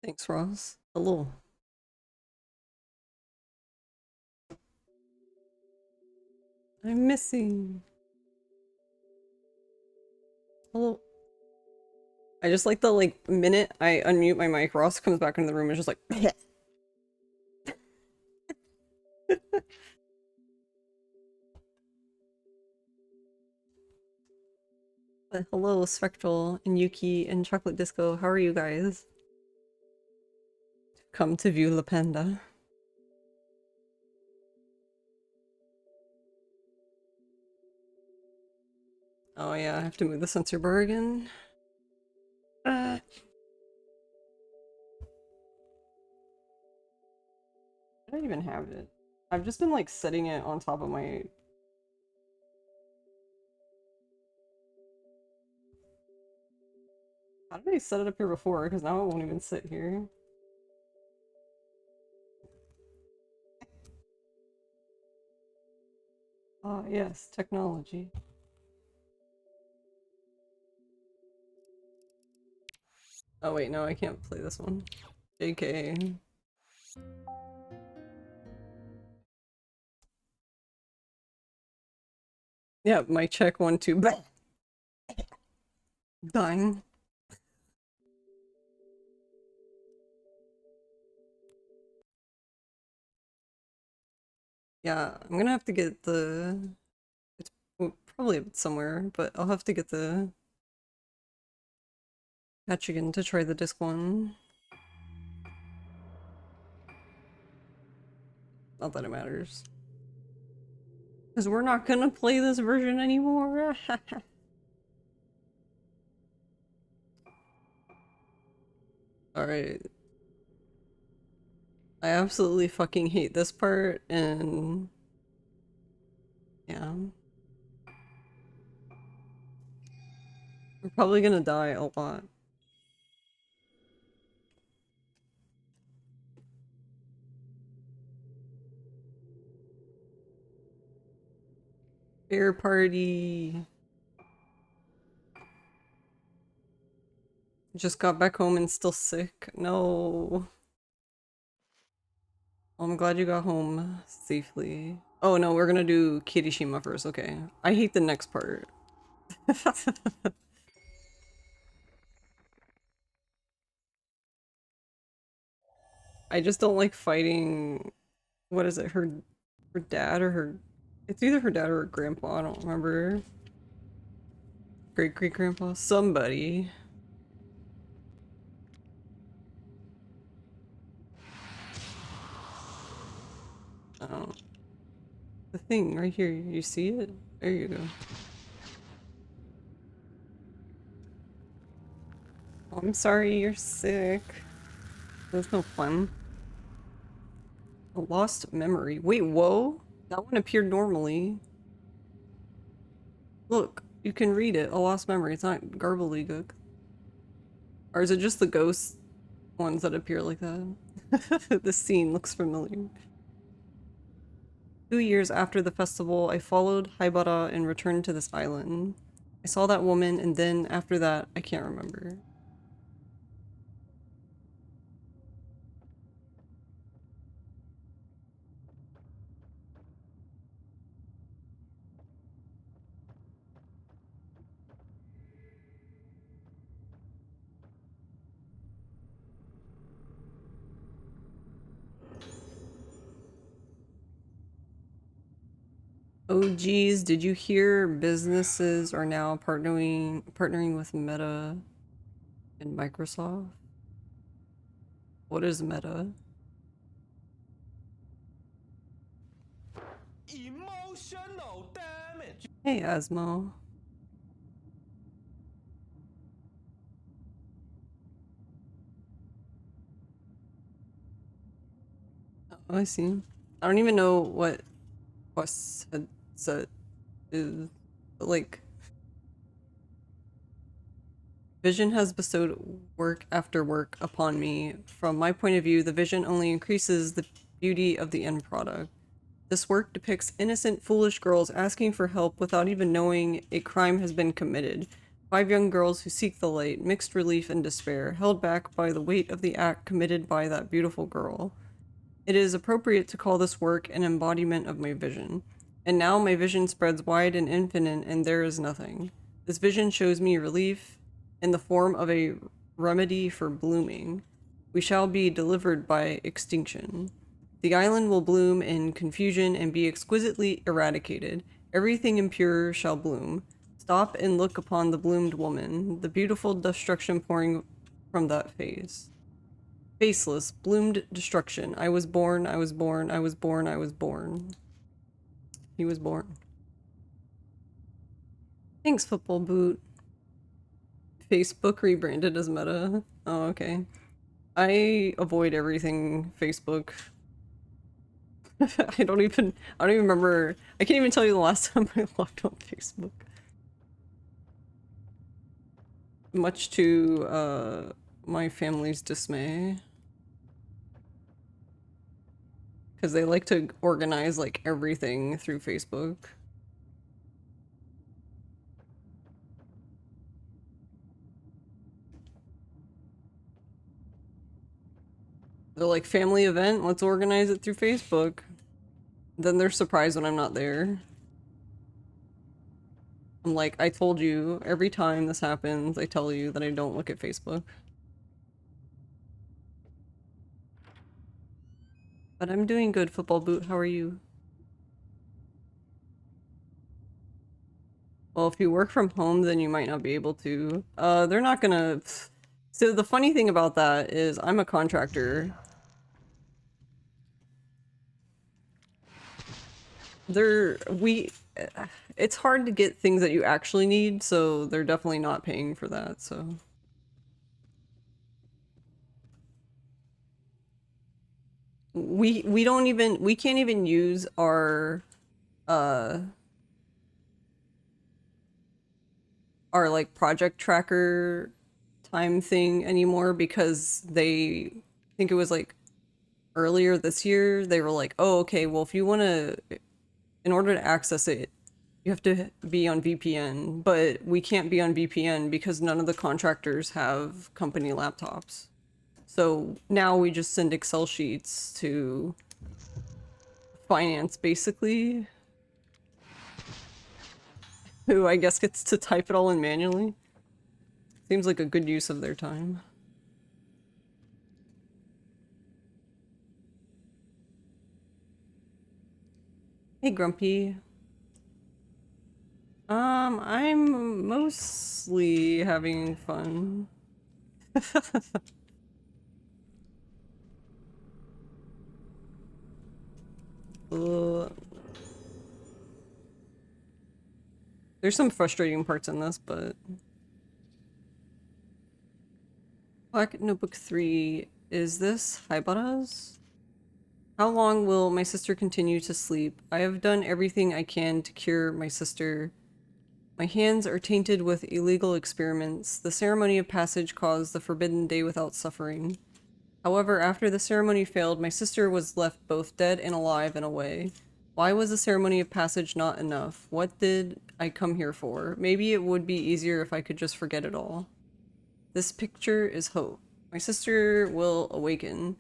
Thanks, Ross. Hello. I'm missing. Hello. I just like the minute I unmute my mic, Ross comes back into the room and is just like But hello, Spectral and Yuki and Chocolate Disco. How are you guys? Come to view La Panda. Oh yeah, I have to move the sensor bar again. I don't even have it. I've just been like setting it on top of my. How did I set it up here before? Because now it won't even sit here. Ah, yes, technology. Oh wait, no, I can't play this one. JK. Yeah, mic check 1 2. Bleh. Dying. Yeah, I'm gonna have to get the. It's probably somewhere, but I'll have to get the patch again to try the disc one. Not that it matters. Because we're not gonna play this version anymore. Alright. I absolutely fucking hate this part, and yeah. We're probably gonna die a lot. Bear party. Just got back home and still sick. No. Well, I'm glad you got home safely. Oh no, we're gonna do Kirishima first, okay. I hate the next part. I just don't like fighting. What is it? Her dad or her? It's either her dad or her grandpa. I don't remember. Great great grandpa. Somebody. Oh, the thing right here. You see it? There you go. Oh, I'm sorry you're sick. That's no fun. A lost memory. Wait, whoa? That one appeared normally. Look, you can read it. A lost memory. It's not gobbledygook. Or is it just the ghost ones that appear like that? The scene looks familiar. 2 years after the festival, I followed Haibara and returned to this island. I saw that woman, and then after that, I can't remember. Oh geez, did you hear businesses are now partnering with Meta and Microsoft? What is Meta? Emotional damage. Hey, Asmo. Oh, I see. I don't even know what Quest headset is, but like Vision has bestowed work after work upon me. From my point of view, the vision only increases the beauty of the end product. This work depicts innocent, foolish girls asking for help without even knowing a crime has been committed. 5 young girls who seek the light, mixed relief and despair, held back by the weight of the act committed by that beautiful girl. It is appropriate to call this work an embodiment of my vision. And now my vision spreads wide and infinite, and there is nothing. This vision shows me relief in the form of a remedy for blooming. We shall be delivered by extinction. The island will bloom in confusion and be exquisitely eradicated. Everything impure shall bloom. Stop and look upon the bloomed woman, the beautiful destruction pouring from that face. Faceless, bloomed destruction. I was born, I was born, I was born, I was born. He was born. Thanks, football boot. Facebook rebranded as Meta. Oh, okay. I avoid everything Facebook. I don't even remember. I can't even tell you the last time I logged on Facebook. Much to my family's dismay. Because they like to organize like everything through Facebook. They're like, family event, let's organize it through Facebook. Then they're surprised when I'm not there. I'm like, I told you, every time this happens, I tell you that I don't look at Facebook. But I'm doing good, football boot. How are you? Well, if you work from home, then you might not be able to. They're not gonna... So the funny thing about that is I'm a contractor. It's hard to get things that you actually need, so they're definitely not paying for that, so. We can't even use uh our like project tracker time thing anymore because they think it was like earlier this year they were like, oh, okay, well, if you want to, in order to access it, you have to be on VPN, but we can't be on VPN because none of the contractors have company laptops. So now we just send Excel sheets to finance, basically, who I guess gets to type it all in manually. Seems like a good use of their time. Hey, Grumpy. I'm mostly having fun. There's some frustrating parts in this, but... Black Notebook 3. Is this Haibaras? How long will my sister continue to sleep? I have done everything I can to cure my sister. My hands are tainted with illegal experiments. The ceremony of passage caused the forbidden day without suffering. However, after the ceremony failed, my sister was left both dead and alive in a way. Why was the ceremony of passage not enough? What did I come here for? Maybe it would be easier if I could just forget it all. This picture is hope. My sister will awaken.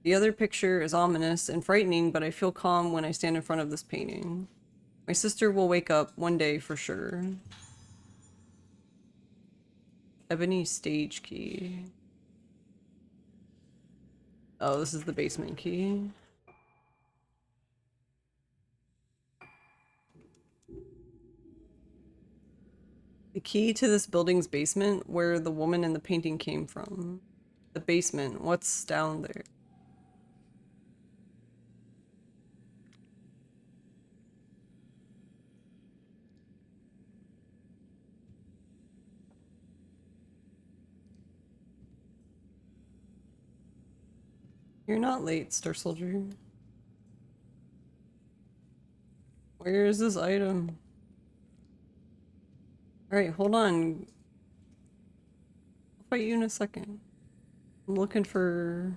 The other picture is ominous and frightening, but I feel calm when I stand in front of this painting. My sister will wake up one day for sure. Ebony stage key. Oh, this is the basement key. The key to this building's basement, where the woman in the painting came from. The basement. What's down there? You're not late, Star Soldier. Where is this item? Alright, hold on. I'll fight you in a second. I'm looking for...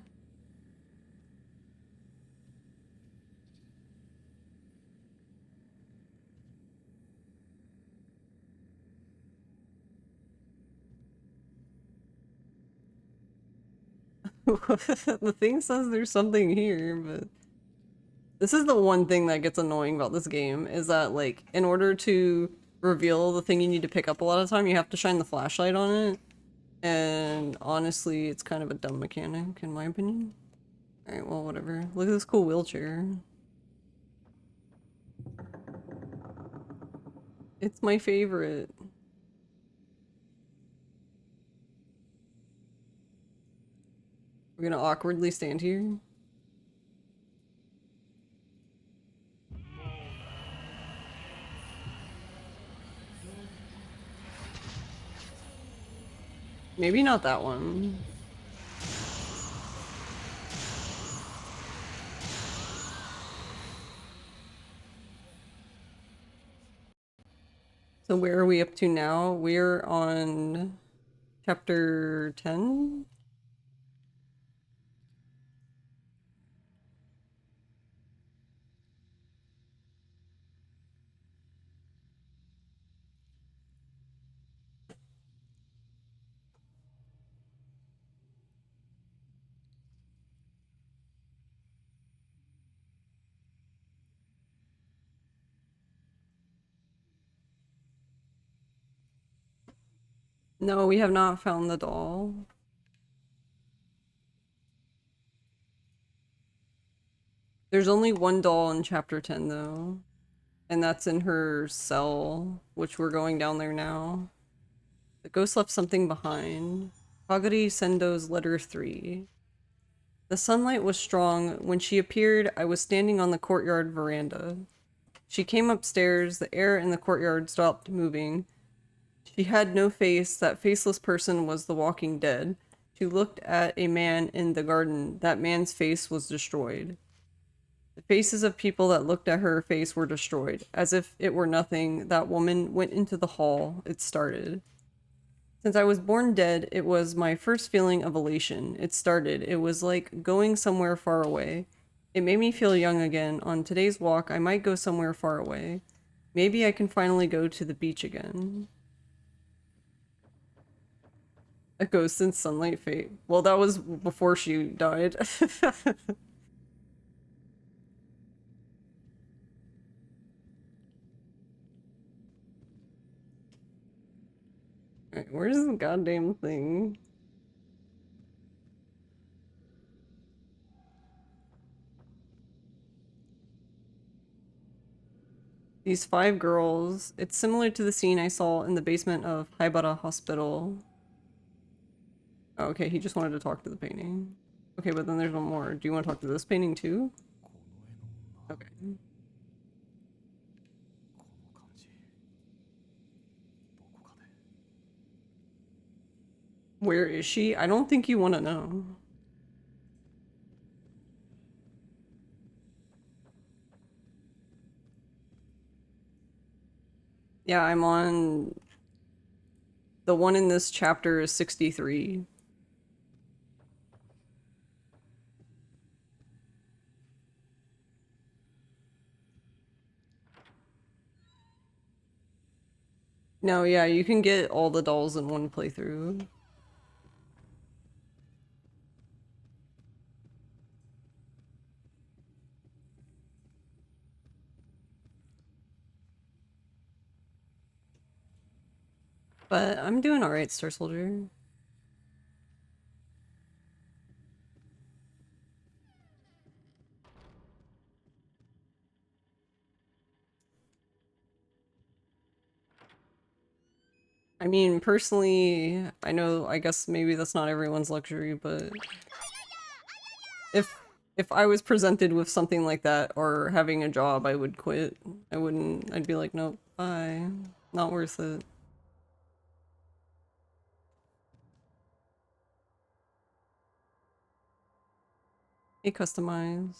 The thing says there's something here, but this is the one thing that gets annoying about this game is that like in order to reveal the thing you need to pick up a lot of the time, you have to shine the flashlight on it. And honestly, it's kind of a dumb mechanic in my opinion. Alright, well whatever. Look at this cool wheelchair. It's my favorite. We're gonna awkwardly stand here. Maybe not that one. So where are we up to now? We're on chapter 10? No, we have not found the doll. There's only one doll in chapter 10 though. And that's in her cell, which we're going down there now. The ghost left something behind. Kagari Sendo's letter 3. The sunlight was strong. When she appeared, I was standing on the courtyard veranda. She came upstairs. The air in the courtyard stopped moving. She had no face. That faceless person was the walking dead. She looked at a man in the garden. That man's face was destroyed. The faces of people that looked at her face were destroyed. As if it were nothing, that woman went into the hall. It started. Since I was born dead, it was my first feeling of elation. It started. It was like going somewhere far away. It made me feel young again. On today's walk, I might go somewhere far away. Maybe I can finally go to the beach again. A ghost in sunlight fate. Well, that was before she died. Alright, where's the goddamn thing? These 5 girls. It's similar to the scene I saw in the basement of Haibara Hospital. Oh, okay, he just wanted to talk to the painting. Okay, but then there's one more. Do you want to talk to this painting too? Okay. Where is she? I don't think you want to know. Yeah, I'm on... The one in this chapter is 63. No, yeah, you can get all the dolls in one playthrough. But I'm doing alright, Star Soldier. I mean, personally, I guess maybe that's not everyone's luxury, but if I was presented with something like that or having a job, I would quit. I'd be like, nope, bye. Not worth it. Hey, customize.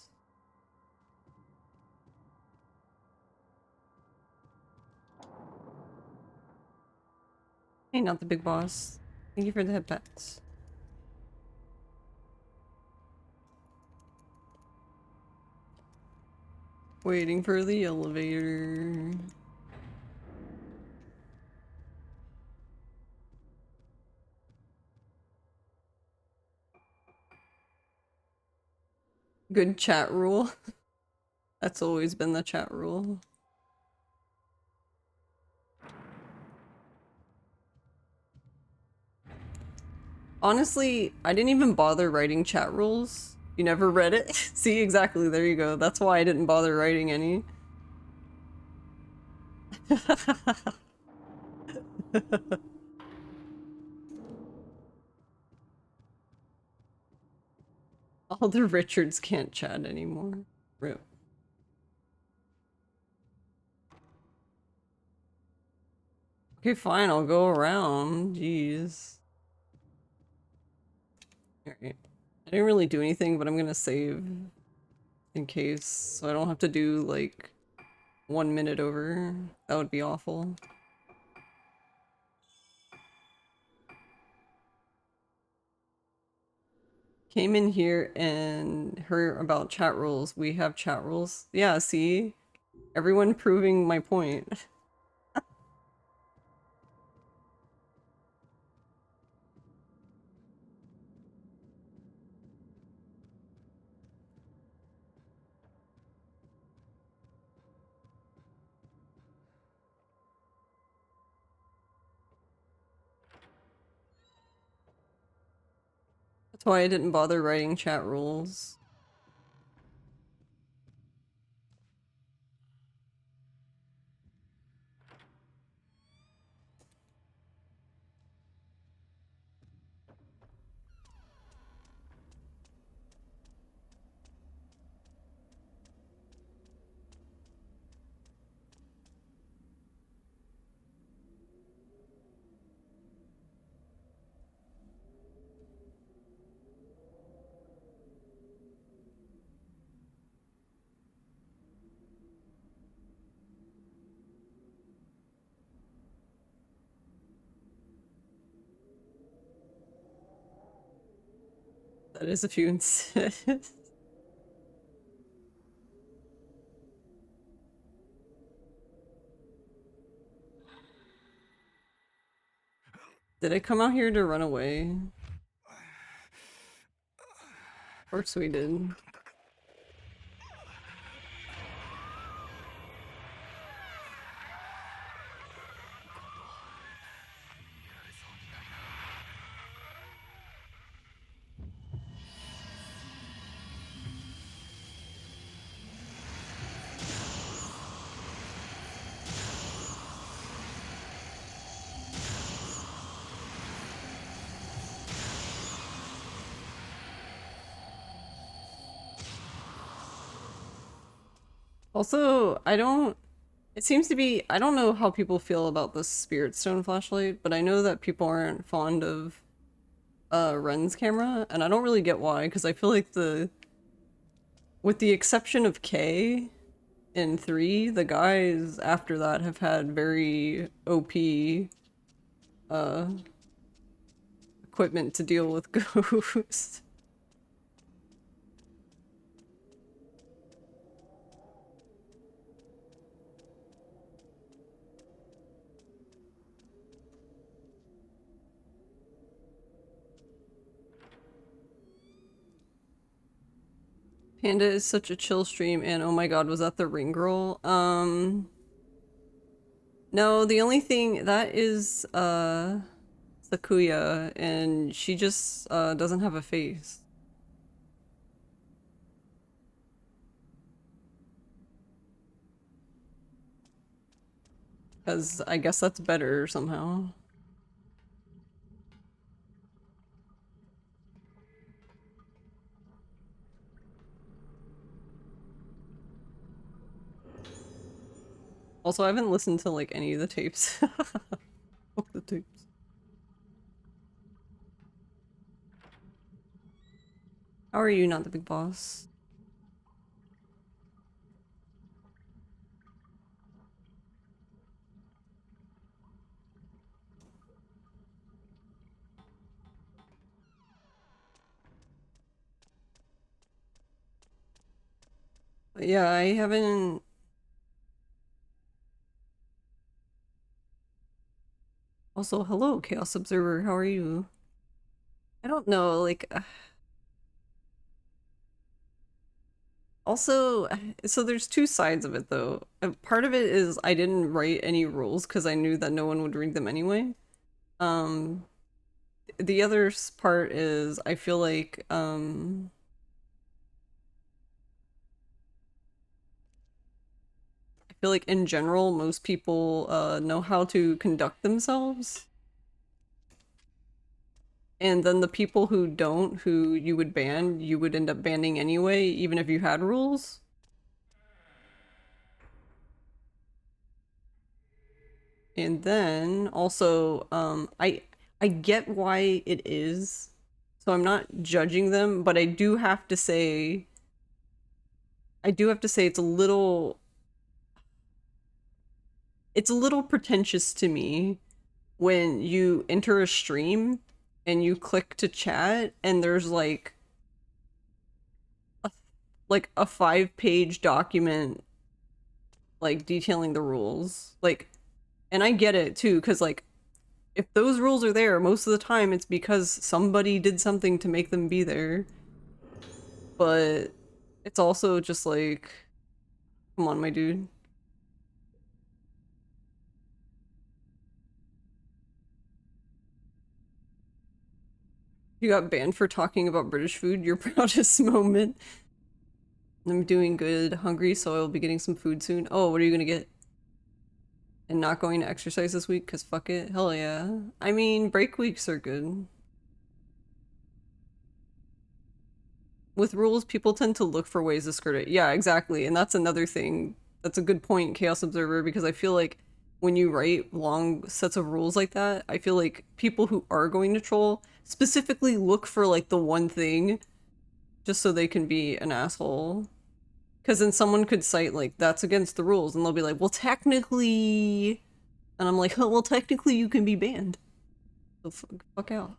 Hey, not the big boss. Thank you for the head pats. Waiting for the elevator. Good chat rule. That's always been the chat rule. Honestly, I didn't even bother writing chat rules. You never read it? See, exactly, there you go. That's why I didn't bother writing any. All the Richards can't chat anymore. Rip. Okay, fine, I'll go around. Jeez. Alright. I didn't really do anything, but I'm gonna save in case, so I don't have to do like 1 minute over. That would be awful. Came in here and heard about chat rules. We have chat rules. Yeah, see? Everyone proving my point. That's why I didn't bother writing chat rules. That is if you insist. Did I come out here to run away? Of course we did. Also, I don't... It seems to be... I don't know how people feel about the Spirit Stone flashlight, but I know that people aren't fond of Ren's camera, and I don't really get why, because I feel like the... With the exception of K in 3, the guys after that have had very OP uh, equipment to deal with ghosts. Panda is such a chill stream, and oh my god, was that the ring girl? No, the only thing that is Sakuya, and she just doesn't have a face. Because I guess that's better somehow. Also, I haven't listened to like any of the tapes. Fuck the tapes. How are you not the big boss? But yeah, I haven't... Also, hello, Chaos Observer, how are you? I don't know, like... Also, so there's two sides of it though. Part of it is I didn't write any rules because I knew that no one would read them anyway. Um, the other part is I feel like in general most people know how to conduct themselves. And then the people who don't, who you would ban, you would end up banning anyway, even if you had rules. And then also, I get why it is, so I'm not judging them, but I do have to say it's a little pretentious to me when you enter a stream and you click to chat and there's like a 5-page document like detailing the rules. Like, and I get it too, because like if those rules are there, most of the time it's because somebody did something to make them be there. But it's also just like, come on, my dude. You got banned for talking about British food, your proudest moment. I'm doing good, hungry, so I will be getting some food soon. Oh, what are you gonna get? And not going to exercise this week, cause fuck it. Hell yeah. I mean, break weeks are good. With rules, people tend to look for ways to skirt it. Yeah, exactly. And that's another thing. That's a good point, Chaos Observer, because I feel like when you write long sets of rules like that, I feel like people who are going to troll specifically look for like the one thing just so they can be an asshole. Because then someone could cite like that's against the rules, and they'll be like, "Well, technically," and I'm like, "Oh, well, technically you can be banned. So fuck out."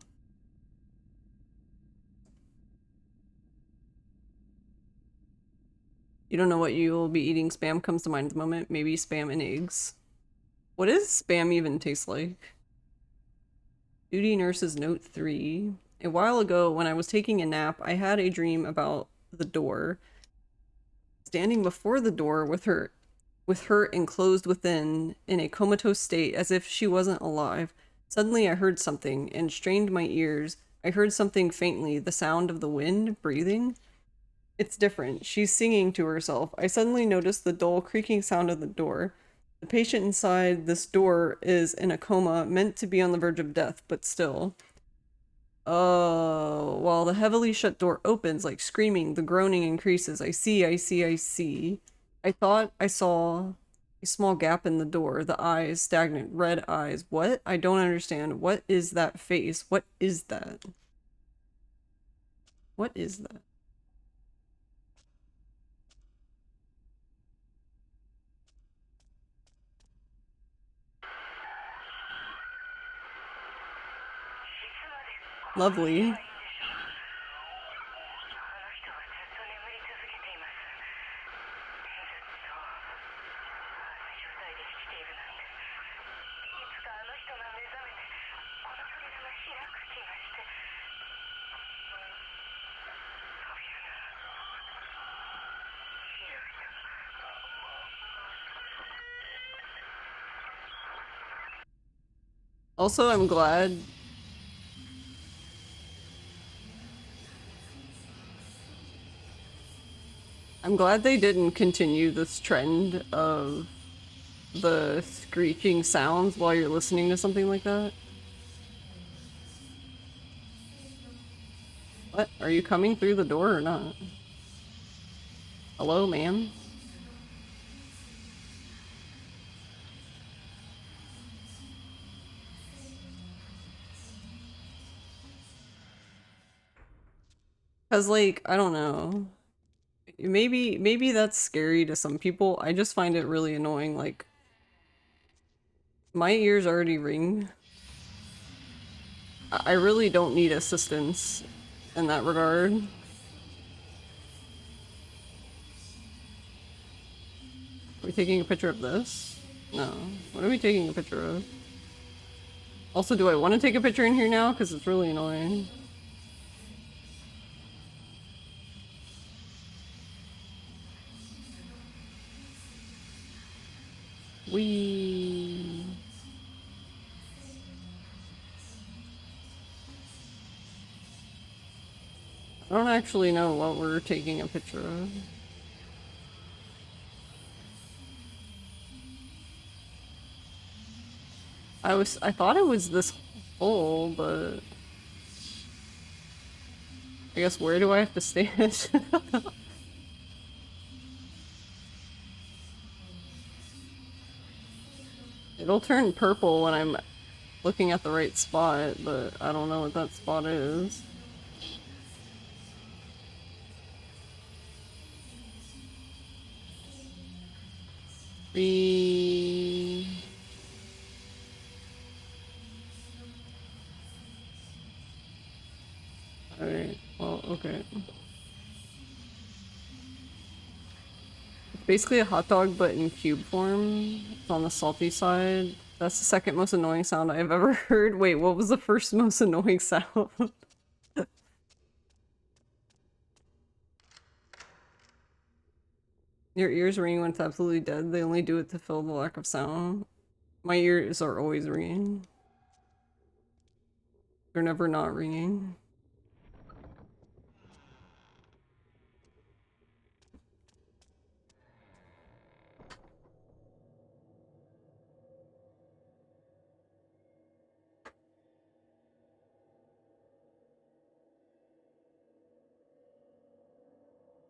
You don't know what you'll be eating. Spam comes to mind at the moment. Maybe spam and eggs. What does spam even taste like? Duty Nurse's Note 3. A while ago, when I was taking a nap, I had a dream about the door. Standing before the door with her enclosed within, in a comatose state, as if she wasn't alive. Suddenly I heard something, and strained my ears. I heard something faintly, the sound of the wind, breathing. It's different. She's singing to herself. I suddenly noticed the dull creaking sound of the door. The patient inside this door is in a coma, meant to be on the verge of death, but still. Oh, while the heavily shut door opens, like screaming, the groaning increases. I see, I see, I see. I thought I saw a small gap in the door, the eyes, stagnant, red eyes. What? I don't understand. What is that face? What is that? What is that? Lovely. Also, I'm glad they didn't continue this trend of the screeching sounds while you're listening to something like that. What? Are you coming through the door or not? Hello, ma'am? Cause like, I don't know. Maybe that's scary to some people. I just find it really annoying. Like, my ears already ring. I really don't need assistance in that regard. Are we taking a picture of this? No. What are we taking a picture of? Also, do I want to take a picture in here now? Because it's really annoying. Wee. I don't actually know what we're taking a picture of. I thought it was this hole, but I guess where do I have to stand? It'll turn purple when I'm looking at the right spot, but I don't know what that spot is. Re... Alright, well, okay. It's basically a hot dog, but in cube form. It's on the salty side. That's the second most annoying sound I've ever heard. Wait, what was the first most annoying sound? Your ears ring when it's absolutely dead. They only do it to fill the lack of sound. My ears are always ringing. They're never not ringing.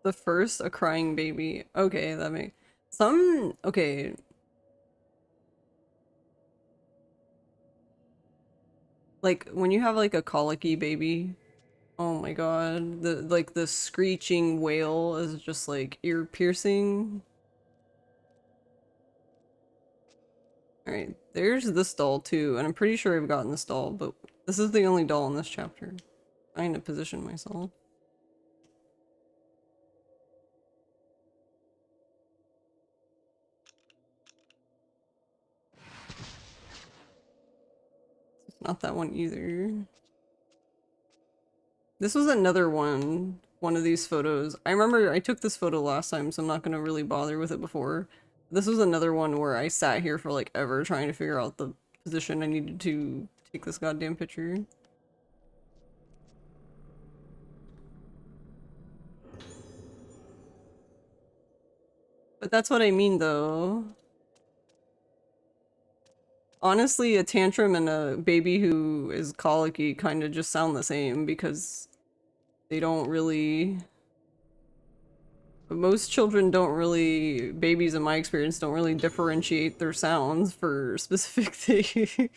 The first, a crying baby. Okay, that makes some. Okay, like when you have like a colicky baby. Oh my god, the screeching wail is just like ear piercing. All right, there's this doll too, and I'm pretty sure I've gotten this doll, but this is the only doll in this chapter. Trying to position myself. It's not that one either. This was another one of these photos. I remember I took this photo last time, so I'm not gonna really bother with it before. This was another one where I sat here for like ever trying to figure out the position I needed to take this goddamn picture. But that's what I mean though. Honestly, a tantrum and a baby who is colicky kind of just sound the same because they don't really. Most children don't really, babies in my experience, don't really differentiate their sounds for specific things.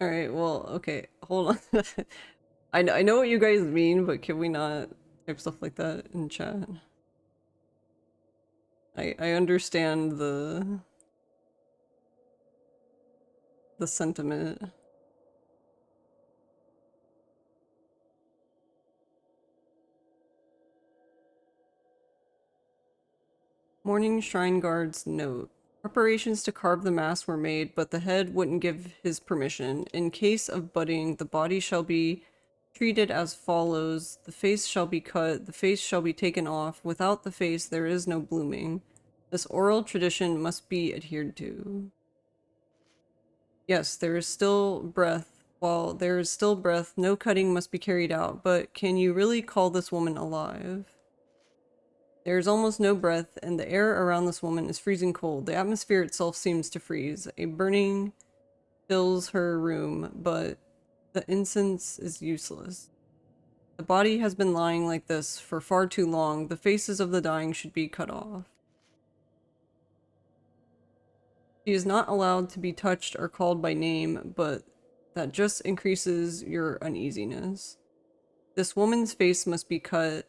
Alright, well, okay, hold on. I know what you guys mean, but can we not type stuff like that in chat? I understand the sentiment. Morning Shrine Guard's note. Preparations to carve the mask were made, but the head wouldn't give his permission. In case of budding, the body shall be treated as follows. The face shall be cut, the face shall be taken off. Without the face, there is no blooming. This oral tradition must be adhered to. Yes, there is still breath. While there is still breath, no cutting must be carried out, but can you really call this woman alive? There is almost no breath, and the air around this woman is freezing cold. The atmosphere itself seems to freeze. A burning fills her room, but the incense is useless. The body has been lying like this for far too long. The faces of the dying should be cut off. She is not allowed to be touched or called by name, but that just increases your uneasiness. This woman's face must be cut.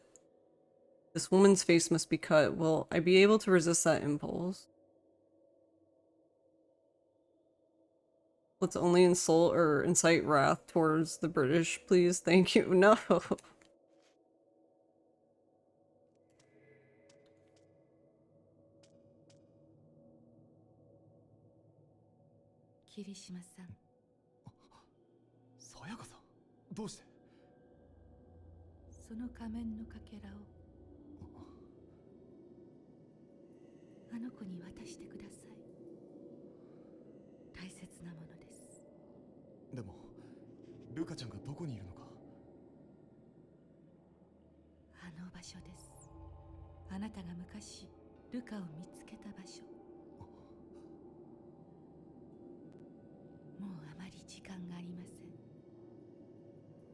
This woman's face must be cut. Will I be able to resist that impulse? Let's only insult or incite wrath towards the British, please. Thank you. No. 霧島さん。さやかさん、どうして？その仮面のかけらをあの子に渡してください。大切なものです。でもルカちゃんがどこにいるのか。あの場所です。あなたが昔ルカを見つけた場所。もうあまり時間がありません。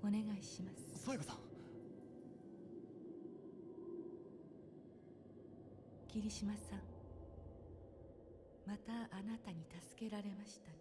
お願いします。さやかさん。霧島さん、またあなたに助けられましたね。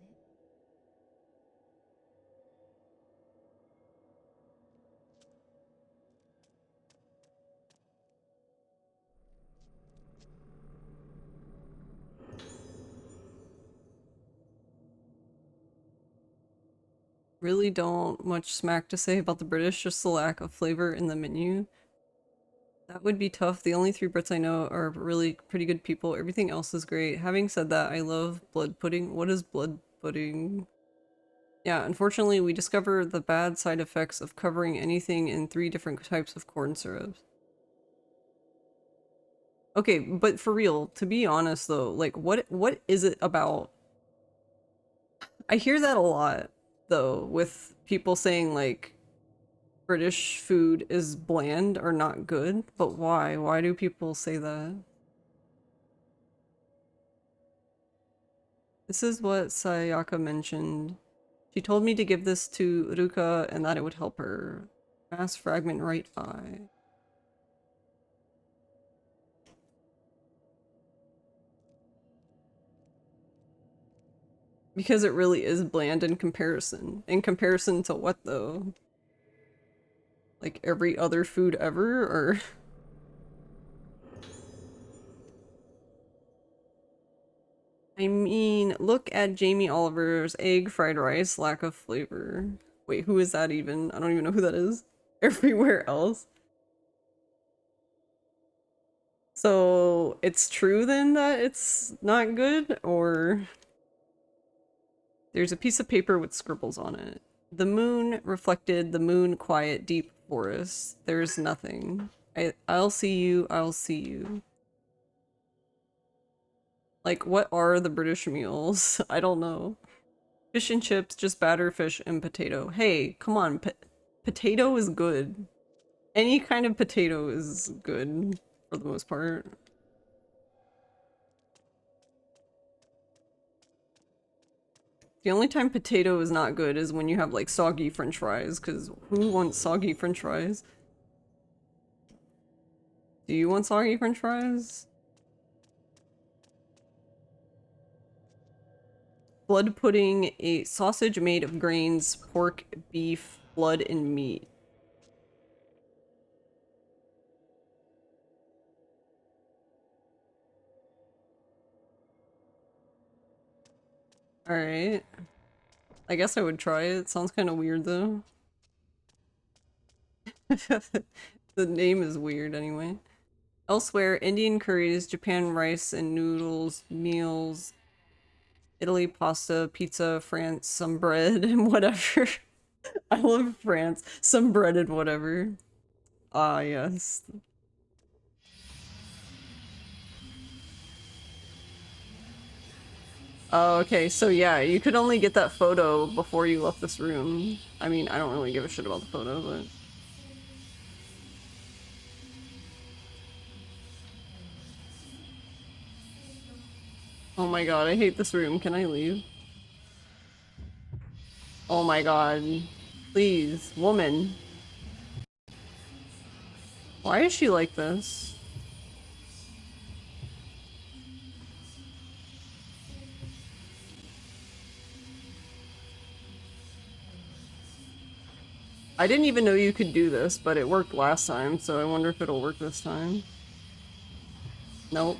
Really don't much smack to say about the British, just the lack of flavor in the menu. That would be tough. The only 3 Brits I know are really pretty good people. Everything else is great. Having said that, I love blood pudding. What is blood pudding? Yeah, unfortunately, we discover the bad side effects of covering anything in 3 different types of corn syrups. Okay, but for real, to be honest though, like what is it about? I hear that a lot though, with people saying like British food is bland or not good, but why? Why do people say that? This is what Sayaka mentioned. She told me to give this to Ruka and that it would help her. Mass fragment right eye. Because it really is bland in comparison. In comparison to what though? Like every other food ever, or? I mean, look at Jamie Oliver's egg fried rice, lack of flavor. Wait, who is that even? I don't even know who that is. Everywhere else. So it's true then that it's not good, or there's a piece of paper with scribbles on it. The moon reflected the moon quiet deep forest. There's nothing. I'll see you, I'll see you. Like, what are the British meals? I don't know. Fish and chips, just batter, fish, and potato. Hey, come on, potato is good. Any kind of potato is good, for the most part. The only time potato is not good is when you have, like, soggy french fries, because who wants soggy french fries? Do you want soggy french fries? Blood pudding, a sausage made of grains, pork, beef, blood, and meat. Alright. I guess I would try it. Sounds kind of weird, though. The name is weird, anyway. Elsewhere, Indian curries, Japan rice and noodles, meals, Italy pasta, pizza, France, some bread, and whatever. I love France. Some bread and whatever. Ah, yes. Oh, okay, so yeah, you could only get that photo before you left this room. I mean, I don't really give a shit about the photo, but... Oh my god, I hate this room. Can I leave? Oh my god. Please, woman. Why is she like this? I didn't even know you could do this, but it worked last time, so I wonder if it'll work this time. Nope.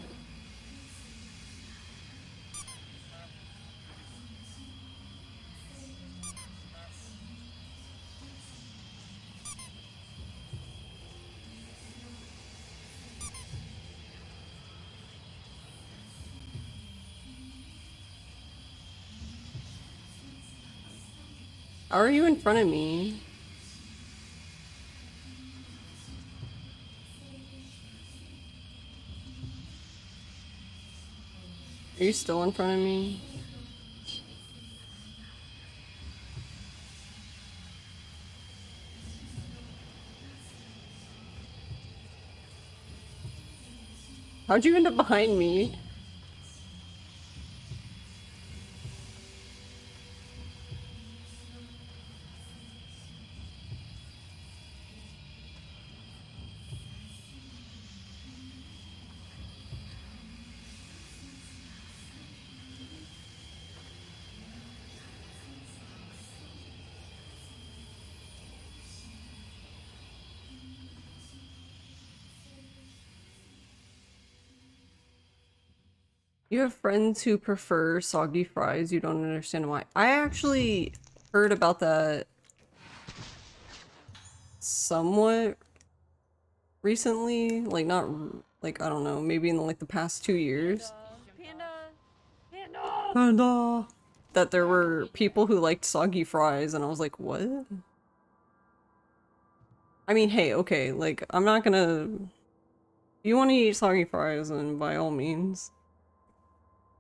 How are you in front of me? Are you still in front of me? How'd you end up behind me? You have friends who prefer soggy fries. You don't understand why. I actually heard about that somewhat recently. Like, not, like, I don't know, maybe in like the past 2 years. Panda! That there were people who liked soggy fries, and I was like, what? I mean, hey, okay, like, I'm not gonna. If you want to eat soggy fries, then by all means.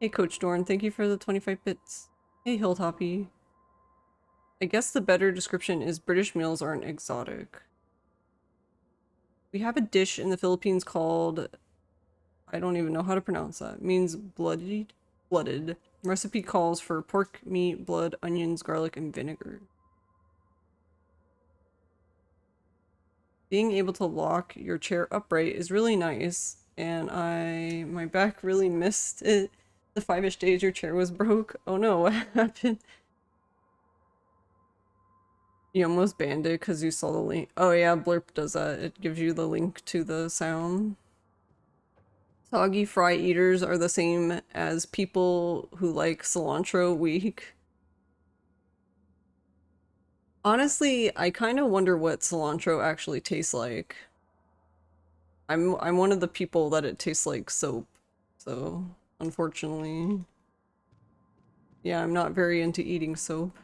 Hey, Coach Dorn, thank you for the 25 bits. Hey, Hilltoppy. I guess the better description is British meals aren't exotic. We have a dish in the Philippines called, I don't even know how to pronounce that. It means blooded. Blooded. Recipe calls for pork, meat, blood, onions, garlic, and vinegar. Being able to lock your chair upright is really nice, and my back really missed it. The 5-ish days your chair was broke. Oh no, what happened? You almost banned it because you saw the link. Oh yeah, Blurp does that. It gives you the link to the sound. Soggy fry eaters are the same as people who like cilantro weak. Honestly, I kind of wonder what cilantro actually tastes like. I'm one of the people that it tastes like soap. So, unfortunately, yeah, I'm not very into eating soap.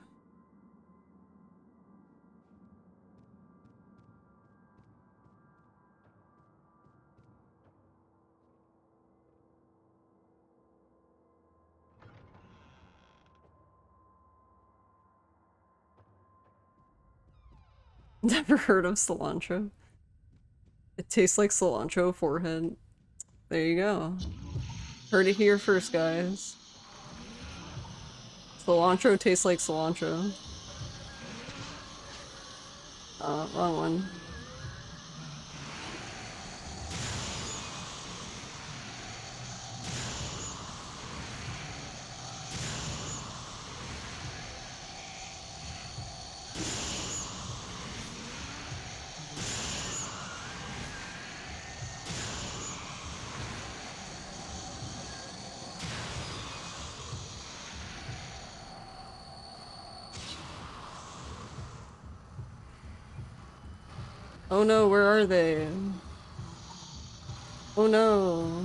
Never heard of cilantro. It tastes like cilantro forehead. There you go. Heard it here first, guys. Cilantro tastes like cilantro. Wrong one. Oh no, where are they? Oh no.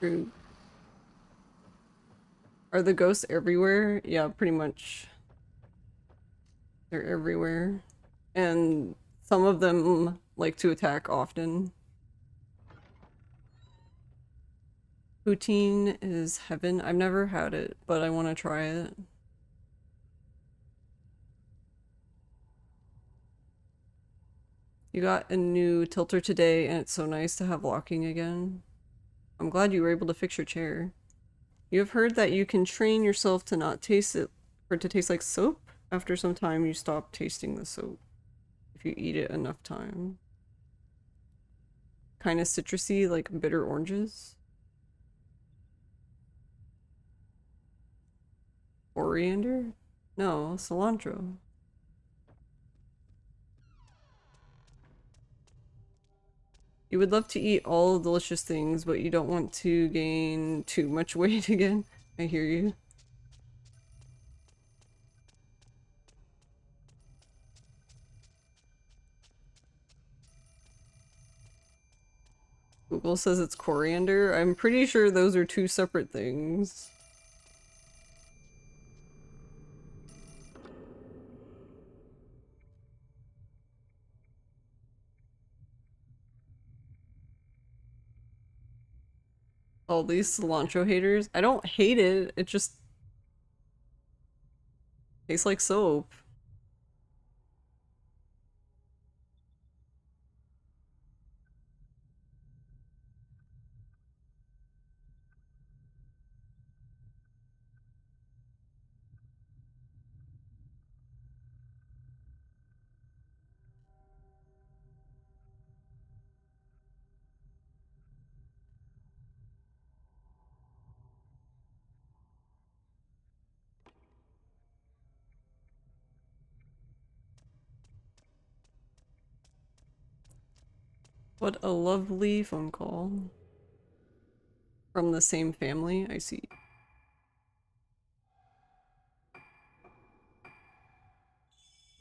Rude. Are the ghosts everywhere? Yeah, pretty much. They're everywhere. And some of them like to attack often. Poutine is heaven. I've never had it, but I want to try it. You got a new tilter today, and it's so nice to have locking again. I'm glad you were able to fix your chair. You have heard that you can train yourself to not taste it, for it to taste like soap. After some time, you stop tasting the soap if you eat it enough time. Kind of citrusy, like bitter oranges. Coriander? No, cilantro. You would love to eat all delicious things, but you don't want to gain too much weight again. I hear you. Google says it's coriander. I'm pretty sure those are two separate things. All these cilantro haters. I don't hate it. It just tastes like soap. What a lovely phone call. From the same family, I see.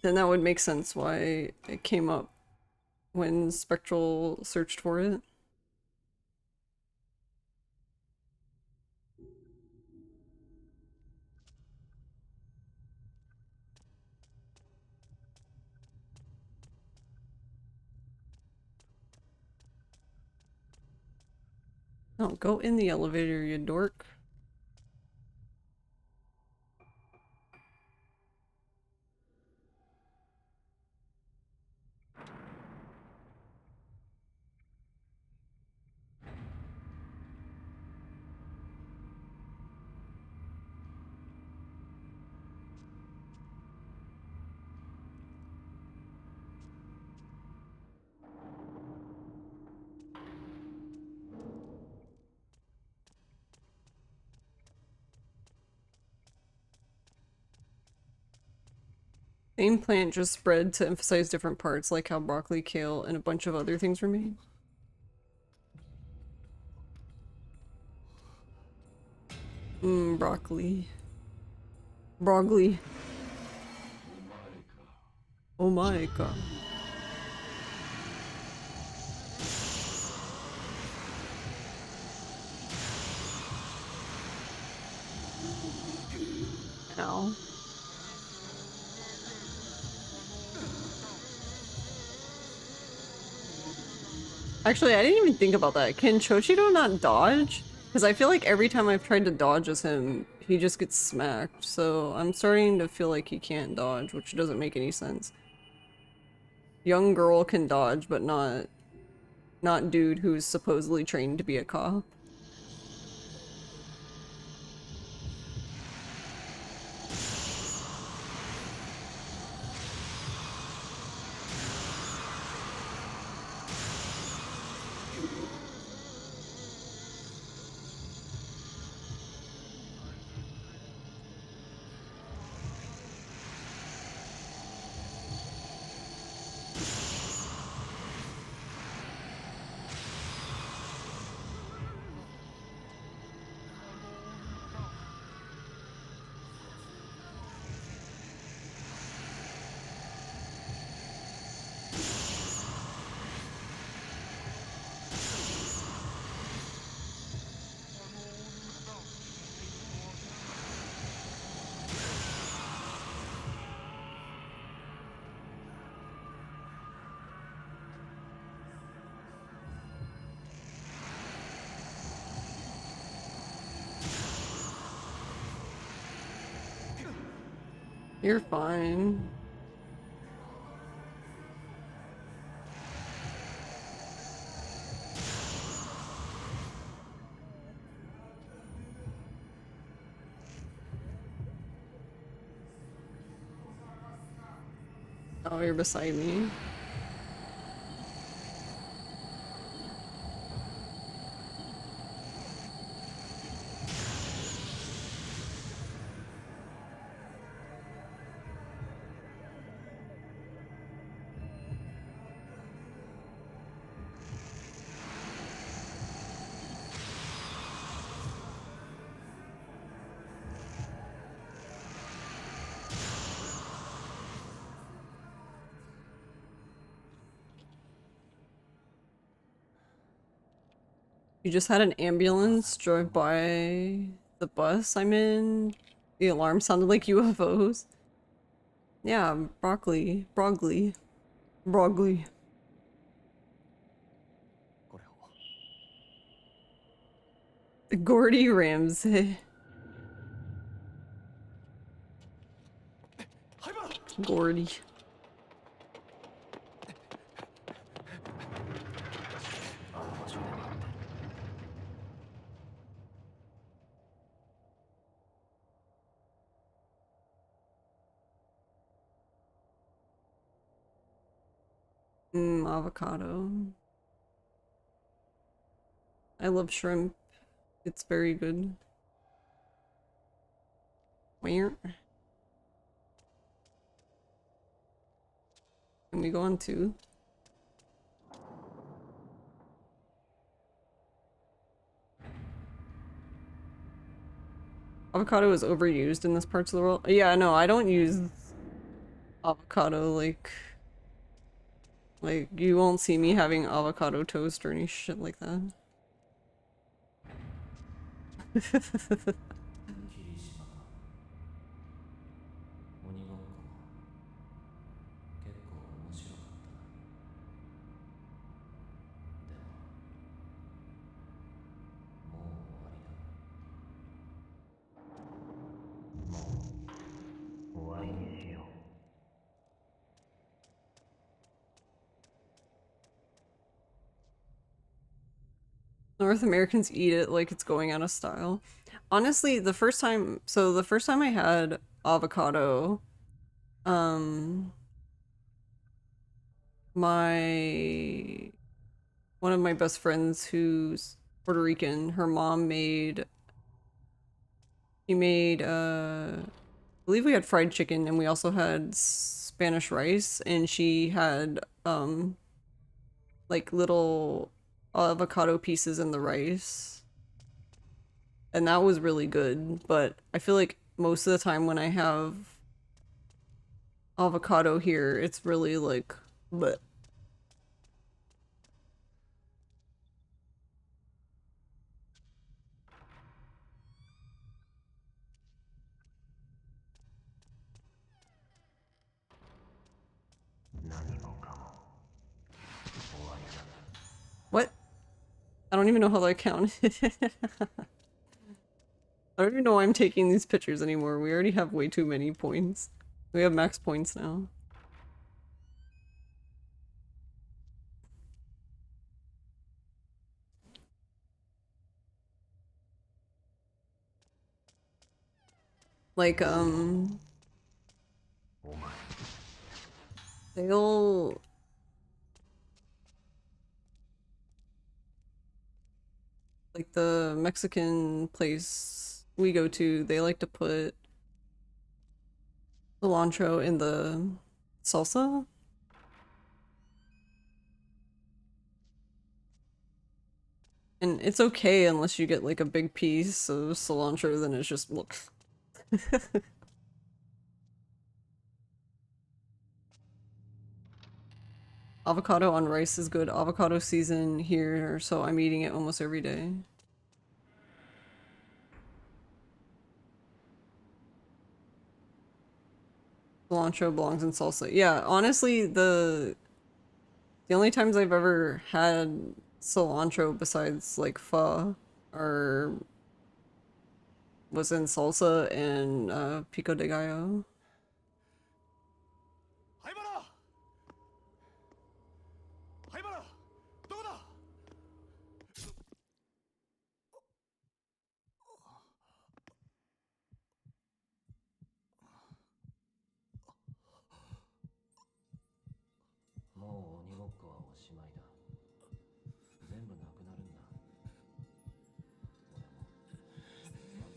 Then that would make sense why it came up when Spectral searched for it. Oh, go in the elevator, you dork. Same plant just spread to emphasize different parts, like how broccoli, kale, and a bunch of other things were made. Broccoli. Broccoli. Oh my god. Ow. Actually, I didn't even think about that. Can Choshiro not dodge? Because I feel like every time I've tried to dodge as him, he just gets smacked. So I'm starting to feel like he can't dodge, which doesn't make any sense. Young girl can dodge, but not dude who's supposedly trained to be a cop. You're fine. Oh, you're beside me. You just had an ambulance drive by the bus I'm in. The alarm sounded like UFOs. Yeah, broccoli. Broccoli. Broccoli. これを Gordy Ramsay. 灰原 Gordy. Avocado. I love shrimp. It's very good. Where? Can we go on two? Avocado is overused in this parts of the world. Yeah, no, I don't use avocado like you won't see me having avocado toast or any shit like that. 霧島か鬼ごっこも結構面白かったなでももう終わりだもう終わりにしよう North Americans eat it like it's going out of style. Honestly, the first time I had avocado, one of my best friends who's Puerto Rican, her mom made I believe we had fried chicken and we also had Spanish rice and she had like little avocado pieces in the rice. And that was really good, but I feel like most of the time when I have avocado here, it's really like bleh. What? I don't even know how that counted. I don't even know why I'm taking these pictures anymore. We already have way too many points. We have max points now. Like, they'll... Like, the Mexican place we go to, they like to put cilantro in the salsa. And it's okay unless you get like a big piece of cilantro, then it's just look. Avocado on rice is good. Avocado season here, so I'm eating it almost every day. Cilantro belongs in salsa. Yeah, honestly, the only times I've ever had cilantro besides like pho or was in salsa and pico de gallo. 灰原灰原どこだもう鬼ごっこはおしまいだ全部なくなるんだ俺もあんたも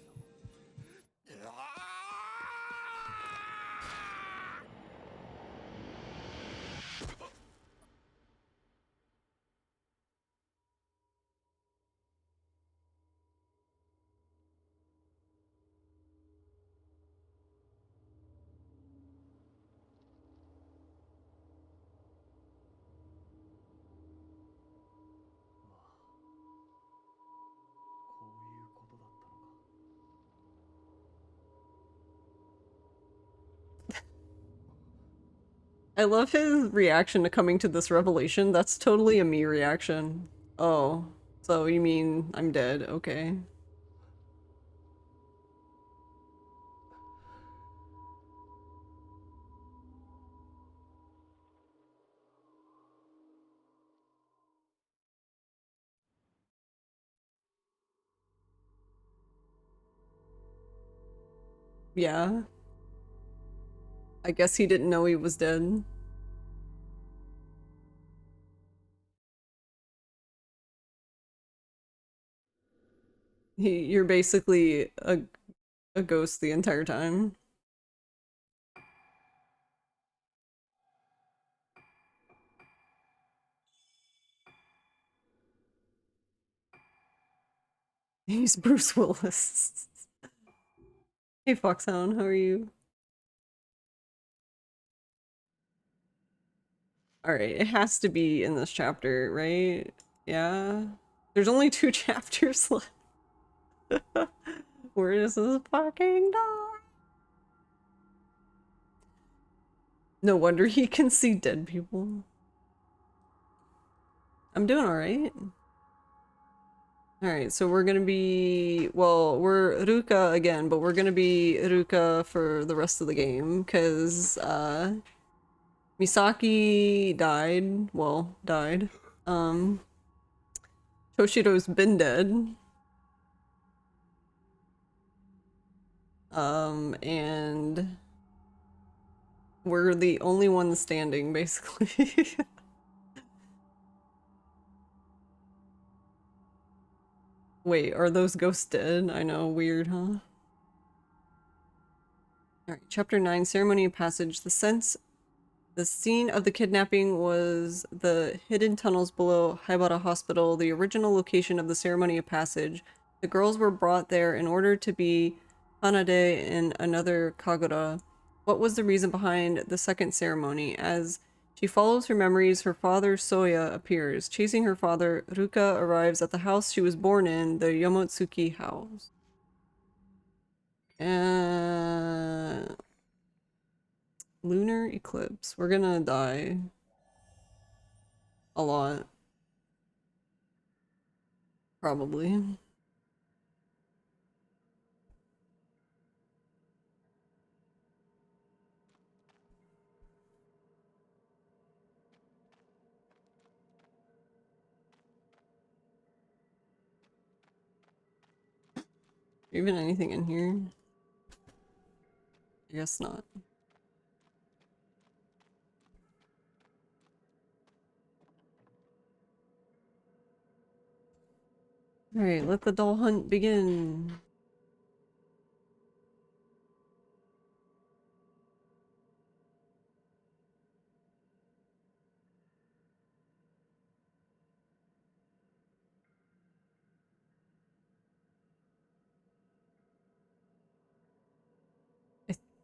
I love his reaction to coming to this revelation. That's totally a me reaction. Oh, so you mean I'm dead? Okay. Yeah. I guess he didn't know he was dead. You're basically a ghost the entire time. He's Bruce Willis. Hey Foxhound, how are you? Alright, it has to be in this chapter, right? Yeah. There's only 2 chapters left. Where is this fucking dog? No wonder he can see dead people. I'm doing alright. Alright, so we're gonna be, well, we're Ruka again, but we're gonna be Ruka for the rest of the game, because, Misaki died. Well, died. Um, Toshiro's been dead. And we're the only ones standing, basically. Wait, are those ghosts dead? I know, weird, huh? Alright, chapter 9, Ceremony of Passage. The scene of the kidnapping was the hidden tunnels below Haibara Hospital, the original location of the Ceremony of Passage. The girls were brought there in order to be Hanade and another Kagura. What was the reason behind the second ceremony? As she follows her memories, her father Soya appears. Chasing her father, Ruka arrives at the house she was born in, the Yomotsuki house. Lunar eclipse. We're gonna die a lot. Probably. Even anything in here? I guess not. Alright, let the doll hunt begin.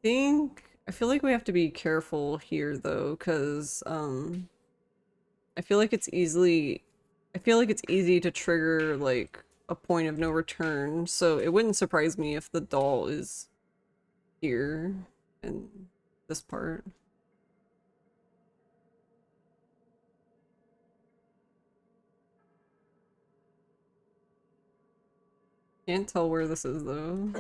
I feel like we have to be careful here though, because I feel like I feel like it's easy to trigger like a point of no return, so it wouldn't surprise me if the doll is here in this part. Can't tell where this is though.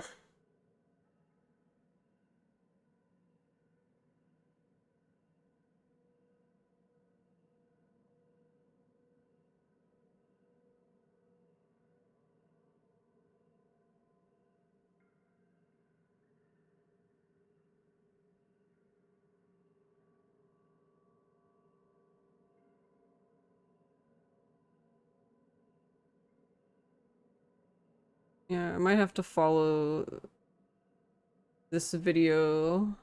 Yeah, I might have to follow this video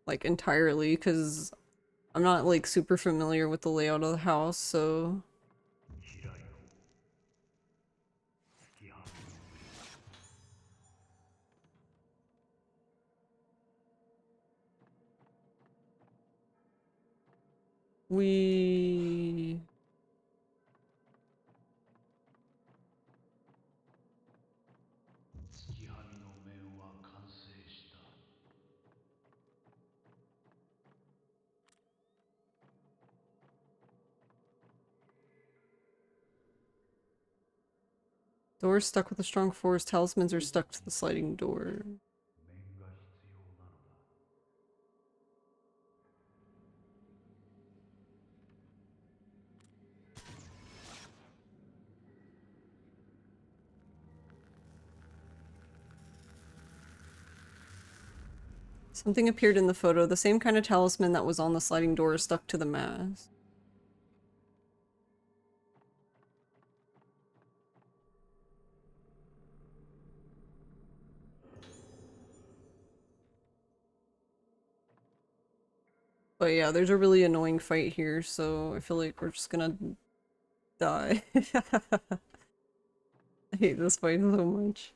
like entirely because I'm not like super familiar with the layout of the house, so we 月はみの面は完成した。Doors stuck with a strong force. Talismans are stuck to the sliding door. Something appeared in the photo. The same kind of talisman that was on the sliding door stuck to the mask. But yeah, there's a really annoying fight here, so I feel like we're just gonna die. I hate this fight so much.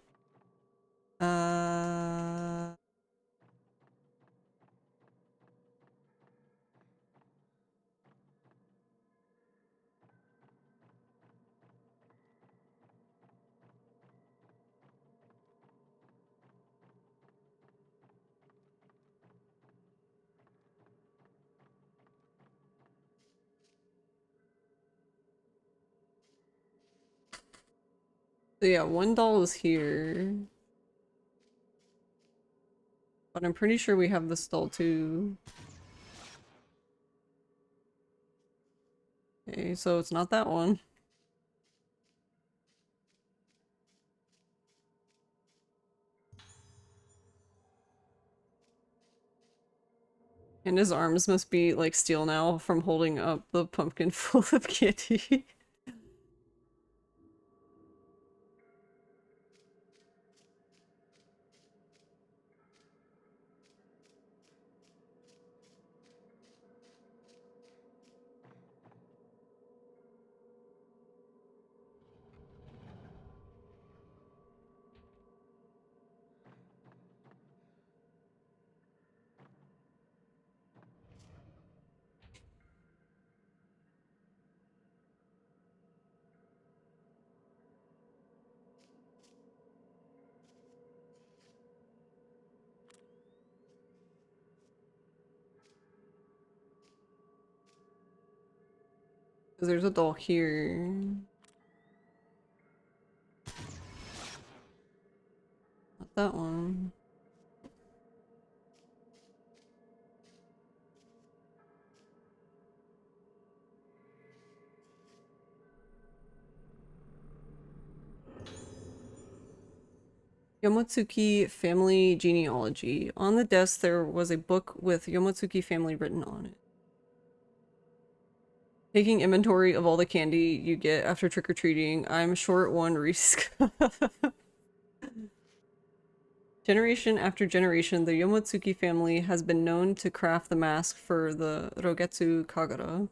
Uh... So yeah, one doll is here. But I'm pretty sure we have this doll too. Okay, so it's not that one. And his arms must be like steel now from holding up the pumpkin full of candy. Because there's a doll here. Not that one. Yomotsuki family genealogy. On the desk there was a book with Yomotsuki family written on it. Taking inventory of all the candy you get after trick-or-treating. I'm short one risk. Generation after generation, the Yomotsuki family has been known to craft the mask for the Rogetsu Kagura.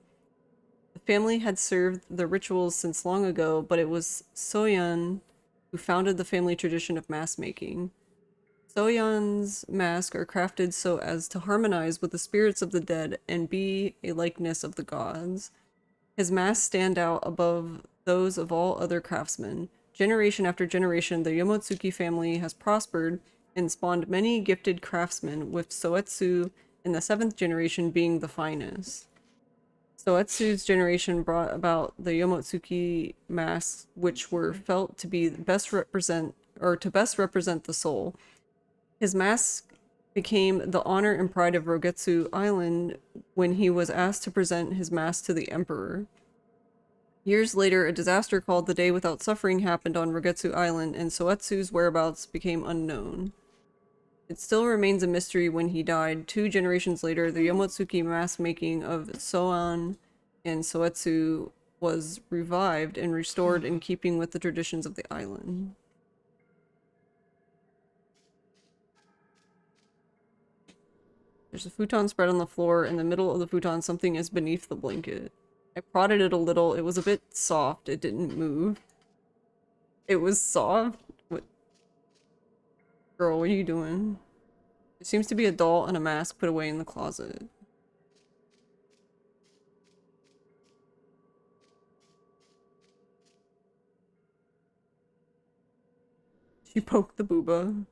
The family had served the rituals since long ago, but it was Soyan who founded the family tradition of mask making. Soyan's masks are crafted so as to harmonize with the spirits of the dead and be a likeness of the gods. His masks stand out above those of all other craftsmen. Generation after generation, the Yomotsuki family has prospered and spawned many gifted craftsmen, with Soetsu in the 7th generation being the finest. Soetsu's generation brought about the Yomotsuki masks, which were felt to be best represent to best represent the soul. His mask became the honor and pride of Rogetsu Island when he was asked to present his mask to the emperor. Years later, a disaster called the Day Without Suffering happened on Rogetsu Island, and Soetsu's whereabouts became unknown. It still remains a mystery when he died. 2 generations later, the Yomotsuki mask making of Soan and Soetsu was revived and restored in keeping with the traditions of the island. There's a futon spread on the floor. In the middle of the futon, something is beneath the blanket. I prodded it a little. It was a bit soft. It didn't move. It was soft? What? Girl, what are you doing? It seems to be a doll and a mask put away in the closet. She poked the booba.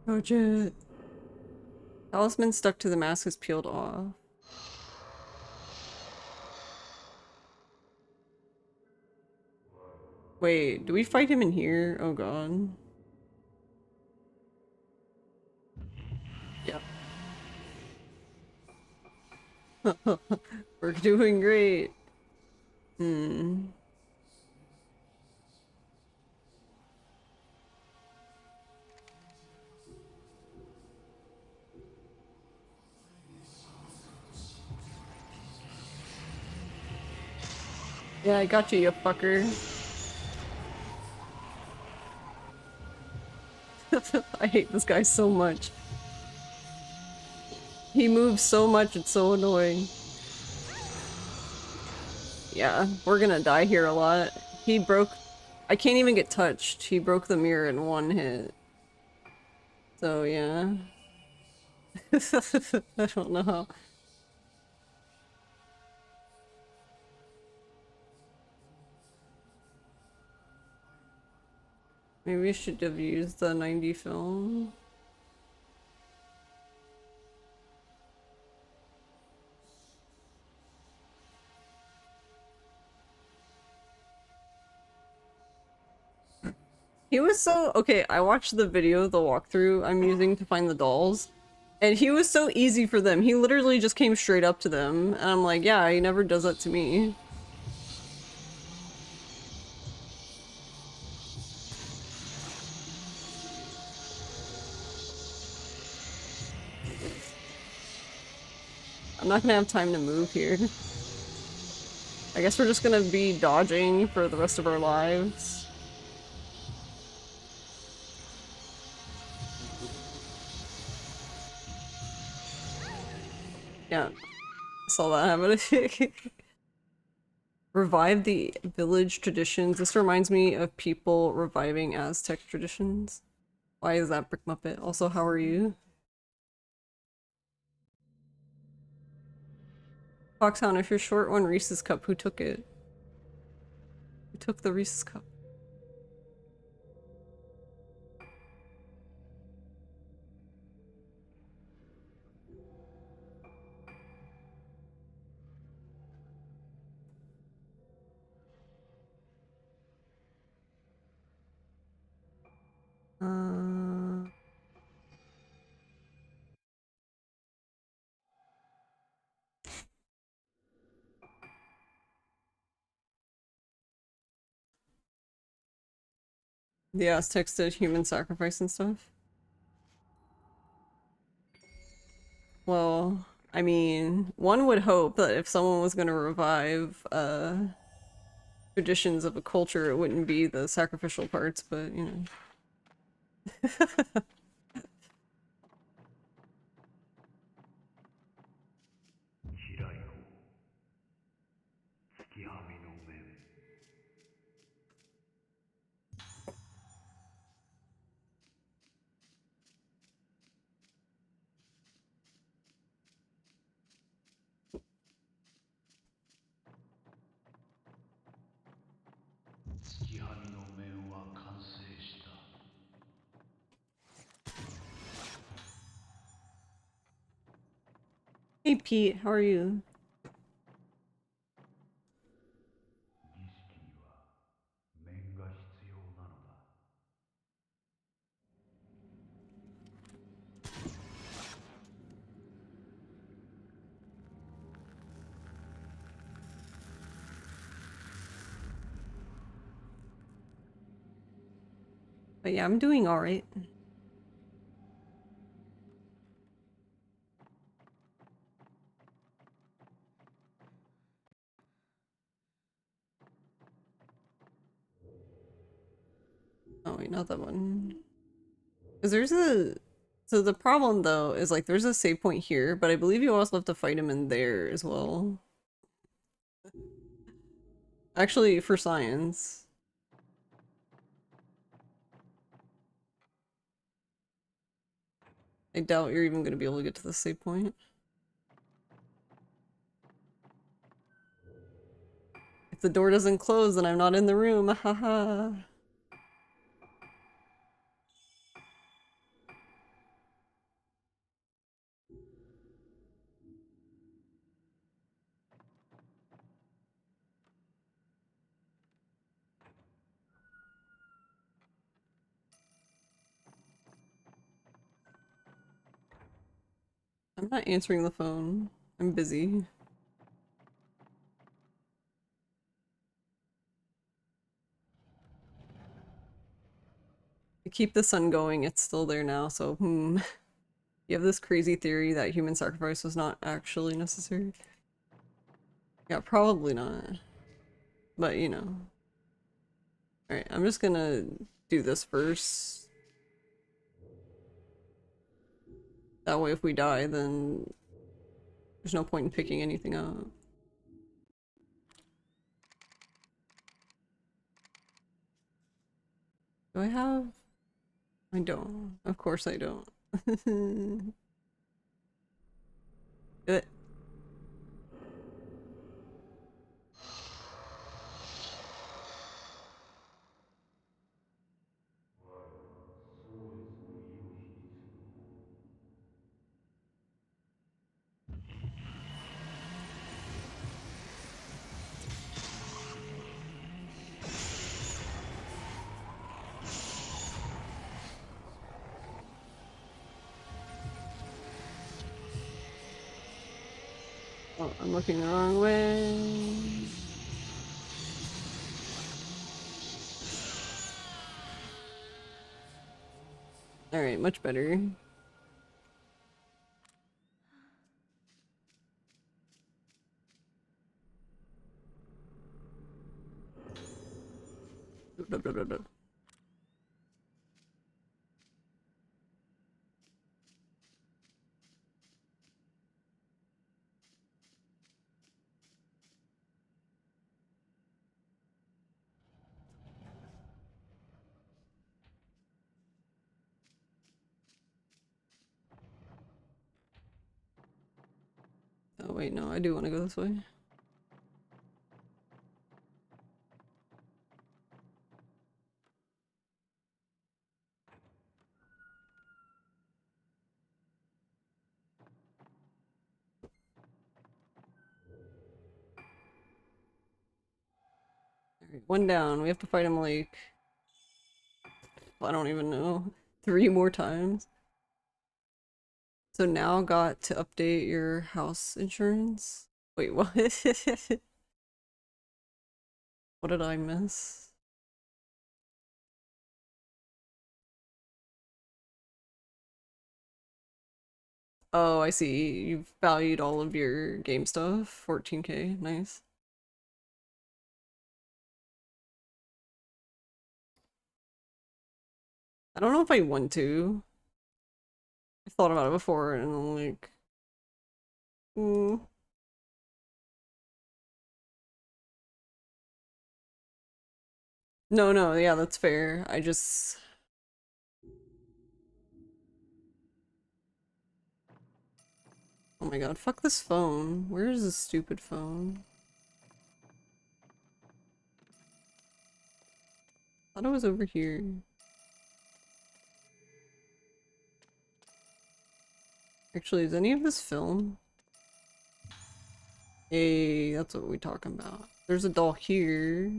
Touch it. Talisman stuck to the mask is peeled off. Wait, do we fight him in here? Oh god. Yeah. We're doing great. Hmm. Yeah, I got you, you fucker. I hate this guy so much. He moves so much, it's so annoying. Yeah, we're gonna die here a lot. He broke... I can't even get touched. He broke the mirror in one hit. So, yeah. I don't know how. Maybe we should have used the 90 film. He was so... Okay, I watched the video, the walkthrough I'm using to find the dolls. And he was so easy for them. He literally just came straight up to them. And I'm like, yeah, he never does that to me. I'm not gonna have time to move here. I guess we're just gonna be dodging for the rest of our lives. Yeah, I saw that happen. Revive the village traditions. This reminds me of people reviving Aztec traditions. Why is that, Brick Muppet? Also, how are you? Foxhound, if you're short one Reese's cup, who took it? Who took the Reese's cup? Uh... The Aztecs did human sacrifice and stuff. Well, I mean, one would hope that if someone was gonna revive, traditions of a culture, it wouldn't be the sacrificial parts, but, you know. 平井子月はみの面 月はみの面は完成した Hey Pete, how are you? 儀式には面が必要なのだ But yeah, I'm doing alright. Oh wait, not that one. Cause there's a... So the problem though is like there's a save point here, but I believe you also have to fight him in there as well. Actually, for science. I doubt you're even gonna be able to get to the save point. If the door doesn't close, then I'm not in the room. Haha. I'm not answering the phone. I'm busy. To keep the sun going, it's still there now, so You have this crazy theory that human sacrifice was not actually necessary? Yeah, probably not. But, you know. Alright, I'm just gonna do this first. That way if we die, then there's no point in picking anything up. Do I have? I don't. Of course I don't. Good. Oh, I'm looking the wrong way. Alright, much better. Blah, blah, blah, blah. Oh wait, no, I do want to go this way. Alright, one down. We have to fight him like, I don't even know, 3 more times. So now got to update your house insurance? Wait, what? What did I miss? Oh, I see. You've valued all of your game stuff. 14K. Nice. I don't know if I want to. I've thought about it before and I'm like, mm. No, no, yeah, that's fair. I just... Oh my god, fuck this phone. Where is this stupid phone? I thought it was over here. Actually, is any of this film? Hey, that's what we talking about. There's a doll here.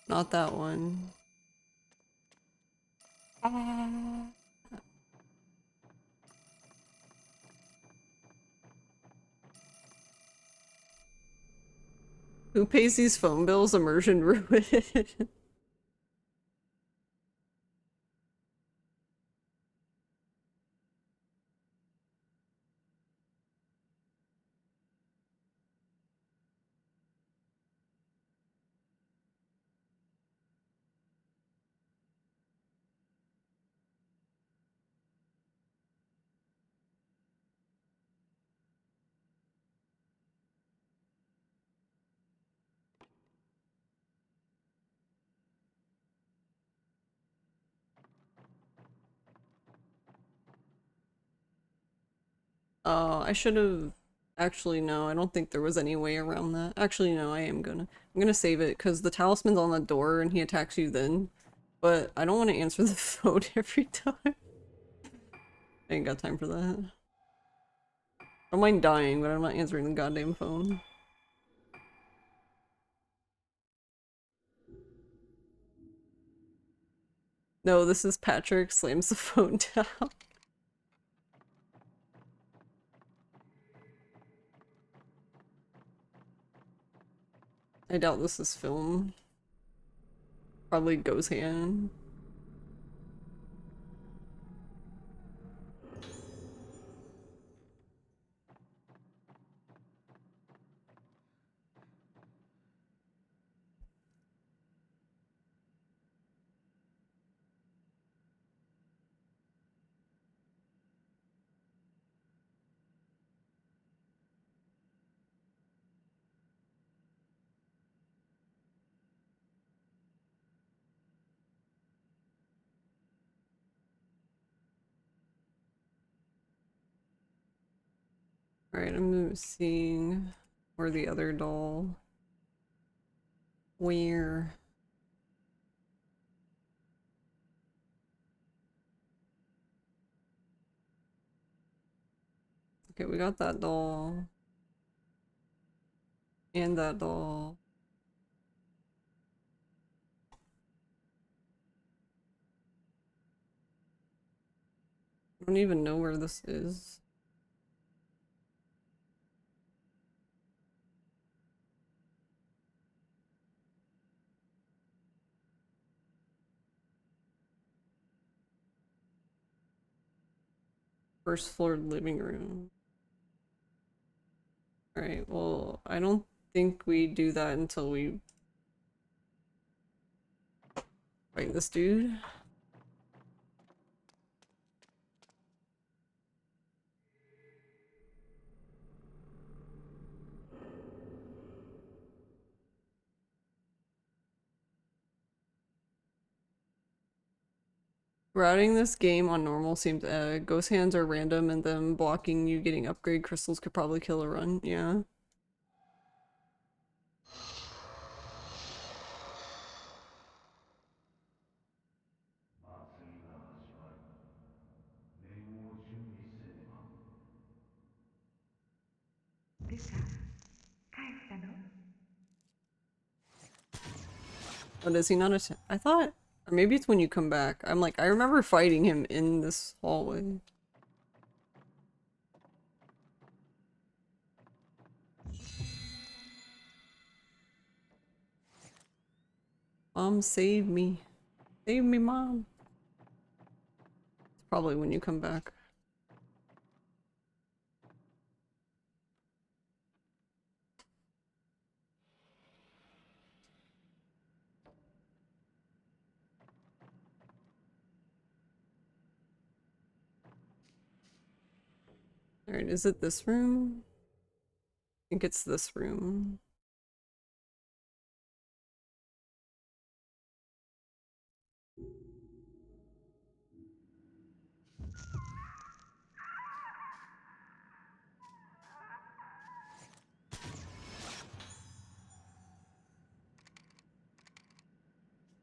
Not that one. Who pays these phone bills? Immersion ruined. Oh, I should have... Actually, no, I don't think there was any way around that. Actually, no, I am gonna... I'm gonna save it, because the talisman's on the door and he attacks you then. But I don't want to answer the phone every time. I ain't got time for that. I don't mind dying, but I'm not answering the goddamn phone. No, this is Patrick slams the phone down. I doubt this is film. Probably goes hand. Alright, I'm seeing where the other doll. Where? Okay, we got that doll. And that doll. I don't even know where this is. First floor living room. Alright, well, I don't think we do that until we fight this dude. Routing this game on normal seems ghost hands are random and them blocking you getting upgrade crystals could probably kill a run, yeah. But is he not a? I thought, or maybe it's when you come back. I'm like, I remember fighting him in this hallway. Mom, save me. Save me, Mom. It's probably when you come back. Alright, is it this room? I think it's this room.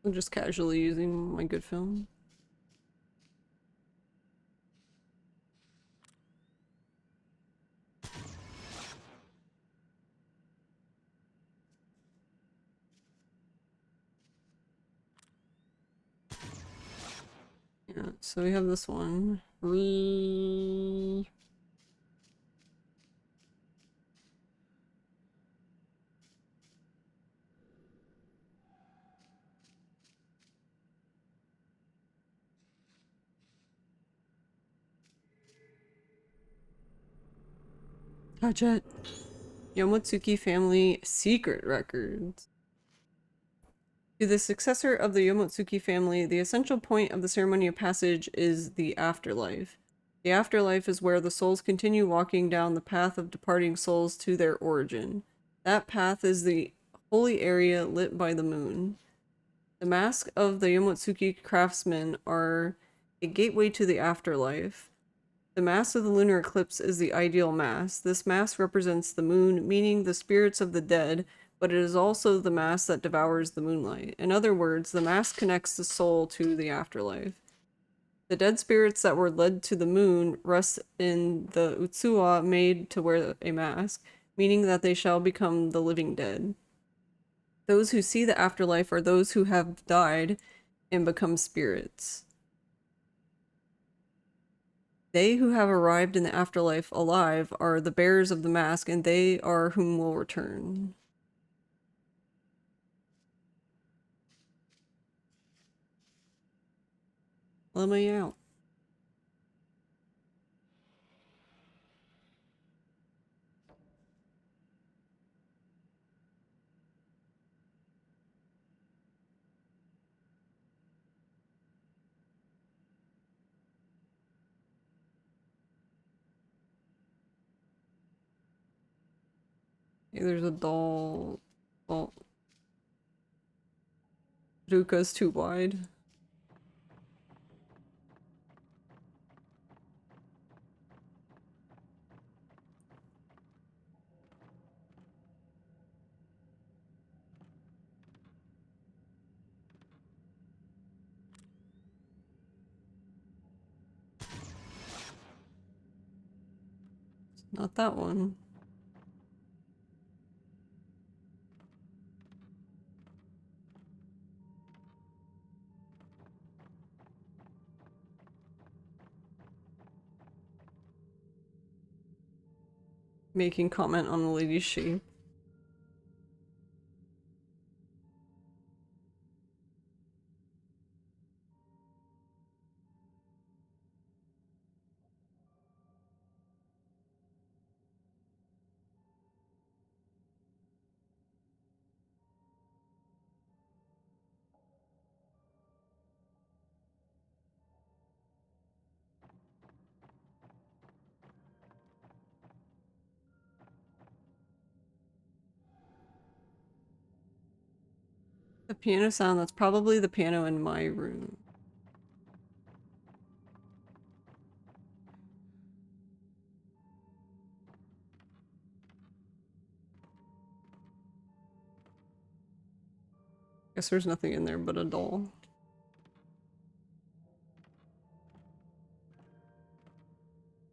I'm just casually using my good film. Yeah, so we have this one. Touch it. Yomotsuki family secret records. To the successor of the Yomotsuki family, the essential point of the ceremony of passage is the afterlife. The afterlife is where the souls continue walking down the path of departing souls to their origin. That path is the holy area lit by the moon. The masks of the Yomotsuki craftsmen are a gateway to the afterlife. The mask of the lunar eclipse is the ideal mask. This mask represents the moon, meaning the spirits of the dead, but it is also the mask that devours the moonlight. In other words, the mask connects the soul to the afterlife. The dead spirits that were led to the moon rest in the Utsuwa made to wear a mask, meaning that they shall become the living dead. Those who see the afterlife are those who have died and become spirits. They who have arrived in the afterlife alive are the bearers of the mask, and they are whom will return. Let me out. Hey, there's a doll. Oh, Ruka's too wide. Not that one. Making comment on the lady's shape. The piano sound, that's probably the piano in my room. Guess there's nothing in there but a doll.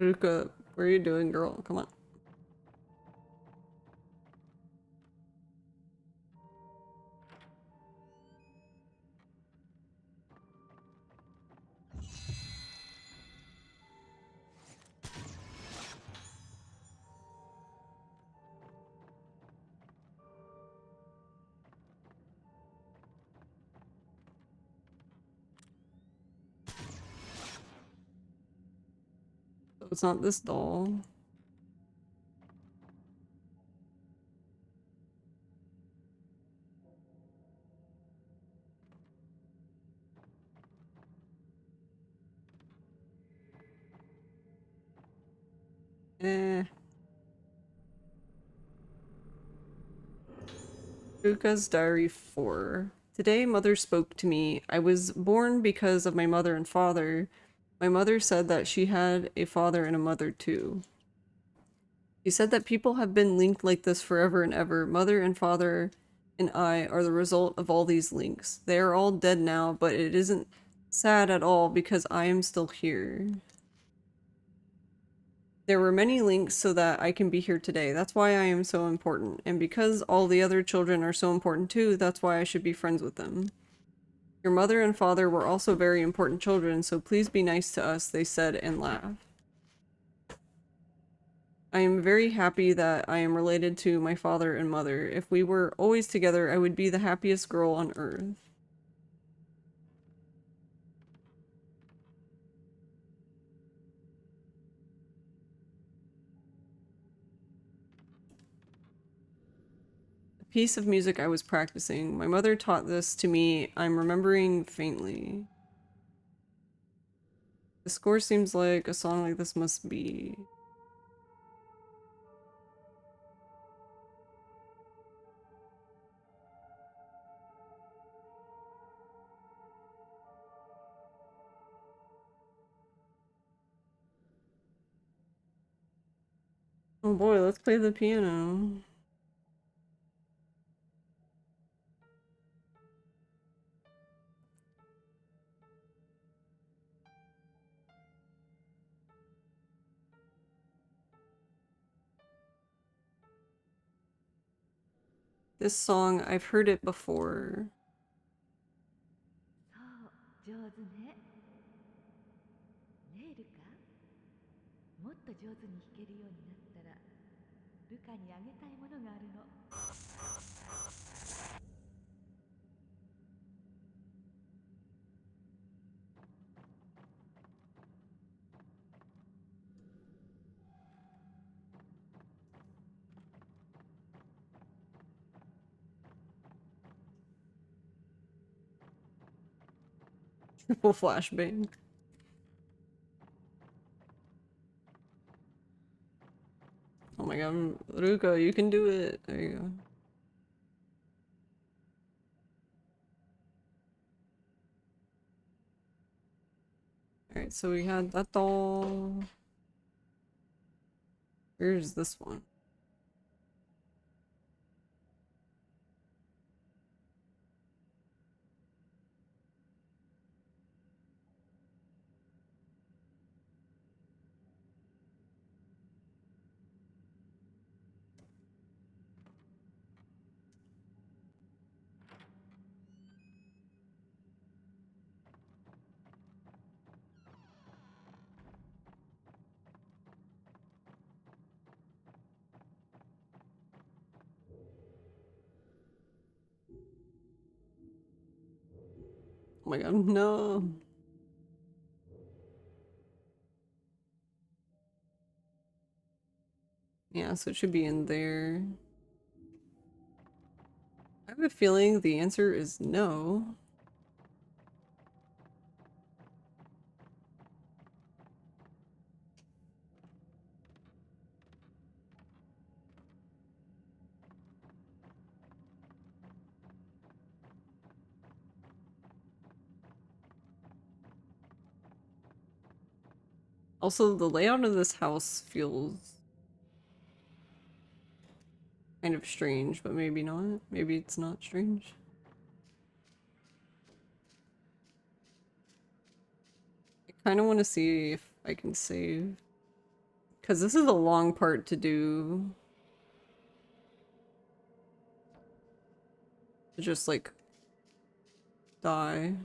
Ruka, what are you doing, girl? Come on. So it's not this doll. Eh. Ruka's Diary 4. Today, mother spoke to me. I was born because of my mother and father. My mother said that she had a father and a mother too. She said that people have been linked like this forever and ever. Mother and father and I are the result of all these links. They are all dead now, but it isn't sad at all because I am still here. There were many links so that I can be here today. That's why I am so important. And because all the other children are so important too, that's why I should be friends with them. Your mother and father were also very important children, so please be nice to us, they said and laughed. I am very happy that I am related to my father and mother. If we were always together, I would be the happiest girl on earth. The piece of music I was practicing. My mother taught this to me. I'm remembering faintly. The score seems like a song like this must be. Oh boy, let's play the piano. This song, I've heard it before. 上手ね。ねえルカ、もっと上手に弾けるようになったらルカにあげたいものがあるの。Triple flashbang. Oh my god, Ruka, you can do it. There you go. Alright, so we had that doll. Here's this one. Oh my god, no. Yeah, so it should be in there. I have a feeling the answer is no. Also, the layout of this house feels kind of strange, but maybe not. Maybe it's not strange. I kind of want to see if I can save. Because this is a long part to do. To just, like, die.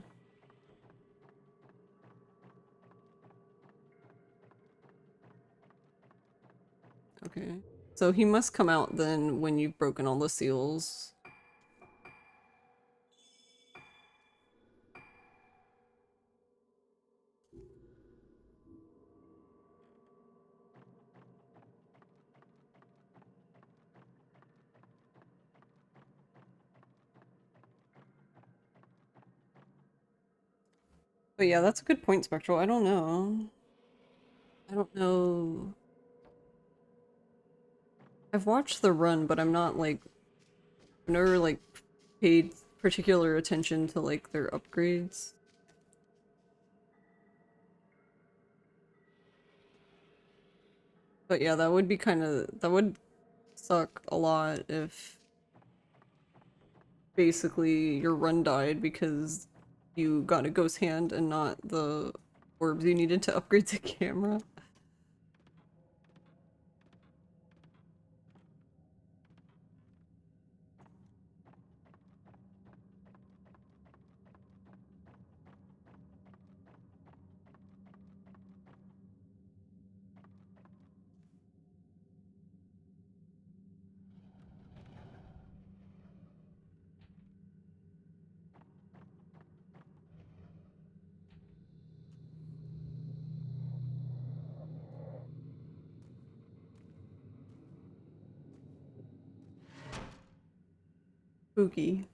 Okay. So he must come out then when you've broken all the seals. But yeah, that's a good point, Spectral. I don't know. I don't know. I've watched the run, but I'm not like I've never like paid particular attention to like their upgrades. But yeah, that would be that would suck a lot if basically your run died because you got a ghost hand and not the orbs you needed to upgrade the camera. Spooky.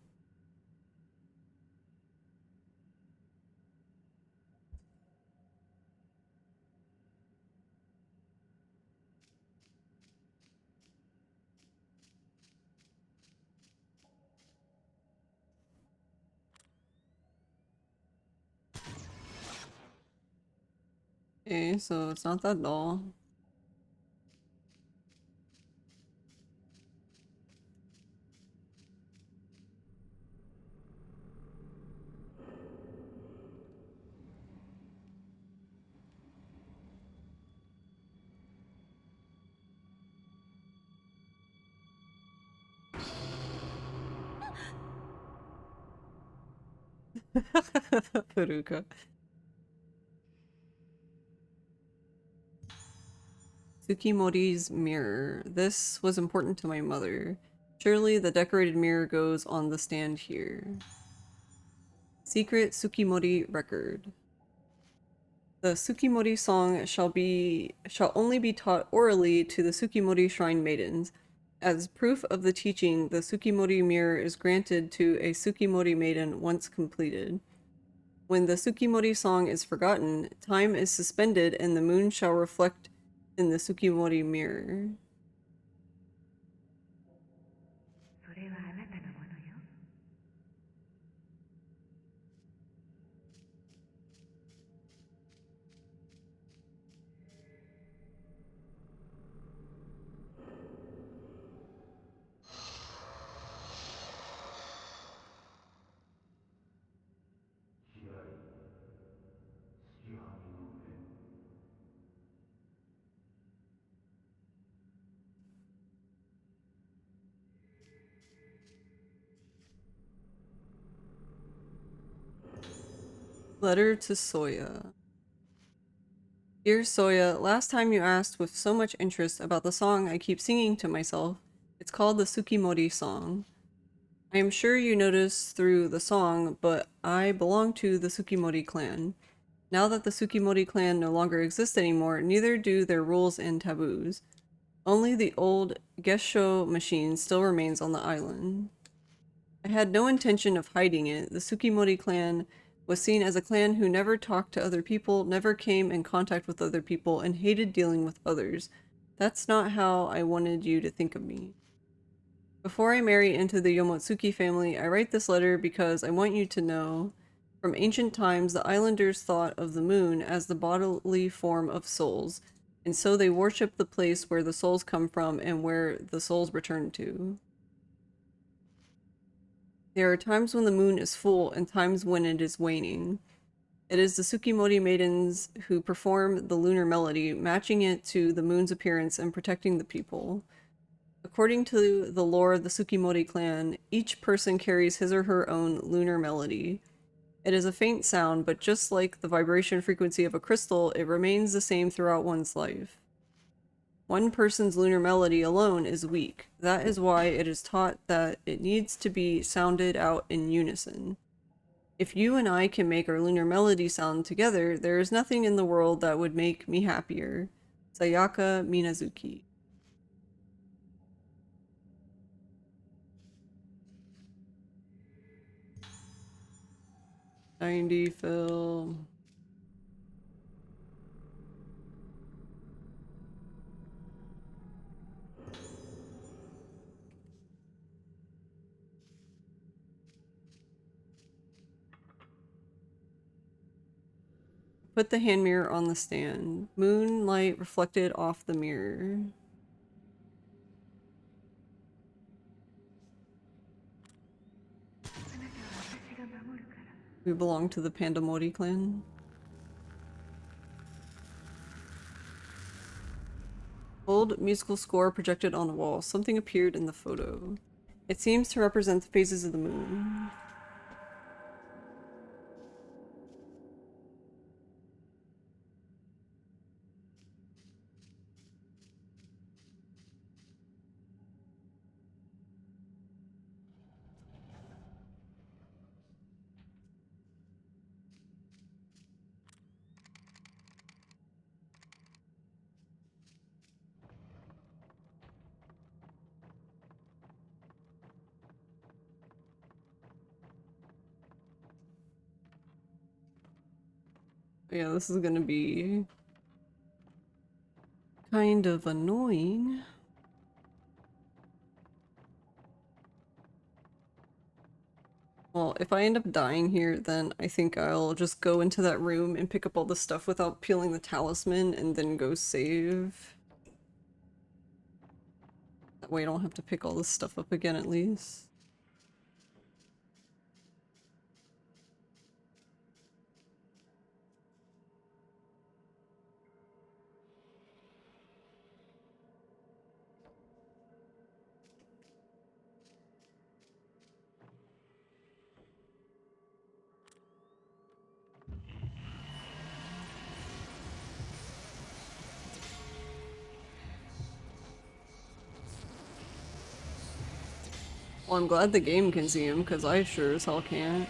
Okay, so it's not that dull. Furuka. Tsukimori's mirror. This was important to my mother. Surely the decorated mirror goes on the stand here. Secret Tsukimori record. The Tsukimori song shall only be taught orally to the Tsukimori shrine maidens. As proof of the teaching, the Tsukimori mirror is granted to a Tsukimori maiden once completed. When the Tsukimori song is forgotten, time is suspended and the moon shall reflect in the Tsukimori mirror. それはあなたのものよ。白い月はみの目 Letter to Soya. Dear Soya, last time you asked with so much interest about the song I keep singing to myself. It's called the Tsukimori song. I am sure you noticed through the song, but I belong to the Tsukimori clan. Now that the Tsukimori clan no longer exists anymore, neither do their rules and taboos. Only the old Gesho machine still remains on the island. I had no intention of hiding it. The Tsukimori clan was seen as a clan who never talked to other people, never came in contact with other people, and hated dealing with others. That's not how I wanted you to think of me. Before I marry into the Yomotsuki family, I write this letter because I want you to know. From ancient times, the islanders thought of the moon as the bodily form of souls, and so they worship the place where the souls come from and where the souls return to. There are times when the moon is full and times when it is waning. It is the Tsukimori maidens who perform the lunar melody, matching it to the moon's appearance and protecting the people. According to the lore of the Tsukimori clan, each person carries his or her own lunar melody. It is a faint sound, but just like the vibration frequency of a crystal, it remains the same throughout one's life. One person's lunar melody alone is weak. That is why it is taught that it needs to be sounded out in unison. If you and I can make our lunar melody sound together, there is nothing in the world that would make me happier. Sayaka Minazuki. 90 film. Put the hand mirror on the stand. Moonlight reflected off the mirror. We belong to the Pandamori clan. Old musical score projected on the wall. Something appeared in the photo. It seems to represent the phases of the moon. Yeah, this is gonna be kind of annoying. Well, if I end up dying here, then I think I'll just go into that room and pick up all the stuff without peeling the talisman and then go save. That way I don't have to pick all this stuff up again at least. Well, I'm glad the game can see him, because I sure as hell can't.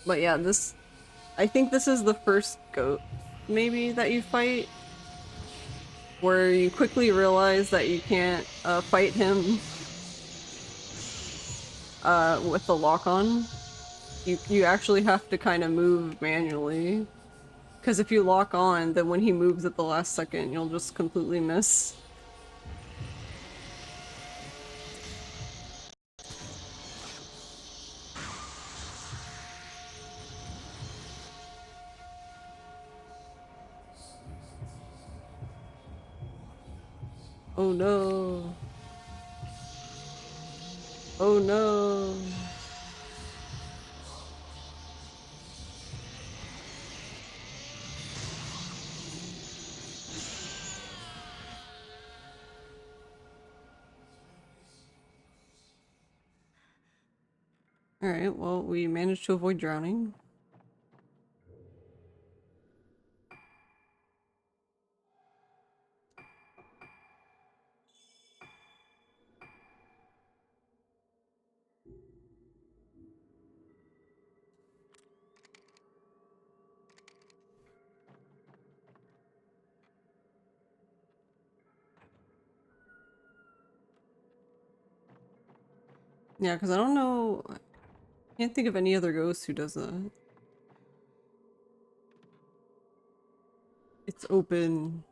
But yeah, I think this is the first ghost, maybe, that you fight, where you quickly realize that you can't fight him with the lock on. You actually have to kind of move manually. Because if you lock on, then when he moves at the last second, you'll just completely miss. Oh no. Oh no. Alright, well, we managed to avoid drowning. Yeah, because I don't know. I can't think of any other ghost who does that. It's open.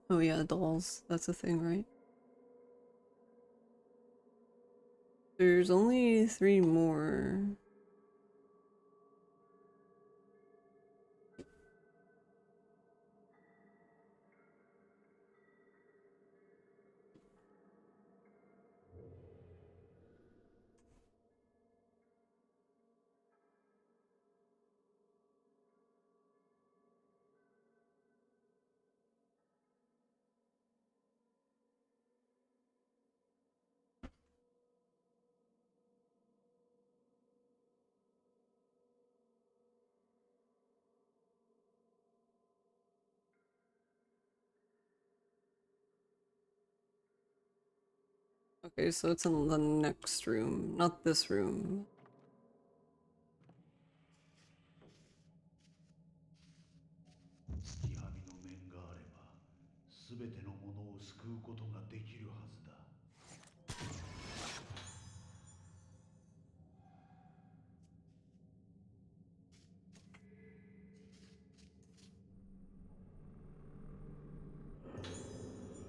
Oh yeah, dolls. That's a thing, right? There's only 3 more. Okay, so it's in the next room, not this room. 月はみの面があれば全てのものを救うことができるはずだ。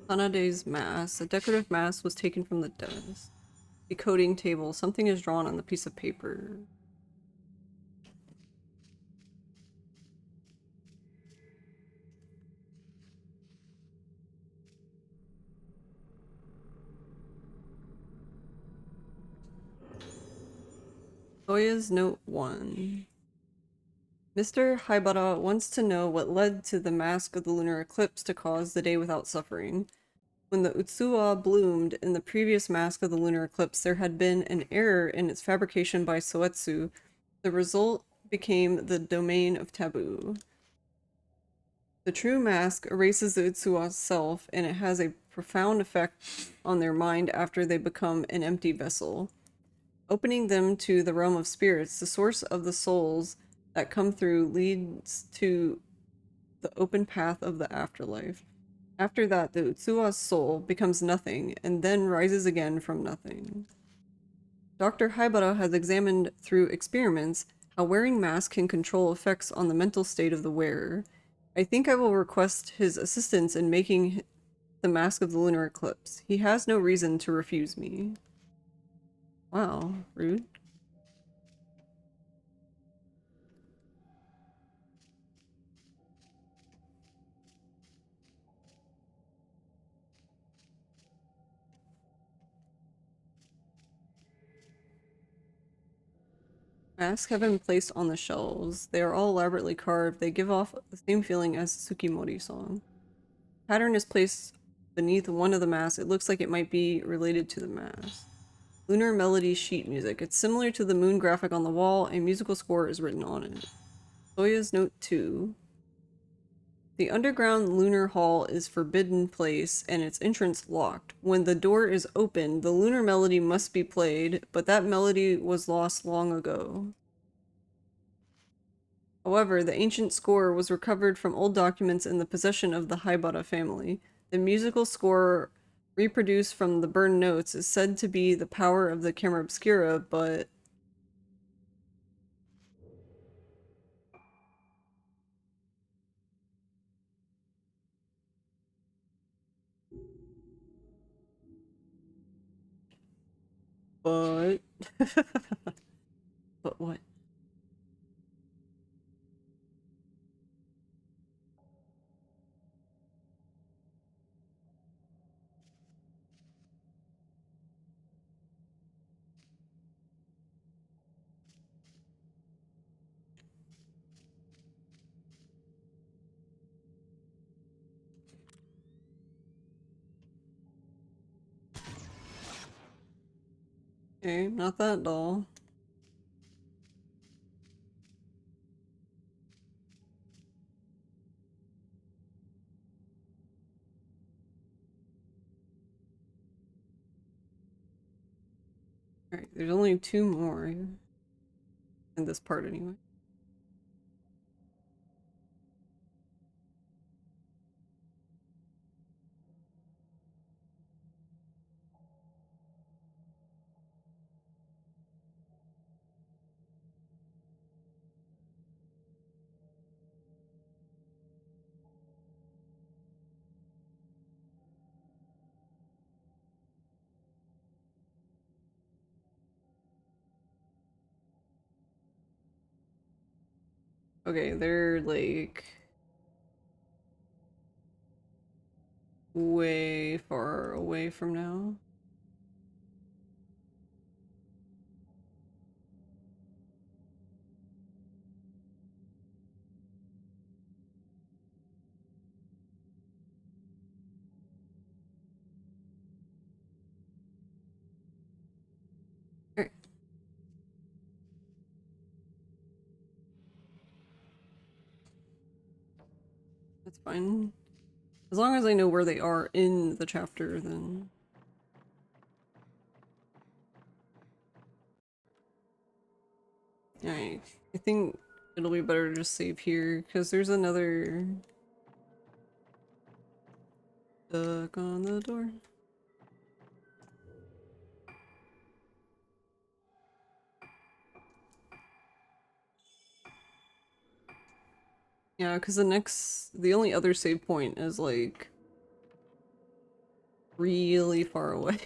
Hanade's mask. A decorative mask was taken from the desk. Decoding table. Something is drawn on the piece of paper. Toya's Note 1. Mr. Haibara wants to know what led to the mask of the lunar eclipse to cause the day without suffering. When the Utsuwa bloomed in the previous mask of the lunar eclipse, there had been an error in its fabrication by Soetsu. The result became the domain of taboo. The true mask erases the Utsuwa's self, and it has a profound effect on their mind after they become an empty vessel. Opening them to the realm of spirits, the source of the souls that come through leads to the open path of the afterlife. After that, the Utsuwa's soul becomes nothing and then rises again from nothing. Dr. Haibara has examined through experiments how wearing masks can control effects on the mental state of the wearer. I think I will request his assistance in making the mask of the lunar eclipse. He has no reason to refuse me. Wow, rude. Masks have been placed on the shelves. They are all elaborately carved. They give off the same feeling as the Tsukimori song. Pattern is placed beneath one of the masks. It looks like it might be related to the mask. Lunar Melody sheet music. It's similar to the moon graphic on the wall. A musical score is written on it. Soya's Note 2. The underground lunar hall is forbidden place and its entrance locked. When the door is open, the lunar melody must be played, but that melody was lost long ago. However, the ancient score was recovered from old documents in the possession of the Haibara family. The musical score reproduced from the burned notes is said to be the power of the camera obscura, but but but what? Okay, not that doll. Alright, there's only two more in this part anyway. Okay, they're like way far away from now. Alright. That's fine. As long as I know where they are in the chapter, then... Alright, I think it'll be better to just save here, because there's another... Duck on the door. Yeah, because the only other save point is like... really far away.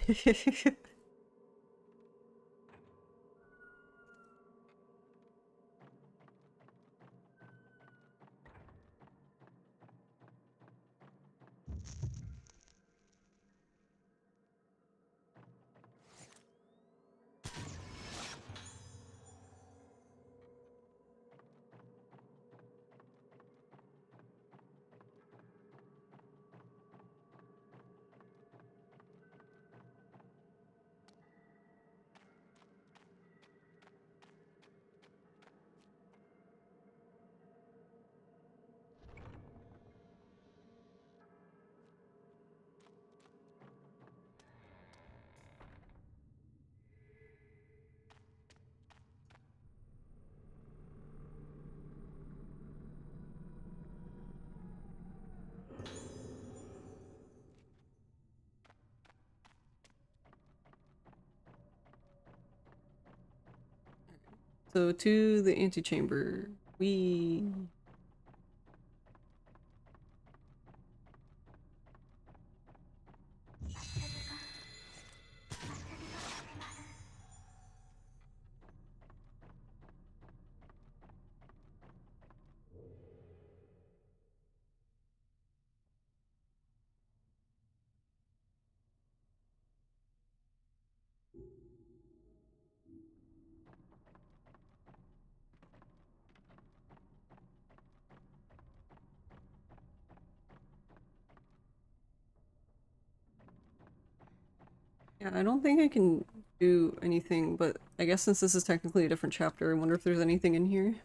So to the antechamber. We... Yeah, I don't think I can do anything, but I guess since this is technically a different chapter, I wonder if there's anything in here.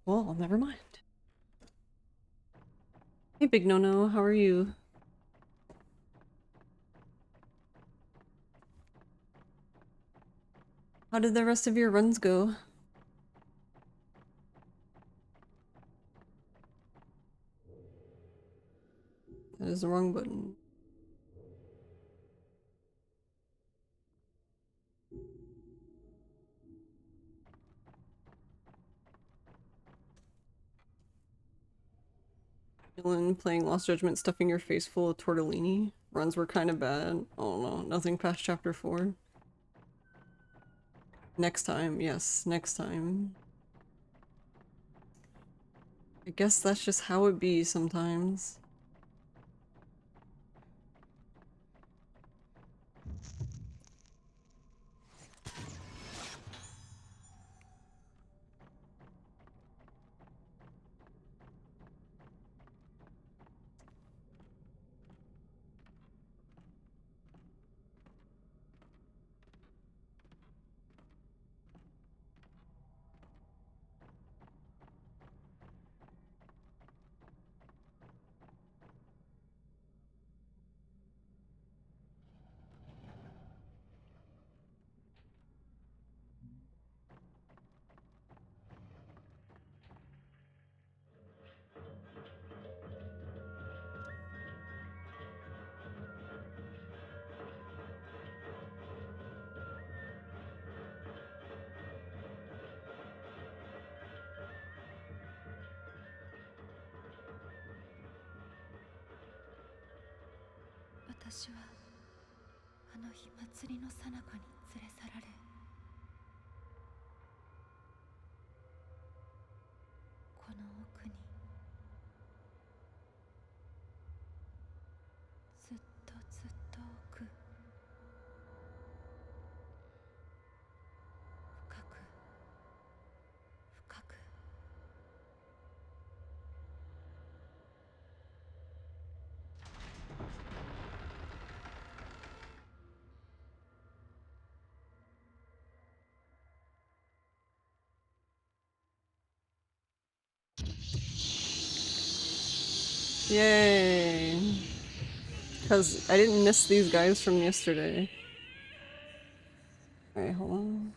Well, never mind. Hey, Big No-No, how are you? How did the rest of your runs go? That is the wrong button. Dylan playing Lost Judgment, stuffing your face full of tortellini. Runs were kind of bad. Oh no, nothing past chapter 4. Next time, yes, next time. I guess that's just how it be sometimes.私はあの日祭りの最中に連れ去られ、この奥にずっとずっと奥、深く深く。Yay! Because I didn't miss these guys from yesterday. Alright, hold on.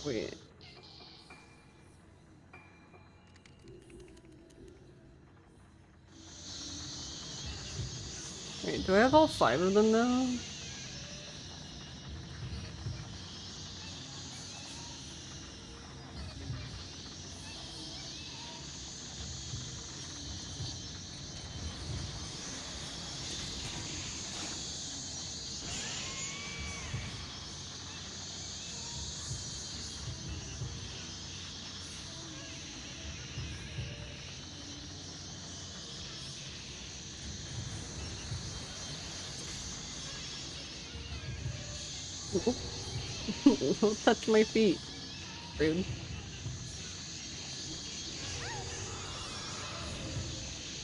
Wait. Wait, do I have all 5 of them now? Don't touch my feet. Rude.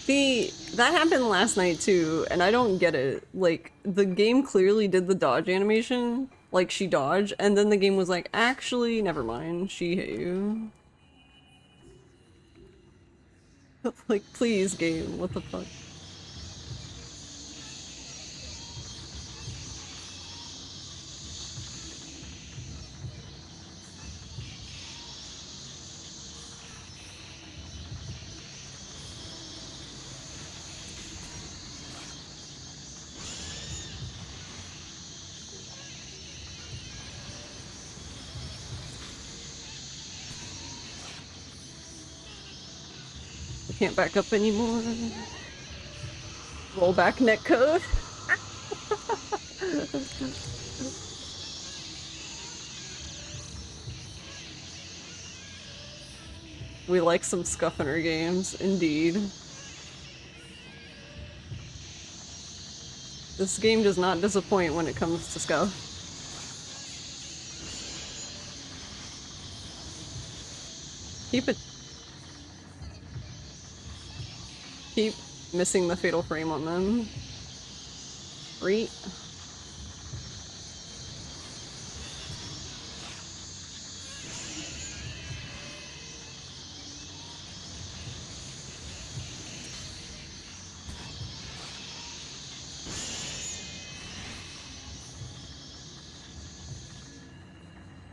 See, that happened last night too, and I don't get it. Like, the game clearly did the dodge animation, like she dodged, and then the game was like, actually, never mind, she hit you. Like, please, game, what the fuck? I can't back up anymore. Roll back netcode. We like some scuff in our games, indeed. This game does not disappoint when it comes to scuff. Keep it. keep missing the fatal frame on them. Right?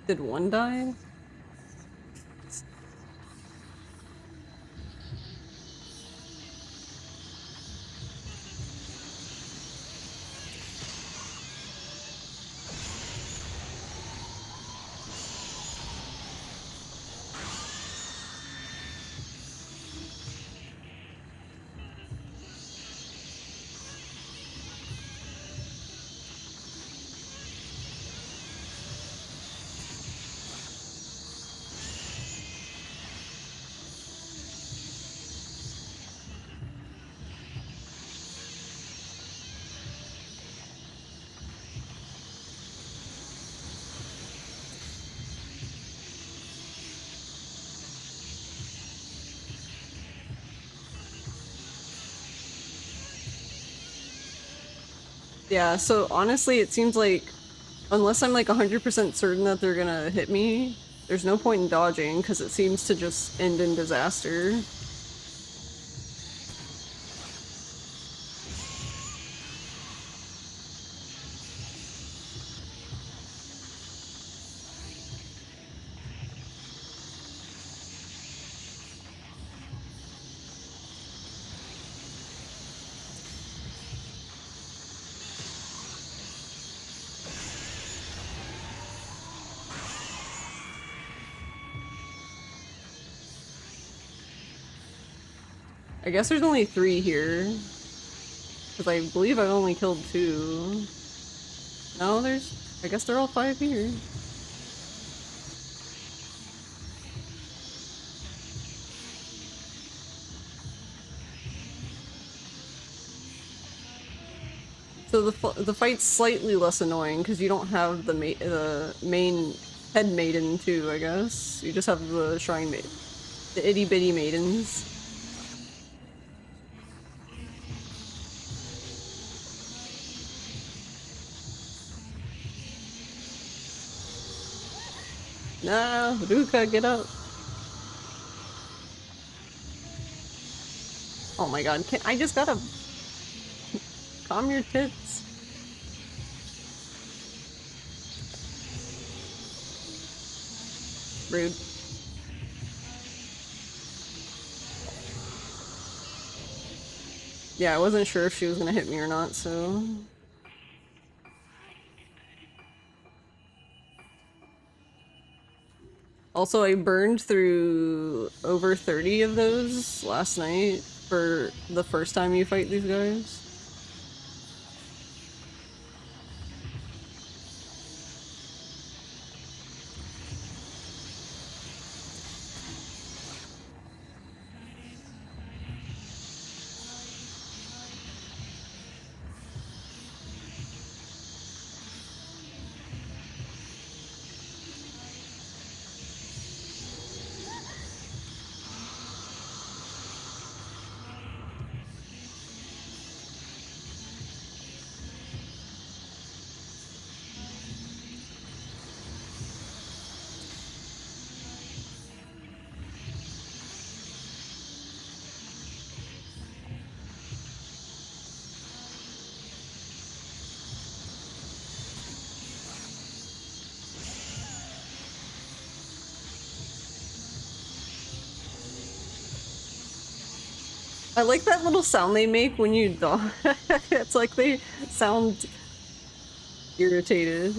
Did one die? Yeah, so honestly, it seems like unless I'm like 100% certain that they're gonna hit me, there's no point in dodging because it seems to just end in disaster. I guess there's only 3 here. Because I believe I've only killed 2. No, I guess they're all 5 here. So the fight's slightly less annoying because you don't have the main head maiden too, I guess. You just have the shrine maiden. The itty bitty maidens. No, Ruka, get up. Oh my god, I just gotta calm your tits. Rude. Yeah, I wasn't sure if she was gonna hit me or not, so... Also, I burned through over 30 of those last night for the first time you fight these guys. I like that little sound they make when you die. It's like they sound irritated.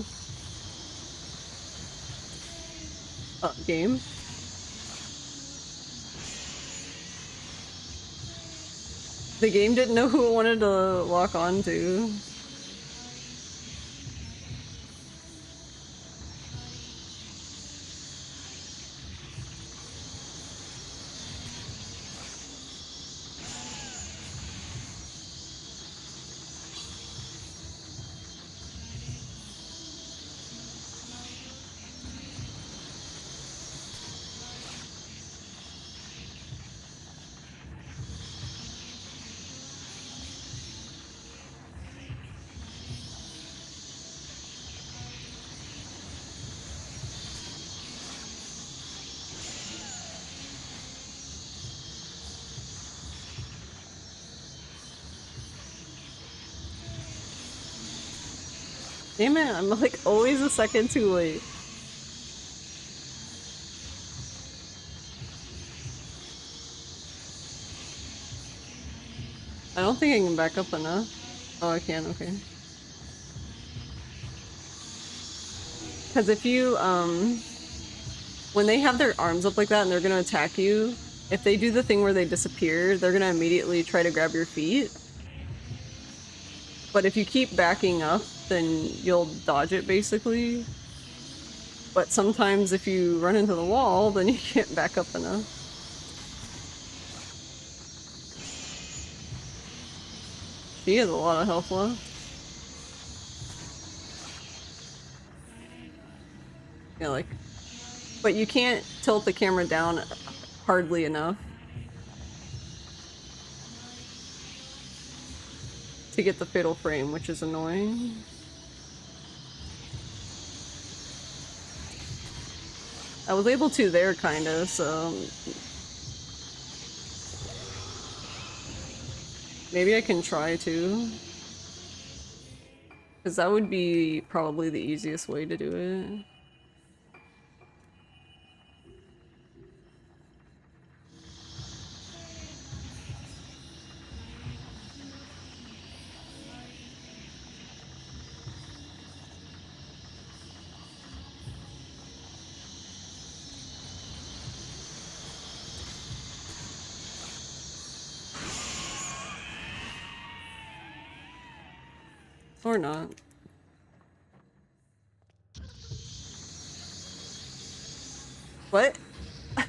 Game. The game didn't know who it wanted to lock on to. Damn it, I'm like always a second too late. I don't think I can back up enough. Oh, I can, okay. Because if you, when they have their arms up like that and they're gonna attack you, if they do the thing where they disappear, they're gonna immediately try to grab your feet. But if you keep backing up, then you'll dodge it basically. But sometimes if you run into the wall, then you can't back up enough. She has a lot of health left. Yeah, like, but you can't tilt the camera down hardly enough to get the fatal frame, which is annoying. I was able to there, kinda, so maybe I can try to. Because that would be probably the easiest way to do it. Or not. What?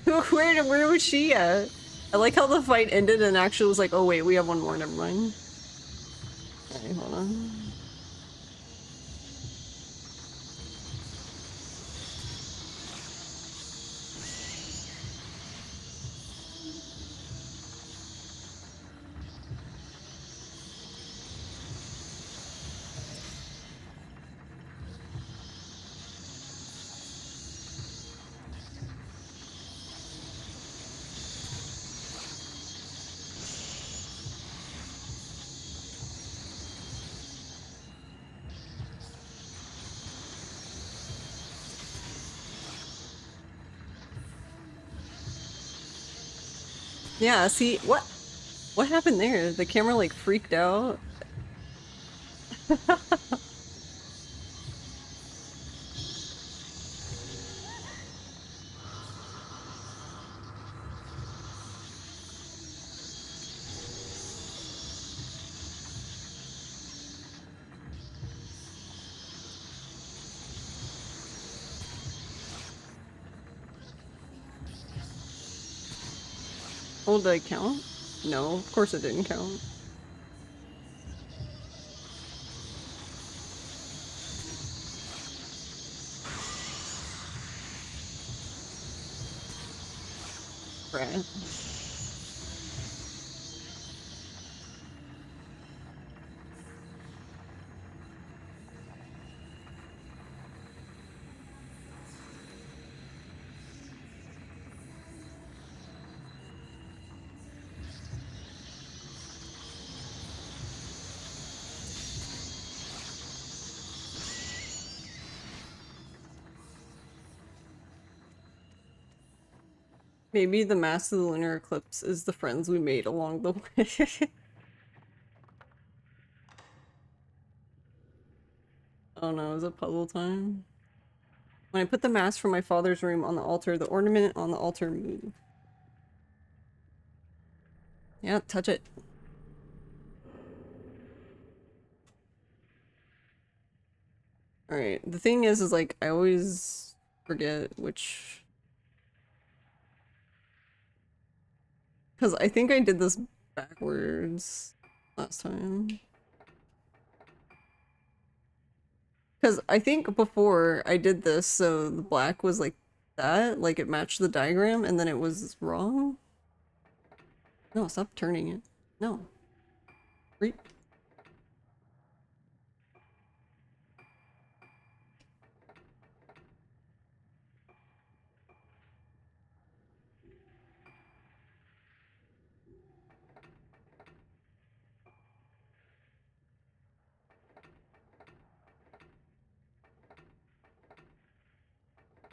Where was she at? I like how the fight ended and actually was like, oh wait, we have one more, never mind. Alright, hold on. Yeah, see, what happened there? The camera like freaked out. Oh, did I count? No, of course it didn't count. Right. Maybe the mass of the lunar eclipse is the friends we made along the way. Oh no, is it puzzle time? When I put the mask from my father's room on the altar, the ornament on the altar moved. Yeah, touch it. Alright, the thing is like, I always forget which... Because I think I did this backwards last time. Because I think before I did this, so the black was like that, like it matched the diagram, and then it was wrong. No, stop turning it. No. Re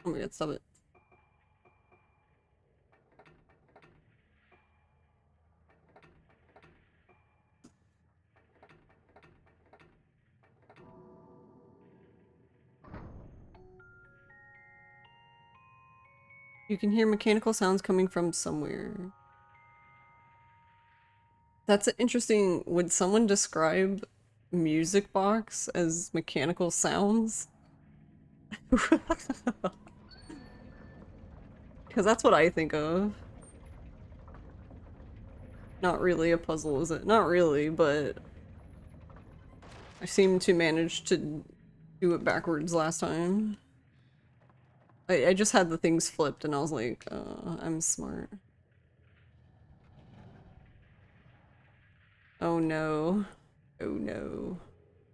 Oh my god, stop it. You can hear mechanical sounds coming from somewhere. That's interesting. Would someone describe music box as mechanical sounds? Because that's what I think of. Not really a puzzle, is it? Not really, but I seem to manage to do it backwards last time. I just had the things flipped and I was like, I'm smart. Oh no. Oh no.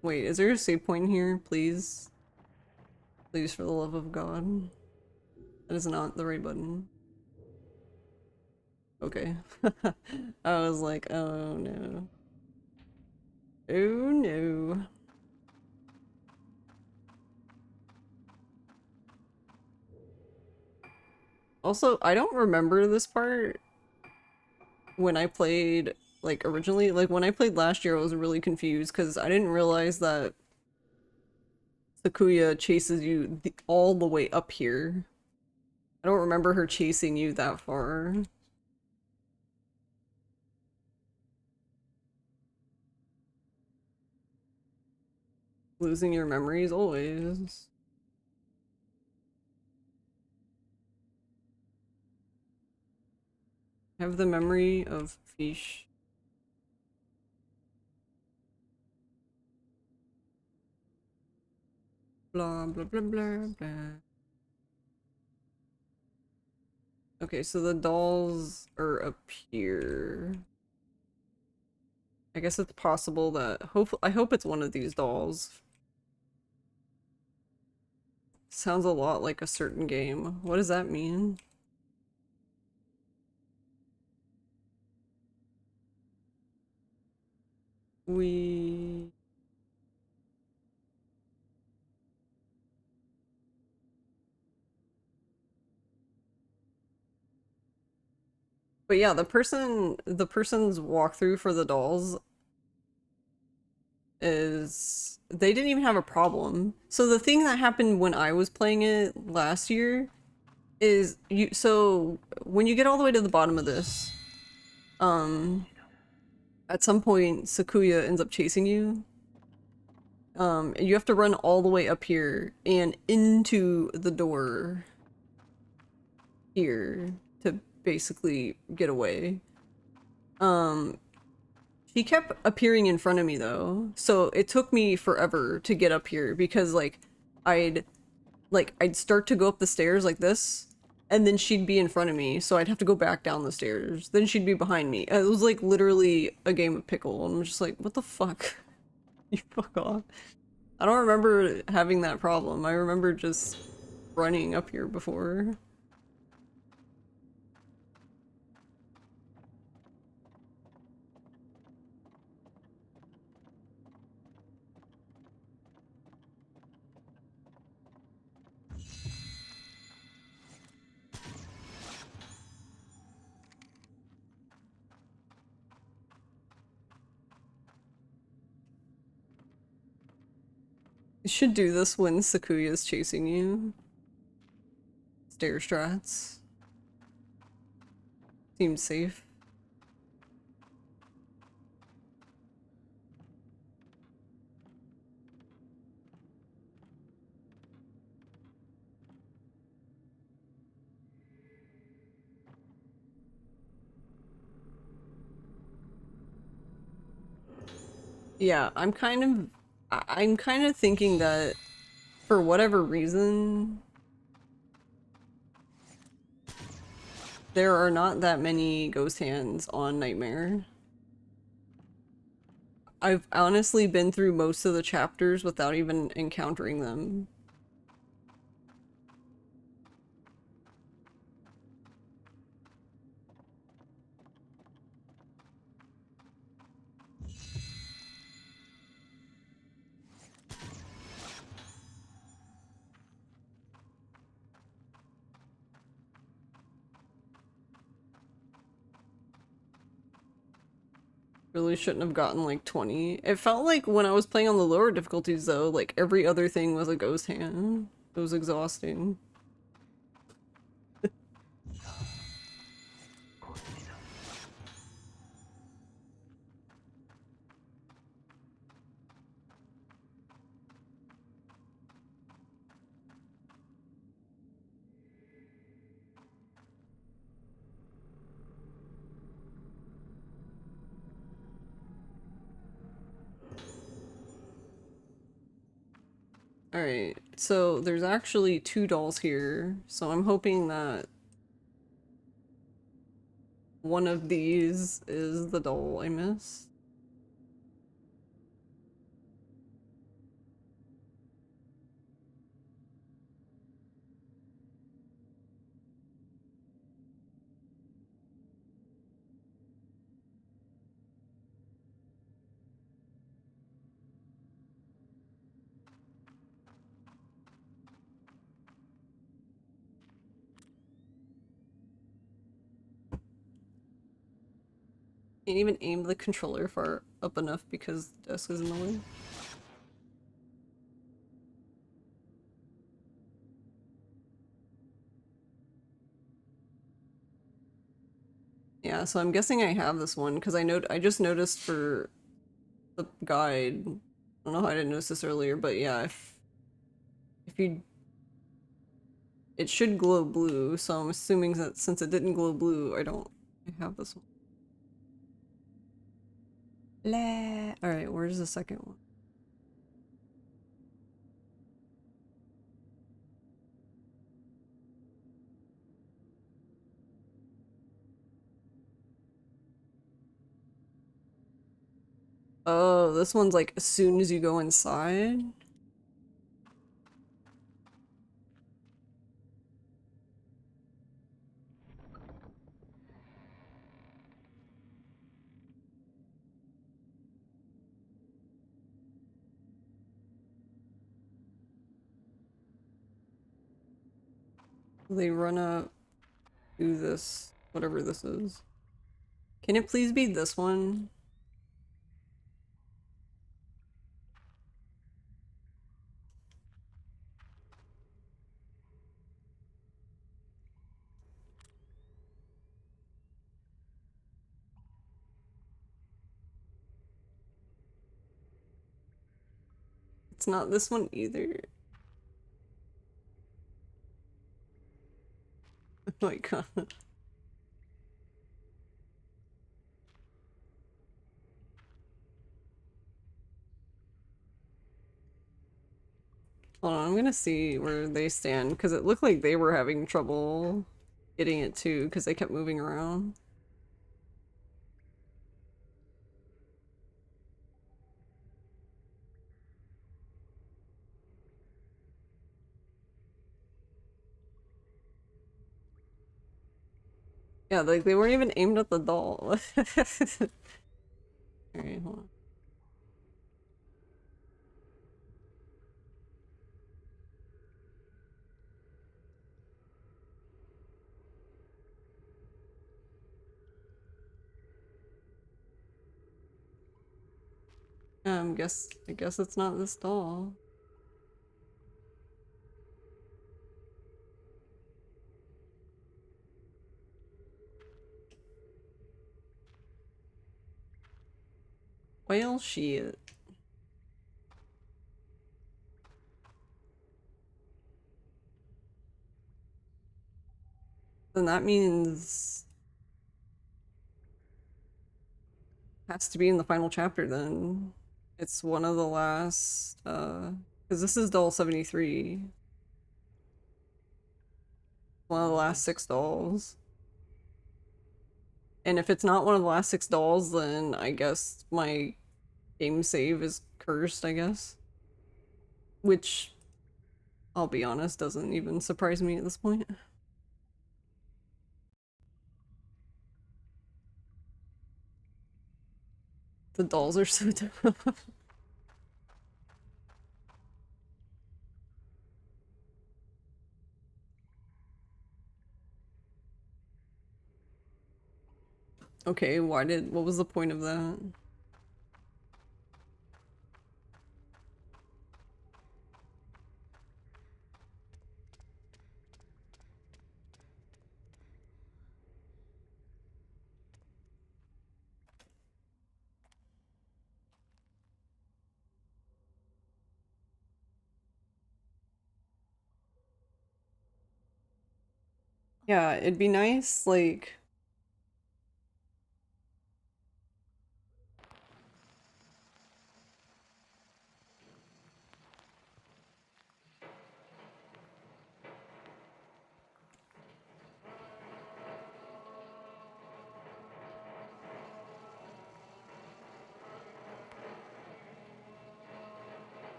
Wait, is there a save point here? Please? Please, for the love of God. That is not the right button. Okay. I was like, oh no. Oh no. Also, I don't remember this part when I played, like, originally. Like, when I played last year, I was really confused because I didn't realize that Sakuya chases you all the way up here. I don't remember her chasing you that far. Losing your memories always. Have the memory of fish. Blah blah blah blah blah. Okay, so the dolls are up here. I guess it's possible that I hope it's one of these dolls. Sounds a lot like a certain game. What does that mean? We But yeah, the person's walkthrough for the dolls is they didn't even have a problem. So the thing that happened when I was playing it last year is so when you get all the way to the bottom of this, at some point Sakuya ends up chasing you. You have to run all the way up here and into the door here to basically get away. She kept appearing in front of me though, so it took me forever to get up here because I'd I'd start to go up the stairs like this, and then she'd be in front of me, so I'd have to go back down the stairs. Then she'd be behind me. It was like literally a game of pickle, and I'm just like, what the fuck? You fuck off. I don't remember having that problem. I remember just running up here before. You should do this when Sakuya's chasing you. Stair strats. Seems safe. Yeah, I'm kind of thinking that for whatever reason there are not that many ghost hands on Nightmare. I've honestly been through most of the chapters without even encountering them. Really shouldn't have gotten like 20. It felt like when I was playing on the lower difficulties though, like every other thing was a ghost hand. It was exhausting. Alright, so there's actually 2 dolls here, so I'm hoping that one of these is the doll I missed. Can't even aim the controller far up enough because the desk is in the way. Yeah, so I'm guessing I have this one because I just noticed for the guide. I don't know how I didn't notice this earlier, but yeah, if you it should glow blue, so I'm assuming that since it didn't glow blue, I have this one. Alright, where's the second one? Oh, this one's like as soon as you go inside. They run up, do this, whatever this is. Can it please be this one? It's not this one either. Oh my god. Hold on, I'm gonna see where they stand because it looked like they were having trouble getting it too because they kept moving around. Yeah, like they weren't even aimed at the doll. Alright, hold on. I guess it's not this doll. Well, shit. Then that means it has to be in the final chapter then. It's one of the last because this is doll 73. One of the last 6 dolls. And if it's not one of the last 6 dolls, then I guess my game save is cursed, I guess. Which, I'll be honest, doesn't even surprise me at this point. The dolls are so dumb. Okay, what was the point of that? Yeah, it'd be nice, like...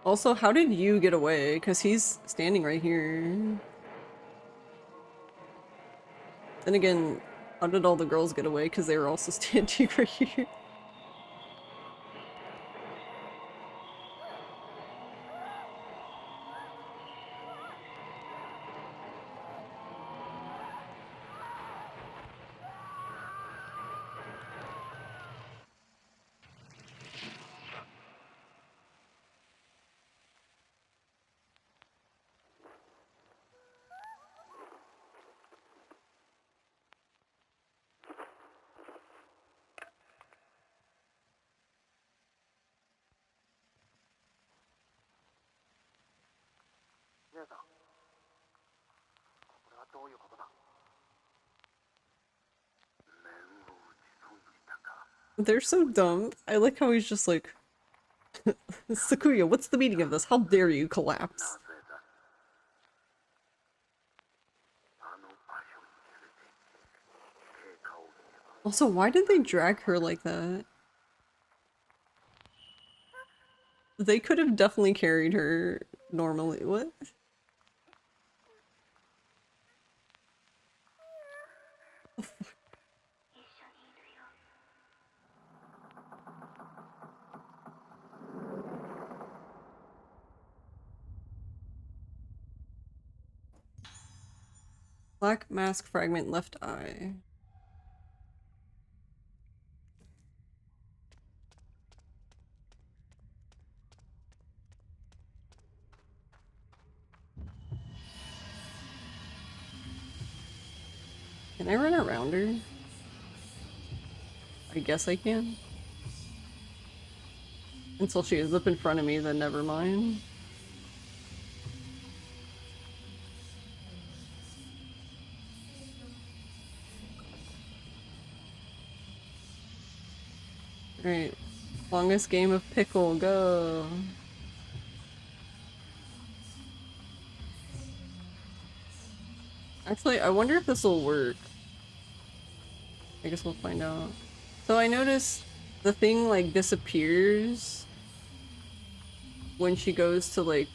Also, how did you get away? Because he's standing right here. Then again, how did all the girls get away? Because they were also standing right here. They're so dumb. I like how he's just like, Sakuya, what's the meaning of this? How dare you collapse? Also, why did they drag her like that? They could have definitely carried her normally. What? Black mask fragment left eye. Can I run around her? I guess I can. Until she is up in front of me, then never mind. Alright. Longest game of pickle, go! Actually, I wonder if this will work. I guess we'll find out. So I noticed the thing like disappears when she goes to like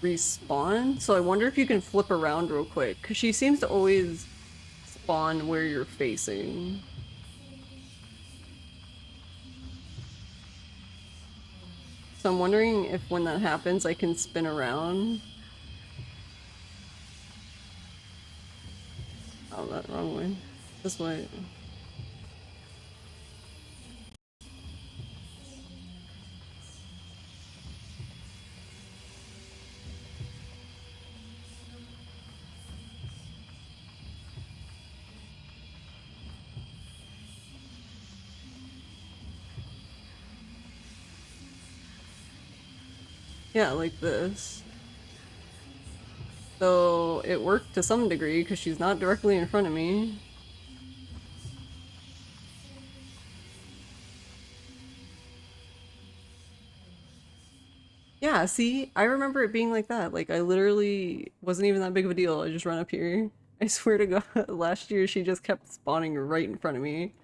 respawn. So I wonder if you can flip around real quick, because she seems to always spawn where you're facing. So I'm wondering if when that happens I can spin around. Oh, that wrong way. This way. Yeah, like this. So it worked to some degree because she's not directly in front of me. Yeah, see? I remember it being like that. Like, I literally wasn't even that big of a deal. I just run up here. I swear to God, last year she just kept spawning right in front of me.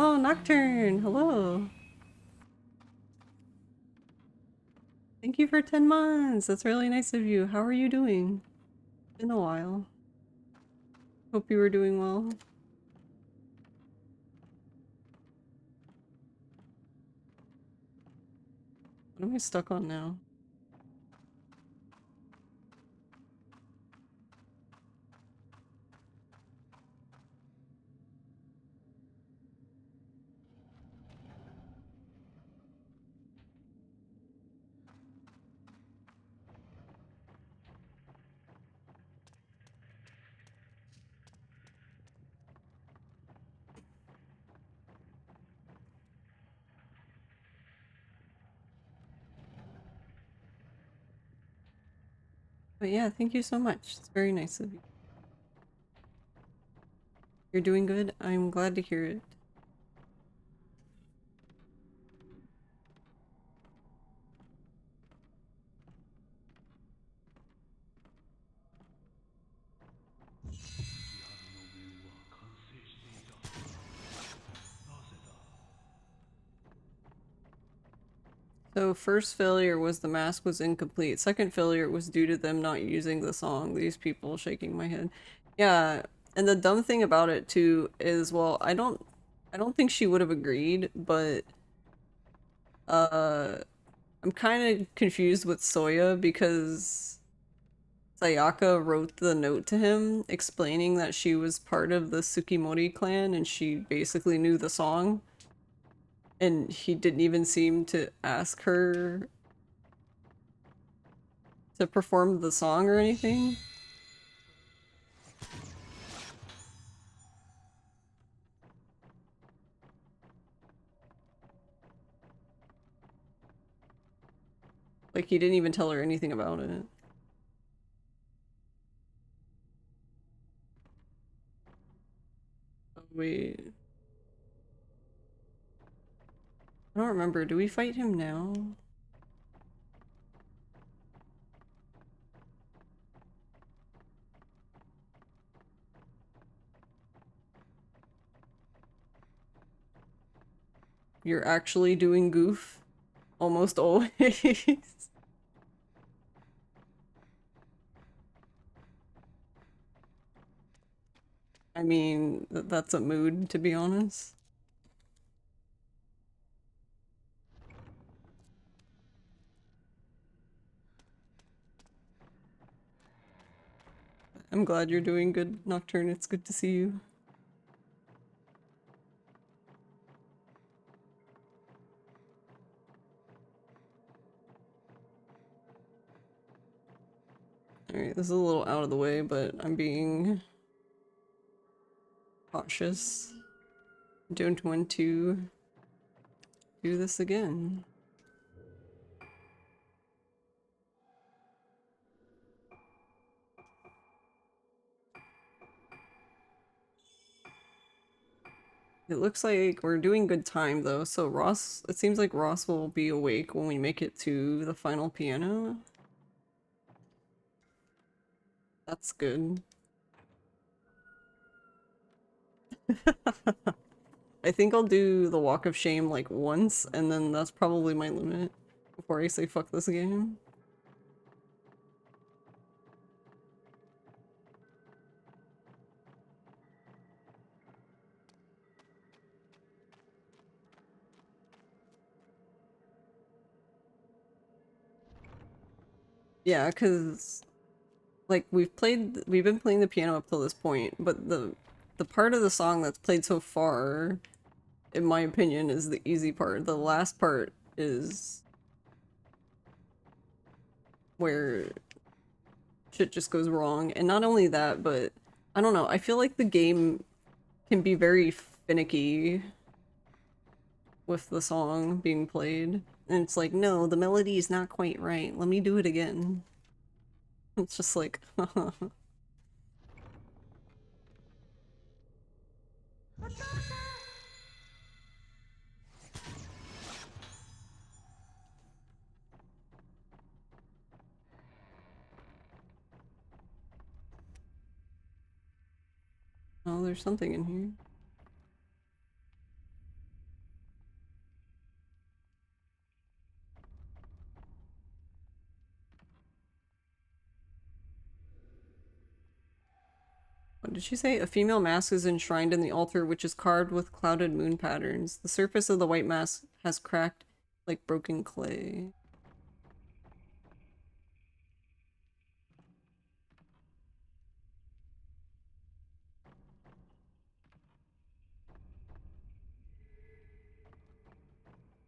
Oh, Nocturne! Hello! Thank you for 10 months! That's really nice of you. How are you doing? Been a while. Hope you were doing well. What am I stuck on now? But yeah, thank you so much. It's very nice of you. You're doing good. I'm glad to hear it. So first failure was the mask was incomplete. Second failure was due to them not using the song. These people shaking my head. Yeah, and the dumb thing about it too is, well, I don't think she would have agreed, but uh I'm kind of confused with Soya because Sayaka wrote the note to him explaining that she was part of the Tsukimori clan and she basically knew the song. And he didn't even seem to ask her to perform the song or anything. Like, he didn't even tell her anything about it. Oh, wait. I don't remember. Do we fight him now? You're actually doing goof? Almost always. I mean, that's a mood, to be honest. I'm glad you're doing good, Nocturne. It's good to see you. Alright, this is a little out of the way, but I'm being cautious. Don't want to do this again. It looks like we're doing good time though, so Ross, it seems like Ross will be awake when we make it to the final piano. That's good. I think I'll do the walk of shame like once, and then that's probably my limit before I say fuck this game. Yeah, cause like we've been playing the piano up till this point, but the part of the song that's played so far, in my opinion, is the easy part. The last part is where shit just goes wrong. And not only that, but I don't know, I feel like the game can be very finicky with the song being played. And it's like, no, the melody is not quite right. Let me do it again. It's just like, oh, there's something in here. What did she say? A female mask is enshrined in the altar, which is carved with clouded moon patterns. The surface of the white mask has cracked like broken clay.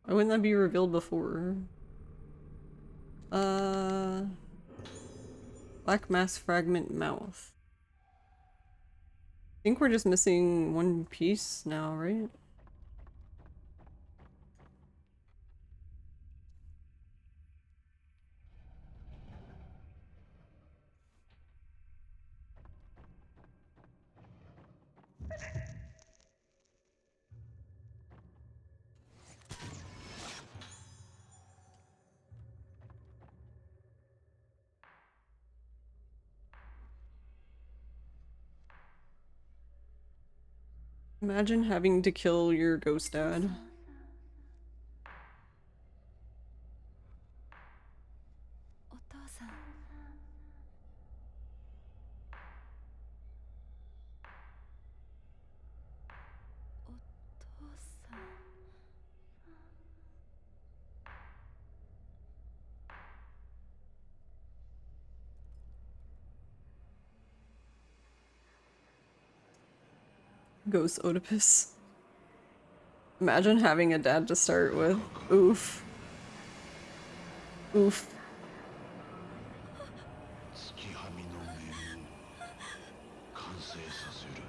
Why wouldn't that be revealed before? Uh, Black mask fragment mouth. I think we're just missing one piece now, right? Imagine having to kill your ghost dad. お父さんお父さん Ghost Oedipus. Imagine having a dad to start with. Oof. Oof. 月はみの面を完成させる。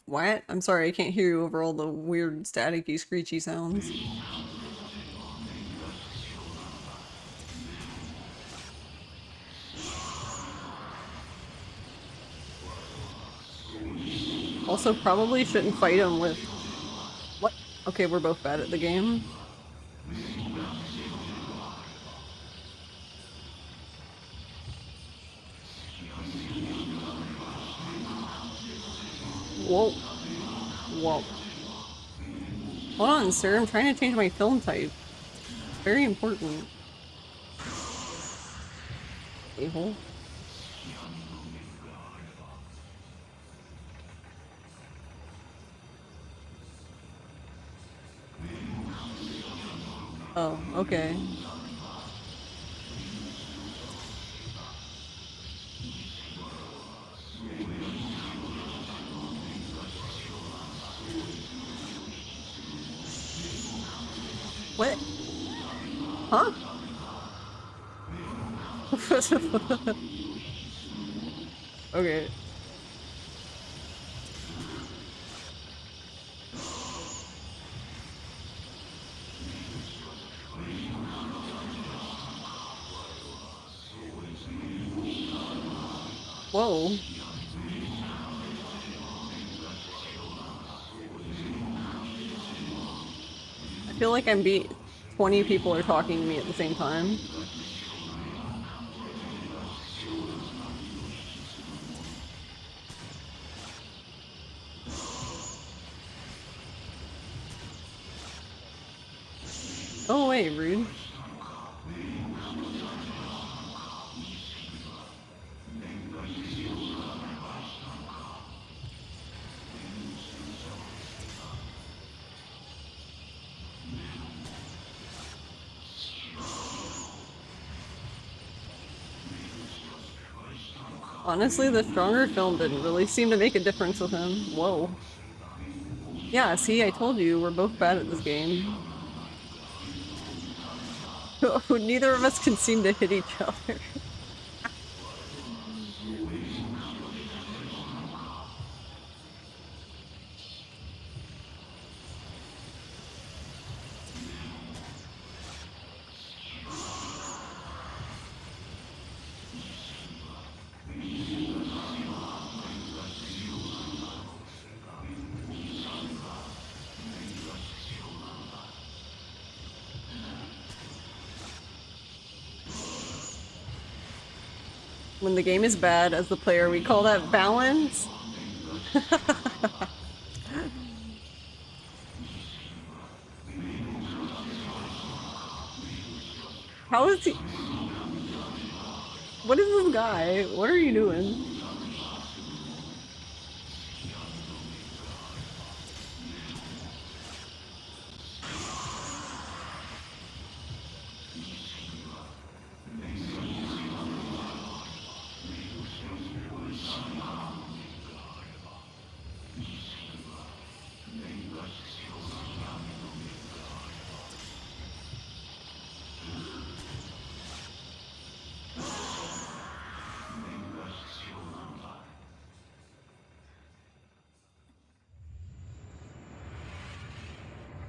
What? I'm sorry, I can't hear you over all the weird staticky screechy sounds. Also, probably shouldn't fight him with... What? Okay, we're both bad at the game. Whoa. Whoa. Hold on, sir. I'm trying to change my film type. Very important. A-hole. Oh, okay. What? Huh? Okay. Whoa. I feel like 20 people are talking to me at the same time. Go away, rude. Honestly, the stronger film didn't really seem to make a difference with him. Whoa. Yeah, see, I told you, we're both bad at this game. Neither of us can seem to hit each other. When the game is bad, as the player, we call that balance. How is he? What is this guy? What are you doing?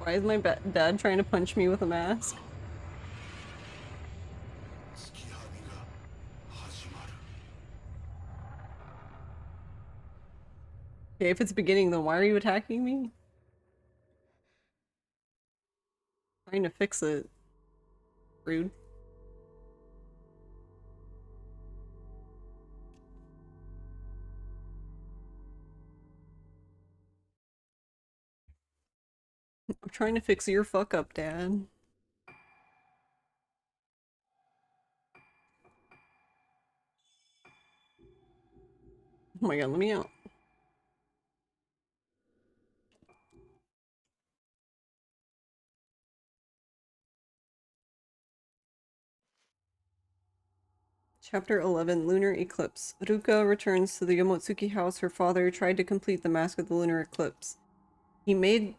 Why is my dad trying to punch me with a mask? 月はみが始まる。 Okay, if it's beginning, then why are you attacking me? Trying to fix it. Rude. I'm trying to fix your fuck up, Dad. Oh my god, let me out. Chapter 11, Lunar Eclipse. Ruka returns to the Yomotsuki house. Her father tried to complete the mask of the lunar eclipse. He made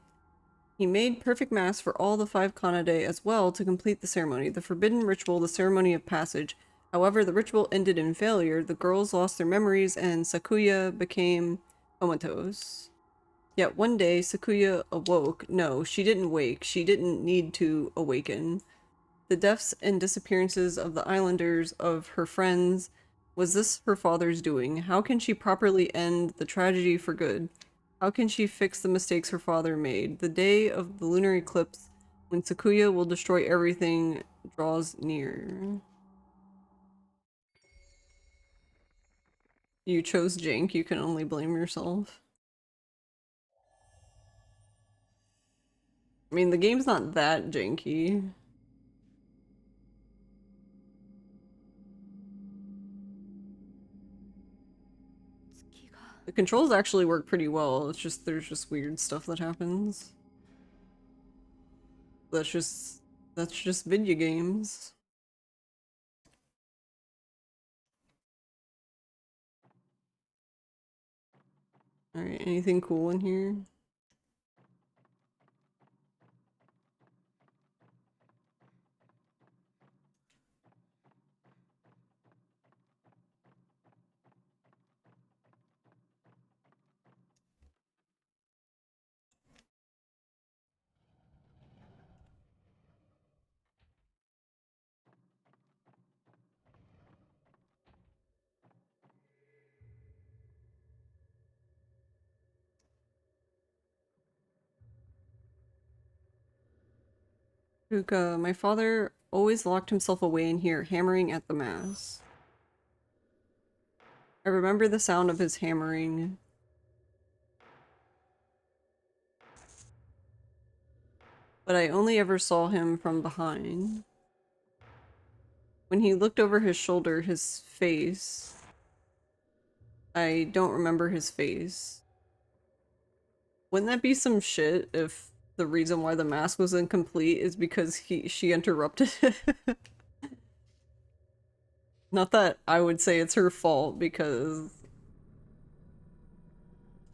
perfect masks for all the 5 Kanade as well to complete the ceremony. The forbidden ritual, the ceremony of passage. However, the ritual ended in failure. The girls lost their memories and Sakuya became comatose. Yet one day, Sakuya awoke. No, she didn't wake. She didn't need to awaken. The deaths and disappearances of the islanders, of her friends, was this her father's doing? How can she properly end the tragedy for good? How can she fix the mistakes her father made? The day of the lunar eclipse, when Sakuya will destroy everything, draws near. You chose Jank, you can only blame yourself. I mean, the game's not that janky. The controls actually work pretty well, it's just there's just weird stuff that happens. That's just video games. Alright, anything cool in here? Ruka, my father always locked himself away in here, hammering at the mass. I remember the sound of his hammering. But I only ever saw him from behind. When he looked over his shoulder, his face. I don't remember his face. Wouldn't that be some shit if the reason why the mask was incomplete is because she interrupted it? Not that I would say it's her fault, because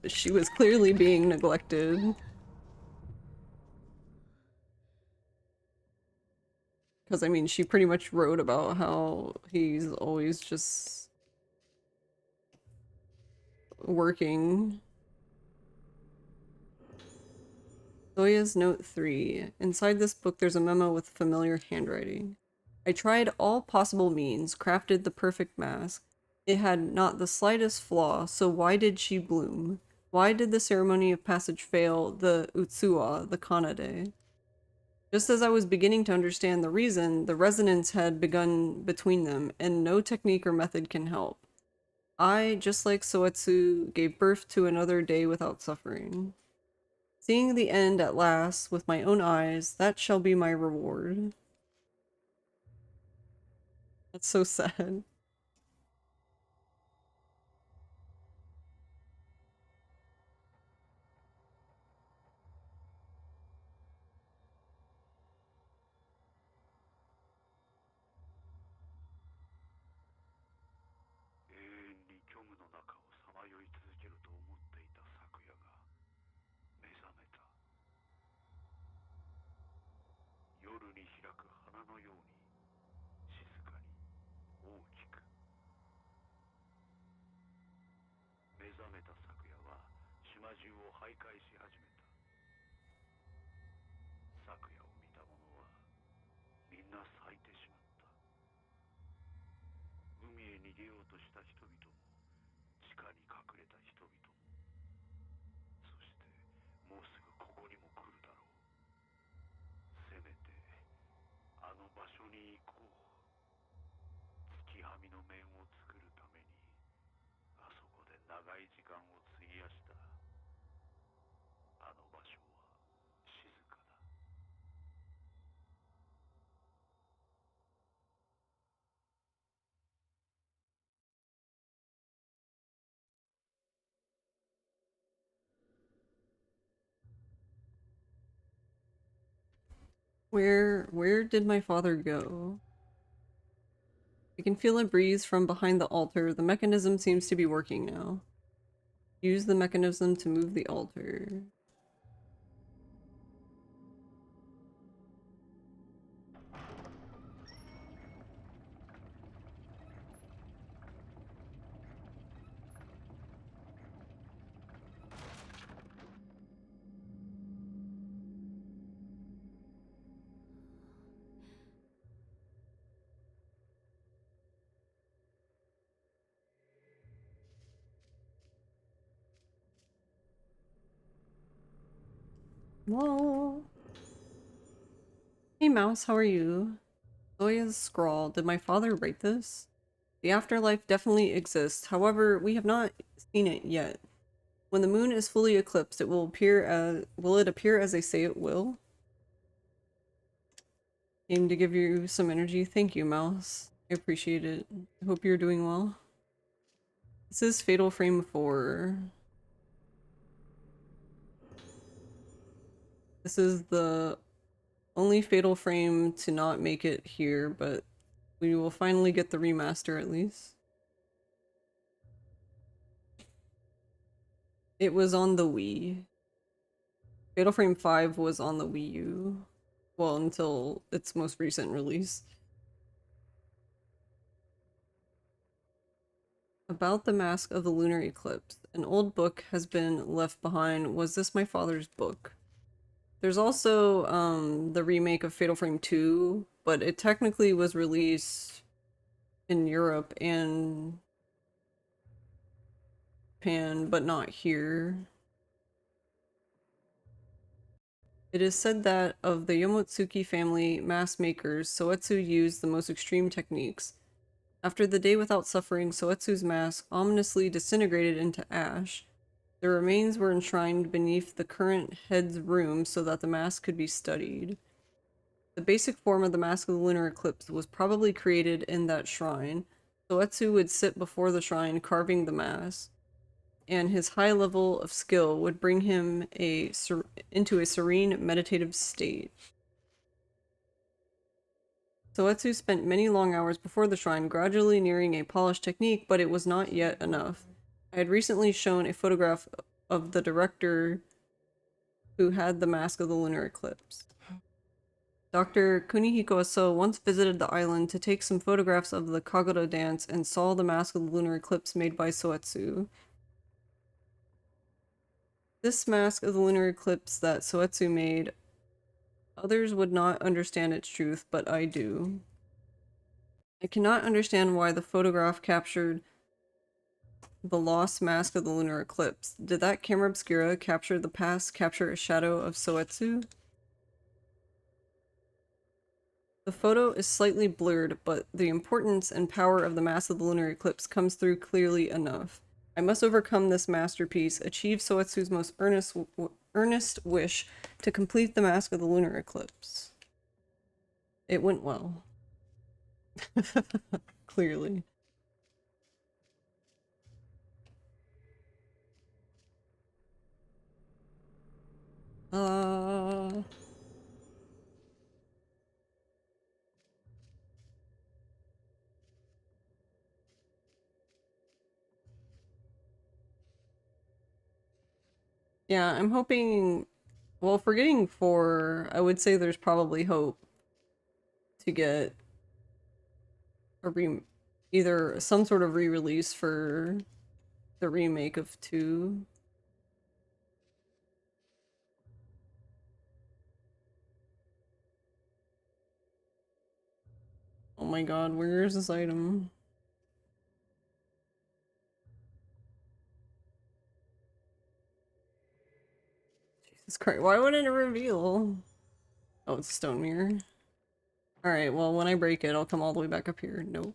she was clearly being neglected. Because, I mean, she pretty much wrote about how he's always just working. Zoya's Note 3. Inside this book, there's a memo with familiar handwriting. I tried all possible means, crafted the perfect mask. It had not the slightest flaw, so why did she bloom? Why did the ceremony of passage fail, the Utsuwa, the Kanade? Just as I was beginning to understand the reason, the resonance had begun between them, and no technique or method can help. I, just like Soetsu, gave birth to another day without suffering. Seeing the end at last with my own eyes, that shall be my reward. That's so sad. Where did my father go? I can feel a breeze from behind the altar. The mechanism seems to be working now. Use the mechanism to move the altar. Whoa. Hey Mouse, how are you? Zoya's scrawl. Did my father write this? The afterlife definitely exists. However, we have not seen it yet. When the moon is fully eclipsed, it will appear as they say it will? Aim to give you some energy. Thank you, Mouse. I appreciate it. I hope you're doing well. This is Fatal Frame 4. This is the only Fatal Frame to not make it here, but we will finally get the remaster at least. It was on the Wii. Fatal Frame 5 was on the Wii U. Well, until its most recent release. About the Mask of the Lunar Eclipse. An old book has been left behind. Was this my father's book? There's also the remake of Fatal Frame 2, but it technically was released in Europe and Japan, but not here. It is said that of the Yomotsuki family mask makers, Soetsu used the most extreme techniques. After the day without suffering, Soetsu's mask ominously disintegrated into ash. The remains were enshrined beneath the current head's room so that the mask could be studied. The basic form of the Mask of the Lunar Eclipse was probably created in that shrine. Soetsu would sit before the shrine carving the mask, and his high level of skill would bring him into a serene meditative state. Soetsu spent many long hours before the shrine, gradually nearing a polished technique, but it was not yet enough. I had recently shown a photograph of the director who had the Mask of the Lunar Eclipse. Dr. Kunihiko Aso once visited the island to take some photographs of the Kagura dance and saw the Mask of the Lunar Eclipse made by Soetsu. This Mask of the Lunar Eclipse that Soetsu made, others would not understand its truth, but I do. I cannot understand why the photograph captured the lost Mask of the Lunar Eclipse. Did that camera obscura capture the past, capture a shadow of Soetsu? The photo is slightly blurred, but the importance and power of the Mask of the Lunar Eclipse comes through clearly enough. I must overcome this masterpiece, achieve Soetsu's most earnest wish to complete the Mask of the Lunar Eclipse. It went well. Clearly. Uh... Yeah, I'm hoping... Well, if we're getting 4, I would say there's probably hope to get a either some sort of re-release for the remake of 2. Oh my god, where is this item? Jesus Christ, why wouldn't it reveal? Oh, it's a stone mirror. Alright, well, when I break it, I'll come all the way back up here. Nope.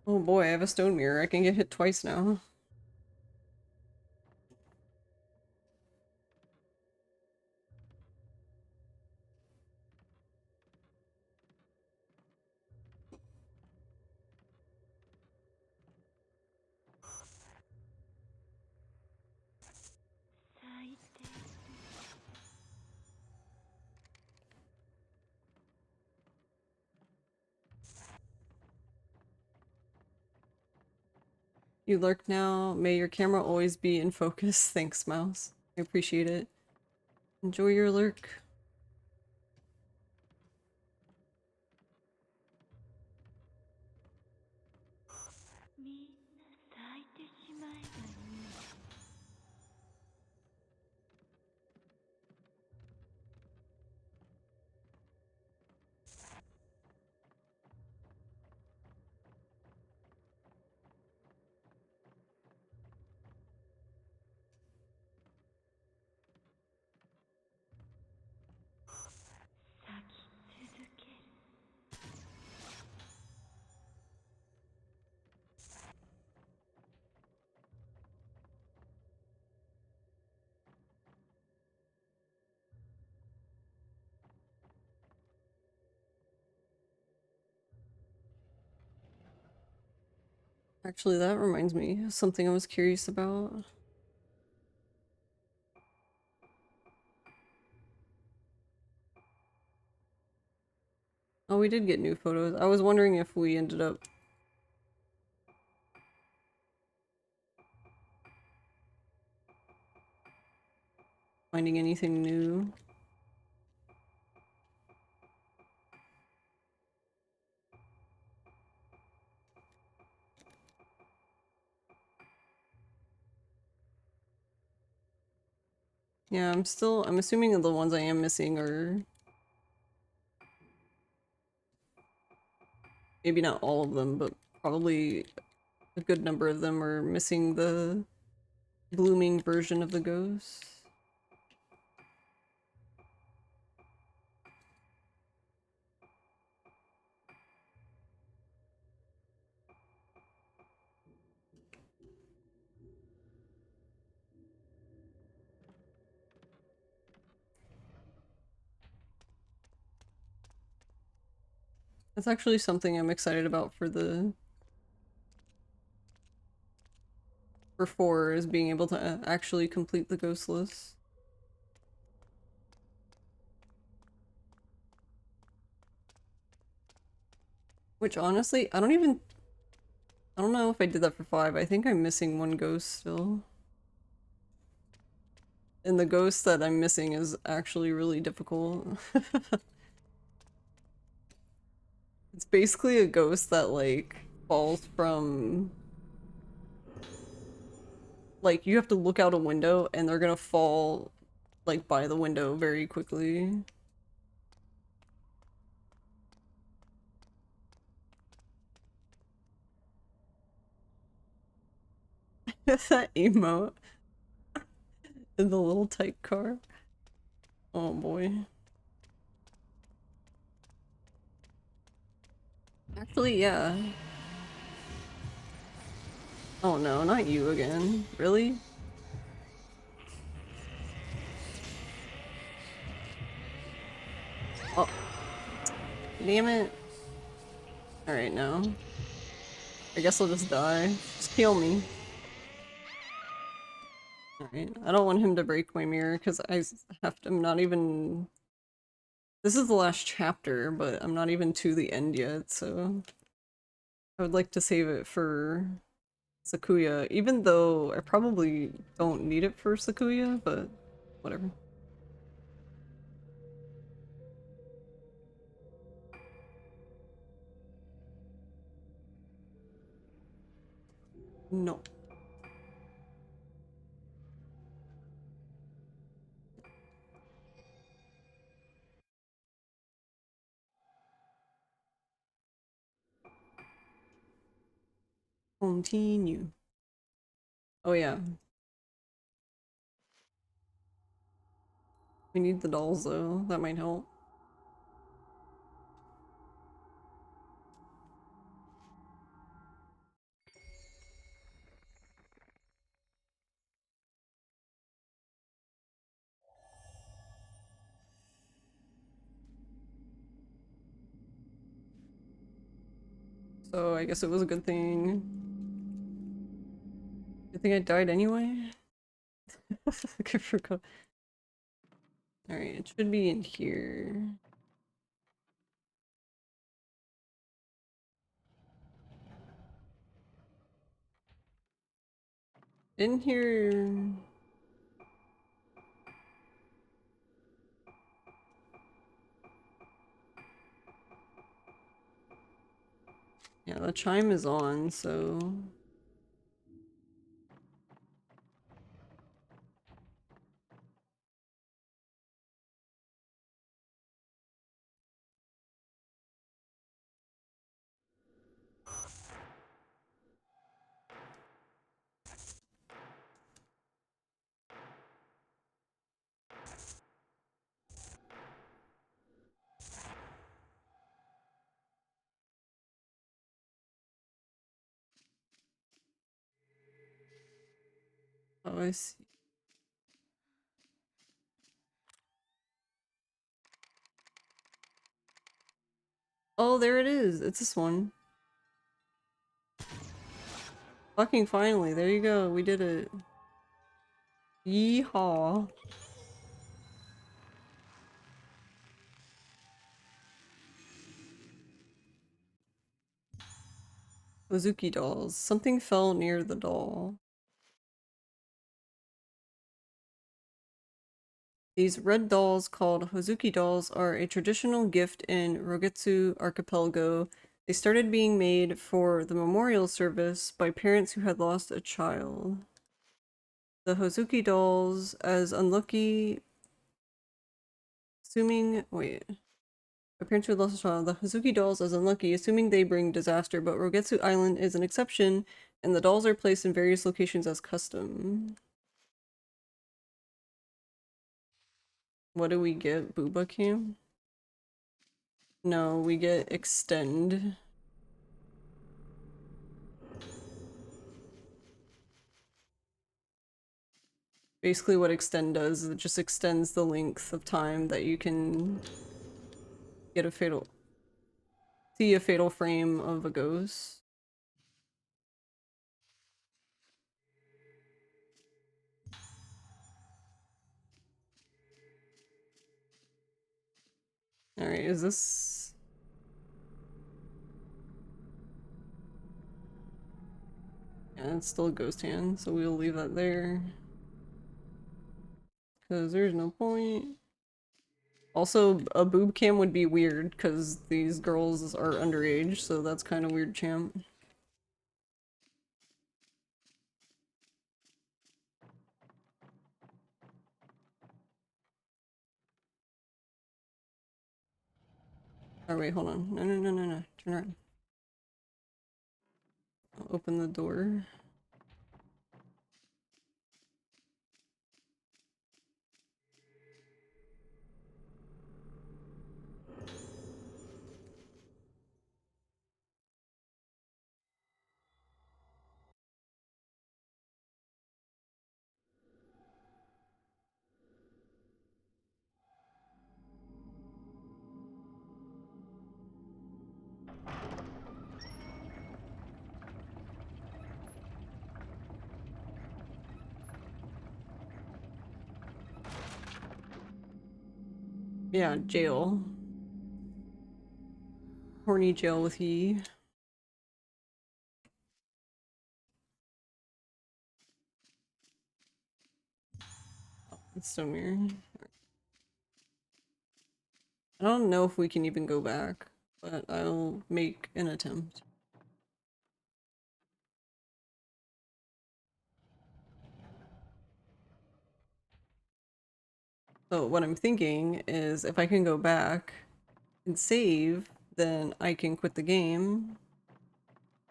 Oh boy, I have a stone mirror. I can get hit twice now. You lurk now. May your camera always be in focus. Thanks, Mouse. I appreciate it. Enjoy your lurk. Actually, that reminds me of something I was curious about. Oh, we did get new photos. I was wondering if we ended up finding anything new. Yeah, I'm assuming that the ones I am missing are maybe not all of them, but probably a good number of them are missing the blooming version of the ghost. That's actually something I'm excited about for the for 4 is being able to actually complete the ghost list. Which honestly, I don't know if I did that for 5. I think I'm missing one ghost still. And the ghost that I'm missing is actually really difficult. It's basically a ghost that like falls from like you have to look out a window and they're gonna fall like by the window very quickly. That emote in the little tight car. Oh boy. Actually, yeah. Oh no, not you again. Really? Oh, damn it. Alright, no. I guess I'll just die. Just kill me. Alright, I don't want him to break my mirror because I'm not even... This is the last chapter, but I'm not even to the end yet, so... I would like to save it for Sakuya, even though I probably don't need it for Sakuya, but whatever. No. Continue. Oh yeah. We need the dolls though, that might help. So I guess it was a good thing. Good thing I died anyway? I forgot. Alright, it should be in here. In here. Yeah, the chime is on, so... Oh, I see. Oh, there it is. It's this one. Fucking finally. There you go. We did it. Yeehaw. Ozuki dolls. Something fell near the doll. These red dolls, called Hozuki dolls, are a traditional gift in Rogetsu Archipelago. They started being made for the memorial service by parents who had lost a child. The Hozuki dolls, as unlucky, assuming, wait, by parents who had lost a child, the Hozuki dolls as unlucky, assuming they bring disaster, but Rogetsu Island is an exception, and the dolls are placed in various locations as custom. What do we get? Booba Cam? No, we get Extend. Basically what Extend does is it just extends the length of time that you can get a see a fatal frame of a ghost. Alright, is this... Yeah, it's still a ghost hand, so we'll leave that there. Because there's no point. Also, a boob cam would be weird, because these girls are underage, so that's kind of weird, champ. Oh wait, hold on. No, no, no, no, no. Turn around. I'll open the door. Yeah, jail. Horny jail with he. It's so weird. I don't know if we can even go back, but I'll make an attempt. So what I'm thinking is if I can go back and save, then I can quit the game.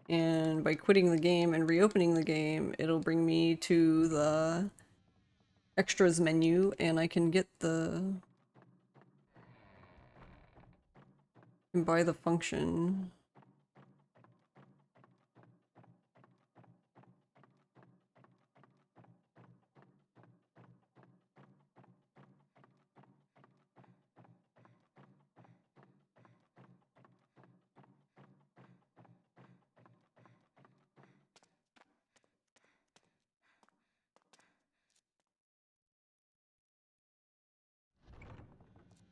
And by quitting the game and reopening the game, it'll bring me to the extras menu and I can get the... and buy the function.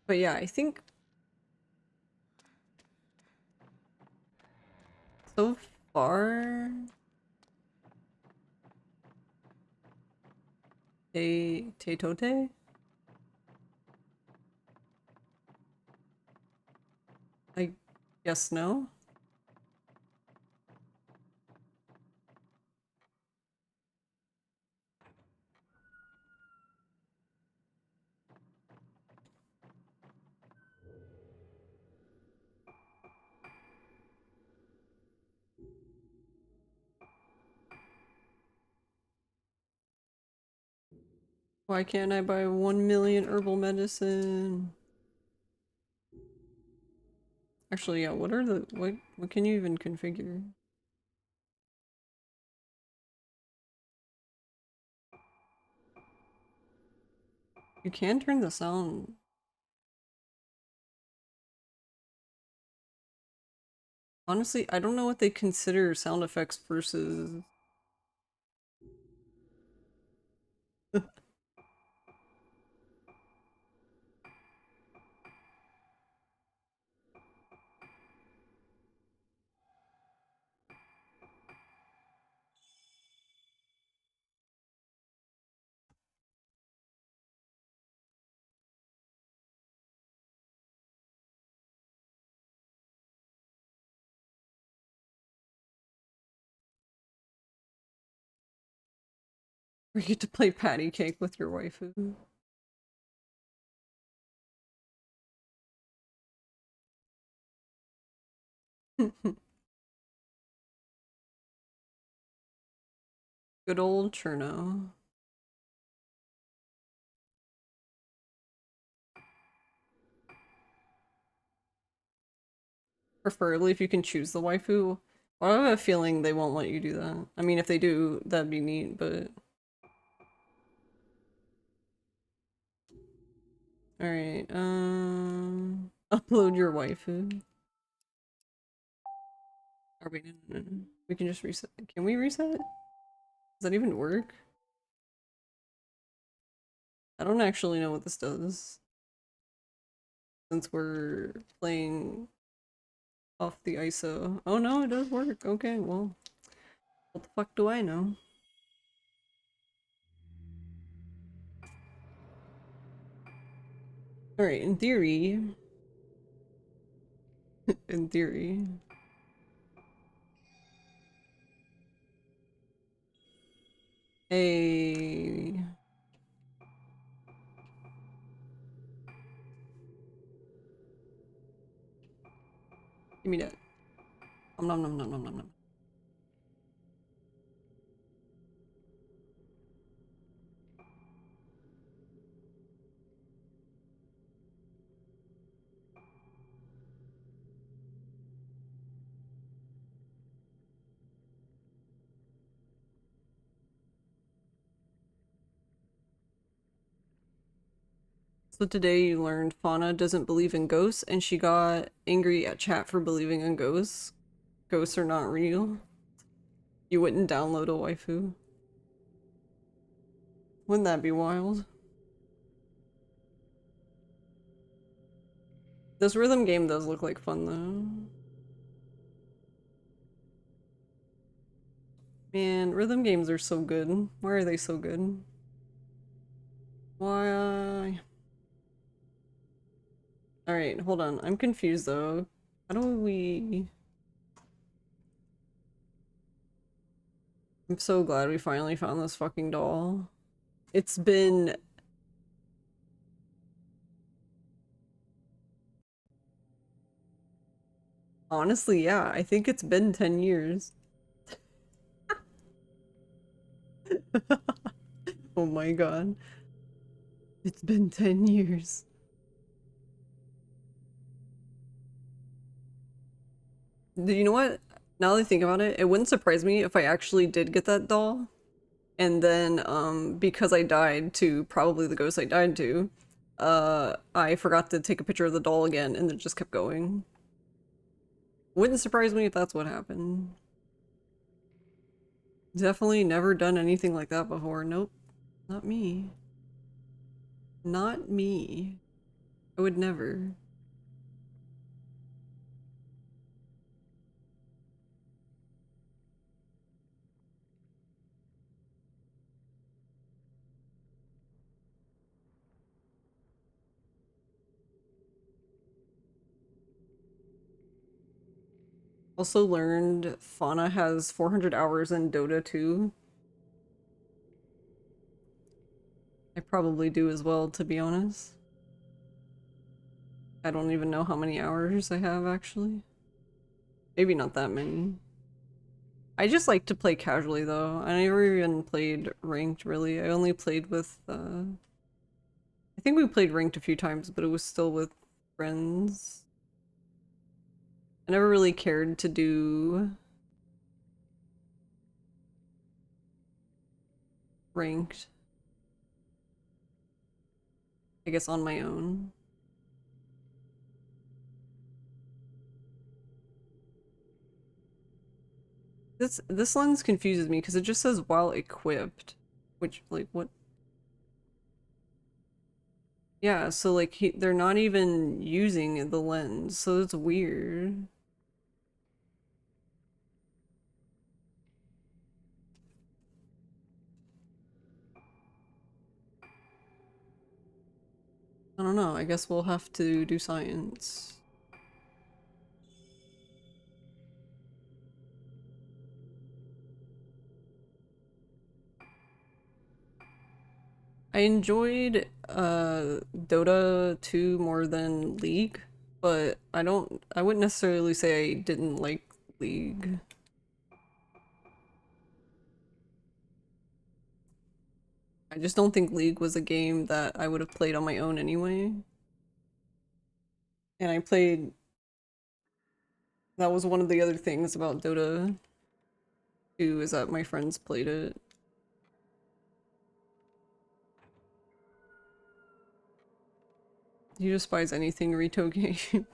But yeah, I think so far Tetote? I guess no. Why can't I buy 1 million herbal medicine? Actually, yeah, what are the what can you even configure? You can turn the sound. Honestly, I don't know what they consider sound effects versus where you get to play patty cake with your waifu. Good old Cherno. Preferably if you can choose the waifu. I have a feeling they won't let you do that. I mean, if they do, that'd be neat, but... Alright, upload your waifu. Or wait, no. We can just reset. Can we reset? Does that even work? I don't actually know what this does. Since we're playing off the ISO. Oh no, it does work. Okay, well, what the fuck do I know? Alright, in theory. In theory. Hey. Give me that. Nom nom nom nom nom nom. So today you learned Fauna doesn't believe in ghosts, and she got angry at chat for believing in ghosts. Ghosts are not real. You wouldn't download a waifu. Wouldn't that be wild? This rhythm game does look like fun though. Man, rhythm games are so good. Why are they so good? Why? Alright, hold on. I'm confused though. How do we... I'm so glad we finally found this fucking doll. It's been... Honestly, yeah, I think it's been 10 years. Oh my god. It's been 10 years. You know what? Now that I think about it, it wouldn't surprise me if I actually did get that doll. And then, because I died to probably the ghost I died to, I forgot to take a picture of the doll again and it just kept going. Wouldn't surprise me if that's what happened. Definitely never done anything like that before. Nope. Not me. Not me. I would never. Also learned Fauna has 400 hours in Dota 2. I probably do as well, to be honest. I don't even know how many hours I have, actually. Maybe not that many. I just like to play casually, though. I never even played ranked, really. I only played with, I think we played ranked a few times, but it was still with friends. I never really cared to do ranked, I guess, on my own. This lens confuses me because it just says while equipped, which, like, what? Yeah, so like they're not even using the lens, so it's weird. I don't know. I guess we'll have to do science. I enjoyed Dota 2 more than League, but I wouldn't necessarily say I didn't like League. I just don't think League was a game that I would have played on my own anyway. And I played, that was one of the other things about Dota 2 is that my friends played it. You despise anything Rito game.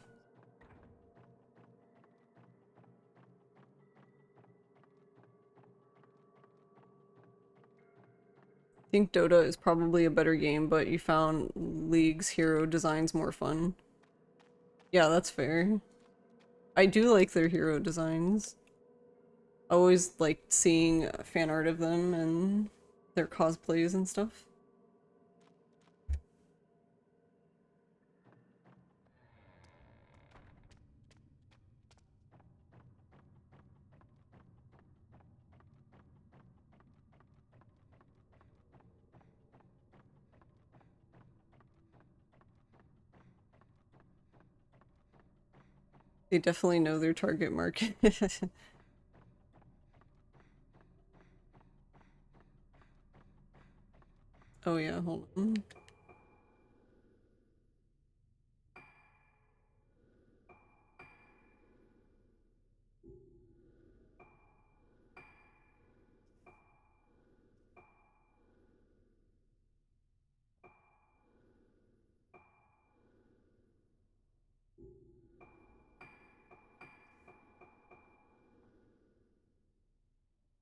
I think Dota is probably a better game, but you found League's hero designs more fun. Yeah, that's fair. I do like their hero designs. I always liked seeing fan art of them and their cosplays and stuff. They definitely know their target market. Oh yeah, hold on.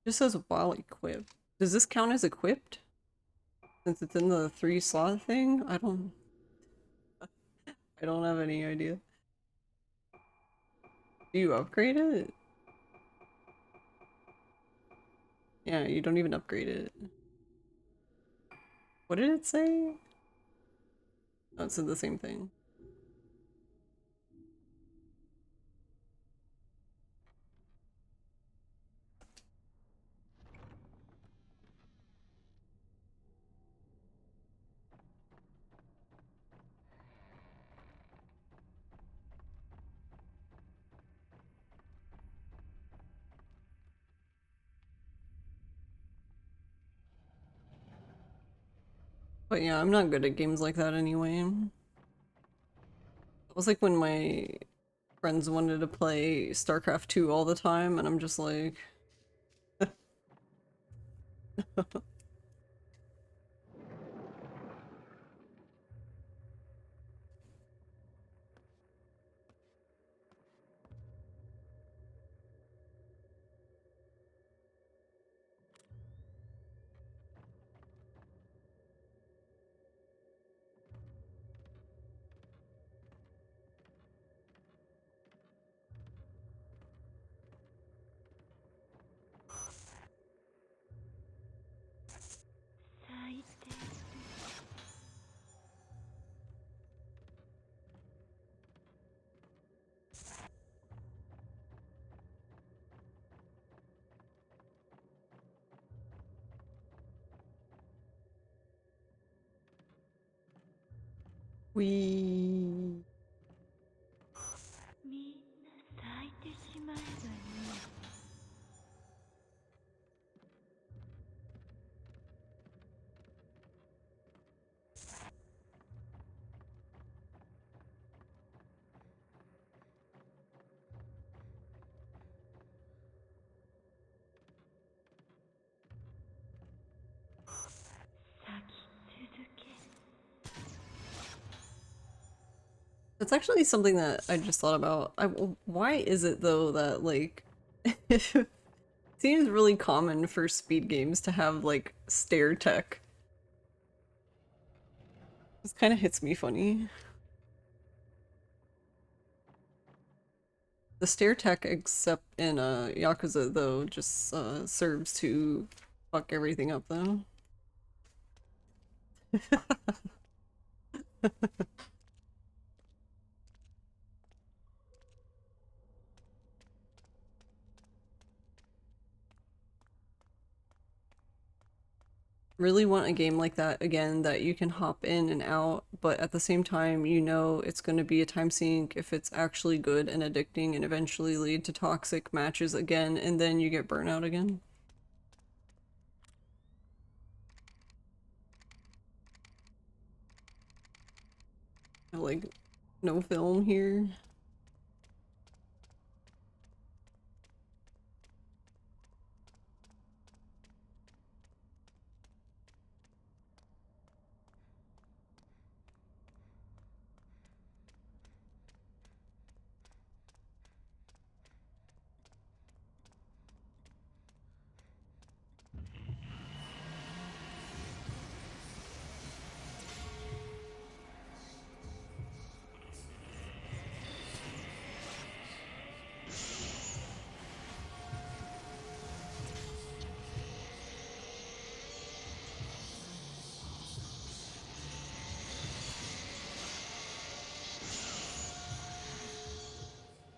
Just says while equipped. Does this count as equipped? Since it's in the 3 slot thing? I don't have any idea. Do you upgrade it? Yeah, you don't even upgrade it. What did it say? Oh, it said the same thing. But yeah, I'm not good at games like that anyway. It was like when my friends wanted to play StarCraft 2 all the time, and I'm just like... We. みんな咲いてしまえばいい。咲き続け。 That's actually something that I just thought about. Why is it though that like it seems really common for speed games to have like stair tech? This kind of hits me funny. The stair tech, except in Yakuza though, just serves to fuck everything up though. Really want a game like that again that you can hop in and out, but at the same time you know it's going to be a time sink if it's actually good and addicting and eventually lead to toxic matches again, and then you get burnout again. Like, no film here.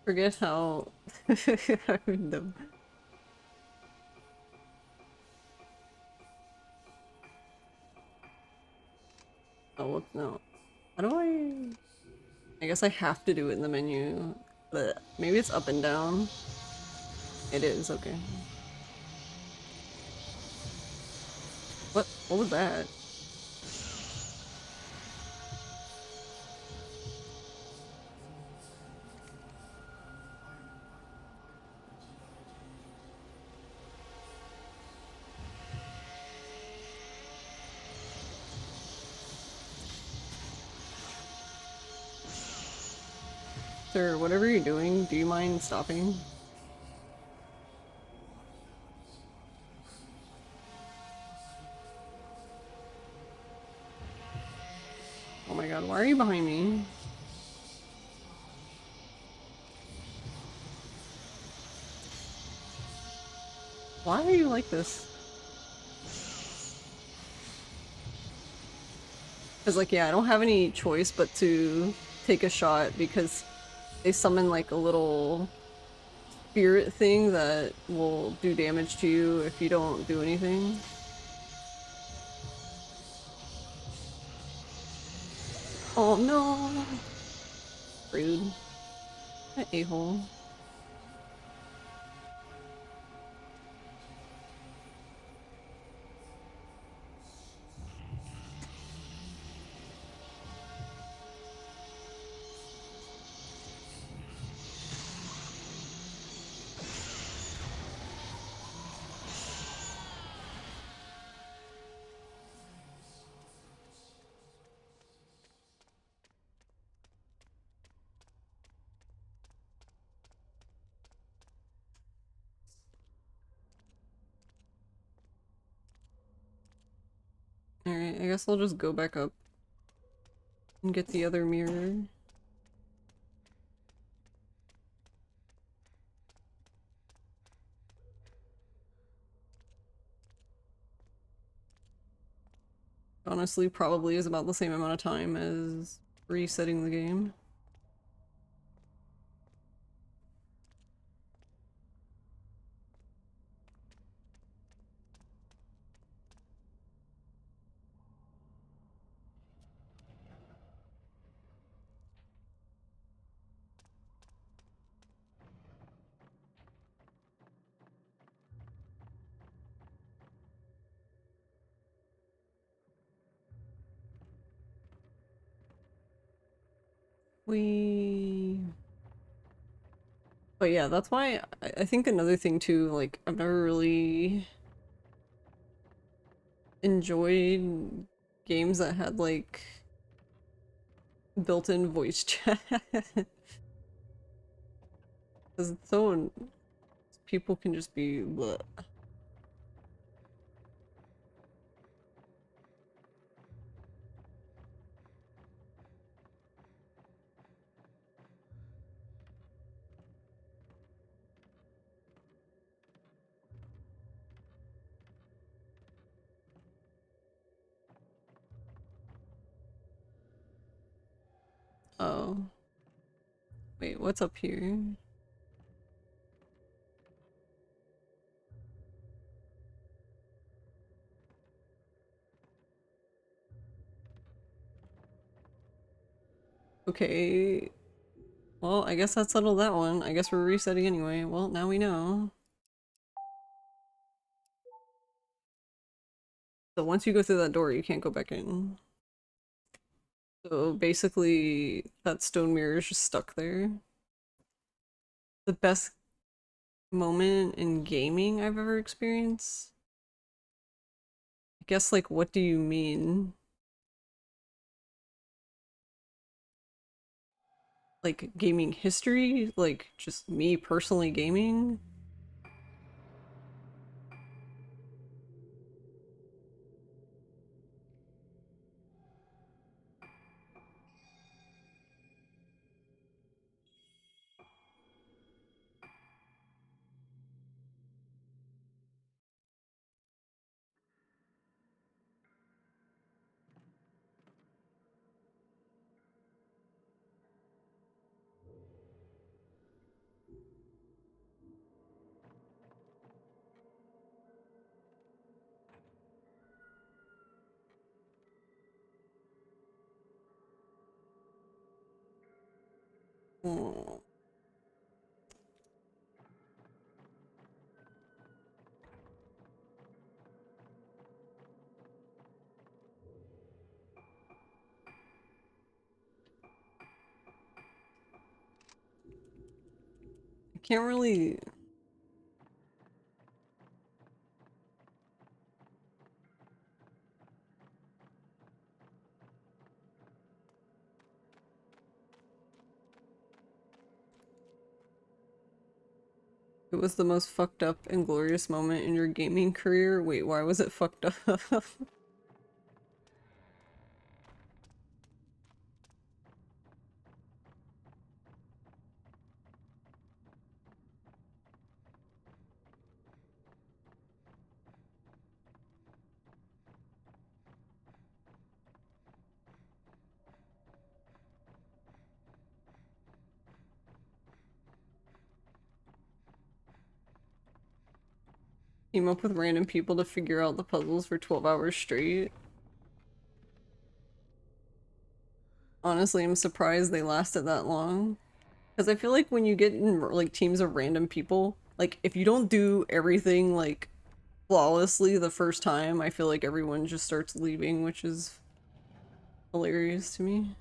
Forget how I'm dumb. Oh, whoops, no. How do I guess I have to do it in the menu. But maybe it's up and down. It is, okay. What was that? Sir, whatever you're doing, do you mind stopping? Oh my god, why are you behind me? Why are you like this? Because, like, yeah, I don't have any choice but to take a shot because they summon, like, a little spirit thing that will do damage to you if you don't do anything. Oh no! Rude. That a-hole. Alright, I guess I'll just go back up and get the other mirror. Honestly, probably is about the same amount of time as resetting the game. We. But yeah, that's why I think another thing too, like, I've never really enjoyed games that had like built-in voice chat. Because it's so people can just be bleh. Oh. Wait, what's up here? Okay. Well, I guess that settled that one. I guess we're resetting anyway. Well, now we know. So once you go through that door, you can't go back in. So basically, that stone mirror is just stuck there. The best moment in gaming I've ever experienced? I guess, like, what do you mean? Like, gaming history? Like, just me personally gaming? Oh, I can't really. It was the most fucked up and glorious moment in your gaming career? Wait, why was it fucked up? Team up with random people to figure out the puzzles for 12 hours straight. Honestly, I'm surprised they lasted that long. Because I feel like when you get in like teams of random people, like if you don't do everything like flawlessly the first time, I feel like everyone just starts leaving, which is hilarious to me.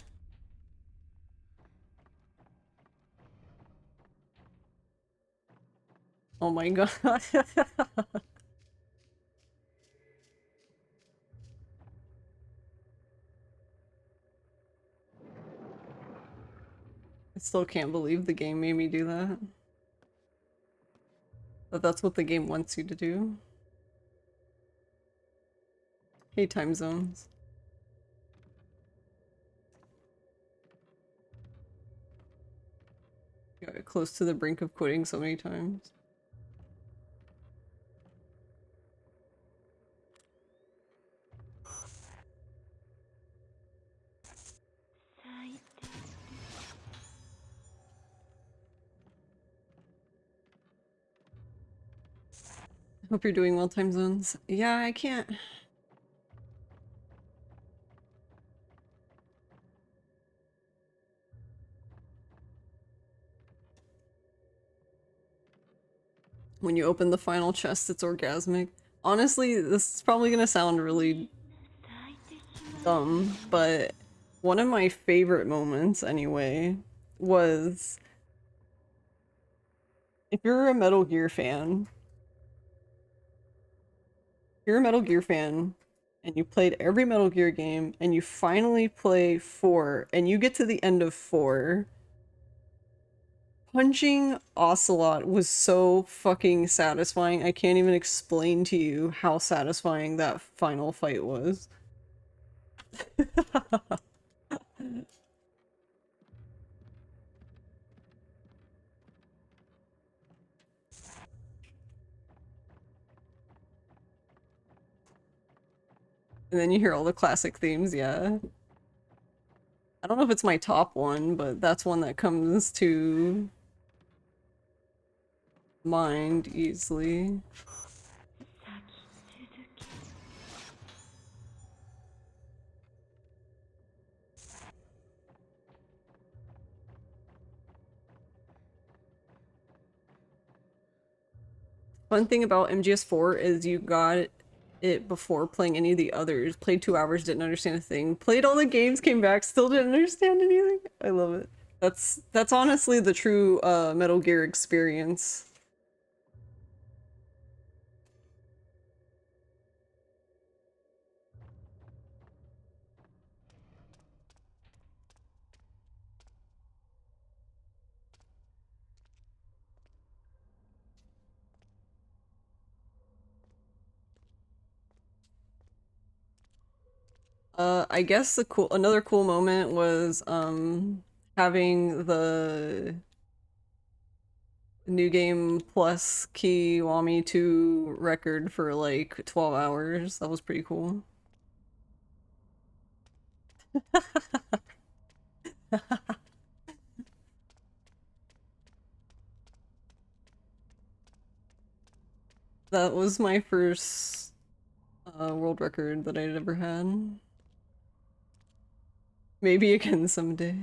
Oh my god. I still can't believe the game made me do that. But that's what the game wants you to do. Hey, time zones. Got close to the brink of quitting so many times. Hope you're doing well, time zones. Yeah, I can't. When you open the final chest, it's orgasmic. Honestly, this is probably gonna sound really dumb, but one of my favorite moments anyway was if you're a Metal Gear fan, if you're a Metal Gear fan and you played every Metal Gear game and you finally play 4 and you get to the end of 4, punching Ocelot was so fucking satisfying. I can't even explain to you how satisfying that final fight was. And then you hear all the classic themes, yeah. I don't know if it's my top one, but that's one that comes to mind easily. Fun thing about MGS4 is you got it before playing any of the others. Played 2 hours, didn't understand a thing. Played all the games, came back, still didn't understand anything. I love it. That's honestly the true Metal Gear experience. I guess another cool moment was having the New Game Plus Kiwami 2 record for like 12 hours. That was pretty cool. That was my first world record that I'd ever had. Maybe again someday.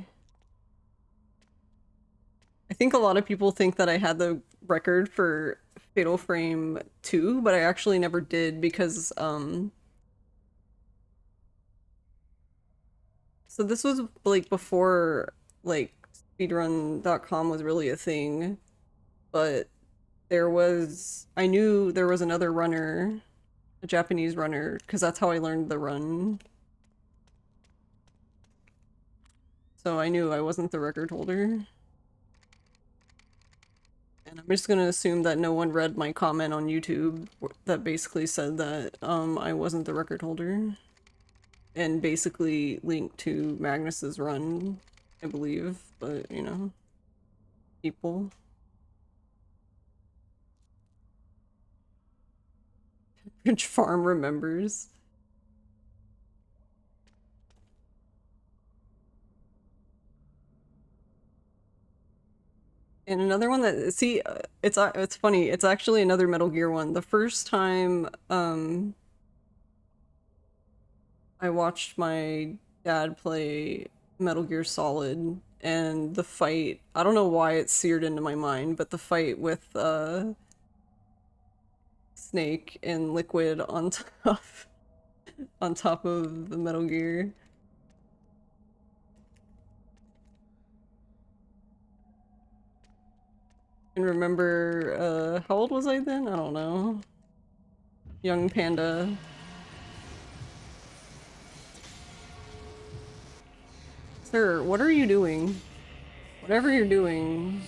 I think a lot of people think that I had the record for Fatal Frame 2, but I actually never did because so this was like before like speedrun.com was really a thing, but I knew there was another runner, a Japanese runner, because that's how I learned the run. So I knew I wasn't the record holder. And I'm just gonna assume that no one read my comment on YouTube that basically said that I wasn't the record holder. And basically linked to Magnus's run, I believe, but you know, people. Rich Farm remembers. And another one that it's funny. It's actually another Metal Gear one. The first time I watched my dad play Metal Gear Solid and the fight, I don't know why it's seared into my mind, but the fight with Snake and Liquid on top of the Metal Gear. And remember, how old was I then? I don't know. Young Panda. Sir, what are you doing? Whatever you're doing.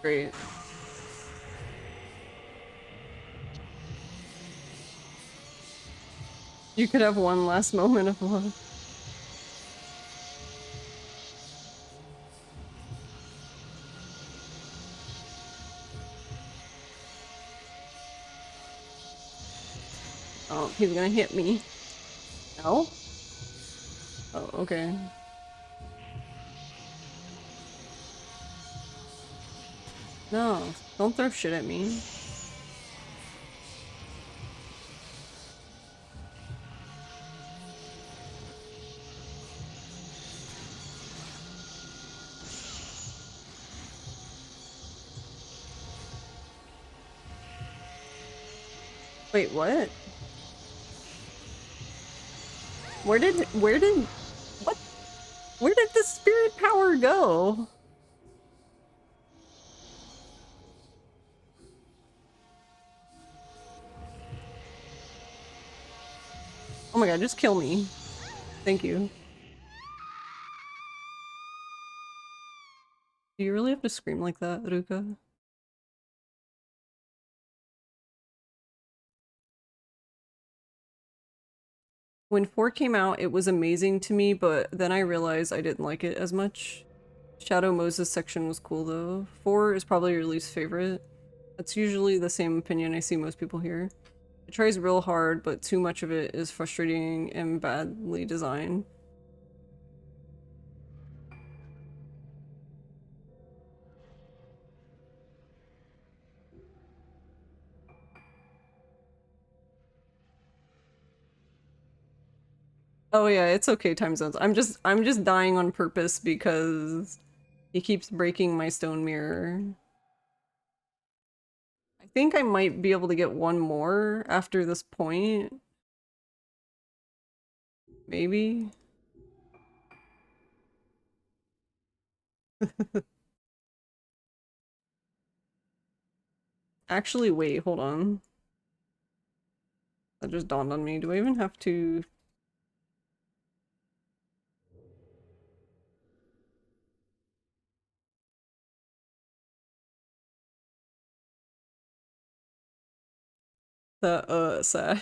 Great. You could have one last moment of love. Oh, he's gonna hit me. No? Oh, okay. No, don't throw shit at me. Wait, what? Where did what? Where did the spirit power go? Oh my god, just kill me. Thank you. Do you really have to scream like that, Ruka? When 4 came out, it was amazing to me, but then I realized I didn't like it as much. Shadow Moses section was cool though. 4 is probably your least favorite. That's usually the same opinion I see most people here. It tries real hard, but too much of it is frustrating and badly designed. Oh yeah, it's okay, time zones. I'm just dying on purpose because he keeps breaking my stone mirror. I think I might be able to get one more after this point. Maybe. Actually, wait, hold on. That just dawned on me. Do I even have to... Sad.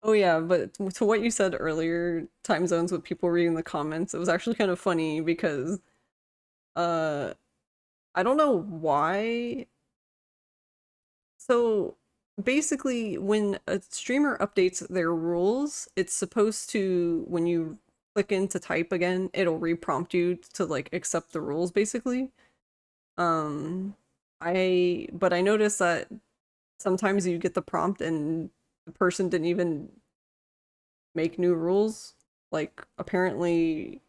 Oh yeah, but to what you said earlier, time zones with people reading the comments, it was actually kind of funny because uh I don't know why. So basically when a streamer updates their rules, it's supposed to, when you click in to type again, it'll reprompt you to like accept the rules basically. Um but I noticed that sometimes you get the prompt and the person didn't even make new rules. Like, apparently,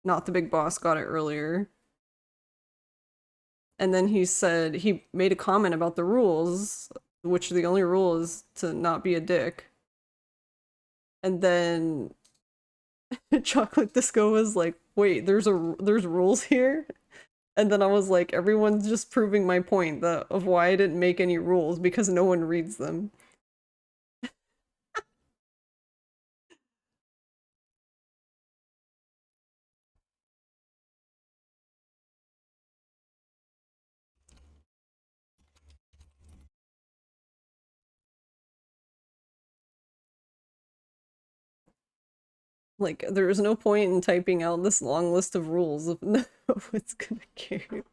not the big boss got it earlier. And then he said he made a comment about the rules, which the only rule is to not be a dick. And then Chocolate Disco was like, "Wait, there's rules here?" And then I was like, "Everyone's just proving my point that of why I didn't make any rules because no one reads them." Like, there is no point in typing out this long list of rules if no one's gonna care.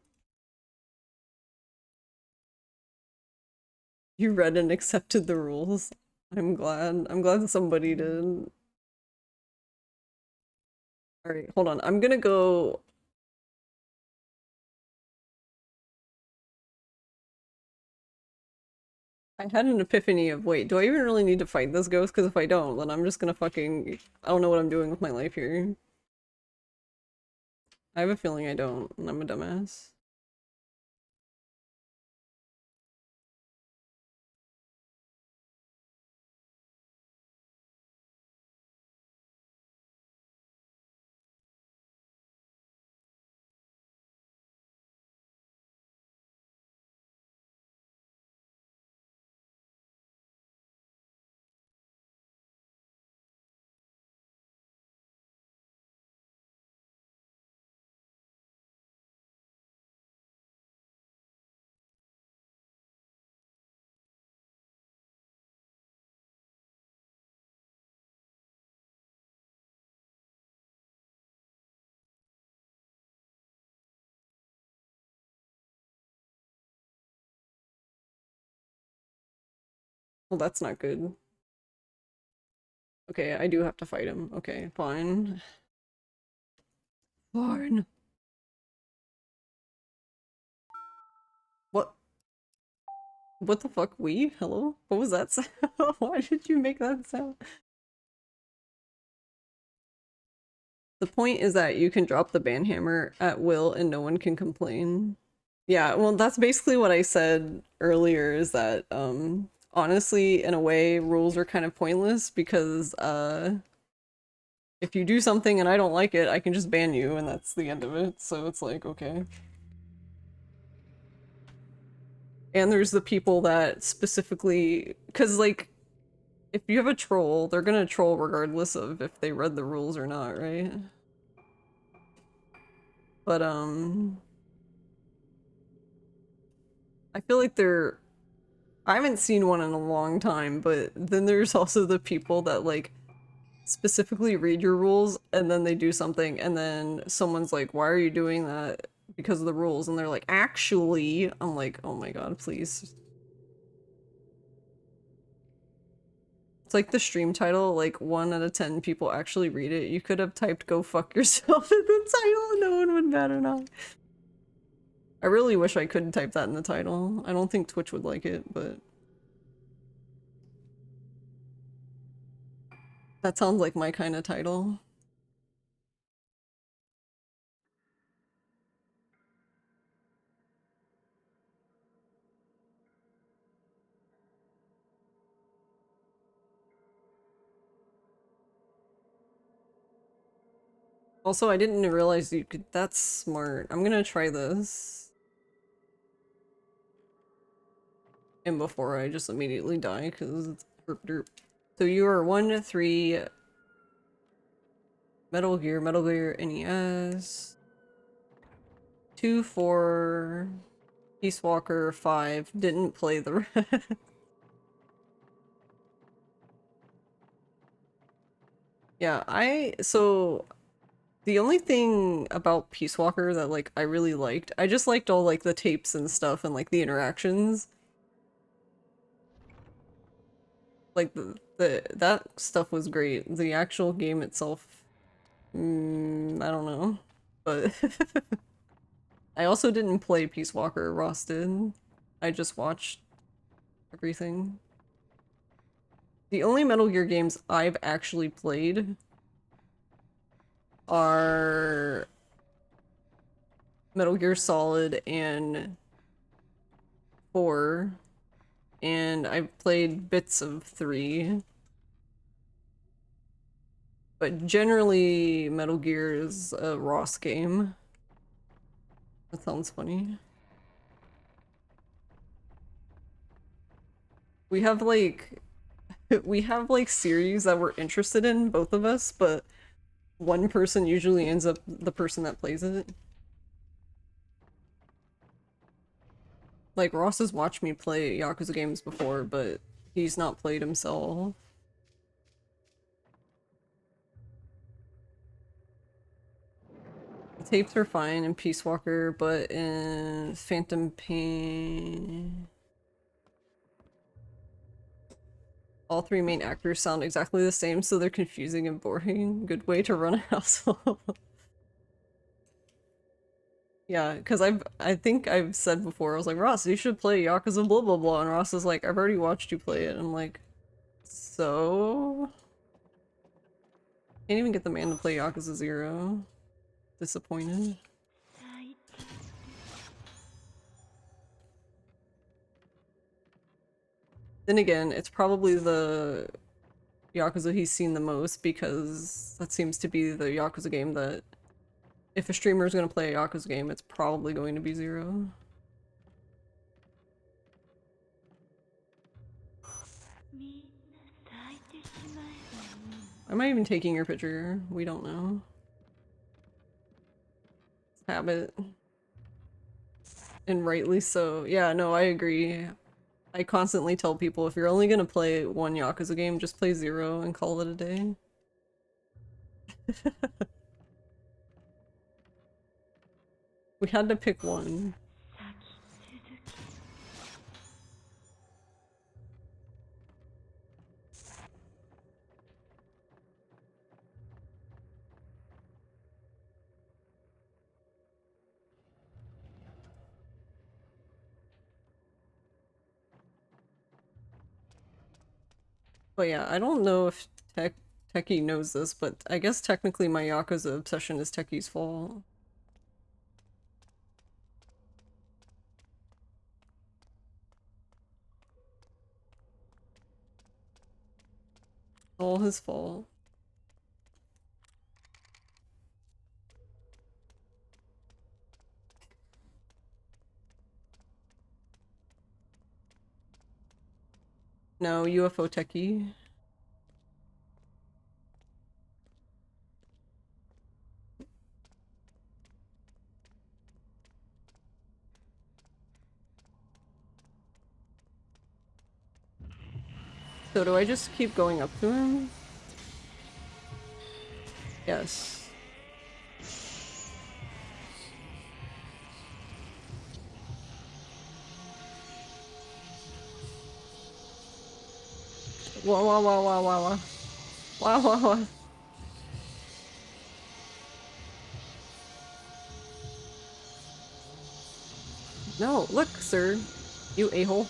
You read and accepted the rules. I'm glad. I'm glad that somebody did. Alright, hold on. I'm gonna go... I had an epiphany of, wait, do I even really need to fight this ghost? Because if I don't, then I'm just gonna fucking... I don't know what I'm doing with my life here. I have a feeling I don't, and I'm a dumbass. Well, that's not good. Okay, I do have to fight him. Okay, fine. Fine. What? What the fuck? We? Hello? What was that sound? Why did you make that sound? The point is that you can drop the banhammer at will and no one can complain. Yeah, well, that's basically what I said earlier is that, honestly, in a way, rules are kind of pointless because, if you do something and I don't like it, I can just ban you and that's the end of it. So it's like, okay. And there's the people that specifically, because, like, if you have a troll, they're gonna troll regardless of if they read the rules or not, right? But, I feel like I haven't seen one in a long time, but then there's also the people that, like, specifically read your rules and then they do something and then someone's like, why are you doing that? Because of the rules. And they're like, actually, I'm like, oh my god, please. It's like the stream title, like 1 out of 10 people actually read it. You could have typed go fuck yourself in the title and no one would bat an eye. I really wish I could type that in the title. I don't think Twitch would like it, but that sounds like my kind of title. Also, I didn't realize you could. That's smart. I'm gonna try this. And before I just immediately die, because it's derp derp. So you are 1 to 3 Metal Gear NES. 2, 4 Peace Walker, 5. Didn't play the rest. Yeah, so the only thing about Peace Walker that like I really liked, I just liked all like the tapes and stuff and like the interactions. Like that stuff was great. The actual game itself, I don't know, but I also didn't play Peace Walker. Ross did. I just watched everything. The only Metal Gear games I've actually played are Metal Gear Solid and 4, and I've played bits of 3. But generally, Metal Gear is a Ross game. That sounds funny. We have like we have like series that we're interested in, both of us, but one person usually ends up the person that plays it. Like Ross has watched me play Yakuza games before, but he's not played himself. The tapes are fine in Peace Walker, but in Phantom Pain, all 3 main actors sound exactly the same, so they're confusing and boring. Good way to run a household. Yeah, because I think I've said before, I was like, Ross, you should play Yakuza blah blah blah, and Ross is like, I've already watched you play it. And I'm like, so? Can't even get the man to play Yakuza 0. Disappointed. Then again, it's probably the Yakuza he's seen the most because that seems to be the Yakuza game that if a streamer is going to play a Yakuza game, it's probably going to be 0. Am I even taking your picture? We don't know. It's habit. And rightly so. Yeah, no, I agree. I constantly tell people if you're only gonna play one Yakuza game, just play 0 and call it a day. We had to pick one. But yeah, I don't know if Techie knows this, but I guess technically my Yakuza obsession is Techie's fault. All his fault. No, UFO techie. So do I just keep going up to him? Yes. Wah wah wah wah wah wah. Wah wah wah. No, look, sir. You a-hole.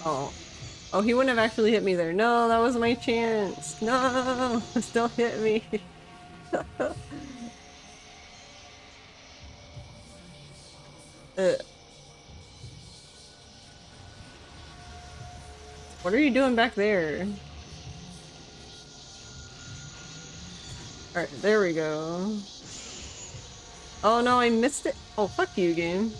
Oh. Oh, he wouldn't have actually hit me there. No, that was my chance. No, don't hit me. uh, what are you doing back there? Alright, there we go. Oh no, I missed it. Oh, fuck you, game.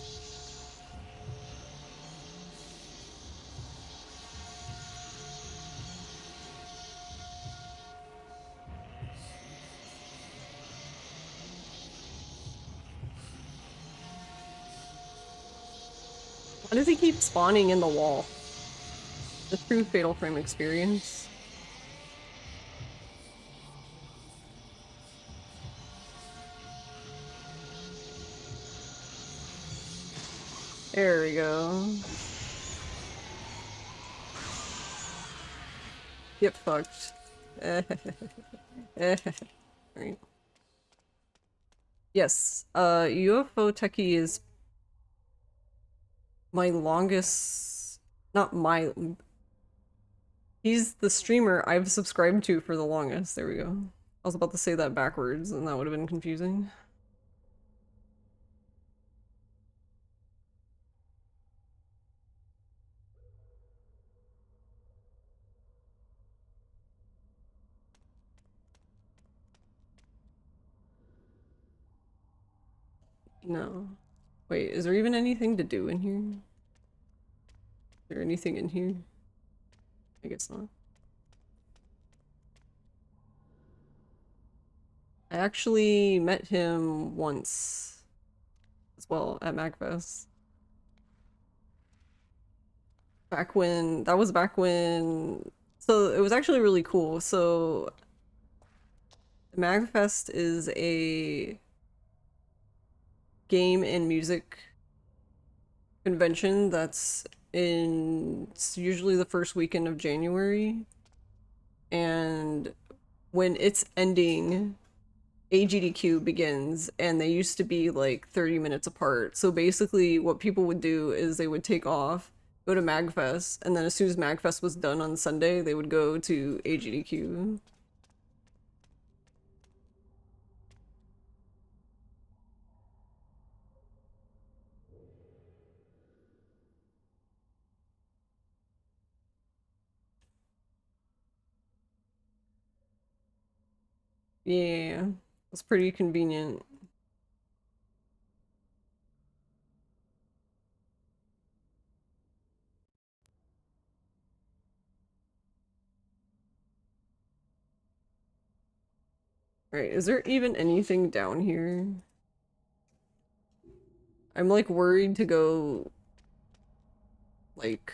Why does he keep spawning in the wall? The true Fatal Frame experience. There we go. Get fucked. Right. Yes, UFO Techie is my longest, not my, he's the streamer I've subscribed to for the longest. There we go. I was about to say that backwards and that would have been confusing. No. Wait, is there even anything to do in here? Is there anything in here? I guess not. I actually met him once as well at MagFest. Back when, that was back when, so it was actually really cool. So MagFest is a game and music convention that's it's usually the first weekend of January. And when it's ending, AGDQ begins, and they used to be like 30 minutes apart. So basically what people would do is they would take off, go to MagFest, and then as soon as MagFest was done on Sunday, they would go to AGDQ. Yeah, it's pretty convenient. Right, is there even anything down here? I'm like worried to go like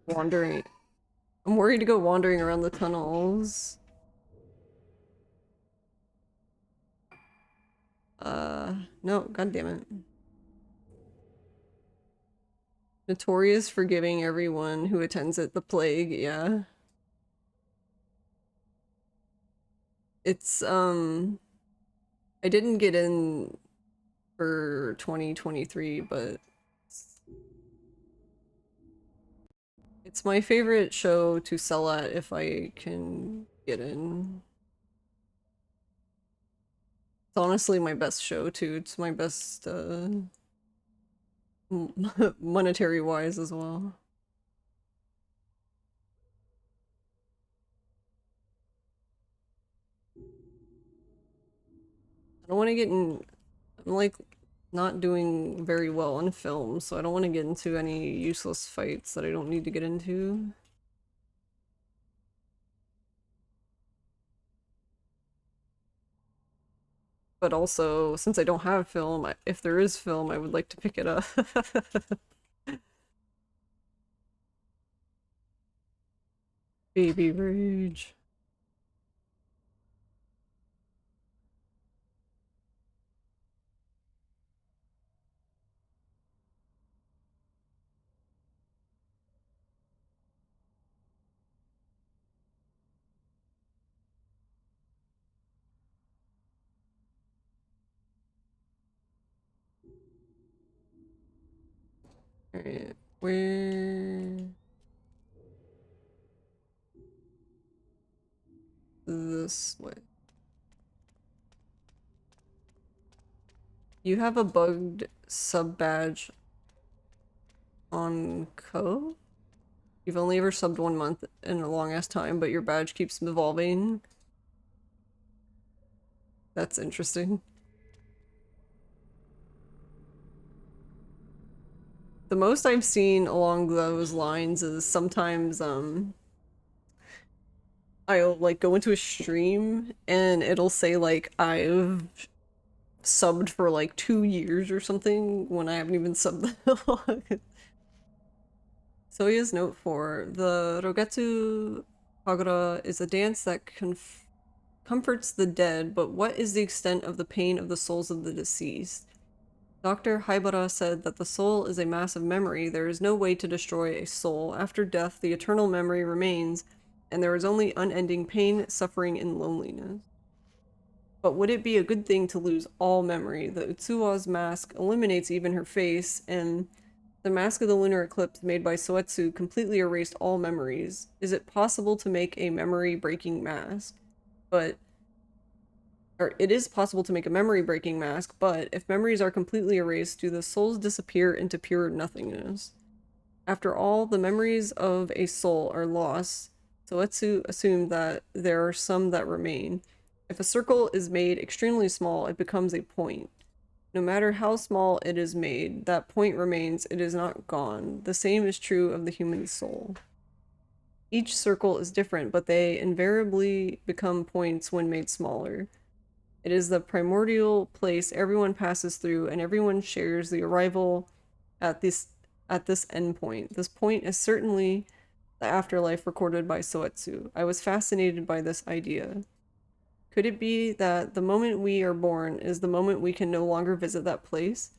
wandering. I'm worried to go wandering around the tunnels. No, god damn it. Notorious for giving everyone who attends it the plague, yeah. It's, I didn't get in for 2023, but it's my favorite show to sell at if I can get in. It's honestly my best show too. It's my best, monetary wise as well. I don't want to get in. I'm like not doing very well in film, so I don't want to get into any useless fights that I don't need to get into. But also, since I don't have film, if there is film, I would like to pick it up. Baby rage. Alright, where... This way. You have a bugged sub-badge on Co? You've only ever subbed 1 month in a long-ass time, but your badge keeps evolving. That's interesting. The most I've seen along those lines is sometimes, I'll like go into a stream and it'll say like I've subbed for like 2 years or something when I haven't even subbed that long. Soya's note 4. The Rogetsu Kagura is a dance that comforts the dead, but what is the extent of the pain of the souls of the deceased? Dr. Haibara said that the soul is a mass of memory. There is no way to destroy a soul. After death, the eternal memory remains, and there is only unending pain, suffering, and loneliness. But would it be a good thing to lose all memory? The Utsuwa's mask eliminates even her face, and the mask of the lunar eclipse made by Soetsu completely erased all memories. Is it possible to make a memory-breaking mask? It is possible to make a memory-breaking mask, but if memories are completely erased, do the souls disappear into pure nothingness? After all, the memories of a soul are lost. Soetsu assumed that there are some that remain. If a circle is made extremely small, it becomes a point. No matter how small it is made, that point remains, it is not gone. The same is true of the human soul. Each circle is different, but they invariably become points when made smaller. It is the primordial place everyone passes through, and everyone shares the arrival at this endpoint. This point is certainly the afterlife recorded by Soetsu. I was fascinated by this idea. Could it be that the moment we are born is the moment we can no longer visit that place?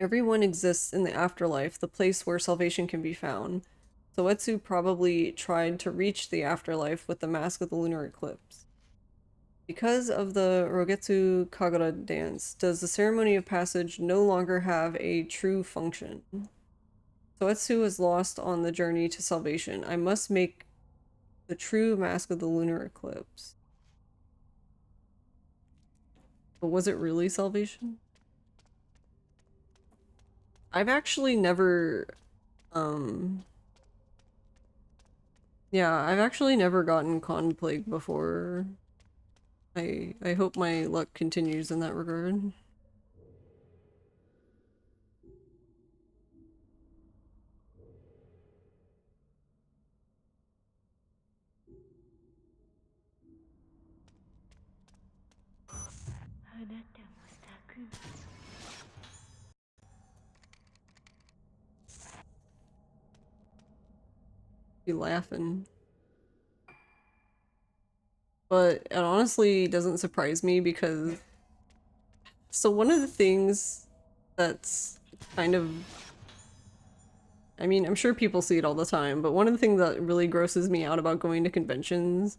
Everyone exists in the afterlife, the place where salvation can be found. Soetsu probably tried to reach the afterlife with the Mask of the Lunar Eclipse. Because of the Rogetsu Kagura dance, does the ceremony of passage no longer have a true function? Soetsu is lost on the journey to salvation. I must make the true Mask of the Lunar Eclipse. But was it really salvation? I've actually never, yeah, I've actually never gotten Con Plague before. I hope my luck continues in that regard. Be laughing. But it honestly doesn't surprise me because... So one of the things that's kind of... I mean, I'm sure people see it all the time, but one of the things that really grosses me out about going to conventions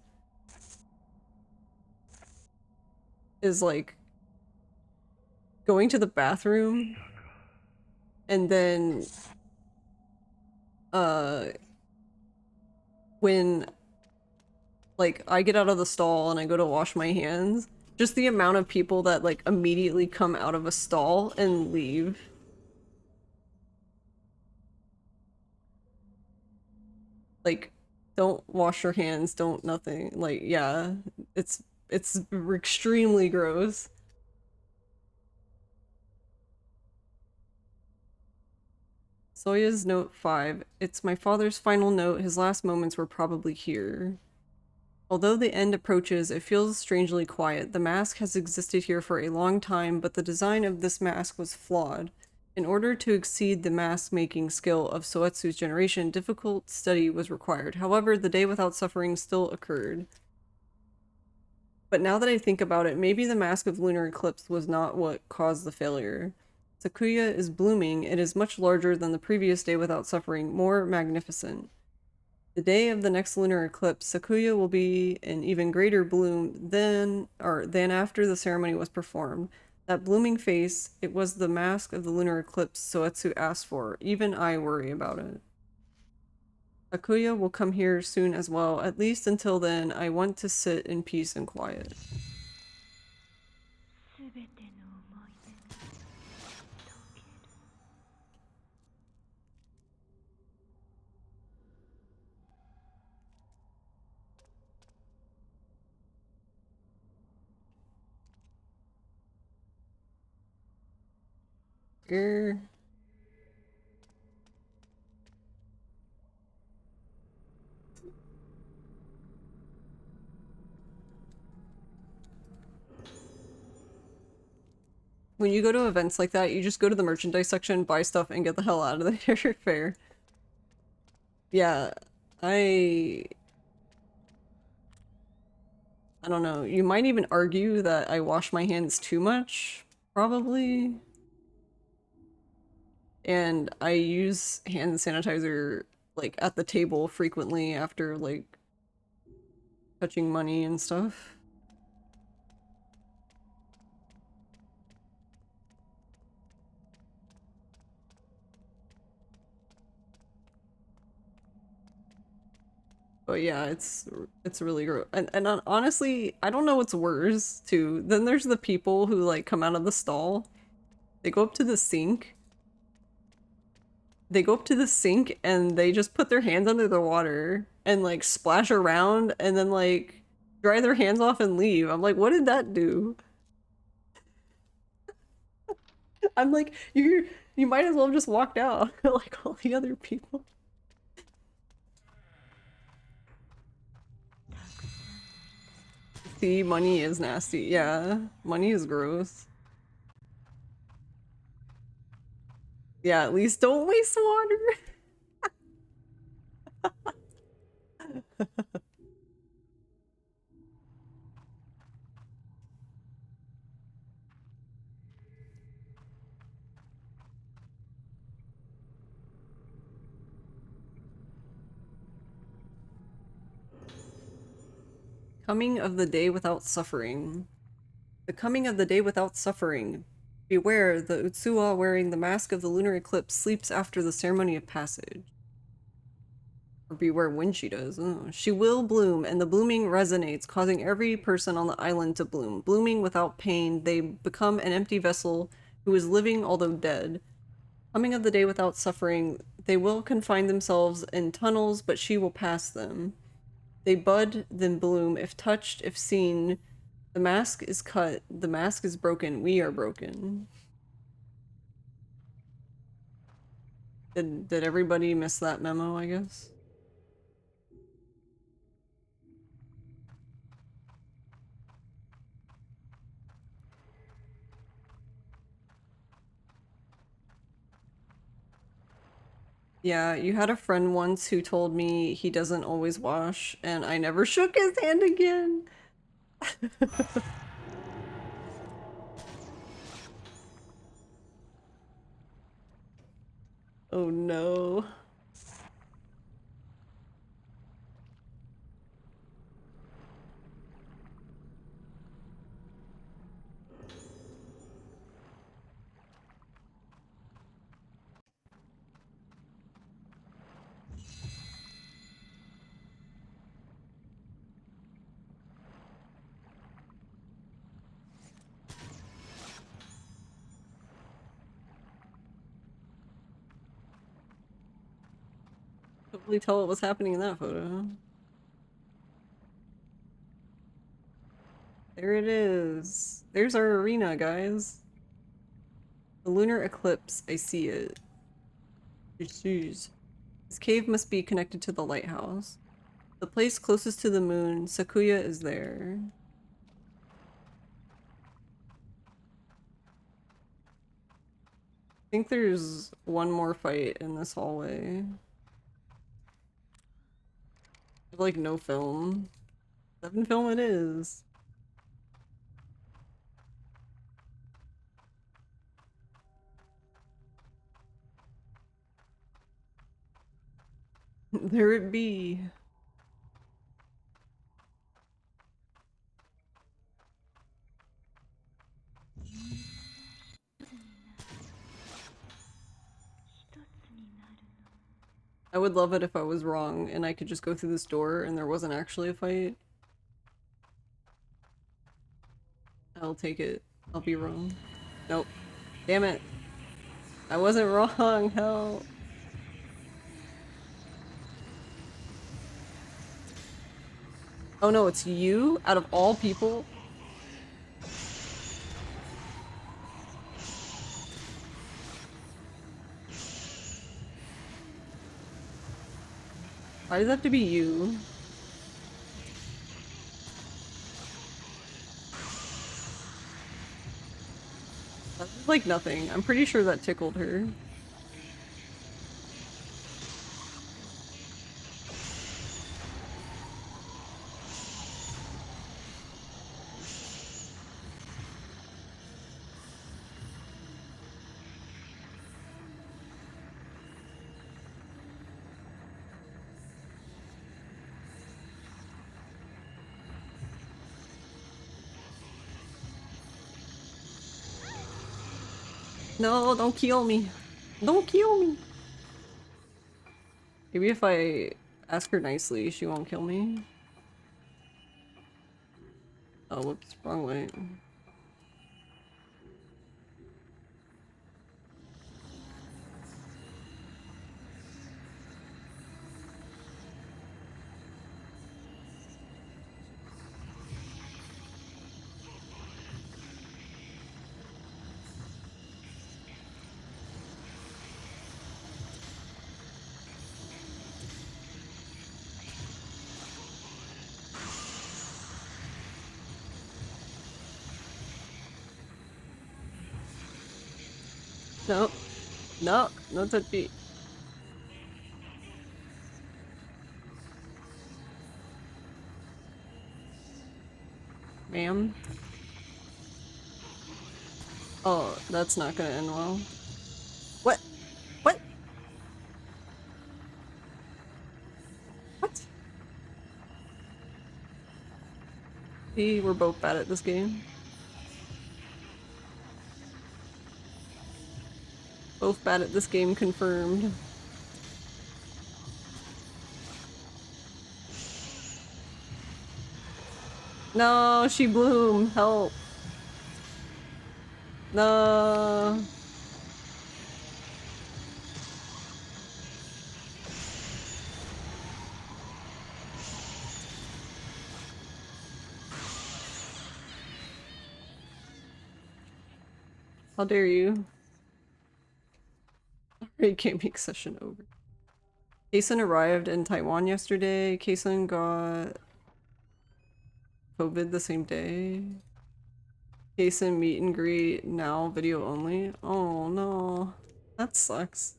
is like going to the bathroom and then when like I get out of the stall and I go to wash my hands, just the amount of people that like immediately come out of a stall and leave. Like, don't wash your hands, don't nothing. Like, yeah, it's extremely gross. Soya's note 5. It's my father's final note. His last moments were probably here. Although the end approaches, it feels strangely quiet. The mask has existed here for a long time, but the design of this mask was flawed. In order to exceed the mask-making skill of Soetsu's generation, difficult study was required. However, the day without suffering still occurred. But now that I think about it, maybe the mask of lunar eclipse was not what caused the failure. Sakuya is blooming. It is much larger than the previous day without suffering, more magnificent. The day of the next lunar eclipse, Sakuya will be in even greater bloom than after the ceremony was performed. That blooming face, it was the mask of the lunar eclipse Soetsu asked for. Even I worry about it. Sakuya will come here soon as well. At least until then, I want to sit in peace and quiet. Grr. When you go to events like that, you just go to the merchandise section, buy stuff, and get the hell out of there. Fair. Yeah, I don't know. You might even argue that I wash my hands too much, probably. And I use hand sanitizer like at the table frequently after like touching money and stuff. But yeah, it's really gross. And honestly, I don't know what's worse too. Then there's the people who like come out of the stall. They go up to the sink. They go up to the sink and they just put their hands under the water and like splash around and then like dry their hands off and leave. I'm like, what did that do? I'm like, you might as well have just walked out like all the other people. See, money is nasty. Yeah, money is gross. Yeah, at least don't waste water. Coming of the day without suffering. The coming of the day without suffering. Beware, the Utsuwa wearing the mask of the lunar eclipse sleeps after the ceremony of passage. Or beware when she does. Oh. She will bloom, and the blooming resonates, causing every person on the island to bloom. Blooming without pain, they become an empty vessel who is living although dead. Coming of the day without suffering, they will confine themselves in tunnels, but she will pass them. They bud, then bloom. If touched, if seen, the mask is cut, the mask is broken, we are broken. Did everybody miss that memo, I guess? Yeah, you had a friend once who told me he doesn't always wash, and I never shook his hand again. Oh no. Totally tell what was happening in that photo. There it is. There's our arena, guys. The lunar eclipse. I see it. Jeez. This cave must be connected to the lighthouse. The place closest to the moon. Sakuya is there. I think there's one more fight in this hallway. I have like no film. 7 film it is. There it be. I would love it if I was wrong and I could just go through this door and there wasn't actually a fight. I'll take it. I'll be wrong. Nope. Damn it. I wasn't wrong. Hell. Oh no, it's you? Out of all people? Why does it have to be you? That's like nothing. I'm pretty sure that tickled her. No, don't kill me. Don't kill me. Maybe if I ask her nicely, she won't kill me. Oh, whoops, wrong way. No. No, no touchy. Ma'am? Oh, that's not gonna end well. What? What? What? See, we're both bad at this game. Both bad at this game, confirmed. No, she bloom. Help. No. How dare you? Alright, gaming session over. Kason arrived in Taiwan yesterday. Kason got COVID the same day. Kason meet and greet now video only. Oh no. That sucks.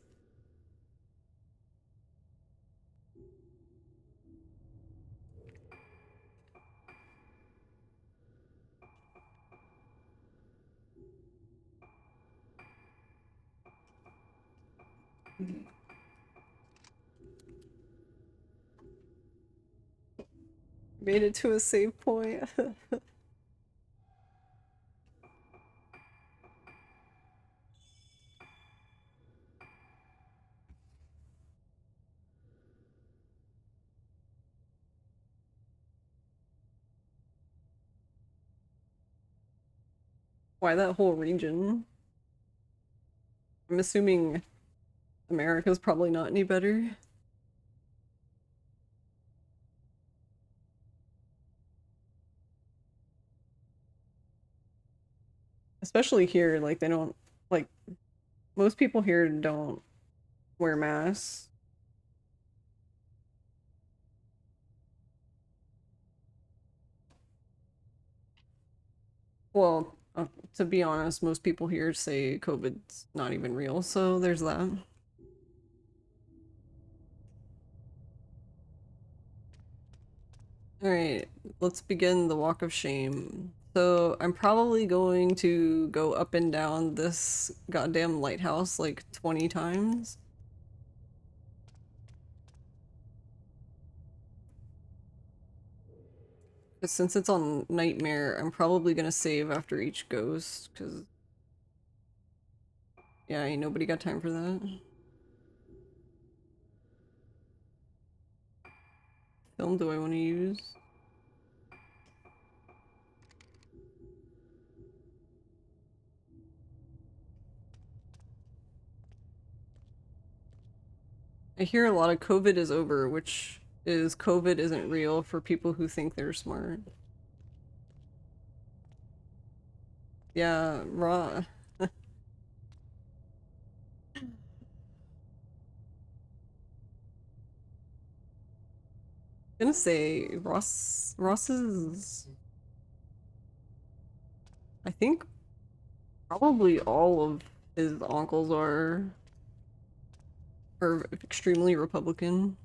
Made it to a save point. Why that whole region? I'm assuming America's probably not any better. Especially here, like they don't like most people here don't wear masks. Well, to be honest, most people here say COVID's not even real, so there's that. Alright, let's begin the walk of shame. So I'm probably going to go up and down this goddamn lighthouse like 20 times. But since it's on Nightmare, I'm probably gonna save after each ghost, because yeah, ain't nobody got time for that. Film do I want to use? I hear a lot of COVID is over, which is COVID isn't real for people who think they're smart. Yeah, raw. Gonna say Ross's, I think probably all of his uncles are extremely Republican.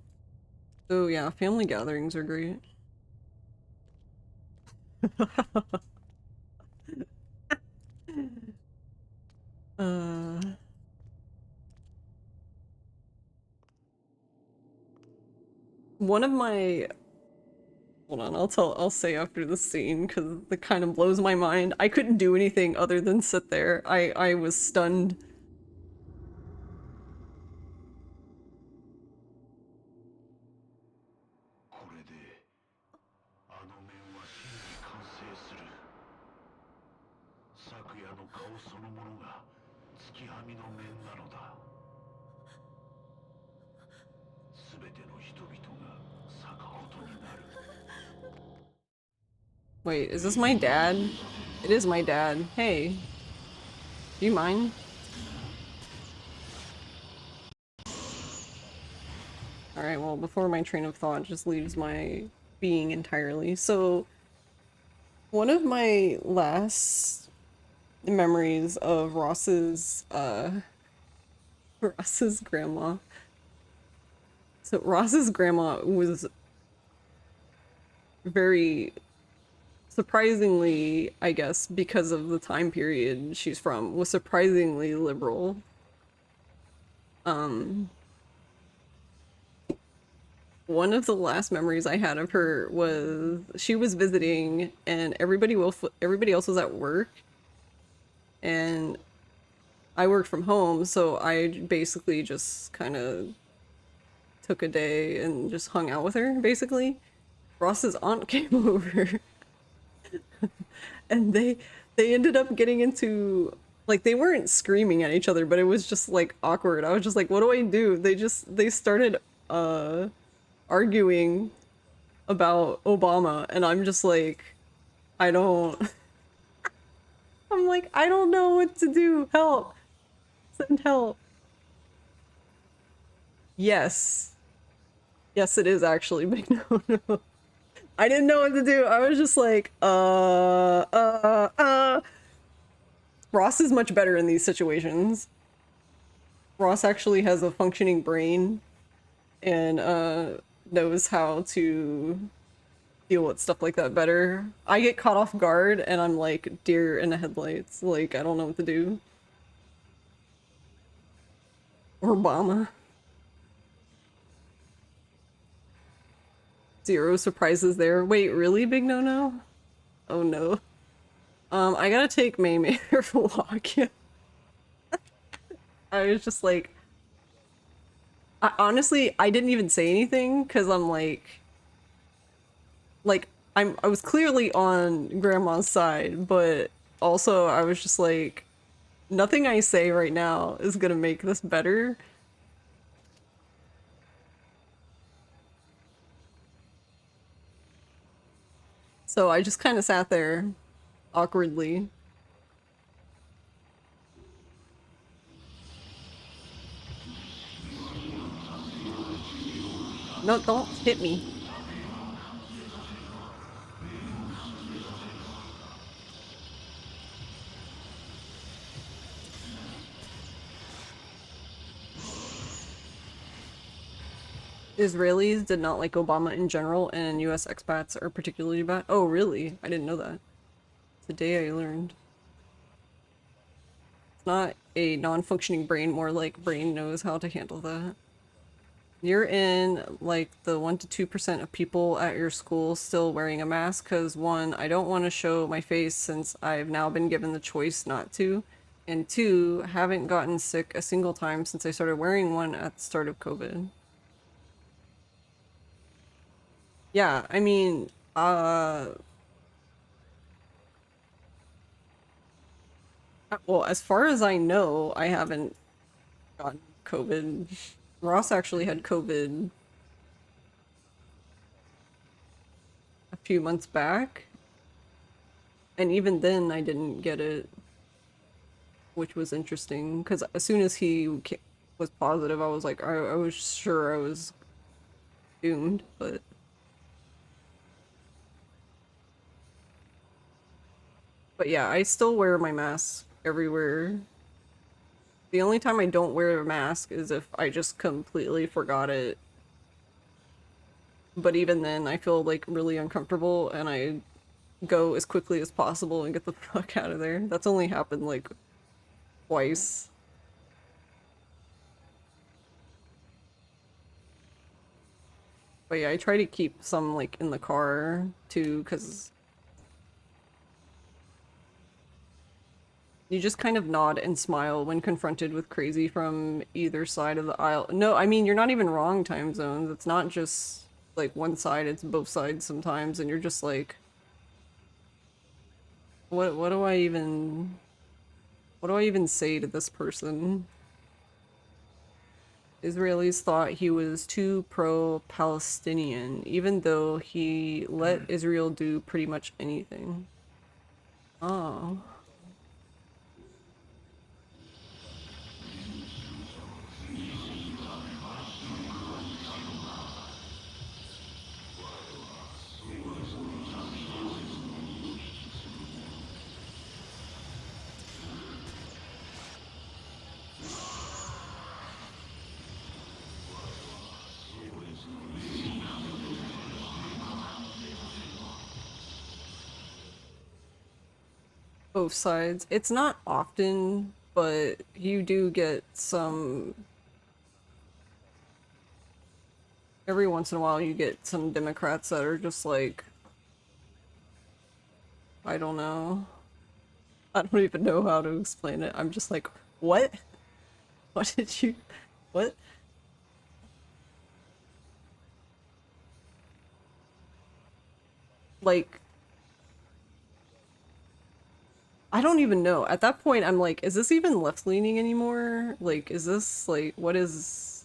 So yeah, family gatherings are great. uh One of my, hold on, I'll say after the scene because it kind of blows my mind. I couldn't do anything other than sit there. I was stunned. Wait, is this my dad? It is my dad. Hey, do you mind? Alright, well, before my train of thought just leaves my being entirely. So, one of my last memories of Ross's grandma. So, Ross's grandma was very surprisingly, I guess, because of the time period she's from, was surprisingly liberal. One of the last memories I had of her was she was visiting and everybody else was at work and I worked from home, so I basically just kind of took a day and just hung out with her, basically. Ross's aunt came over and they ended up getting into, like, they weren't screaming at each other, but it was just like awkward. I was just like, what do I do? They started arguing about Obama and I'm just like, I don't I'm like, I don't know what to do. Help. Send help. Yes. Yes, it is actually big no. I didn't know what to do. I was just like, Ross is much better in these situations. Ross actually has a functioning brain and knows how to deal with stuff like that better. I get caught off guard and I'm like deer in the headlights. Like, I don't know what to do. Obama. Zero surprises there. Wait, really, big no-no? Oh no. I gotta take May for a walk. Yeah. I was just like, honestly, I didn't even say anything because I'm like, I was clearly on Grandma's side, but also I was just like, nothing I say right now is gonna make this better. So I just kind of sat there awkwardly. No, don't hit me. Israelis did not like Obama in general, and US expats are particularly bad. Oh, really? I didn't know that. Today I learned. It's not a non-functioning brain, more like brain knows how to handle that. You're in like the 1 to 2% of people at your school still wearing a mask because one, I don't want to show my face since I've now been given the choice not to, and two, haven't gotten sick a single time since I started wearing one at the start of COVID. Yeah, I mean, well, as far as I know, I haven't gotten COVID. Ross actually had COVID a few months back, and even then I didn't get it, which was interesting because as soon as he was positive, I was like, I was sure I was doomed, but yeah, I still wear my mask everywhere. The only time I don't wear a mask is if I just completely forgot it. But even then, I feel like really uncomfortable and I go as quickly as possible and get the fuck out of there. That's only happened like twice. But yeah, I try to keep some like in the car too, because you just kind of nod and smile when confronted with crazy from either side of the aisle. No, I mean, you're not even wrong, time zones. It's not just like one side, it's both sides sometimes, and you're just like, what do I even say to this person? Israelis thought he was too pro-Palestinian, even though he let Israel do pretty much anything. Oh. Both sides. It's not often, but you do get some. Every once in a while, you get some Democrats that are just like, I don't know. I don't even know how to explain it. I'm just like, what? What did you. What? Like, I don't even know. At that point, I'm like, is this even left leaning anymore? Like, is this like, what is.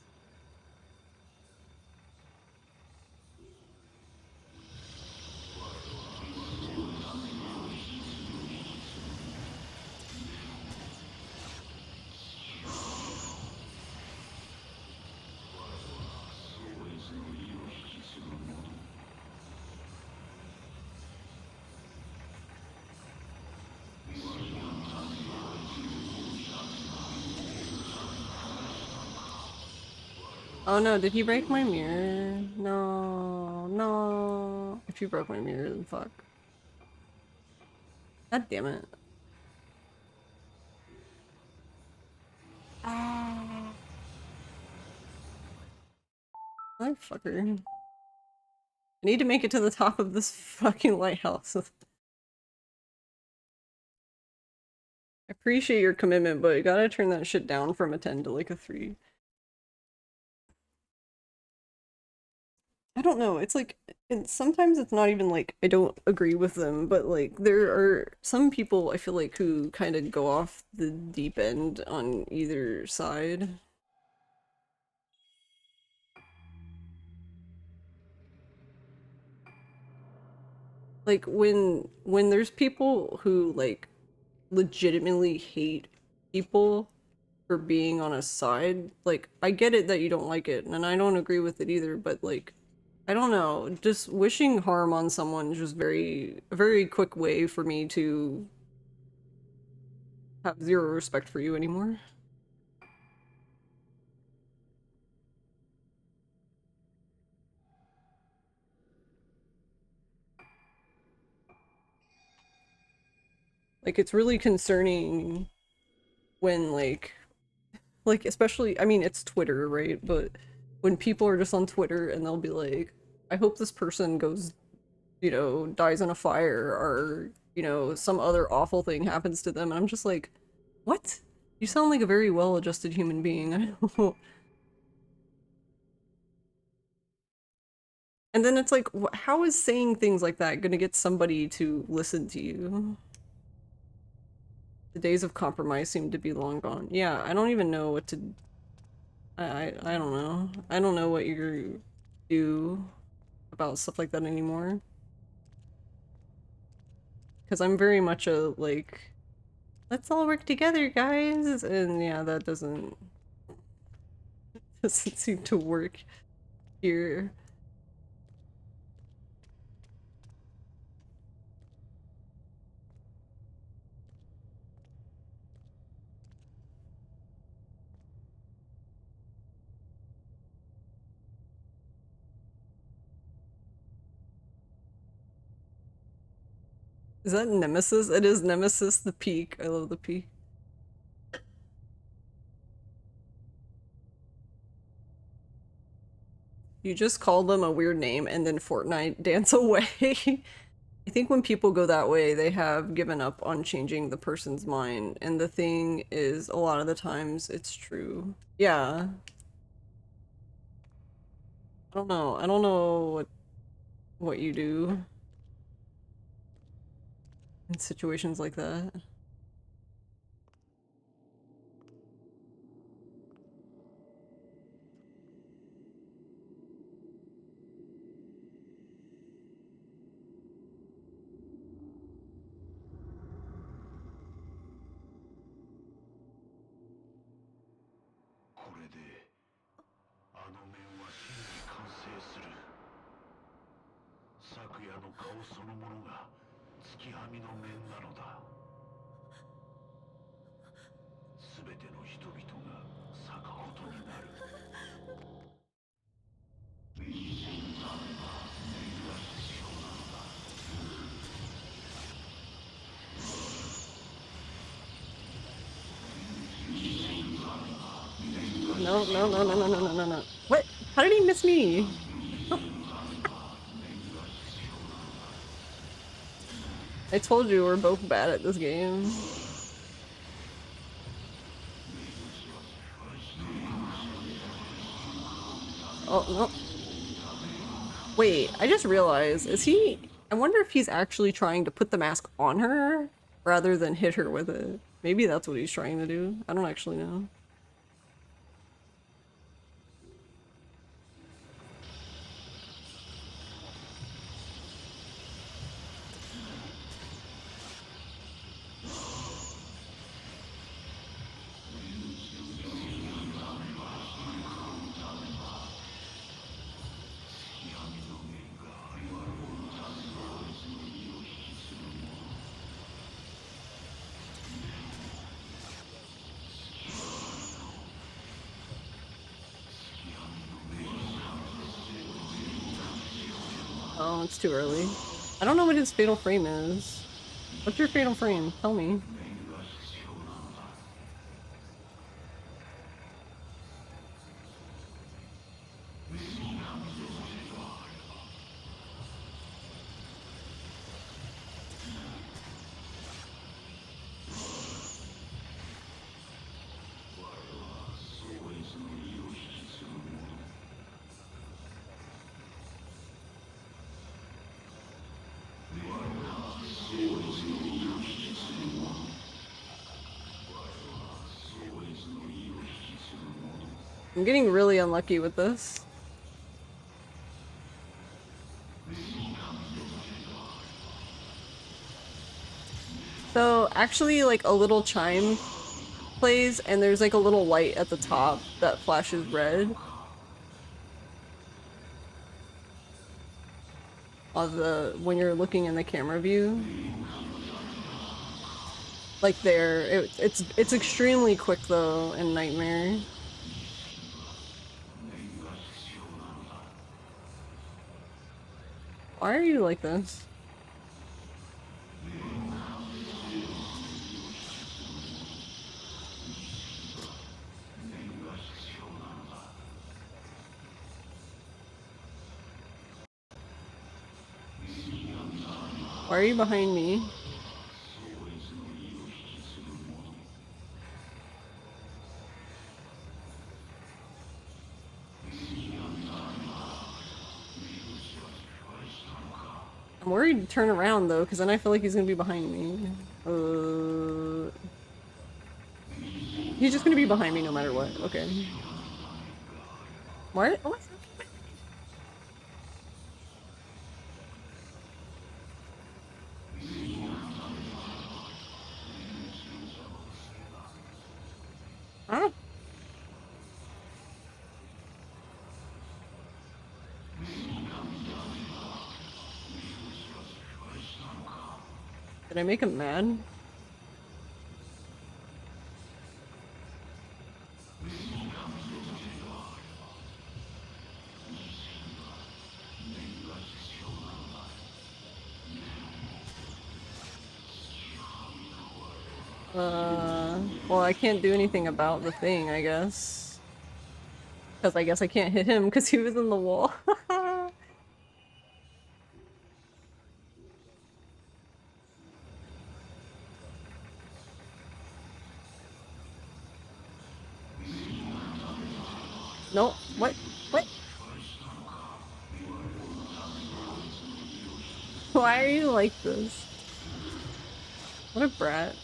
Oh no, did he break my mirror? No, no. If you broke my mirror, then fuck. God damn it. Ah. Motherfucker. I need to make it to the top of this fucking lighthouse. I appreciate your commitment, but you gotta turn that shit down from a 10 to like a 3. I don't know, it's like, and sometimes it's not even like I don't agree with them, but like there are some people I feel like who kind of go off the deep end on either side. Like when there's people who like legitimately hate people for being on a side. Like, I get it that you don't like it, and I don't agree with it either, but like, I don't know, just wishing harm on someone is just a very quick way for me to have zero respect for you anymore. Like, it's really concerning when like especially, I mean, it's Twitter, right? But when people are just on Twitter and they'll be like, I hope this person goes, you know, dies in a fire, or, you know, some other awful thing happens to them, and I'm just like, what? You sound like a very well-adjusted human being. I don't. And then it's like, how is saying things like that gonna get somebody to listen to you? The days of compromise seem to be long gone. Yeah, I don't even know what to. I don't know. I don't know what you do about stuff like that anymore. Because I'm very much a, like, let's all work together, guys! And yeah, that doesn't seem to work here. Is that Nemesis? It is Nemesis, the peak. I love the peak. You just call them a weird name and then Fortnite dance away. I think when people go that way, they have given up on changing the person's mind. And the thing is, a lot of the times, it's true. Yeah. I don't know. I don't know what you do in situations like that. No, no, no, no, no, no, no, no, no. What? How did he miss me? I told you we're both bad at this game. Oh, no. Wait, I just realized, is he... I wonder if he's actually trying to put the mask on her rather than hit her with it. Maybe that's what he's trying to do. I don't actually know. Oh, it's too early. I don't know what his fatal frame is. What's your fatal frame? Tell me. I'm getting really unlucky with this. So, actually, like, a little chime plays, and there's like a little light at the top that flashes red. On the when you're looking in the camera view. Like there, it's extremely quick though in Nightmare. Why are you like this? Why are you behind me? I'm worried to turn around though, because then I feel like he's gonna be behind me. He's just gonna be behind me no matter what. Okay. What? What? Huh? Did I make him mad? Well, I can't do anything about the thing, I guess. Because I guess I can't hit him because he was in the wall. No, what? What? Why are you like this? What a brat.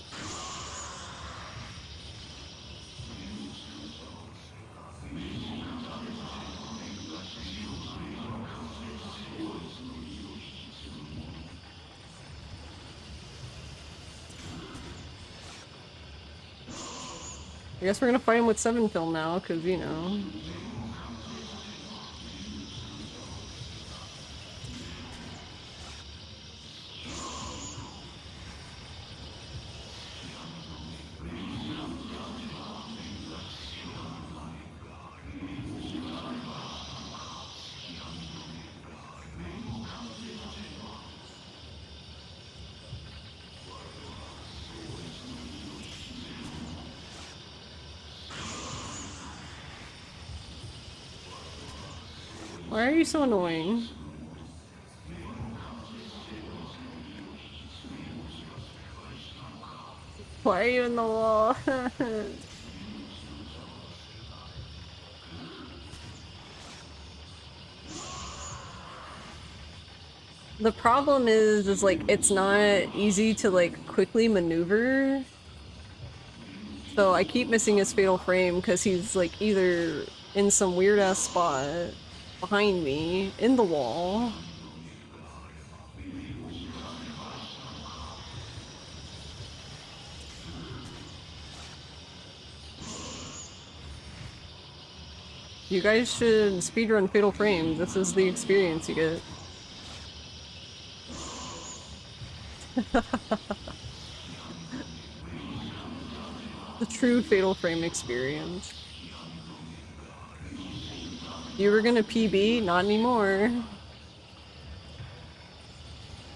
I guess we're gonna fight him with 7 film now, because, you know. Why are you so annoying? Why are you in the wall? The problem is like, it's not easy to like quickly maneuver. So I keep missing his fatal frame because he's like either in some weird ass spot behind me in the wall. You guys should speedrun Fatal Frame. This is the experience you get. The true Fatal Frame experience. You were gonna PB? Not anymore.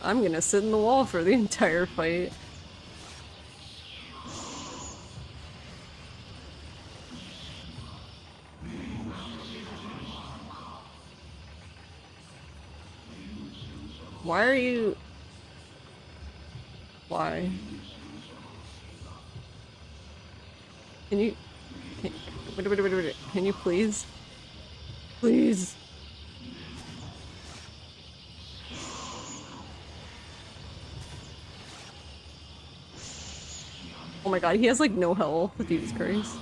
I'm gonna sit in the wall for the entire fight. Why are you... Why? Can you... Wait. Can you please? Please. Oh my god, he has like no health. Jesus Christ.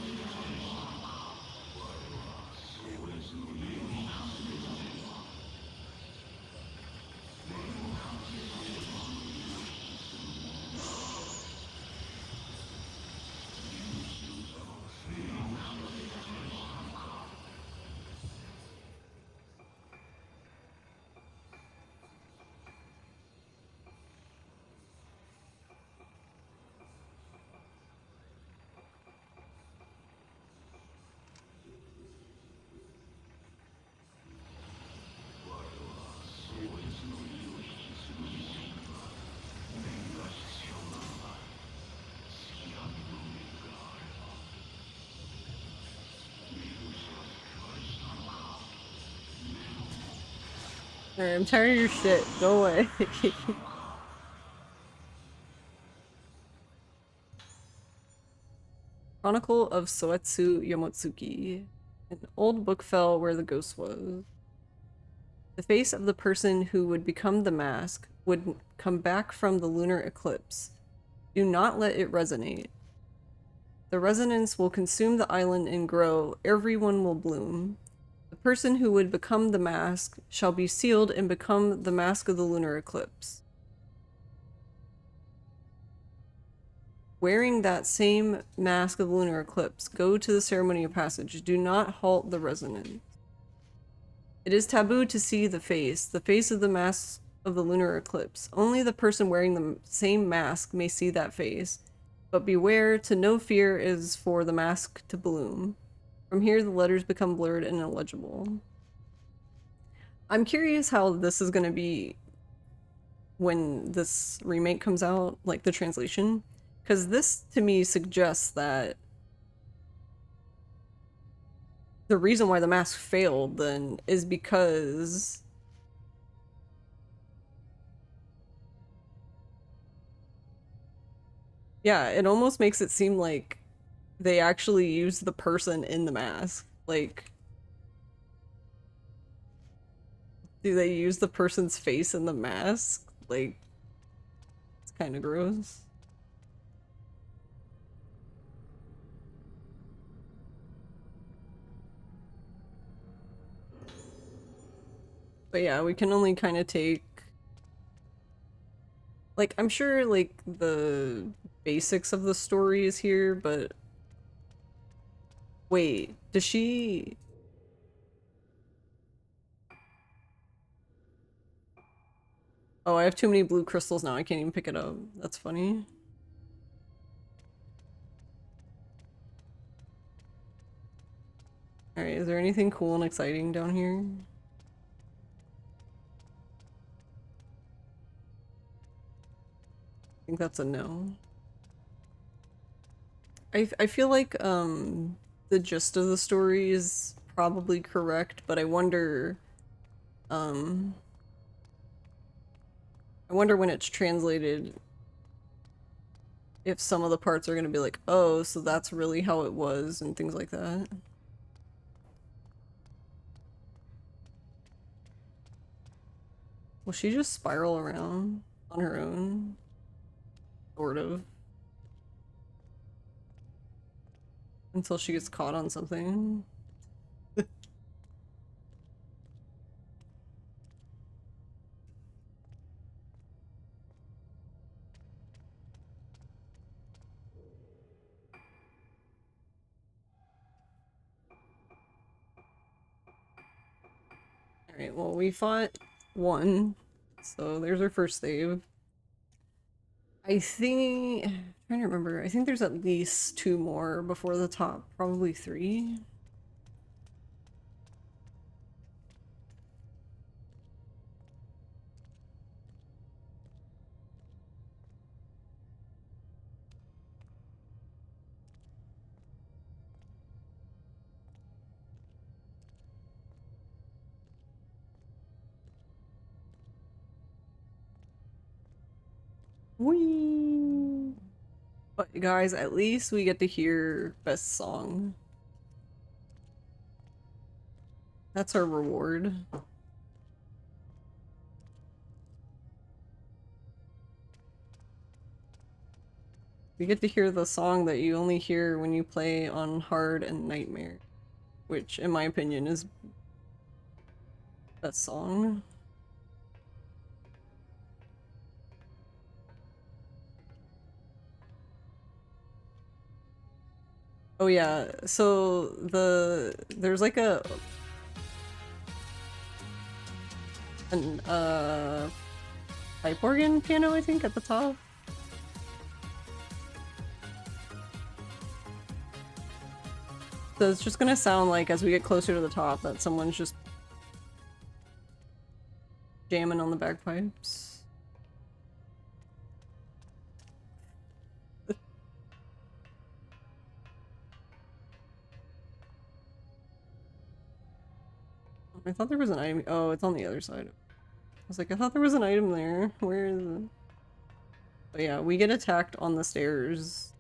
Alright, I'm tired of your shit. Go away. Chronicle of Soetsu Yamotsuki. An old book fell where the ghost was. The face of the person who would become the mask would come back from the lunar eclipse. Do not let it resonate. The resonance will consume the island and grow. Everyone will bloom. The person who would become the mask shall be sealed and become the mask of the lunar eclipse. Wearing that same mask of the lunar eclipse, go to the ceremony of passage. Do not halt the resonance. It is taboo to see the face of the mask of the lunar eclipse. Only the person wearing the same mask may see that face. But beware, to no fear is for the mask to bloom. From here, the letters become blurred and illegible. I'm curious how this is going to be when this remake comes out, like the translation. Because this, to me, suggests that the reason why the mask failed, then, is because... Yeah, it almost makes it seem like they actually use the person in the mask. Like, do they use the person's face in the mask? Like, it's kind of gross. But yeah, we can only kind of take... Like, I'm sure, like, the basics of the story is here, but... Wait, does she... Oh, I have too many blue crystals now, I can't even pick it up. That's funny. Alright, is there anything cool and exciting down here? I think that's a no. I feel like the gist of the story is probably correct, but I wonder when it's translated if some of the parts are gonna be like, oh, so that's really how it was and things like that. Will she just spiral around on her own? Sort of. Until she gets caught on something. Alright, well, we fought one, so there's our first save. I think... I'm trying to remember. I think there's at least 2 more before the top. Probably 3. Whee! But guys, at least we get to hear best song. That's our reward. We get to hear the song that you only hear when you play on hard and nightmare, which in my opinion is best song. Oh yeah, so there's like an pipe organ piano, I think, at the top. So it's just gonna sound like, as we get closer to the top, that someone's just jamming on the bagpipes. I thought there was an enemy. Oh, it's on the other side. was like, I thought there was an item there. Where is it? But yeah, we get attacked on the stairs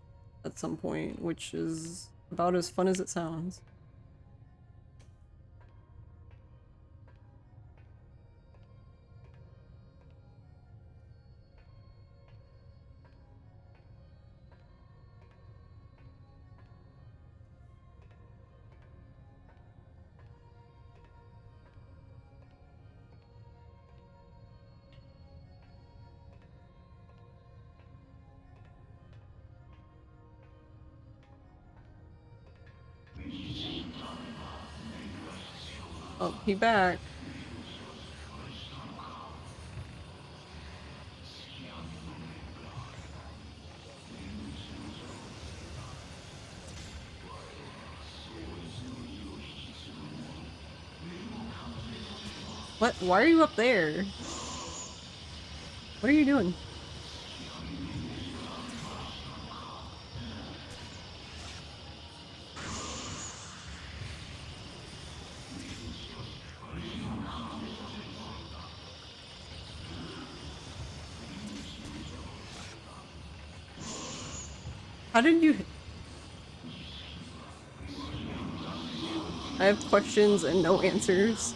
at some point, which is about as fun as it sounds. Oh, he back. What? Why are you up there? What are you doing? How did you... I have questions and no answers.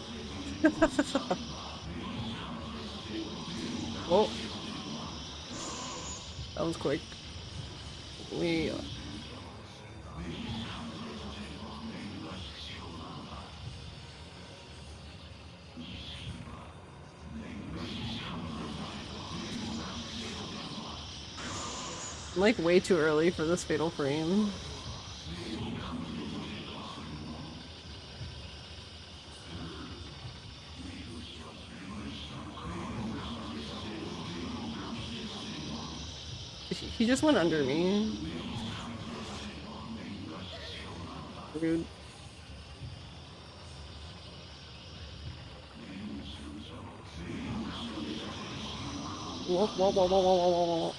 Well, that was quick. We... I'm like way too early for this fatal frame. He just went under me. Rude. Whoa, whoa, whoa, whoa, whoa, whoa, whoa.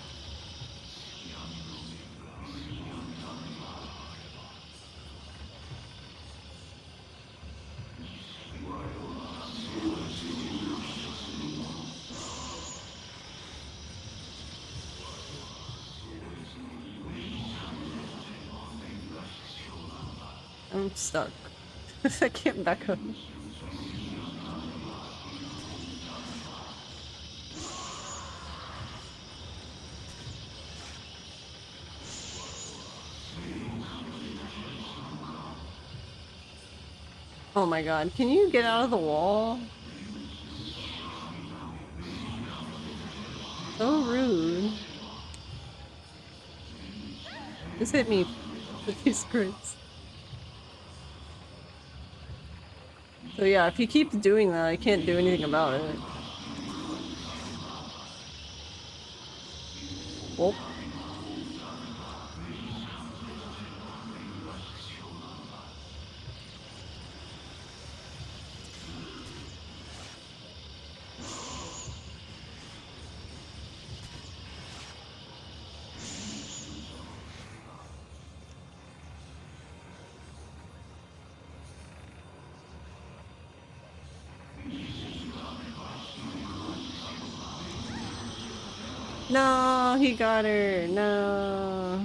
I'm stuck. I can't back up. Oh my god, can you get out of the wall? So rude. Just hit me with these squirts. So yeah, if he keeps doing that, I can't do anything about it. Well. No, he got her. No.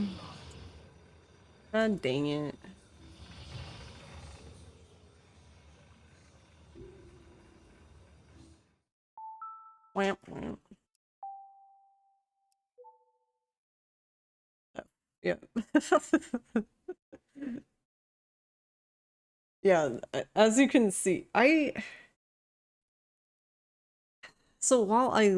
God dang it. Wamp, wamp. Yeah. Yeah, as you can see, so while I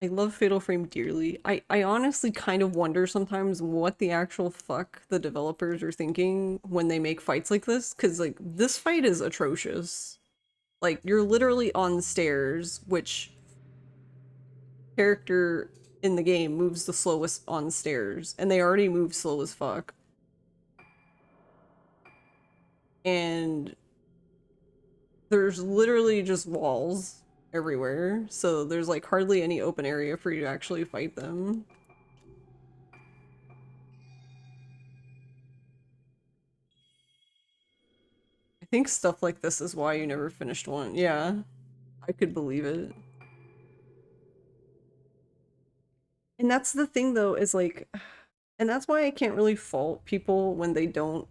love Fatal Frame dearly, I honestly kind of wonder sometimes what the actual fuck the developers are thinking when they make fights like this, because like this fight is atrocious. Like you're literally on stairs, which character in the game moves the slowest on stairs, and they already move slow as fuck. And there's literally just walls everywhere, so there's like hardly any open area for you to actually fight them. I think stuff like this is why you never finished one. Yeah, I could believe it. And that's the thing though, is like, and that's why I can't really fault people when they don't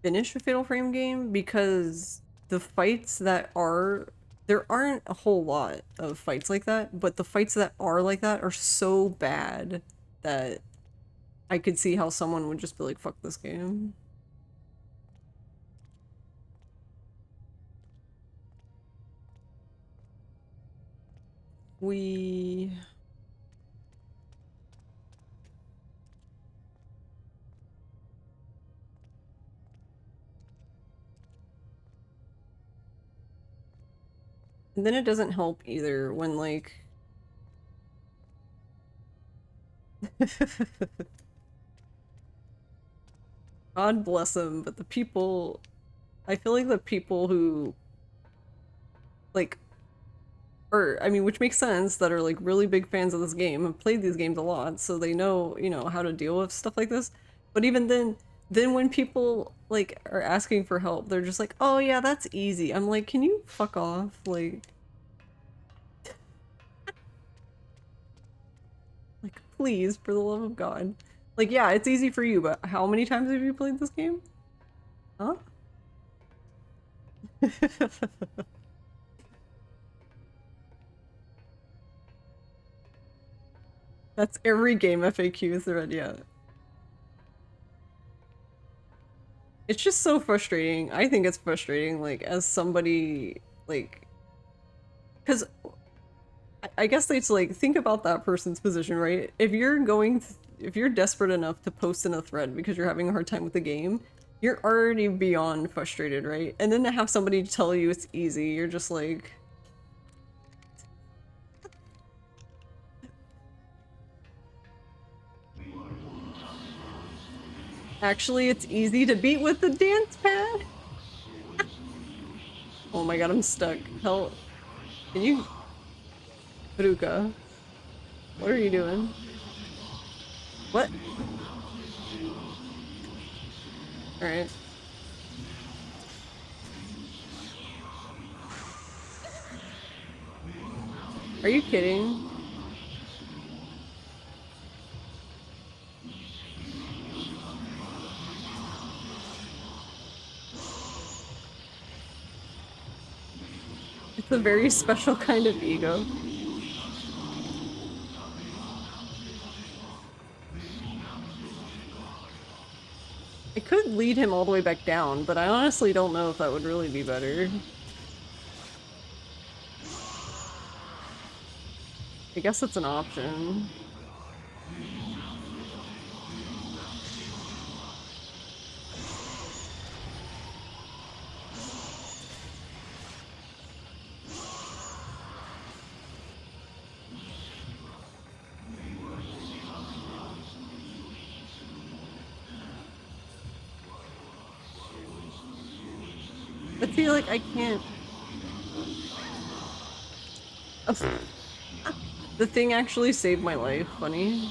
finish a Fatal Frame game, because the fights that are there aren't a whole lot of fights like that, but the fights that are like that are so bad that I could see how someone would just be like, fuck this game. We And then it doesn't help either when like God bless them, but the people, I feel like the people who like, or I mean, which makes sense, that are like really big fans of this game, have played these games a lot, so they know, you know, how to deal with stuff like this. But even then when people like are asking for help, they're just like, oh yeah, that's easy. I'm like, can you fuck off? Like please, for the love of God. Like, yeah, it's easy for you, but how many times have you played this game? Huh? That's every game FAQ thread, yeah. It's just so frustrating. I think it's frustrating, like, as somebody, like, because I guess it's like, think about that person's position, right? If you're desperate enough to post in a thread because you're having a hard time with the game, you're already beyond frustrated, right? And then to have somebody tell you it's easy, you're just like, actually, it's easy to beat with the dance pad. Oh my god, I'm stuck. Hell, can you, Haruka? What are you doing? What? Alright. Are you kidding? It's a very special kind of ego. I could lead him all the way back down, but I honestly don't know if that would really be better. I guess it's an option. I feel like I can't. The thing actually saved my life. Funny.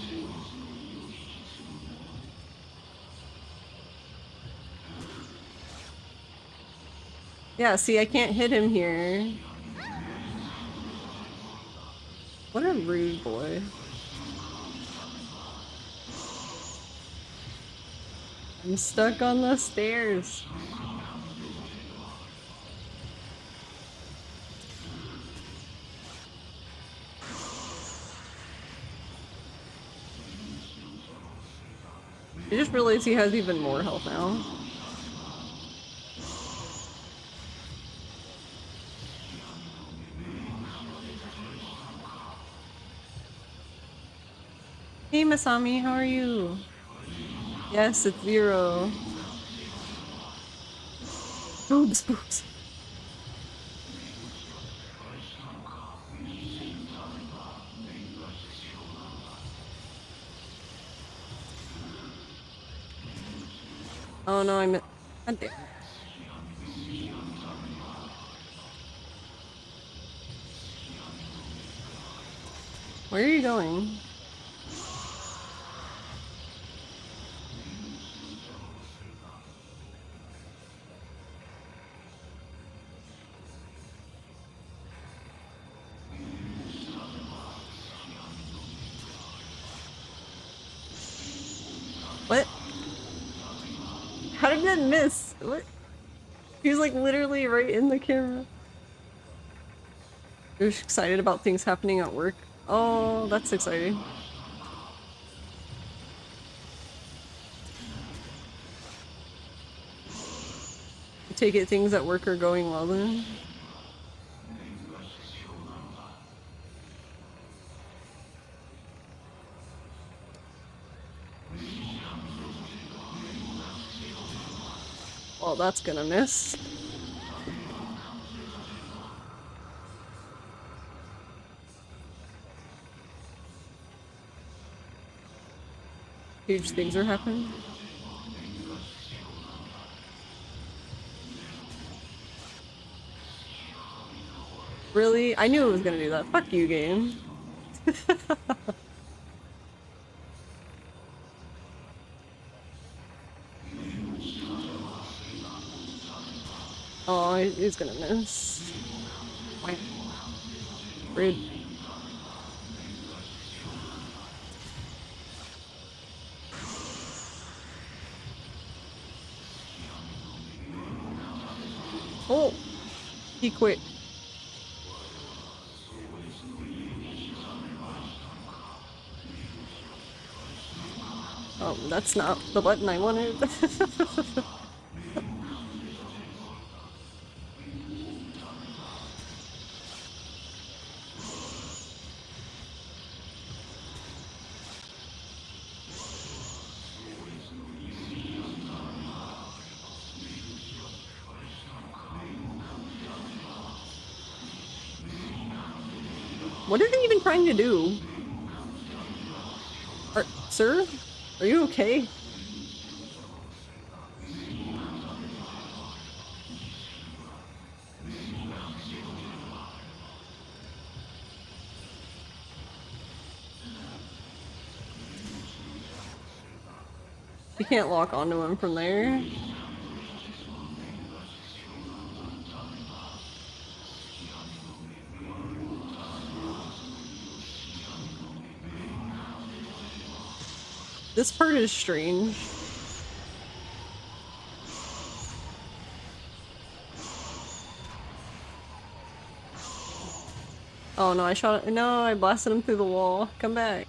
Yeah, see, I can't hit him here. What a rude boy. I'm stuck on the stairs. I just realized he has even more health now. Hey Masami, how are you? Yes, it's Zero. Boobs, boobs. Oh no, I'm. God damn. Where are you going? didn't miss. What? He was like literally right in the camera. You're excited about things happening at work. Oh, that's exciting. I take it things at work are going well then? Well, that's gonna miss. Huge things are happening. Really? I knew it was gonna do that. Fuck you, game. Oh, he's gonna miss. Why? Rude. Oh! He quit. Oh, that's not the button I wanted. What are they even trying to do? Sir? Are you okay? You can't lock onto him from there. This part is strange. Oh no, no, I blasted him through the wall. Come back.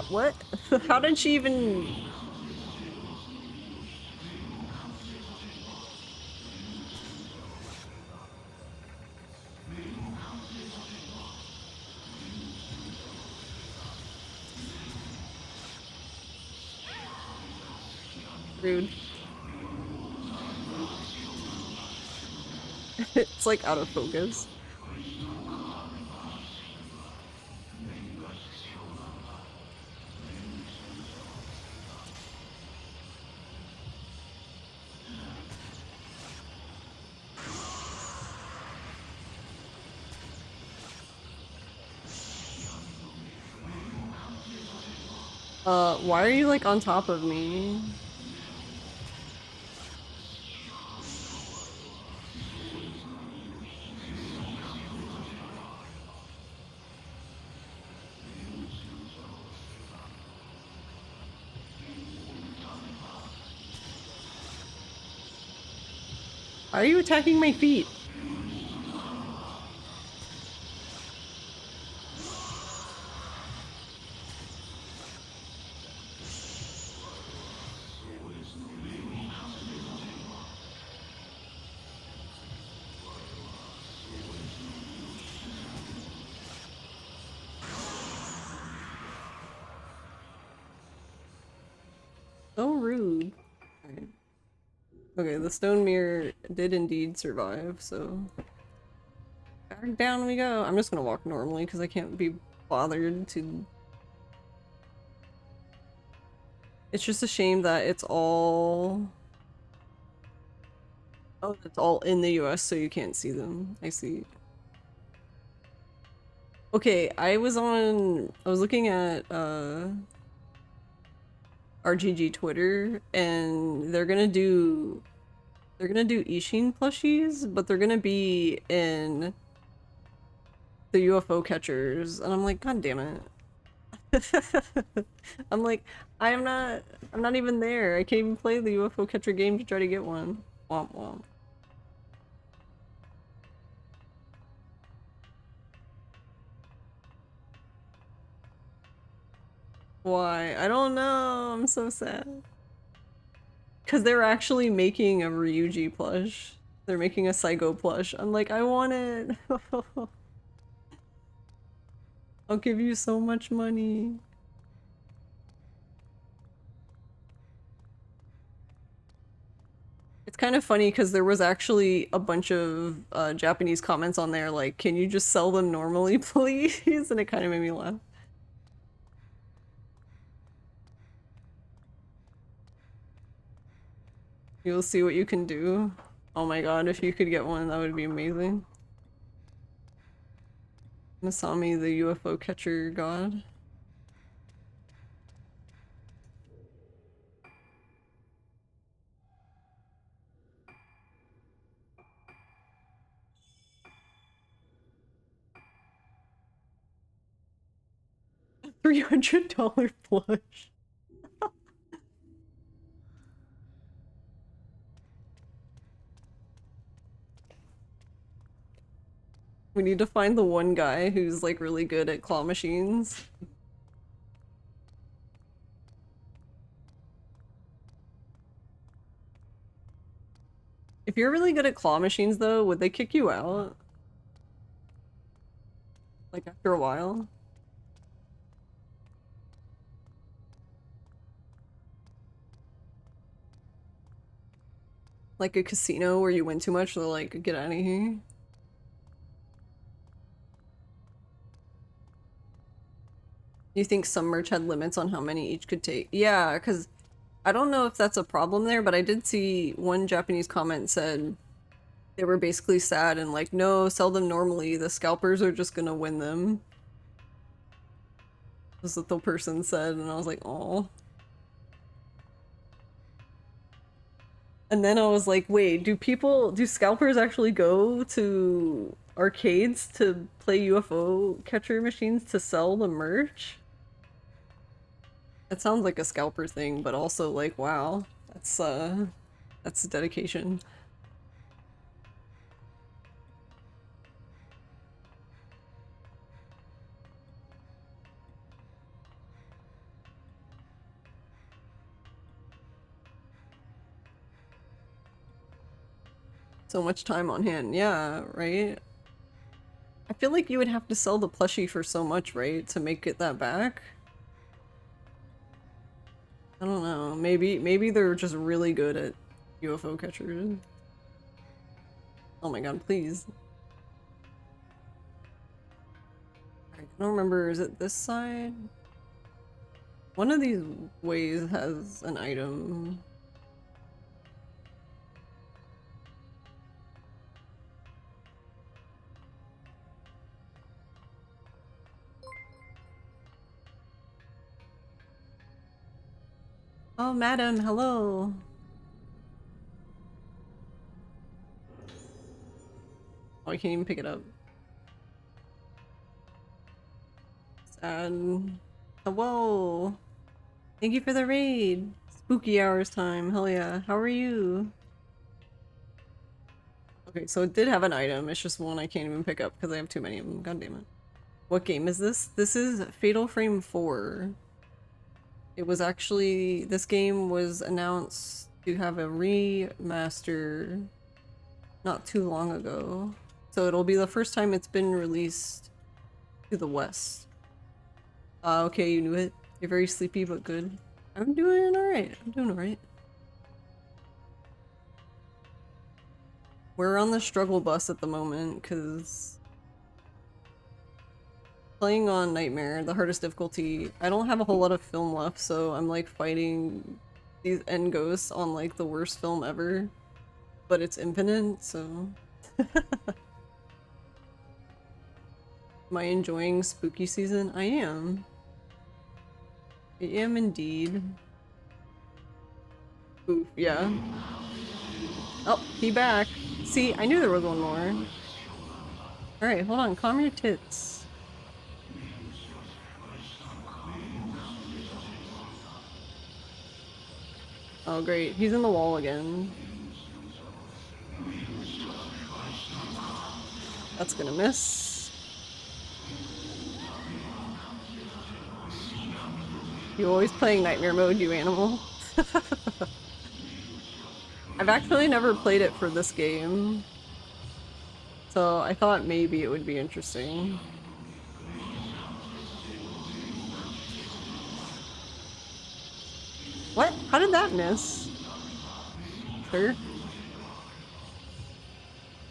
What? How did she even... Rude. It's like out of focus. Why are you like on top of me? Why are you attacking my feet? So rude. Alright. Okay, the stone mirror did indeed survive, so... Back down we go. I'm just gonna walk normally because I can't be bothered to... It's just a shame that it's all... Oh, it's all in the US so you can't see them. I see. Okay, I was looking at RGG Twitter and they're gonna do They're gonna do Ishin plushies, but they're gonna be in the UFO catchers, and I'm like, God damn it. I'm like, I'm not even there. I can't even play the UFO catcher game to try to get one. Womp womp. Why? I don't know. I'm so sad. Because they're actually making a Ryuji plush. They're making a Saigo plush. I'm like, I want it. I'll give you so much money. It's kind of funny because there was actually a bunch of Japanese comments on there like, can you just sell them normally, please? And it kind of made me laugh. You'll see what you can do. Oh my god, if you could get one, that would be amazing. Masami, the UFO catcher god. $300 plush. We need to find the one guy who's like really good at claw machines. If you're really good at claw machines though, would they kick you out? Like after a while? Like a casino where you win too much, they're like, get out of here. You think some merch had limits on how many each could take? Yeah, because I don't know if that's a problem there, but I did see one Japanese comment said they were basically sad and like, no, sell them normally. The scalpers are just gonna win them. That's what the person said, and I was like, oh. And then I was like, wait, do scalpers actually go to arcades to play UFO catcher machines to sell the merch? That sounds like a scalper thing, but also like, wow, that's dedication. So much time on hand, yeah, right? I feel like you would have to sell the plushie for so much, right, to make it that back? I don't know, maybe they're just really good at UFO catchers. Oh my god, please. Alright, I don't remember, is it this side? One of these ways has an item. Oh, madam, hello. Oh, I can't even pick it up. Sad. Hello. Thank you for the raid. Spooky hours time. Hell yeah. How are you? Okay, so it did have an item. It's just one I can't even pick up because I have too many of them. God damn it. What game is this? This is Fatal Frame 4. It was actually, this game was announced to have a remaster not too long ago. So it'll be the first time it's been released to the West. Okay, you knew it. You're very sleepy but good. I'm doing alright. I'm doing alright. We're on the struggle bus at the moment because playing on Nightmare, the hardest difficulty, I don't have a whole lot of film left, so I'm like fighting these end ghosts on like the worst film ever, but it's infinite, so. Am I enjoying spooky season? I am. I am indeed. Oof, yeah. Oh, he back. See, I knew there was one more. Alright, hold on. Calm your tits. Oh, great. He's in the wall again. That's gonna miss. You always playing nightmare mode, you animal. I've actually never played it for this game. So I thought maybe it would be interesting. What? How did that miss? Sir?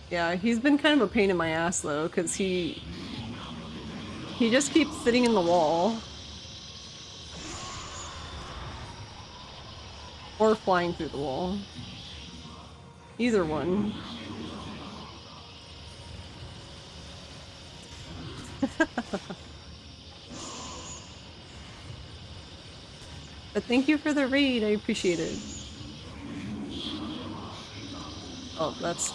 Yeah, he's been kind of a pain in my ass though, because he just keeps sitting in the wall. Or flying through the wall. Either one. But thank you for the raid, I appreciate it. Oh, that's...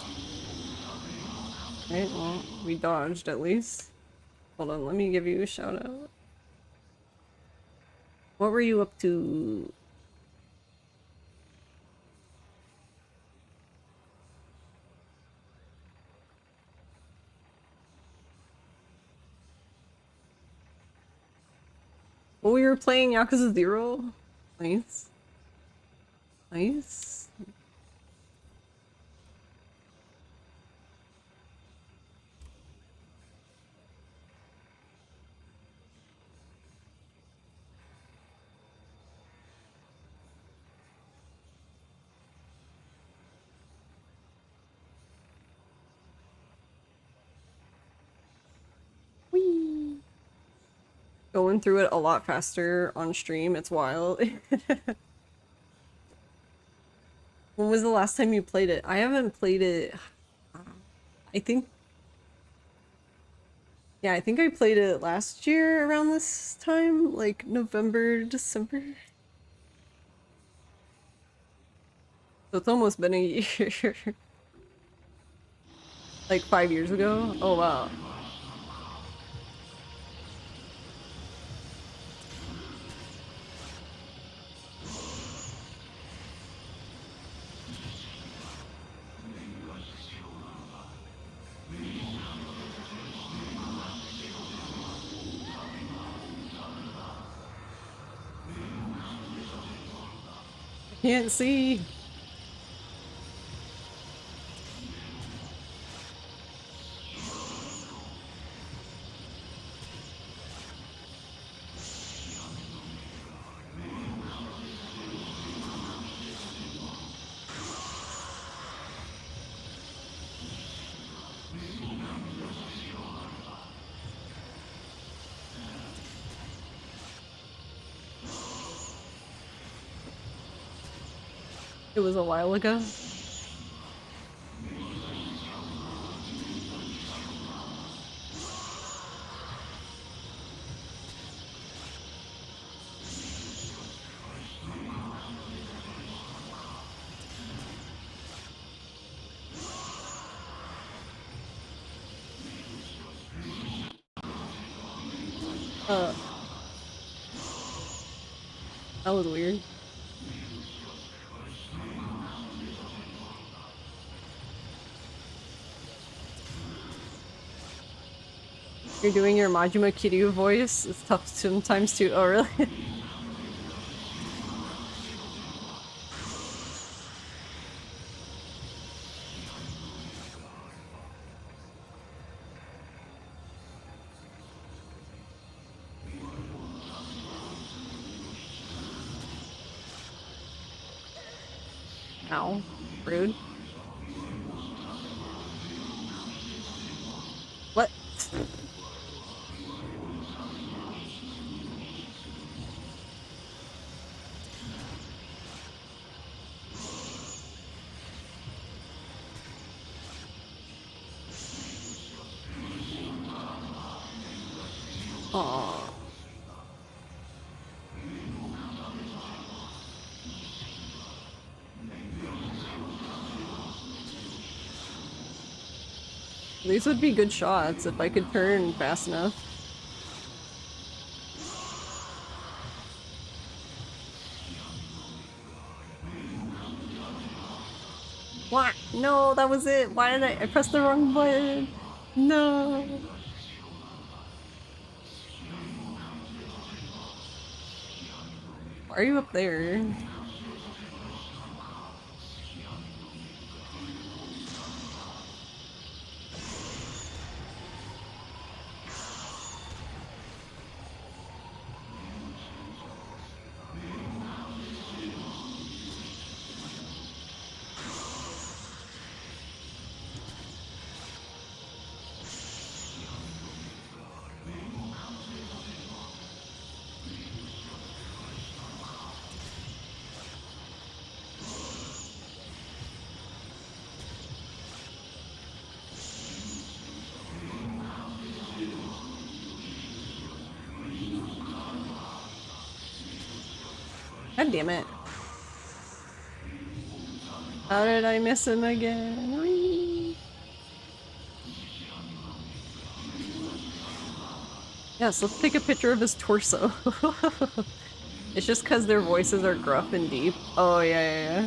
Right, well, we dodged at least. Hold on, let me give you a shout out. What were you up to? Oh, we were playing Yakuza 0? Nice. Nice. Whee! Going through it a lot faster on stream, it's wild. When was the last time you played it? I haven't played it... I think... Yeah, I think I played it last year around this time, like November, December. So it's almost been a year. Like 5 years ago? Oh wow. Can't see. It was a while ago. Uh, that was weird. You're doing your Majima Kiryu voice? It's tough sometimes too. Oh, really? Ow. Rude. What? Aw. These would be good shots if I could turn fast enough. What? No, that was it. Why did I pressed the wrong button? No. Why are you up there? God damn it. How did I miss him again? Whee! Yes, let's take a picture of his torso. It's just because their voices are gruff and deep. Oh, yeah.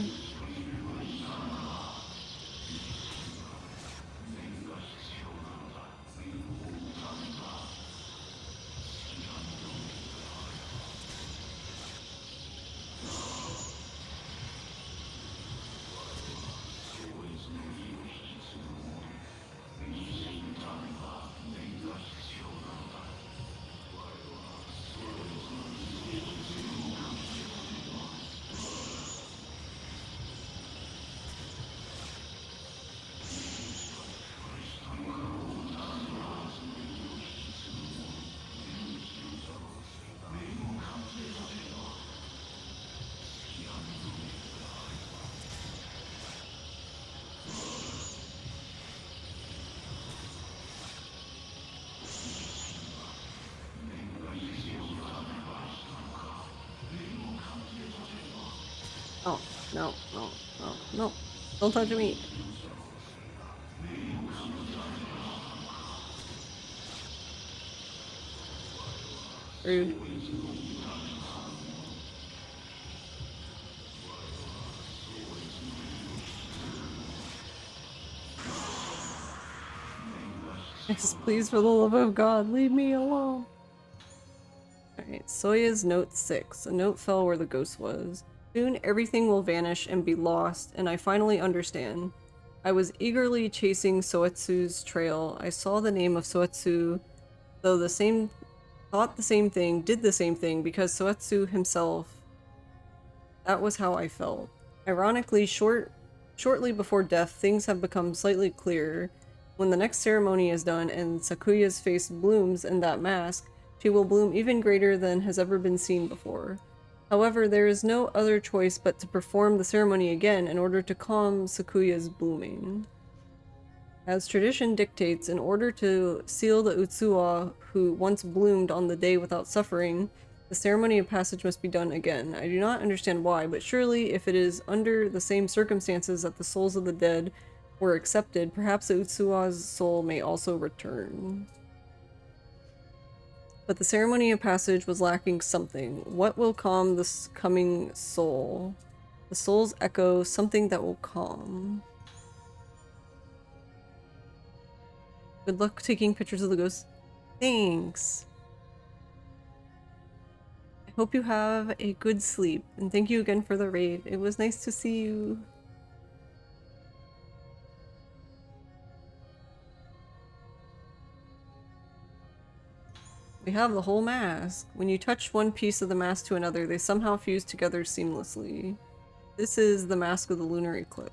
Oh, no. Don't touch me. Rude. Yes, please, for the love of God, leave me alone. Alright, Soya's note 6. A note fell where the ghost was. Soon everything will vanish and be lost, and I finally understand. I was eagerly chasing Soetsu's trail. I saw the name of Soetsu, though thought the same thing, did the same thing, because Soetsu himself. That was how I felt. Ironically, shortly before death, things have become slightly clearer. When the next ceremony is done and Sakuya's face blooms in that mask, she will bloom even greater than has ever been seen before. However, there is no other choice but to perform the ceremony again in order to calm Sakuya's blooming. As tradition dictates, in order to seal the Utsuwa who once bloomed on the day without suffering, the ceremony of passage must be done again. I do not understand why, but surely if it is under the same circumstances that the souls of the dead were accepted, perhaps the Utsuwa's soul may also return. But the ceremony of passage was lacking something. What will calm this coming soul? The soul's echo, something that will calm. Good luck taking pictures of the ghost. Thanks. I hope you have a good sleep, and thank you again for the raid. It was nice to see you. We have the whole mask. When you touch one piece of the mask to another, they somehow fuse together seamlessly. This is the mask of the lunar eclipse.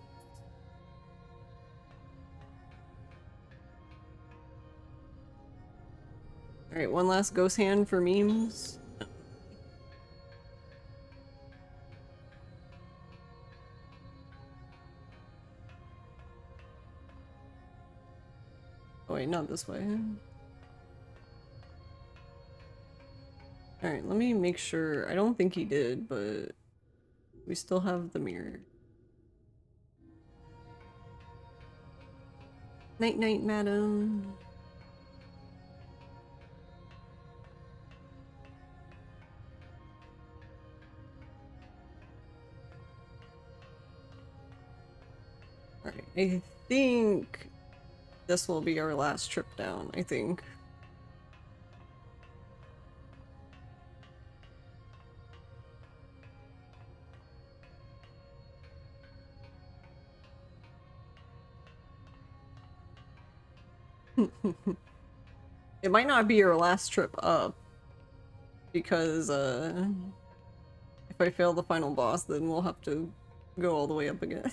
Alright, one last ghost hand for memes. Oh wait, not this way. Alright, let me make sure. I don't think he did, but we still have the mirror. Night night, madam. Alright, I think this will be our last trip down, I think. It might not be our last trip up, because if I fail the final boss, then we'll have to go all the way up again.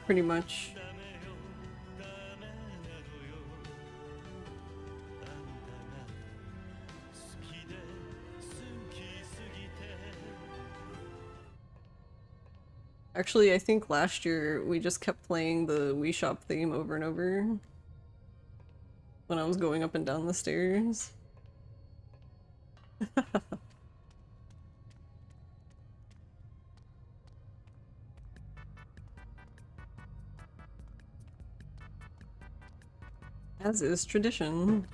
Pretty much. Actually, I think last year we just kept playing the Wii Shop theme over and over when I was going up and down the stairs. As is tradition.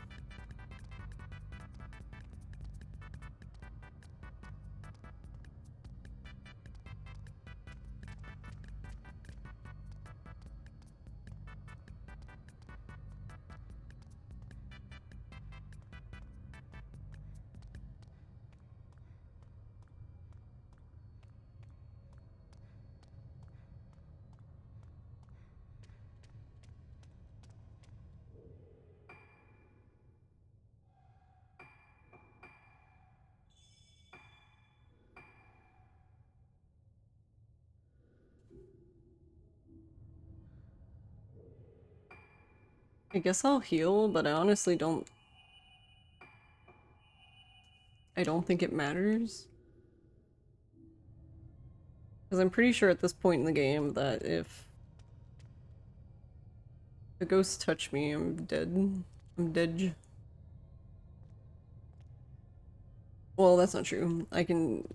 I guess I'll heal, but I honestly don't... I don't think it matters. Because I'm pretty sure at this point in the game that if the ghosts touch me, I'm dead. I'm dead. Well, that's not true. I can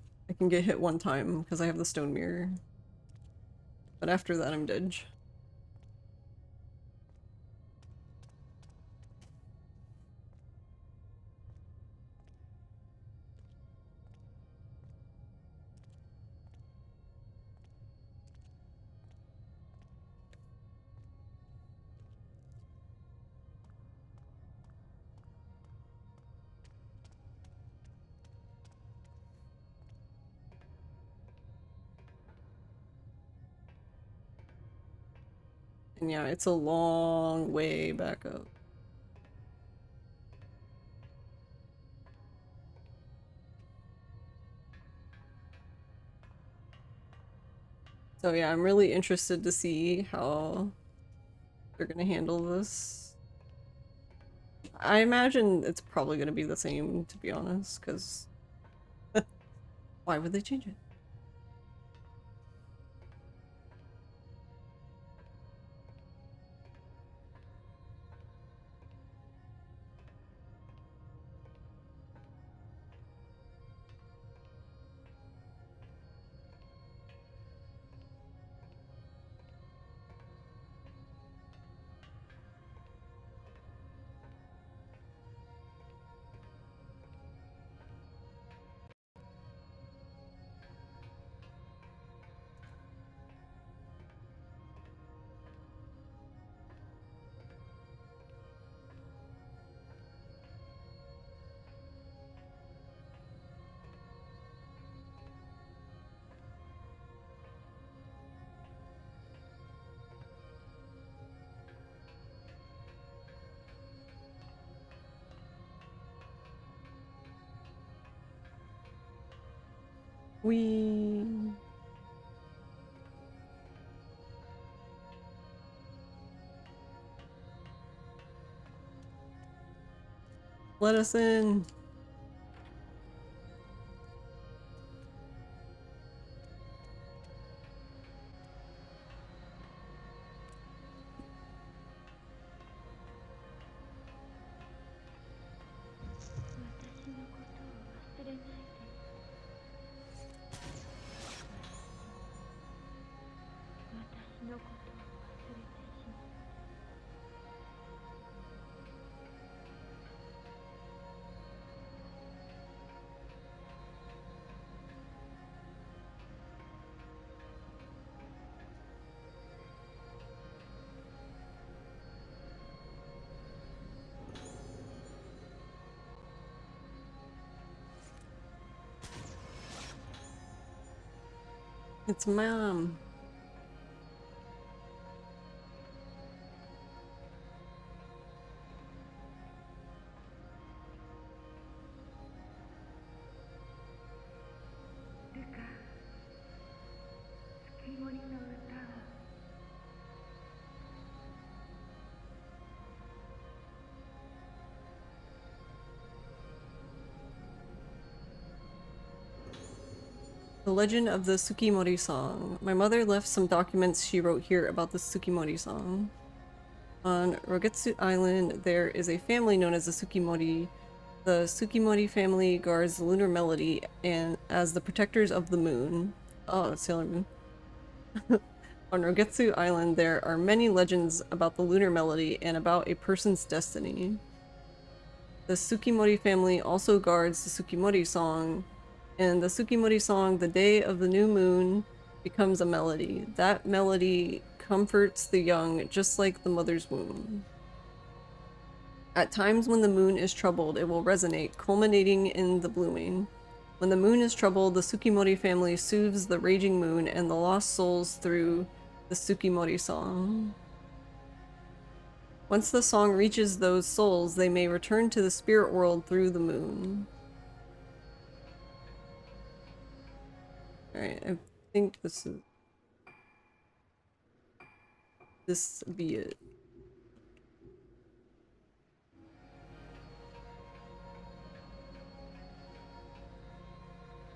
get hit one time because I have the stone mirror. But after that, I'm dead. And yeah, it's a long way back up. So yeah, I'm really interested to see how they're gonna handle this. I imagine it's probably gonna be the same, to be honest, because why would they change it? We let us in. It's mom. The Legend of the Tsukimori Song. My mother left some documents she wrote here about the Tsukimori Song. On Rogetsu Island, there is a family known as the Tsukimori. The Tsukimori family guards the lunar melody and as the protectors of the moon. Oh, Sailor Moon. On Rogetsu Island, there are many legends about the lunar melody and about a person's destiny. The Tsukimori family also guards the Tsukimori song. And the Tsukimori song, The Day of the New Moon, becomes a melody. That melody comforts the young just like the mother's womb. At times when the moon is troubled, it will resonate, culminating in the blooming. When the moon is troubled, the Tsukimori family soothes the raging moon and the lost souls through the Tsukimori song. Once the song reaches those souls, they may return to the spirit world through the moon. Alright, I think this be it.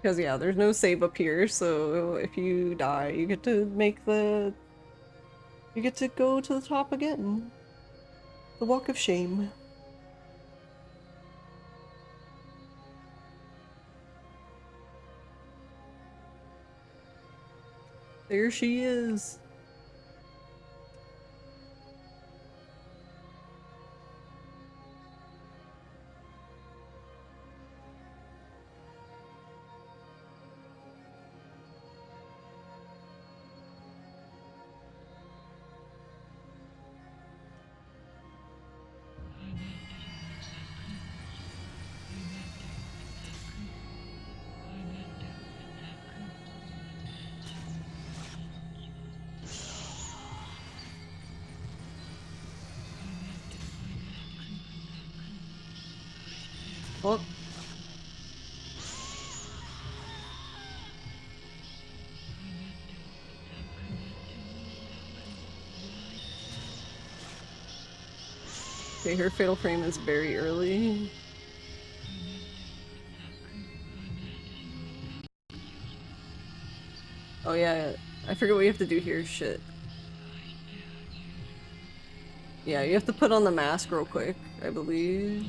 Because yeah, there's no save up here, so if you die, you get to you get to go to the top again. The Walk of Shame. There she is. Oh. Okay, her fatal frame is very early. Oh yeah, I forget what you have to do here. Shit. Yeah, you have to put on the mask real quick, I believe.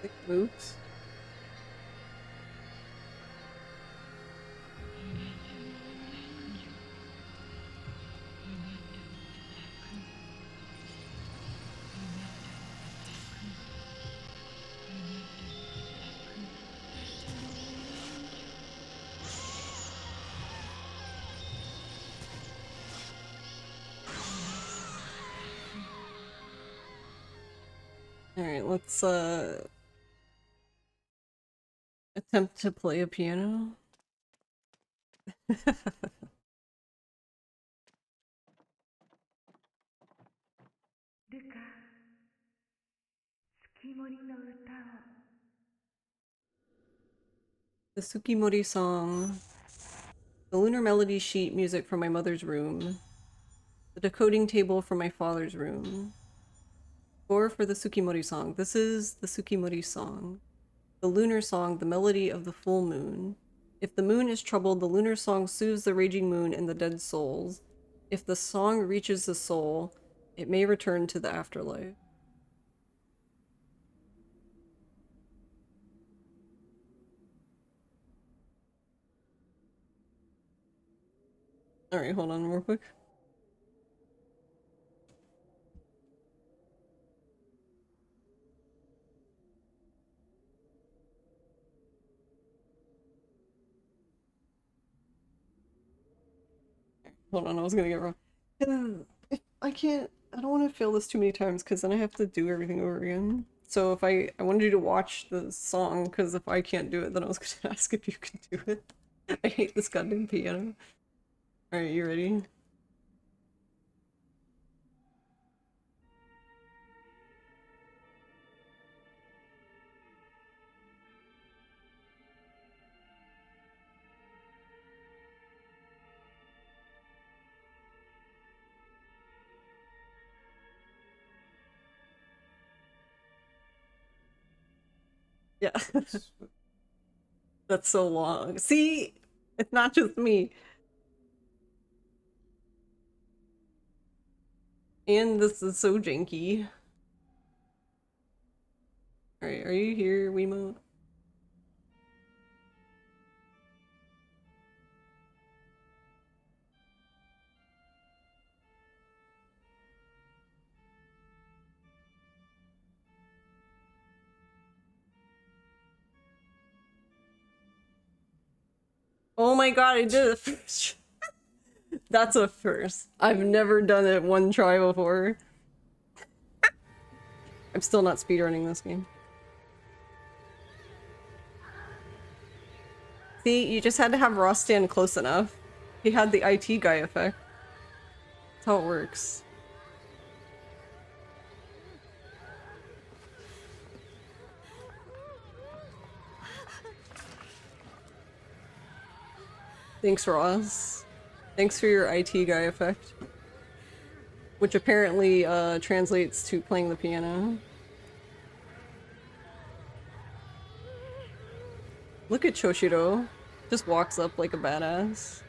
Like mooks. Alright, let's attempt to play a piano. The Tsukimori song. The lunar melody sheet music from my mother's room. The decoding table from my father's room. Score for the Tsukimori song. This is the Tsukimori song. The lunar song, the melody of the full moon. If the moon is troubled, the lunar song soothes the raging moon and the dead souls. If the song reaches the soul, it may return to the afterlife. Alright, hold on real quick. Hold on, I was gonna get wrong. If I can't, I don't want to fail this too many times because then I have to do everything over again. So if I wanted you to watch the song because if I can't do it, then I was gonna ask if you can do it. I hate this goddamn piano. Alright, you ready? Yeah. That's so long. See? It's not just me. And this is so janky. Alright, are you here, Wiimote? Oh my god, I did it first. That's a first. I've never done it one try before. I'm still not speedrunning this game. See, you just had to have Ross stand close enough. He had the IT guy effect. That's how it works. Thanks, Ross. Thanks for your IT guy effect. Which apparently translates to playing the piano. Look at Choshiro. Just walks up like a badass.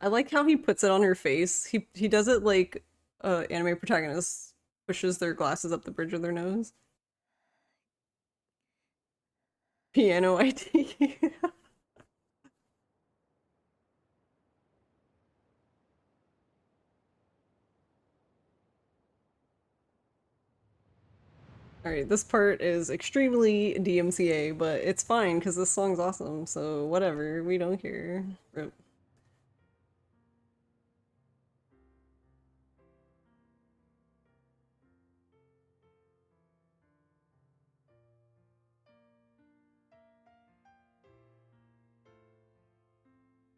I like how he puts it on her face. He does it like anime protagonists pushes their glasses up the bridge of their nose. Piano IT. Alright, this part is extremely DMCA, but it's fine because this song's awesome, so whatever, we don't care. Rip.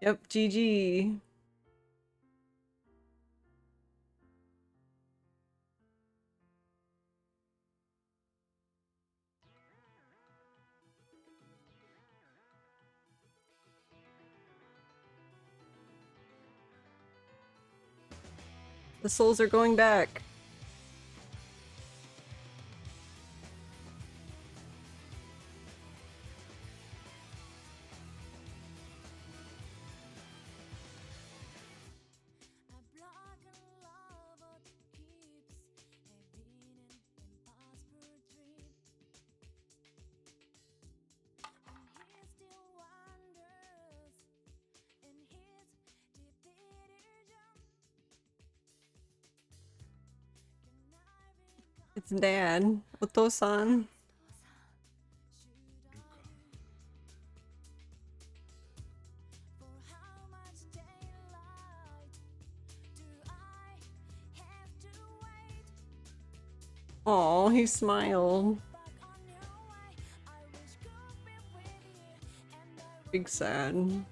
Yep, GG. The souls are going back. It's Dad. Oto-san. Aw, he smiled. Big sad.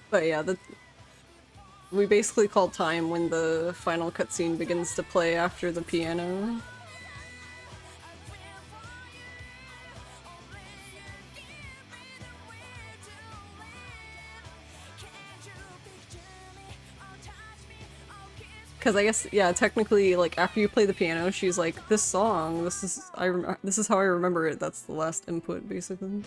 But yeah, we basically call time when the final cutscene begins to play after the piano. because I guess, yeah, technically, like, after you play the piano, she's like, this song, this is how I remember it. That's the last input, basically.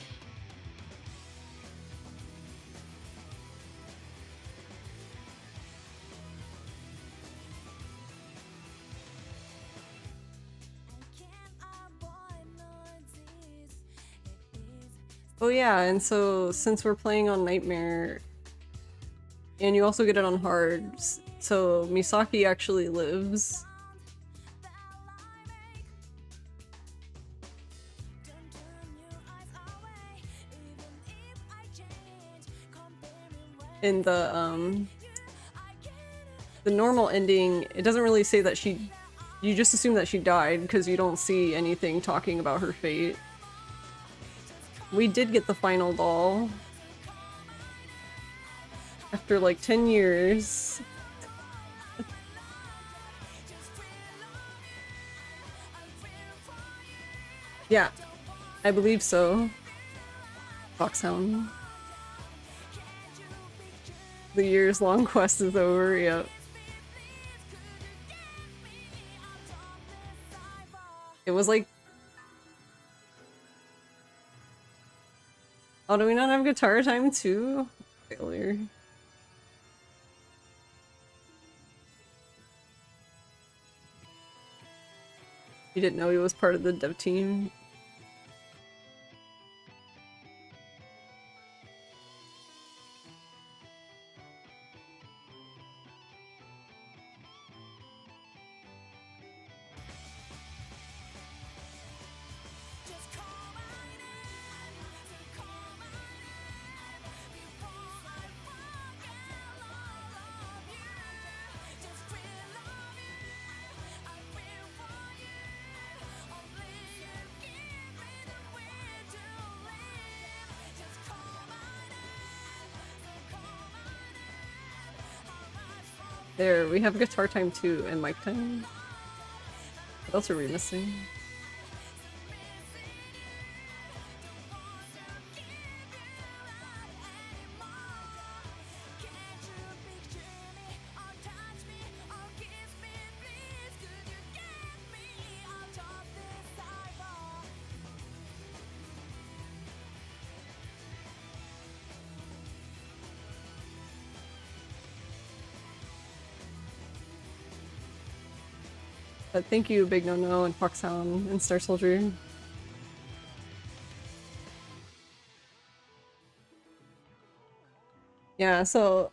Oh yeah, and so since we're playing on Nightmare, and you also get it on hard, so Misaki actually lives. In the normal ending, it doesn't really say that you just assume that she died because you don't see anything talking about her fate. We did get the final doll. After like 10 years. Yeah, I believe so. Foxhound. The years-long quest is over, yep. It was like... Oh, do we not have guitar time too? Failure. You didn't know he was part of the dev team? There, we have guitar time too, and mic time. What else are we missing? But thank you, Big No No and Foxhound and Star Soldier. Yeah, so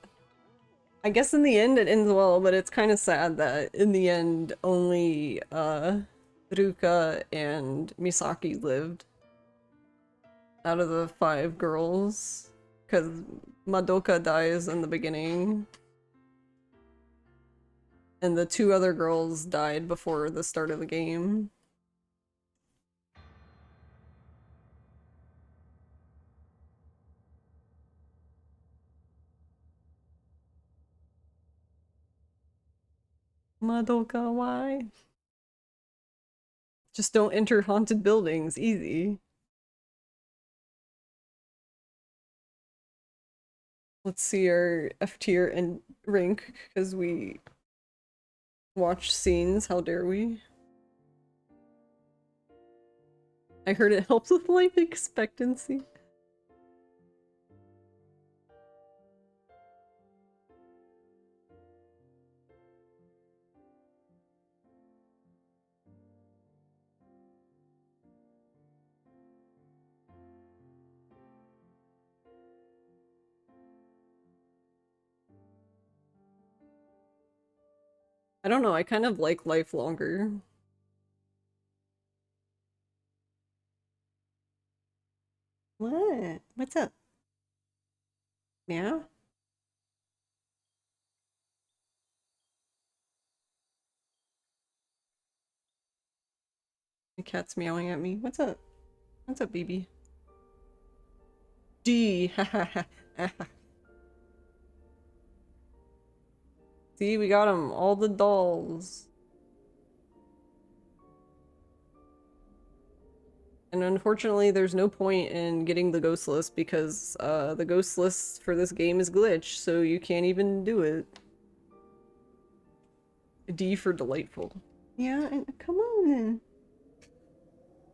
I guess in the end it ends well, but it's kind of sad that in the end only Ruka and Misaki lived out of the 5 girls, because Madoka dies in the beginning. And the 2 other girls died before the start of the game. Madoka, why? Just don't enter haunted buildings, easy. Let's see our F tier and rank, because we watch scenes, how dare we? I heard it helps with life expectancy. I don't know, I kind of like life longer. What? What's up? Meow? The cat's meowing at me. What's up? What's up, baby? D. See, we got him. All the dolls. And unfortunately, there's no point in getting the ghost list because the ghost list for this game is glitched, so you can't even do it. D for delightful. Yeah, and come on.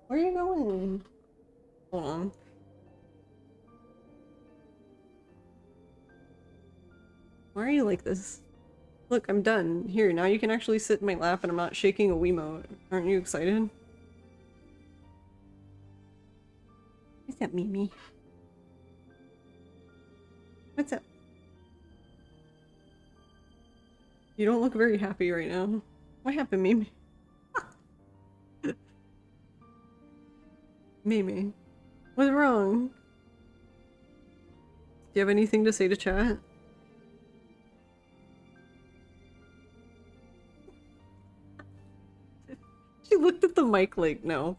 Where are you going? Hold on. Why are you like this? Look, I'm done. Here, now you can actually sit in my lap and I'm not shaking a Wiimote. Aren't you excited? What's up, Mimi? What's up? You don't look very happy right now. What happened, Mimi? Mimi, what's wrong? Do you have anything to say to chat? She looked at the mic like, no.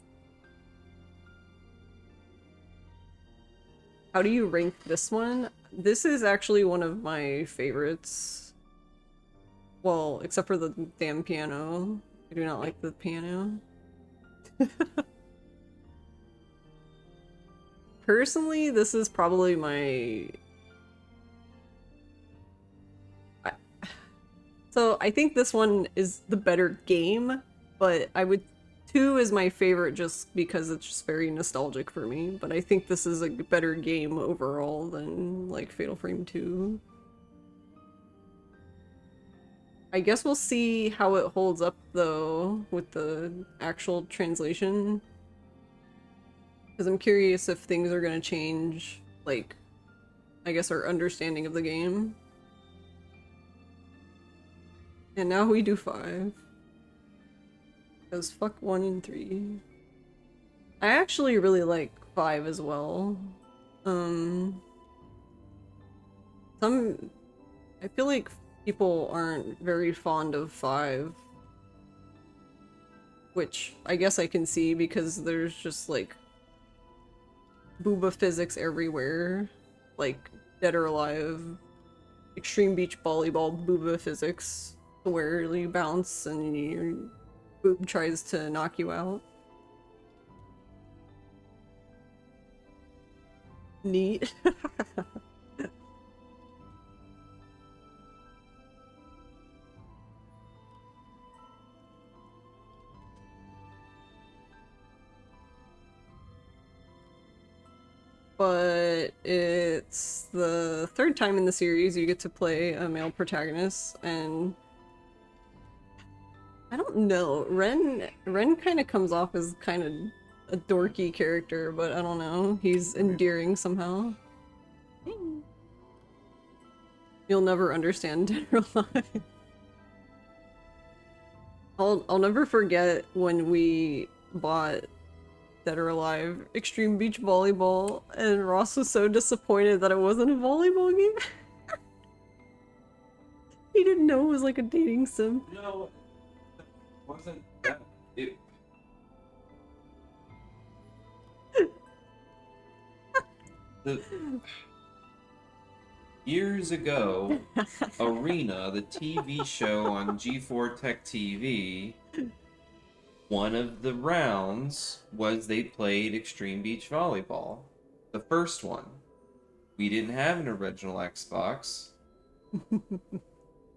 How do you rank this one? This is actually one of my favorites. Well, except for the damn piano. I do not like the piano. Personally, this is probably my... So I think this one is the better game, but I would... 2 is my favorite just because it's just very nostalgic for me, but I think this is a better game overall than, like, Fatal Frame 2. I guess we'll see how it holds up, though, with the actual translation. Because I'm curious if things are gonna change, like, I guess our understanding of the game. And now we do 5. Because fuck 1 and 3. I actually really like 5 as well. I feel like people aren't very fond of 5. Which I guess I can see because there's just like booba physics everywhere. Like Dead or Alive, Extreme Beach Volleyball booba physics, where you bounce and your boob tries to knock you out. Neat. But it's the 3rd time in the series you get to play a male protagonist, and I don't know, Ren kind of comes off as kind of a dorky character, but I don't know, he's endearing somehow. You'll never understand Dead or Alive. I'll never forget when we bought Dead or Alive Extreme Beach Volleyball, and Ross was so disappointed that it wasn't a volleyball game. He didn't know it was like a dating sim. No, it wasn't that. It. Years ago, Arena, the TV show on G4 Tech TV, one of the rounds was they played Extreme Beach Volleyball. The first one. We didn't have an original Xbox.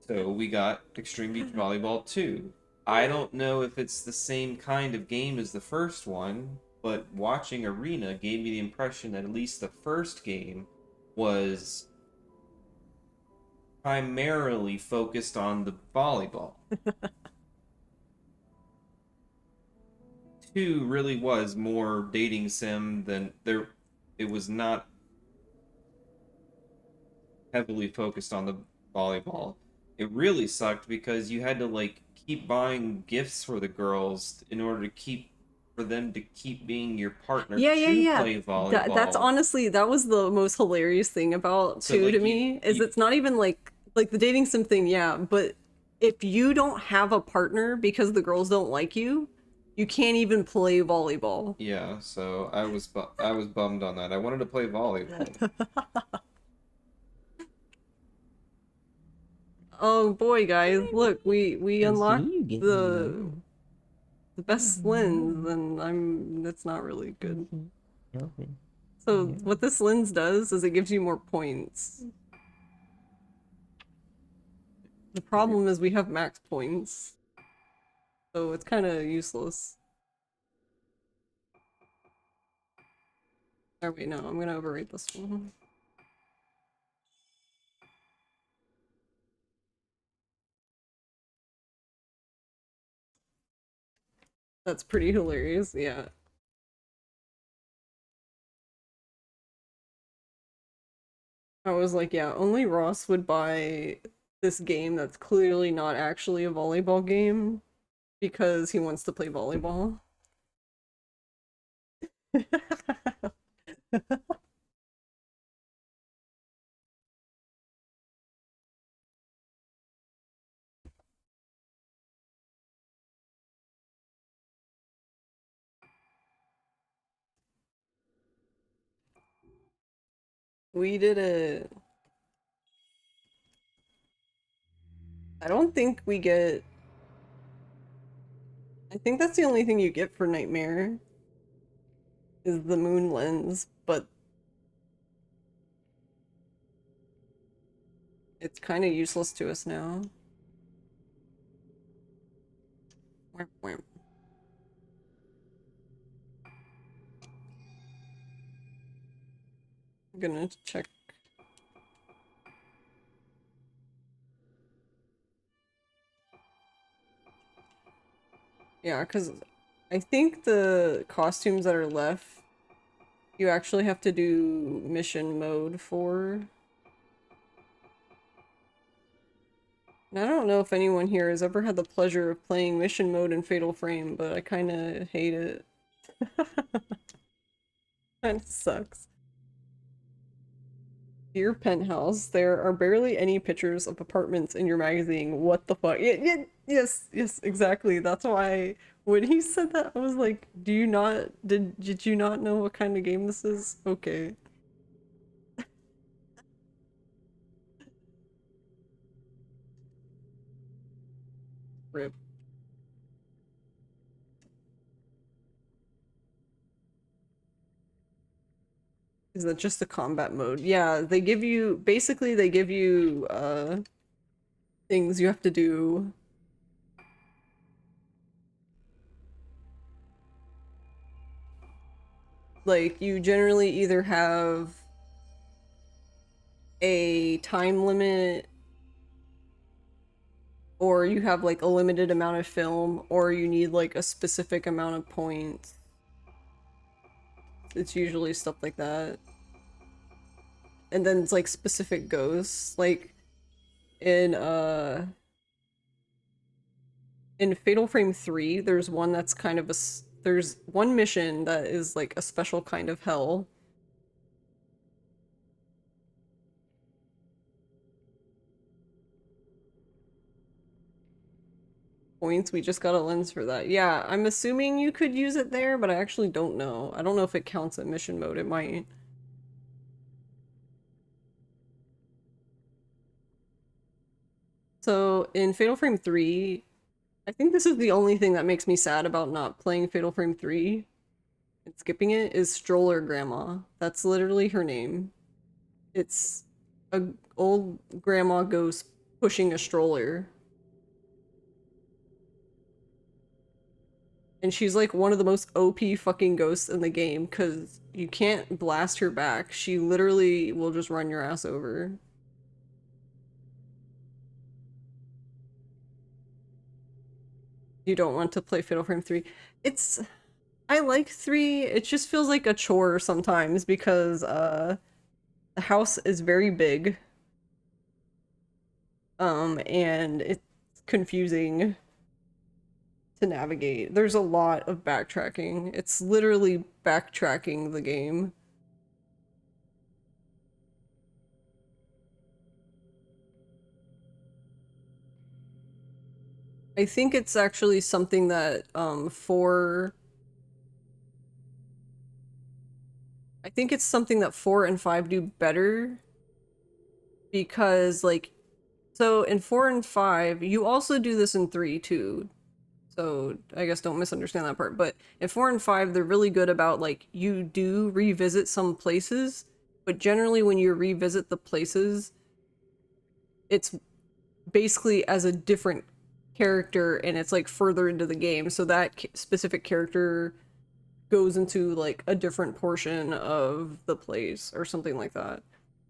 So we got Extreme Beach Volleyball 2. I don't know if it's the same kind of game as the first one, but watching Arena gave me the impression that at least the first game was primarily focused on the volleyball. 2 really was more dating sim than there. It was not heavily focused on the volleyball. It really sucked because you had to like keep buying gifts for the girls in order to keep for them to keep being your partner Yeah, to play volleyball. That's honestly, that was the most hilarious thing about So, 2 like, to me, is it's not even like the dating sim thing, yeah, but if you don't have a partner because the girls don't like you, you can't even play volleyball. Yeah, so I was bummed on that. I wanted to play volleyball. Oh boy, guys, look, we unlocked the best lens, and that's not really good. So what this lens does is it gives you more points. The problem is we have max points, so it's kind of useless. Oh wait, no, I'm gonna overrate this one. That's pretty hilarious, yeah. I was like, yeah, only Ross would buy this game that's clearly not actually a volleyball game because he wants to play volleyball. We did it. I don't think we get. I think that's the only thing you get for Nightmare is the moon lens, but it's kind of useless to us now. Wham, wham. I'm gonna check. Yeah, because I think the costumes that are left, you actually have to do mission mode for. And I don't know if anyone here has ever had the pleasure of playing mission mode in Fatal Frame, but I kind of hate it. Kind of sucks. Dear Penthouse, there are barely any pictures of apartments in your magazine. What the fuck? Yes, yes, exactly. That's why when he said that, I was like, do you not, did you not know what kind of game this is? Okay. Rip. Is that just the combat mode? Yeah, they give you, basically they give you, things you have to do. Like, you generally either have a time limit or you have like a limited amount of film or you need like a specific amount of points. It's usually stuff like that. And then it's like specific ghosts. Like in in Fatal Frame 3, there's one that's kind of there's one mission that is like a special kind of hell. Points, we just got a lens for that. Yeah, I'm assuming you could use it there, but I actually don't know. I don't know if it counts at mission mode. It might. So in Fatal Frame 3, I think this is the only thing that makes me sad about not playing Fatal Frame 3 and skipping it is Stroller Grandma. That's literally her name. It's a old grandma ghost pushing a stroller. And she's like one of the most OP fucking ghosts in the game because you can't blast her back. She literally will just run your ass over. You don't want to play Fatal Frame 3. It's I like 3. It just feels like a chore sometimes because the house is very big. And it's confusing to navigate. There's a lot of backtracking. It's literally backtracking the game. I think it's actually something that I think it's something that 4 and 5 do better because like so in 4 and 5, you also do this in 3 too. So I guess don't misunderstand that part. But in 4 and 5, they're really good about like you do revisit some places, but generally when you revisit the places, it's basically as a different character, and it's like further into the game, so that specific character goes into like a different portion of the place or something like that.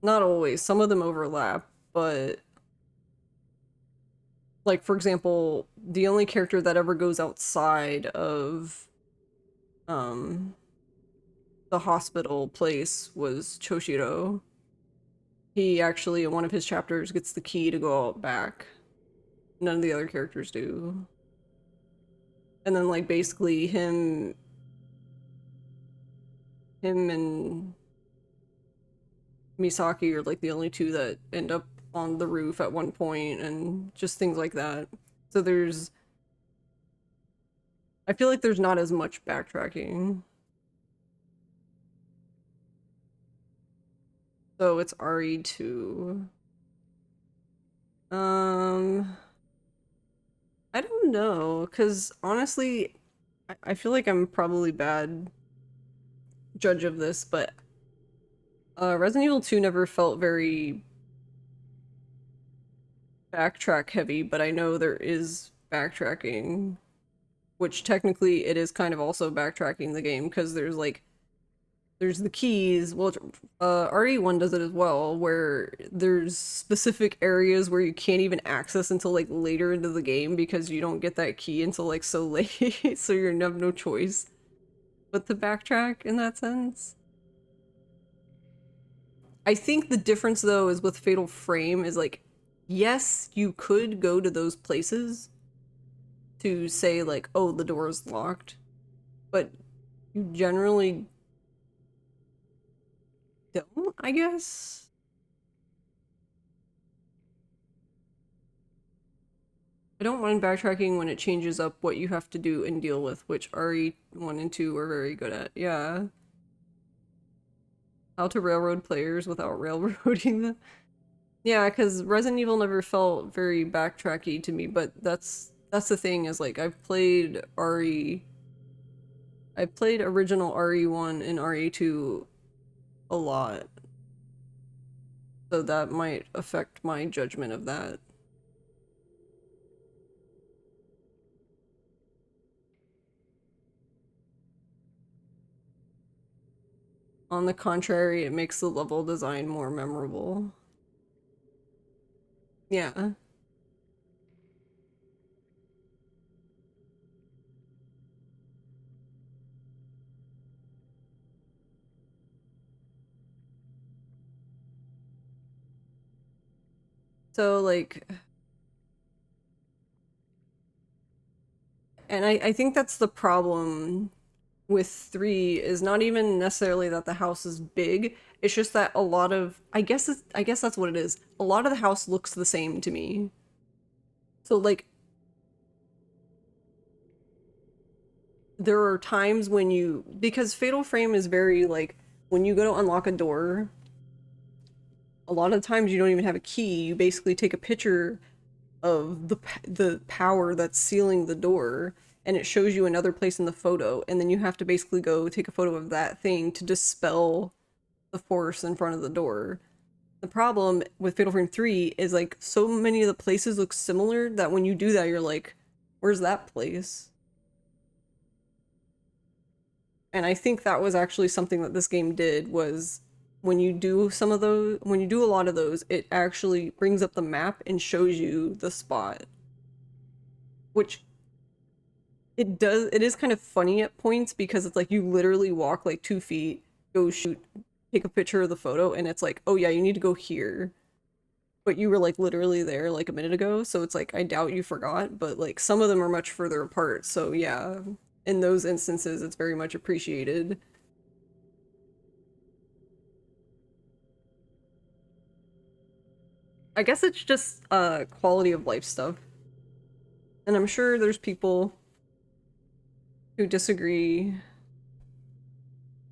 Not always, some of them overlap, but like for example, the only character that ever goes outside of um the hospital place was Choshiro. He actually in one of his chapters gets the key to go out back. None of the other characters do. And then like basically him and Misaki are like the only two that end up on the roof at one point and just things like that. So I feel like there's not as much backtracking. So it's RE2. I don't know, because honestly, I feel like I'm probably bad judge of this, but Resident Evil 2 never felt very backtrack heavy, but I know there is backtracking, which technically it is kind of also backtracking the game because there's the keys. Well, RE1 does it as well, where there's specific areas where you can't even access until like later into the game because you don't get that key until like so late, so you have no choice but to backtrack in that sense. I think the difference though is with Fatal Frame is like, yes, you could go to those places to say like, oh, the door is locked, but you generally don't, I guess. I don't mind backtracking when it changes up what you have to do and deal with, which RE1 and 2 are very good at. Yeah. How to railroad players without railroading them. Yeah, because Resident Evil never felt very backtracky to me, but that's the thing is like I've played original RE1 and RE2 a lot. So that might affect my judgment of that. On the contrary, it makes the level design more memorable. Yeah. So like, and I think that's the problem with 3 is not even necessarily that the house is big. It's just that a lot of I guess that's what it is. A lot of the house looks the same to me. So like there are times when because Fatal Frame is very like when you go to unlock a door, a lot of the times you don't even have a key. You basically take a picture of the power that's sealing the door and it shows you another place in the photo and then you have to basically go take a photo of that thing to dispel the force in front of the door. The problem with Fatal Frame 3 is like so many of the places look similar that when you do that you're like, where's that place? And I think that was actually something that this game did was when you do when you do a lot of those, it actually brings up the map and shows you the spot. Which it is kind of funny at points because it's like you literally walk like 2 feet, go shoot, take a picture of the photo, and it's like, oh yeah, you need to go here. But you were like literally there like a minute ago, so it's like I doubt you forgot, but like some of them are much further apart, so yeah, in those instances it's very much appreciated. I guess it's just quality of life stuff. And I'm sure there's people who disagree.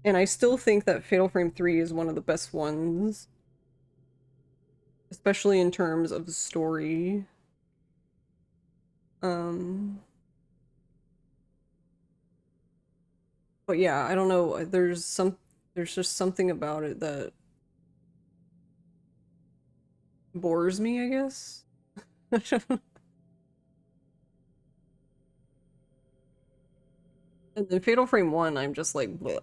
And I still think that Fatal Frame 3 is one of the best ones. Especially in terms of the story. But yeah, I don't know. There's just something about it that bores me, I guess. And then Fatal Frame 1, I'm just like, bleh.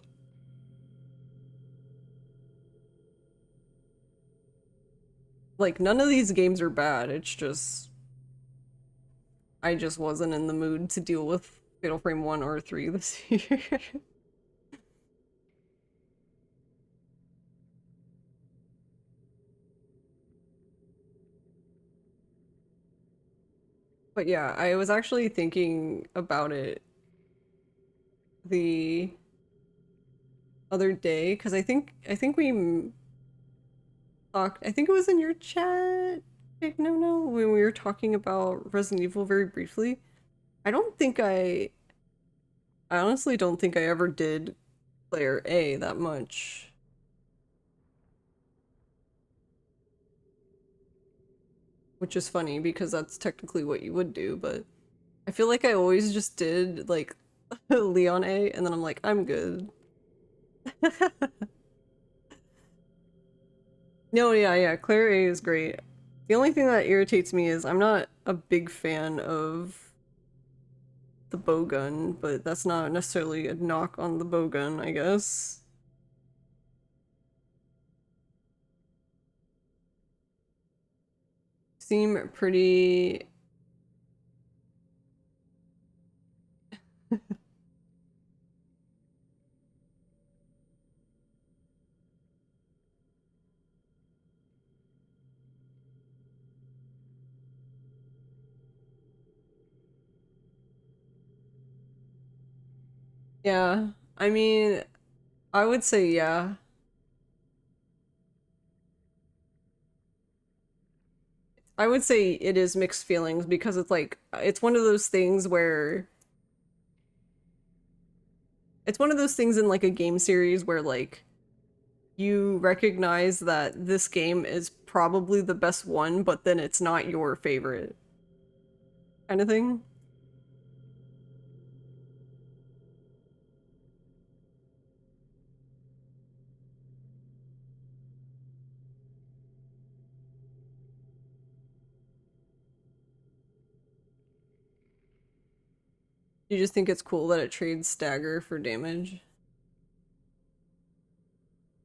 Like, none of these games are bad, it's just I just wasn't in the mood to deal with Fatal Frame 1 or 3 this year. But yeah, I was actually thinking about it the other day because I think we talked. I think it was in your chat. No, when we were talking about Resident Evil very briefly. I don't think I honestly don't think I ever did player A that much. Which is funny because that's technically what you would do, but I feel like I always just did like Leon A and then I'm like, I'm good. No, yeah, Claire A is great. The only thing that irritates me is I'm not a big fan of the bowgun, but that's not necessarily a knock on the bowgun, I guess. Seem pretty. Yeah, I mean, I would say yeah. I would say it is mixed feelings because it's like, it's one of those things where it's one of those things in like a game series where like you recognize that this game is probably the best one, but then it's not your favorite kind of thing. You just think it's cool that it trades stagger for damage.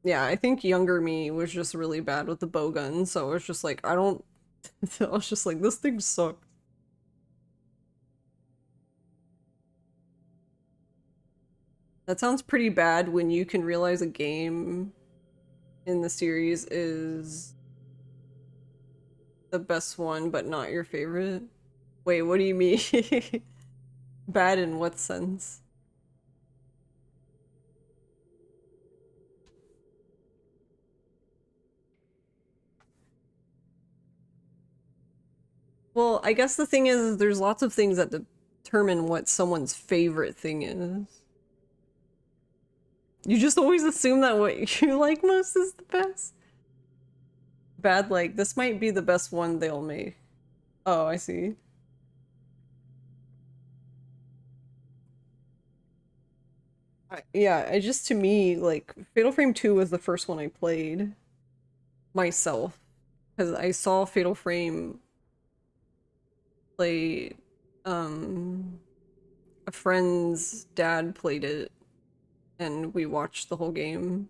Yeah, I think younger me was just really bad with the bowgun, so it was just like, I don't. I was just like, this thing sucks. That sounds pretty bad when you can realize a game in the series is the best one, but not your favorite. Wait, what do you mean? Bad in what sense? Well, I guess the thing is, there's lots of things that determine what someone's favorite thing is. You just always assume that what you like most is the best. Bad, like, this might be the best one they'll make. Oh, I see. Yeah, I just, to me, like, Fatal Frame 2 was the first one I played myself. Because I saw Fatal Frame play, um, a friend's dad played it, and we watched the whole game.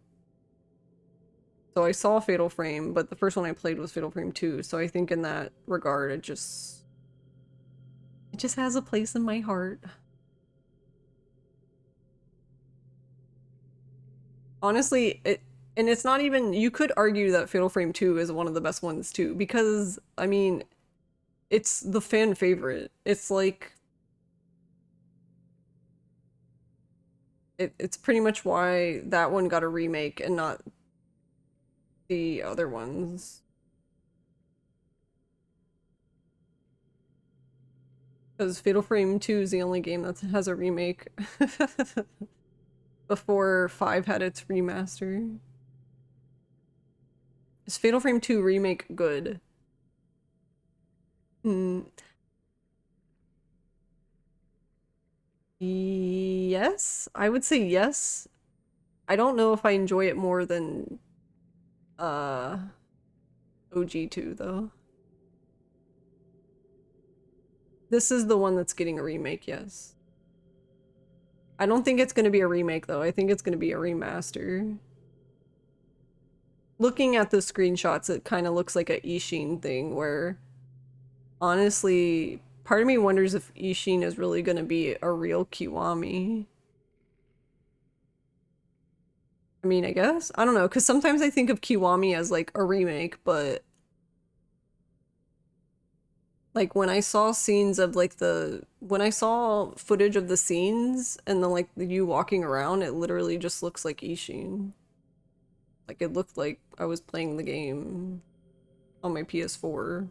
So I saw Fatal Frame, but the first one I played was Fatal Frame 2, so I think in that regard it just has a place in my heart. Honestly, and it's not even, you could argue that Fatal Frame 2 is one of the best ones too, because I mean, it's the fan favorite. It's like it's pretty much why that one got a remake and not the other ones. Because Fatal Frame 2 is the only game that has a remake. Before 5 had its remaster. Is Fatal Frame 2 remake good? Hmm. Yes, I would say yes. I don't know if I enjoy it more than uh OG2 though. This is the one that's getting a remake, yes. I don't think it's going to be a remake, though. I think it's going to be a remaster. Looking at the screenshots, it kind of looks like a Ishin thing, where honestly, part of me wonders if Ishin is really going to be a real Kiwami. I mean, I guess? I don't know, because sometimes I think of Kiwami as like a remake, but like when I saw scenes of like when I saw footage of the scenes and then like you walking around, it literally just looks like Ishin. Like it looked like I was playing the game on my PS4.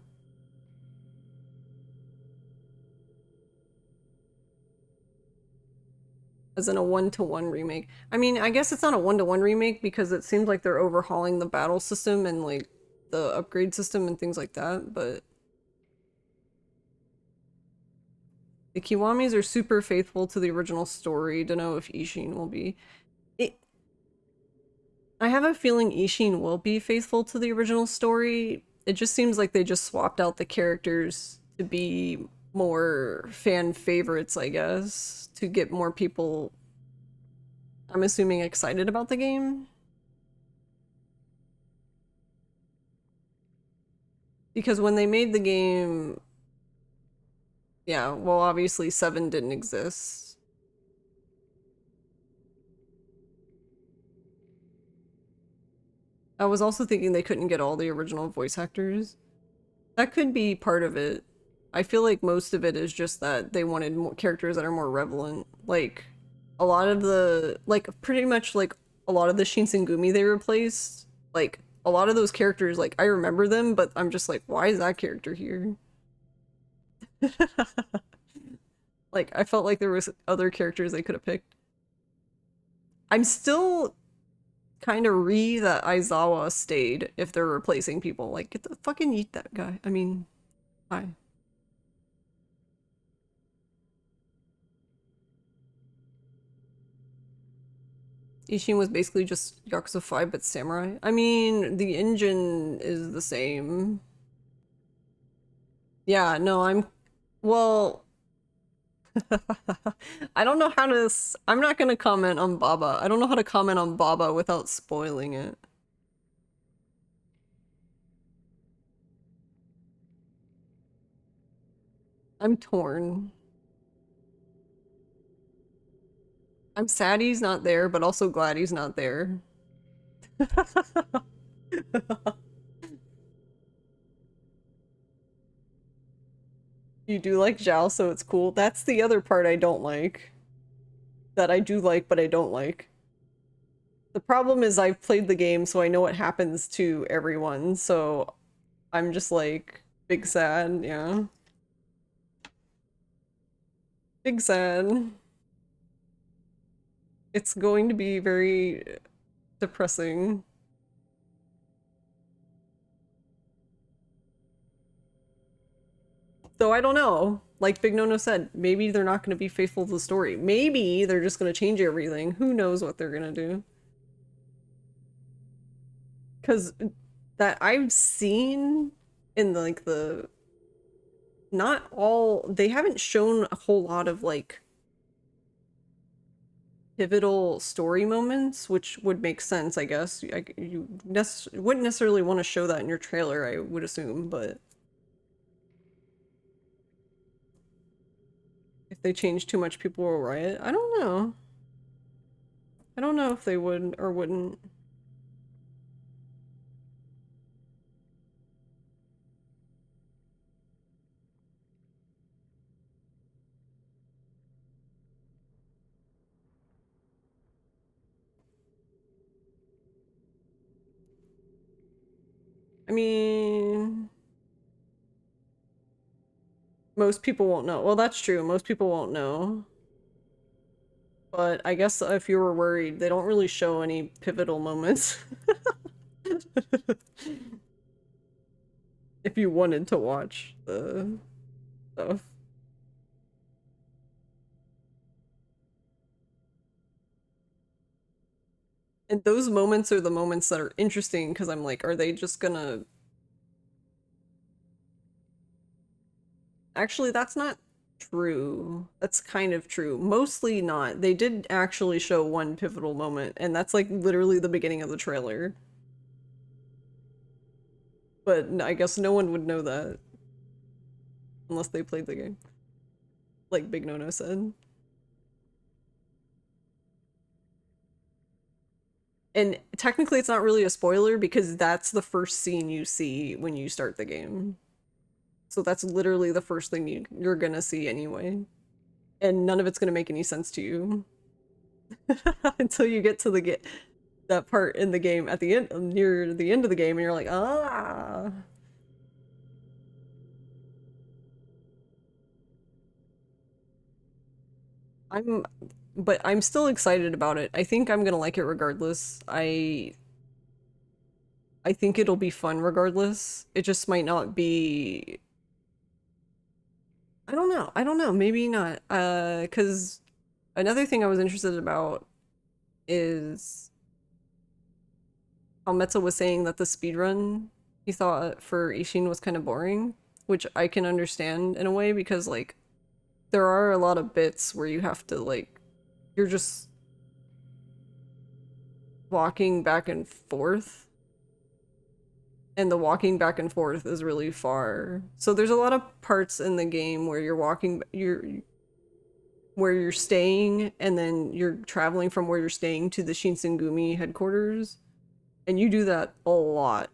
As in a one-to-one remake. I mean, I guess it's not a one-to-one remake because it seems like they're overhauling the battle system and like the upgrade system and things like that, but the Kiwamis are super faithful to the original story. Don't know if Ishin will be. I have a feeling Ishin will be faithful to the original story. It just seems like they just swapped out the characters to be more fan favorites, I guess, to get more people, I'm assuming, excited about the game. Because when they made the game, yeah, well, obviously 7 didn't exist. I was also thinking they couldn't get all the original voice actors. That could be part of it. I feel like most of it is just that they wanted more characters that are more relevant. Like, a lot of the, like, pretty much, like, a lot of the Shinsengumi they replaced, like, a lot of those characters, like, I remember them, but I'm just like, why is that character here? Like, I felt like there was other characters they could have picked. I'm still kind of that Aizawa stayed if they're replacing people. Like, get the fucking eat that guy. I mean, hi. Ishin was basically just Yakuza 5 but samurai. I mean, the engine is the same. Yeah, no, well, I don't know how to, I'm not gonna comment on Baba. I don't know how to comment on Baba without spoiling it. I'm torn. I'm sad he's not there, but also glad he's not there. You do like Zhao, so it's cool. That's the other part I don't like. That I do like, but I don't like. The problem is I've played the game, so I know what happens to everyone, so I'm just like, big sad, yeah. Big sad. It's going to be very depressing. So I don't know. Like Big Nono said, maybe they're not going to be faithful to the story. Maybe they're just going to change everything. Who knows what they're going to do? Because that I've seen in like the not all, they haven't shown a whole lot of like pivotal story moments, which would make sense, I guess. You wouldn't necessarily want to show that in your trailer, I would assume, but if they change too much, people will riot. I don't know. I don't know if they would or wouldn't. I mean, most people won't know. Well, that's true. Most people won't know. But I guess if you were worried, they don't really show any pivotal moments. If you wanted to watch the stuff. And those moments are the moments that are interesting because I'm like, are they just gonna... Actually, that's not true. That's kind of true. Mostly not. They did actually show one pivotal moment, and that's like literally the beginning of the trailer. But I guess no one would know that unless they played the game. Like Big No No said. And technically it's not really a spoiler because that's the first scene you see when you start the game. So that's literally the first thing you're gonna see anyway. And none of it's gonna make any sense to you until you get to that part in the game at the end, near the end of the game, and you're like, ah. I'm, but I'm still excited about it. I think I'm gonna like it regardless. I think it'll be fun regardless. It just might not be. I don't know. I don't know. Maybe not. 'Cause another thing I was interested about is how Metza was saying that the speedrun he thought for Ishin was kind of boring, which I can understand in a way because like there are a lot of bits where you have to like you're just walking back and forth, and the walking back and forth is really far. So there's a lot of parts in the game where you're staying and then you're traveling from where you're staying to the Shinsengumi headquarters, and you do that a lot.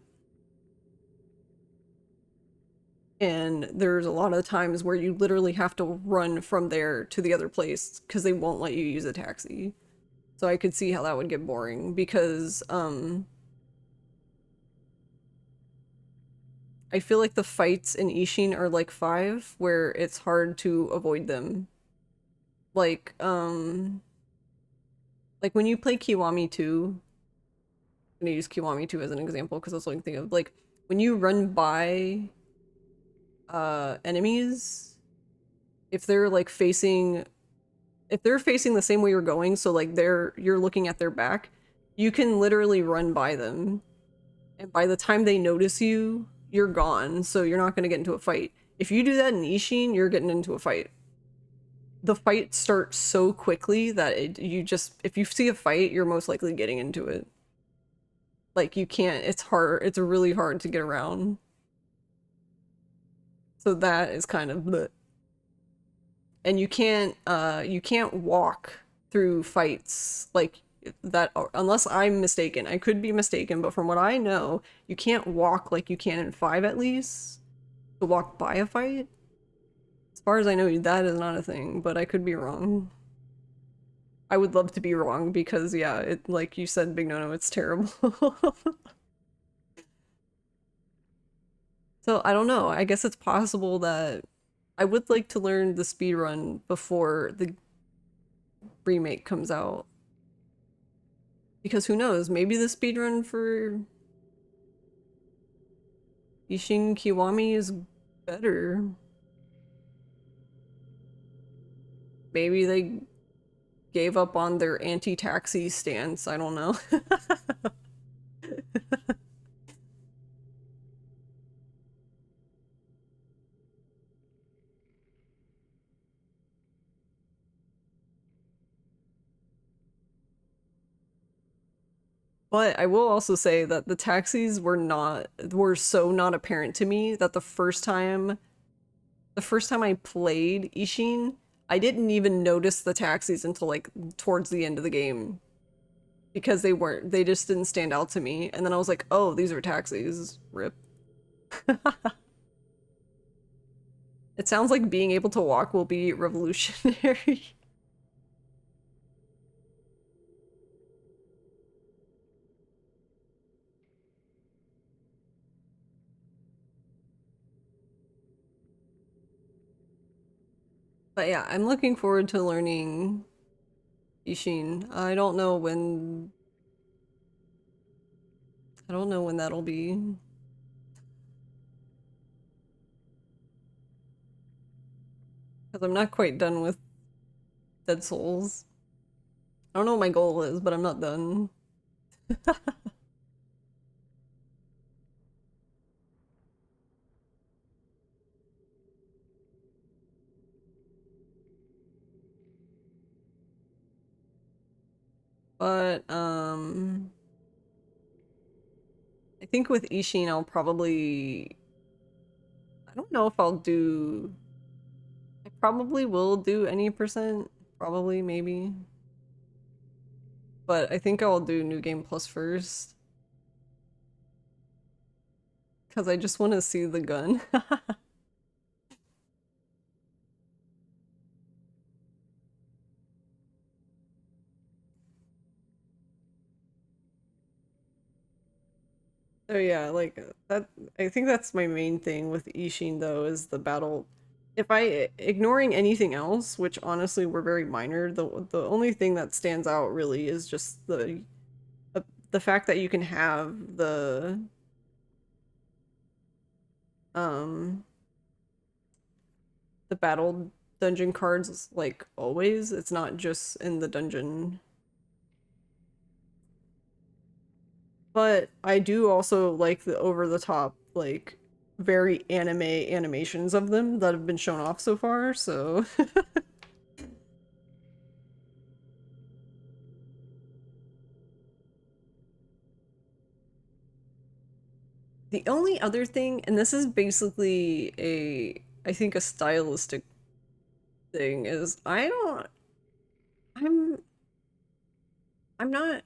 And there's a lot of times where you literally have to run from there to the other place because they won't let you use a taxi. So I could see how that would get boring because I feel like the fights in Ishin are like 5 where it's hard to avoid them. Like like when you play Kiwami 2, I'm gonna use Kiwami 2 as an example because that's what I can think of. Like when you run by enemies, if they're like facing the same way you're going, so like you're looking at their back, you can literally run by them. And by the time they notice you, you're gone, so you're not going to get into a fight. If you do that in Ishin, you're getting into a fight. The fight starts so quickly that if you see a fight, you're most likely getting into it. Like you can't, it's hard, it's really hard to get around. So that is kind of bleh. And you can't walk through fights like that unless I'm mistaken. I could be mistaken, but from what I know, you can't walk like you can in 5 at least to walk by a fight. As far as I know, that is not a thing, but I could be wrong. I would love to be wrong because yeah, it like you said, Big No, it's terrible. So I don't know. I guess it's possible that I would like to learn the speedrun before the remake comes out. Because who knows, maybe the speedrun for Ishin Kiwami is better. Maybe they gave up on their anti-taxi stance, I don't know. But I will also say that the taxis were so not apparent to me that the first time I played Ishin, I didn't even notice the taxis until like towards the end of the game. Because they just didn't stand out to me. And then I was like, oh, these are taxis. Rip. It sounds like being able to walk will be revolutionary. But yeah, I'm looking forward to learning Ishin. I don't know when that'll be. Because I'm not quite done with Dead Souls. I don't know what my goal is, but I'm not done. But I think with Ishin I'll probably, I don't know if I'll do, I probably will do any percent, probably, maybe. But I think I'll do New Game Plus first. Because I just want to see the gun. Oh yeah, like that. I think that's my main thing with Ishin though, is the battle. If I ignoring anything else, which honestly were very minor, the only thing that stands out really is just the fact that you can have um the battle dungeon cards like always. It's not just in the dungeon. But I do also like the over the top, like very anime animations of them that have been shown off so far, so the only other thing, and this is basically I think a stylistic thing, is I'm I'm not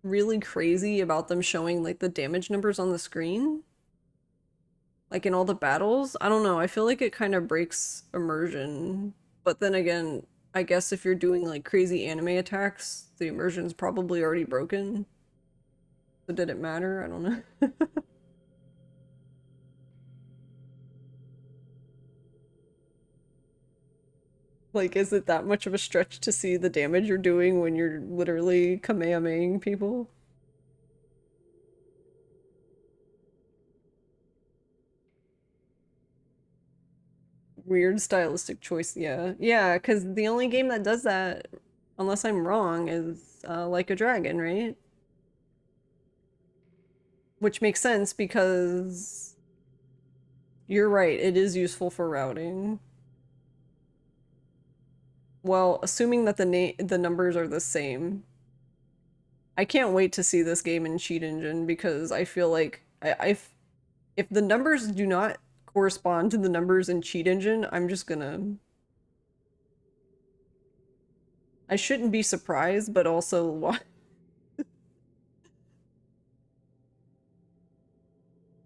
really crazy about them showing like the damage numbers on the screen. Like in all the battles. I don't know, I feel like it kind of breaks immersion. But then again, I guess if you're doing like crazy anime attacks, the immersion's probably already broken. So did it matter? I don't know. Like, is it that much of a stretch to see the damage you're doing when you're literally Kamehamehaing people? Weird stylistic choice, yeah. Yeah, because the only game that does that, unless I'm wrong, is Like a Dragon, right? Which makes sense because you're right, it is useful for routing. Well, assuming that the numbers are the same. I can't wait to see this game in Cheat Engine because I feel like if the numbers do not correspond to the numbers in Cheat Engine, I'm just gonna, I shouldn't be surprised, but also why?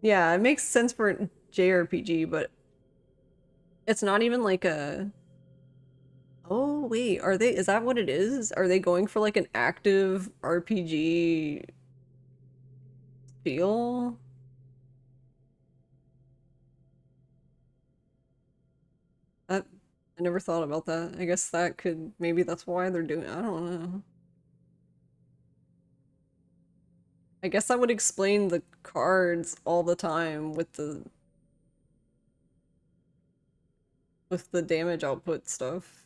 Yeah, it makes sense for a JRPG, but it's not even like a, oh wait, are they, is that what it is? Are they going for like an active RPG feel? That, I never thought about that. I guess that could, maybe that's why they're doing, I don't know. I guess that would explain the cards all the time with the damage output stuff.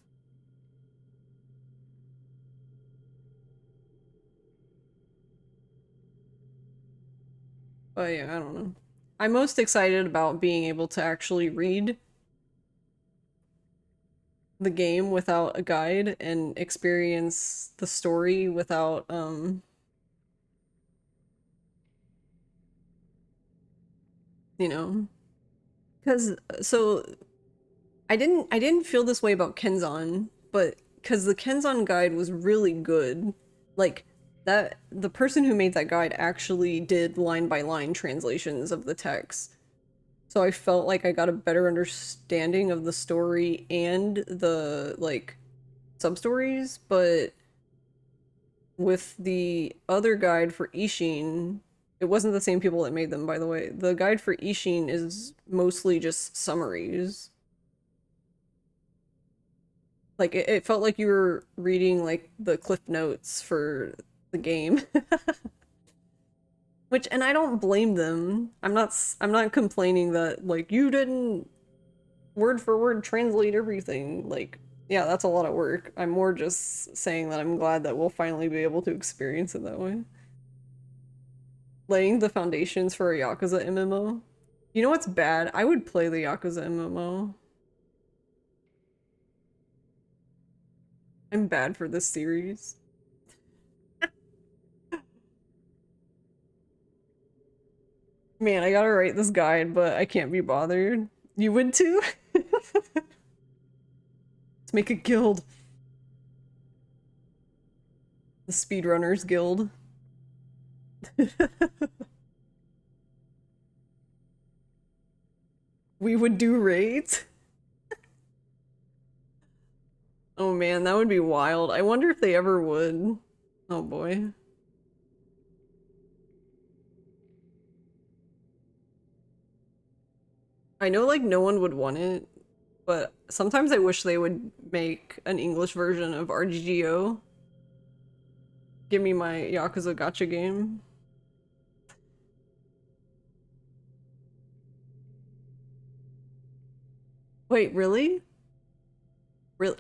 But yeah, I don't know. I'm most excited about being able to actually read the game without a guide and experience the story without you know, because so I didn't feel this way about Kenzan, but because the Kenzan guide was really good, like that the person who made that guide actually did line by line translations of the text. So I felt like I got a better understanding of the story and the like sub stories, but with the other guide for Ishin, it wasn't the same people that made them, by the way. The guide for Ishin is mostly just summaries. Like it felt like you were reading like the cliff notes for the game. Which, and I don't blame them. I'm not complaining that like you didn't word for word translate everything. Like, yeah, that's a lot of work. I'm more just saying that I'm glad that we'll finally be able to experience it that way. Laying the foundations for a Yakuza MMO. You know what's bad? I would play the Yakuza MMO. I'm bad for this series. Man, I gotta write this guide, but I can't be bothered. You would too? Let's make a guild. The Speedrunners Guild. We would do raids? Oh man, that would be wild. I wonder if they ever would. Oh boy. I know like no one would want it, but sometimes I wish they would make an English version of RGGO. Give me my Yakuza gacha game. Wait, really?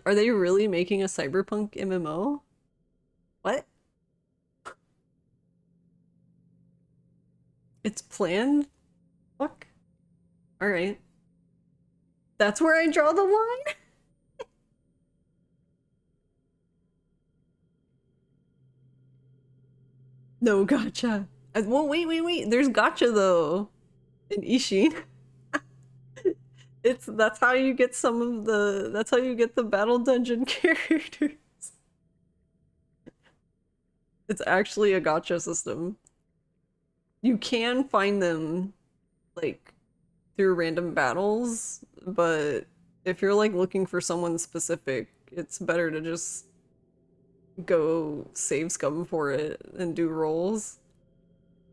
Are they really making a cyberpunk MMO? What? It's planned? Fuck. Alright. That's where I draw the line? No gotcha. Well, wait. There's gotcha though. In Ishin. That's how you get some of the that's how you get the battle dungeon characters. It's actually a gotcha system. You can find them like through random battles, but if you're like looking for someone specific, it's better to just go save scum for it and do rolls.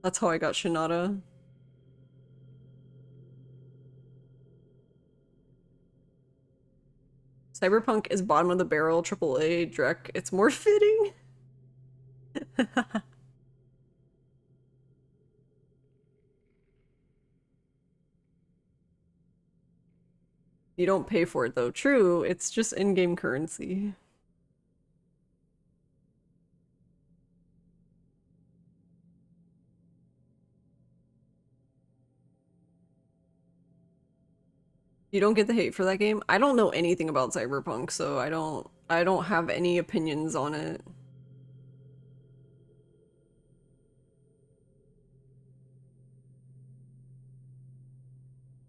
That's how I got Shinada. Cyberpunk is bottom of the barrel, AAA, Drek. It's more fitting. You don't pay for it though. True, it's just in-game currency. You don't get the hate for that game? I don't know anything about Cyberpunk, so I don't have any opinions on it.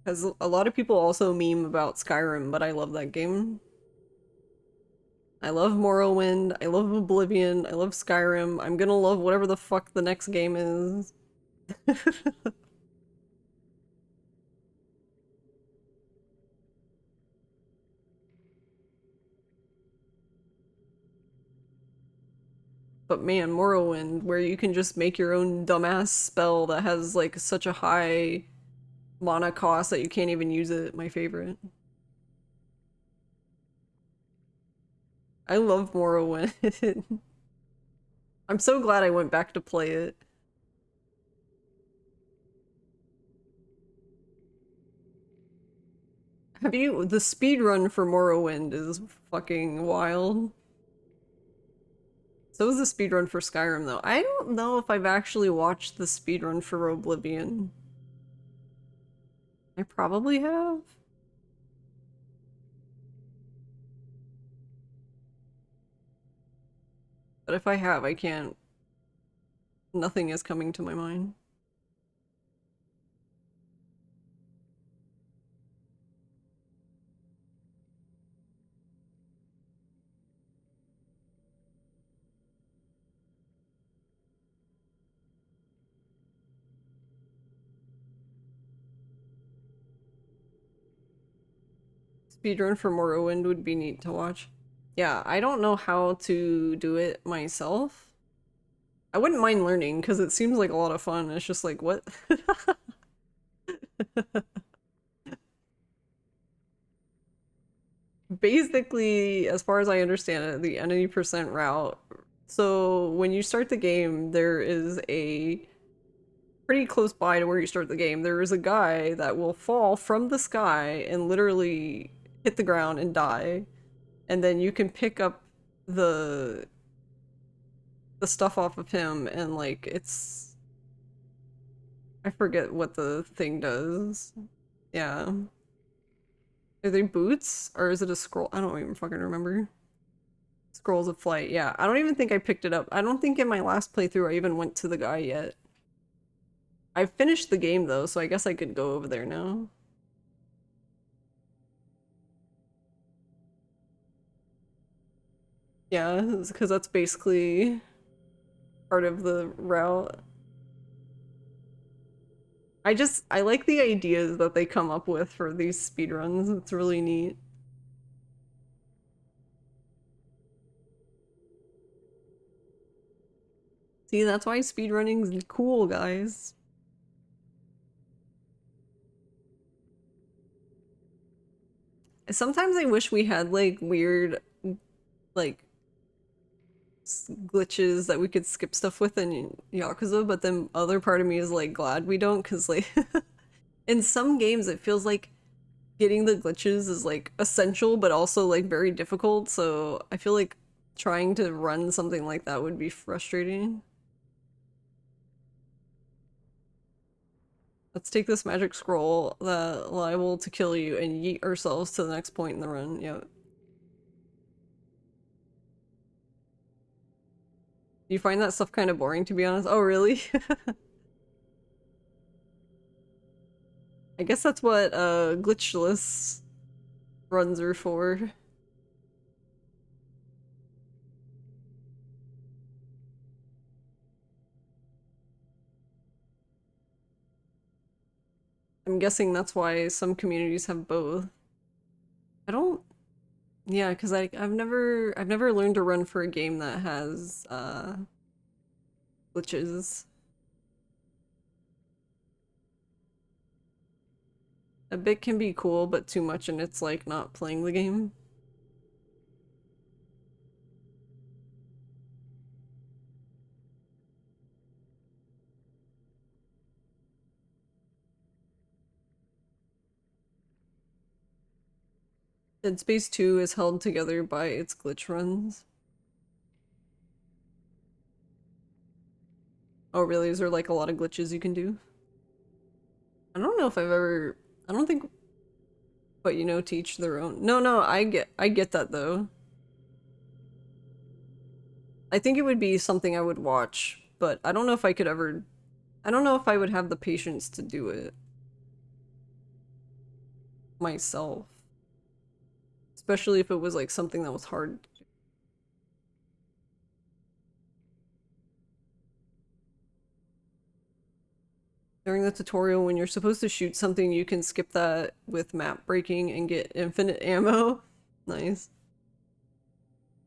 Because a lot of people also meme about Skyrim, but I love that game. I love Morrowind, I love Oblivion, I love Skyrim. I'm gonna love whatever the fuck the next game is. But man, Morrowind, where you can just make your own dumbass spell that has like such a high mana cost that you can't even use it, my favorite. I love Morrowind. I'm so glad I went back to play it. Have you the speed run for Morrowind is fucking wild. So is the speed run for Skyrim though. I don't know if I've actually watched the speed run for Oblivion. I probably have. But if I have, I can't. Nothing is coming to my mind. Speedrun for Morrowind would be neat to watch. Yeah, I don't know how to do it myself. I wouldn't mind learning because it seems like a lot of fun. It's just like, what? Basically, as far as I understand it, the entity percent route. So when you start the game, there is a pretty close by to where you start the game. There is a guy that will fall from the sky and literally hit the ground and die. And then you can pick up the stuff off of him and like it's I forget what the thing does. Yeah. Are they boots or is it a scroll? I don't even fucking remember. Scrolls of Flight. Yeah, I don't even think I picked it up. I don't think in my last playthrough I even went to the guy yet. I finished the game though, so I guess I could go over there now. Yeah, because that's basically part of the route. I like the ideas that they come up with for these speedruns. It's really neat. See, that's why speedrunning's cool, guys. Sometimes I wish we had like weird like glitches that we could skip stuff with in Yakuza, but then other part of me is like glad we don't, because like in some games it feels like getting the glitches is like essential but also like very difficult, so I feel like trying to run something like that would be frustrating. Let's take this magic scroll that liable to kill you and yeet ourselves to the next point in the run. Yep. Do you find that stuff kind of boring, to be honest? Oh, really? I guess that's what glitchless runs are for. I'm guessing that's why some communities have both. I don't, yeah, because I've never learned to run for a game that has glitches. A bit can be cool, but too much and it's like not playing the game. Dead Space 2 is held together by its glitch runs. Oh, really? Is there like a lot of glitches you can do? I don't know if I've ever. I don't think. But you know, to each their own. No, no, I get that though. I think it would be something I would watch, but I don't know if I could ever. I don't know if I would have the patience to do it myself, especially if it was like something that was hard. During the tutorial, when you're supposed to shoot something, you can skip that with map breaking and get infinite ammo. Nice.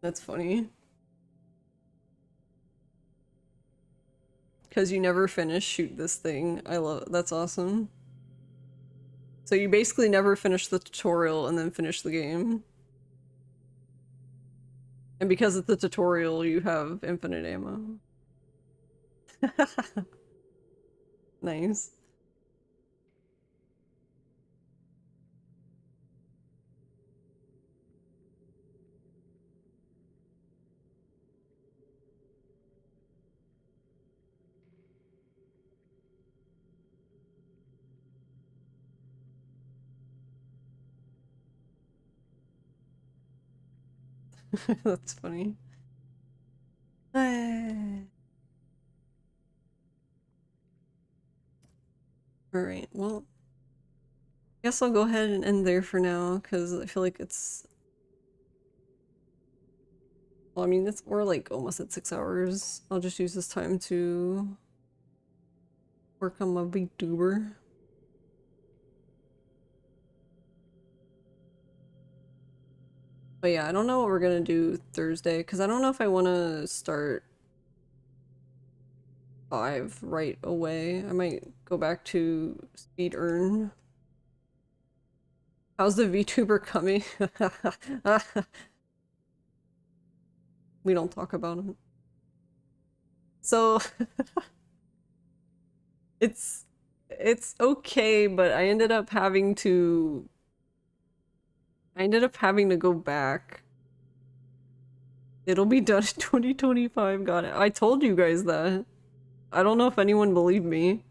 That's funny. Because you never finish shoot this thing. I love that's awesome. So you basically never finish the tutorial and then finish the game. And because it's the tutorial, you have infinite ammo. Nice. That's funny. Alright, well, I guess I'll go ahead and end there for now, because I feel like it's... Well, I mean, we're like almost at 6 hours. I'll just use this time to work on my VTuber. But yeah, I don't know what we're gonna do Thursday, because I don't know if I want to start 5 right away. I might go back to speed earn. How's the VTuber coming? We don't talk about it. So it's okay, but I ended up having to go back. It'll be done in 2025, got it. I told you guys that. I don't know if anyone believed me.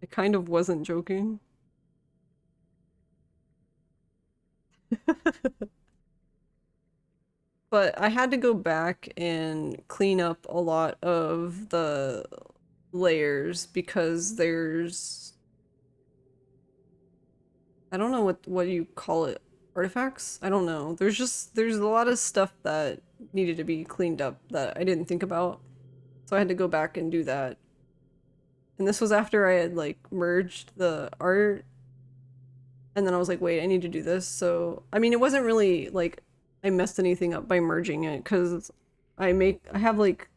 I kind of wasn't joking. But I had to go back and clean up a lot of the layers because there's, I don't know what you call it, artifacts? I don't know. There's a lot of stuff that needed to be cleaned up that I didn't think about. So I had to go back and do that. And this was after I had like merged the art, and then I was like, wait, I need to do this. So I mean, it wasn't really like I messed anything up by merging it because I have like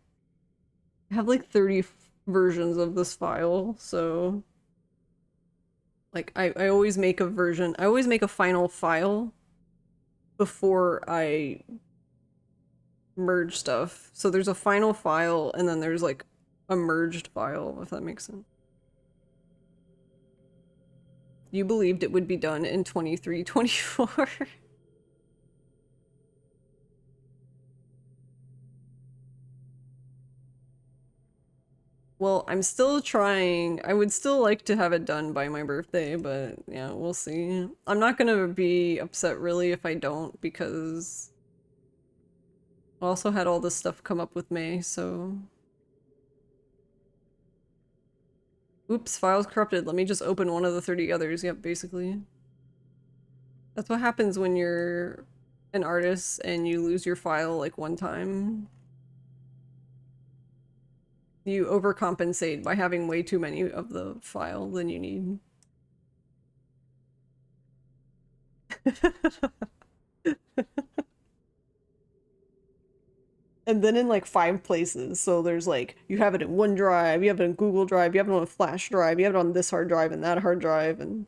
30 versions of this file, so like I always make a version, I always make a final file before I merge stuff. So there's a final file and then there's like a merged file, if that makes sense. You believed it would be done in 23-24. Well, I'm still trying. I would still like to have it done by my birthday, but yeah, we'll see. I'm not gonna be upset really if I don't, because I also had all this stuff come up with May, so... Oops, files corrupted. Let me just open one of the 30 others. Yep, basically. That's what happens when you're an artist and you lose your file like one time. You overcompensate by having way too many of the file than you need. And then in like 5 places. So there's like, you have it in OneDrive, you have it in Google Drive, you have it on a flash drive, you have it on this hard drive and that hard drive, and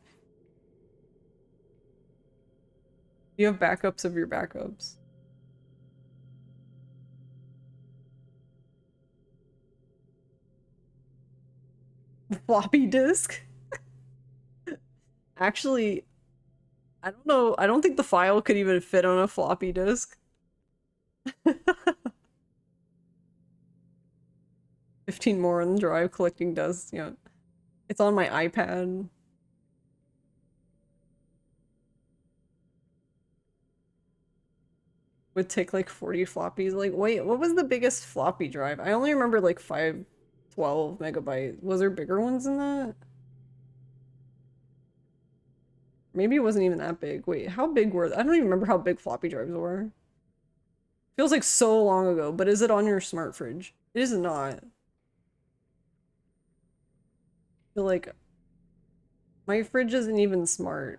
you have backups of your backups. Floppy disk? Actually, I don't know. I don't think the file could even fit on a floppy disk. 15 more on the drive collecting dust. Yeah. It's on my iPad. Would take like 40 floppies. Like, wait, what was the biggest floppy drive? I only remember like 512 megabyte. Was there bigger ones than that? Maybe it wasn't even that big. Wait, how big were they? I don't even remember how big floppy drives were. Feels like so long ago, but is it on your smart fridge? It is not. I feel like my fridge isn't even smart.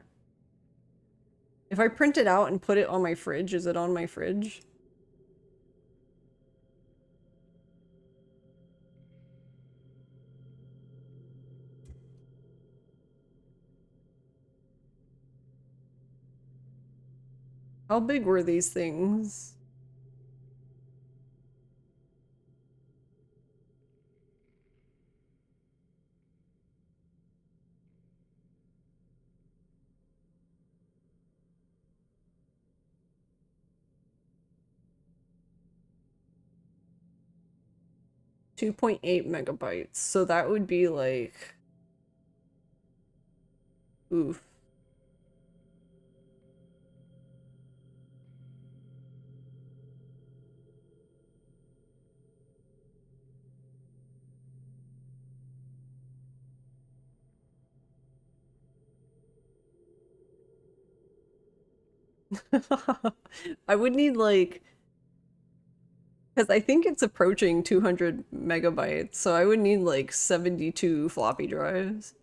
If I print it out and put it on my fridge, is it on my fridge? How big were these things? .8 megabytes. So that would be like... Oof. I would need like... Because I think it's approaching 200 megabytes, so I would need like 72 floppy drives.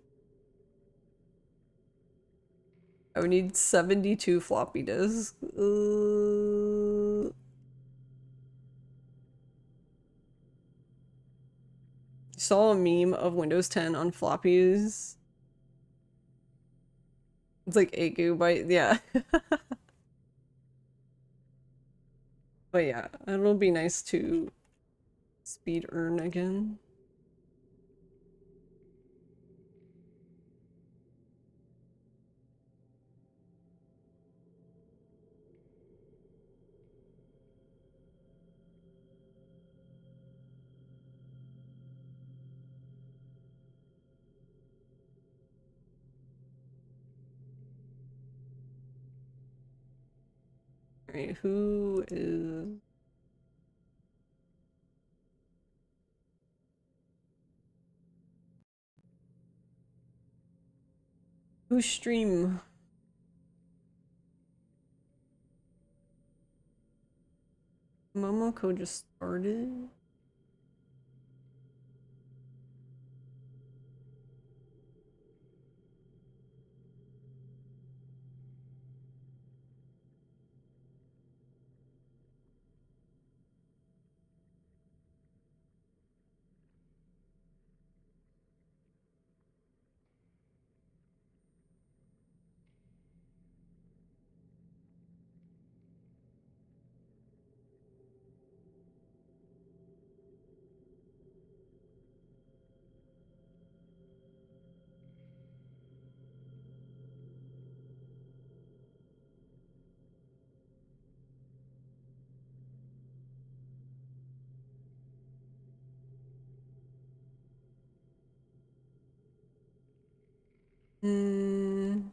I would need 72 floppy disks. Saw a meme of Windows 10 on floppies. It's like 8 gigabytes, yeah. But yeah, it'll be nice to speed earn again. Alright, who is... Who stream? Momoko just started. Hmm.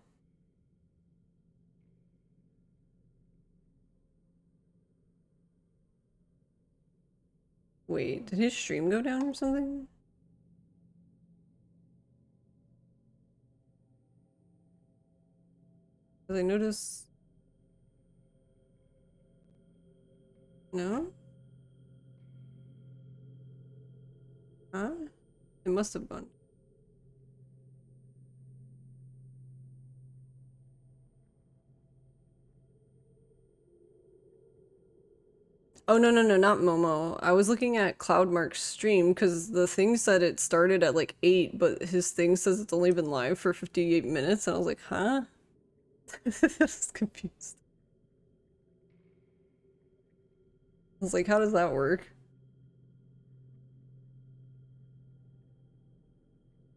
Wait, did his stream go down or something? Did I notice? No? Huh? It must have gone. Oh, no, no, no, not Momo. I was looking at Cloudmark's stream because the thing said it started at like 8, but his thing says it's only been live for 58 minutes, and I was like, huh? I was confused. I was like, how does that work?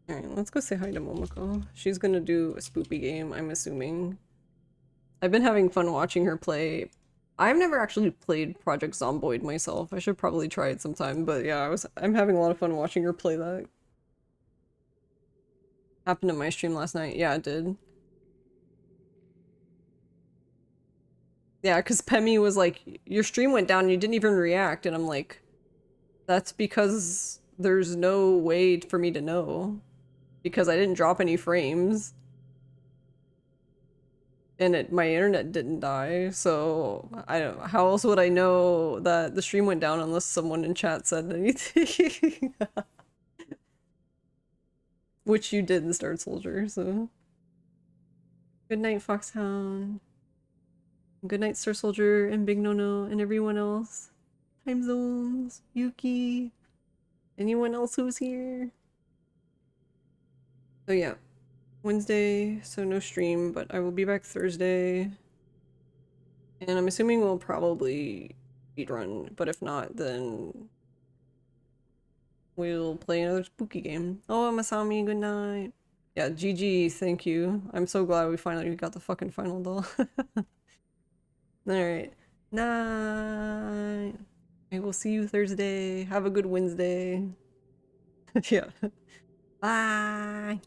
Alright, let's go say hi to Momoko. She's gonna do a spoopy game, I'm assuming. I've been having fun watching her play. I've never actually played Project Zomboid myself. I should probably try it sometime, but yeah, I'm having a lot of fun watching her play that. Happened in my stream last night. Yeah, it did. Yeah, because Pemi was like, your stream went down and you didn't even react, and I'm like, that's because there's no way for me to know. Because I didn't drop any frames. And my internet didn't die, so I don't. How else would I know that the stream went down unless someone in chat said anything? Which you did in Star Soldier. So good night, Foxhound. Good night, Star Soldier and Big Nono and everyone else. Time zones, Yuki, anyone else who's here. So yeah, Wednesday, so no stream, but I will be back Thursday. And I'm assuming we'll probably speedrun, but if not, then we'll play another spooky game. Oh, Masami, good night. Yeah, GG, thank you. I'm so glad we finally got the fucking final doll. Alright. Night. I will see you Thursday. Have a good Wednesday. Yeah. Bye.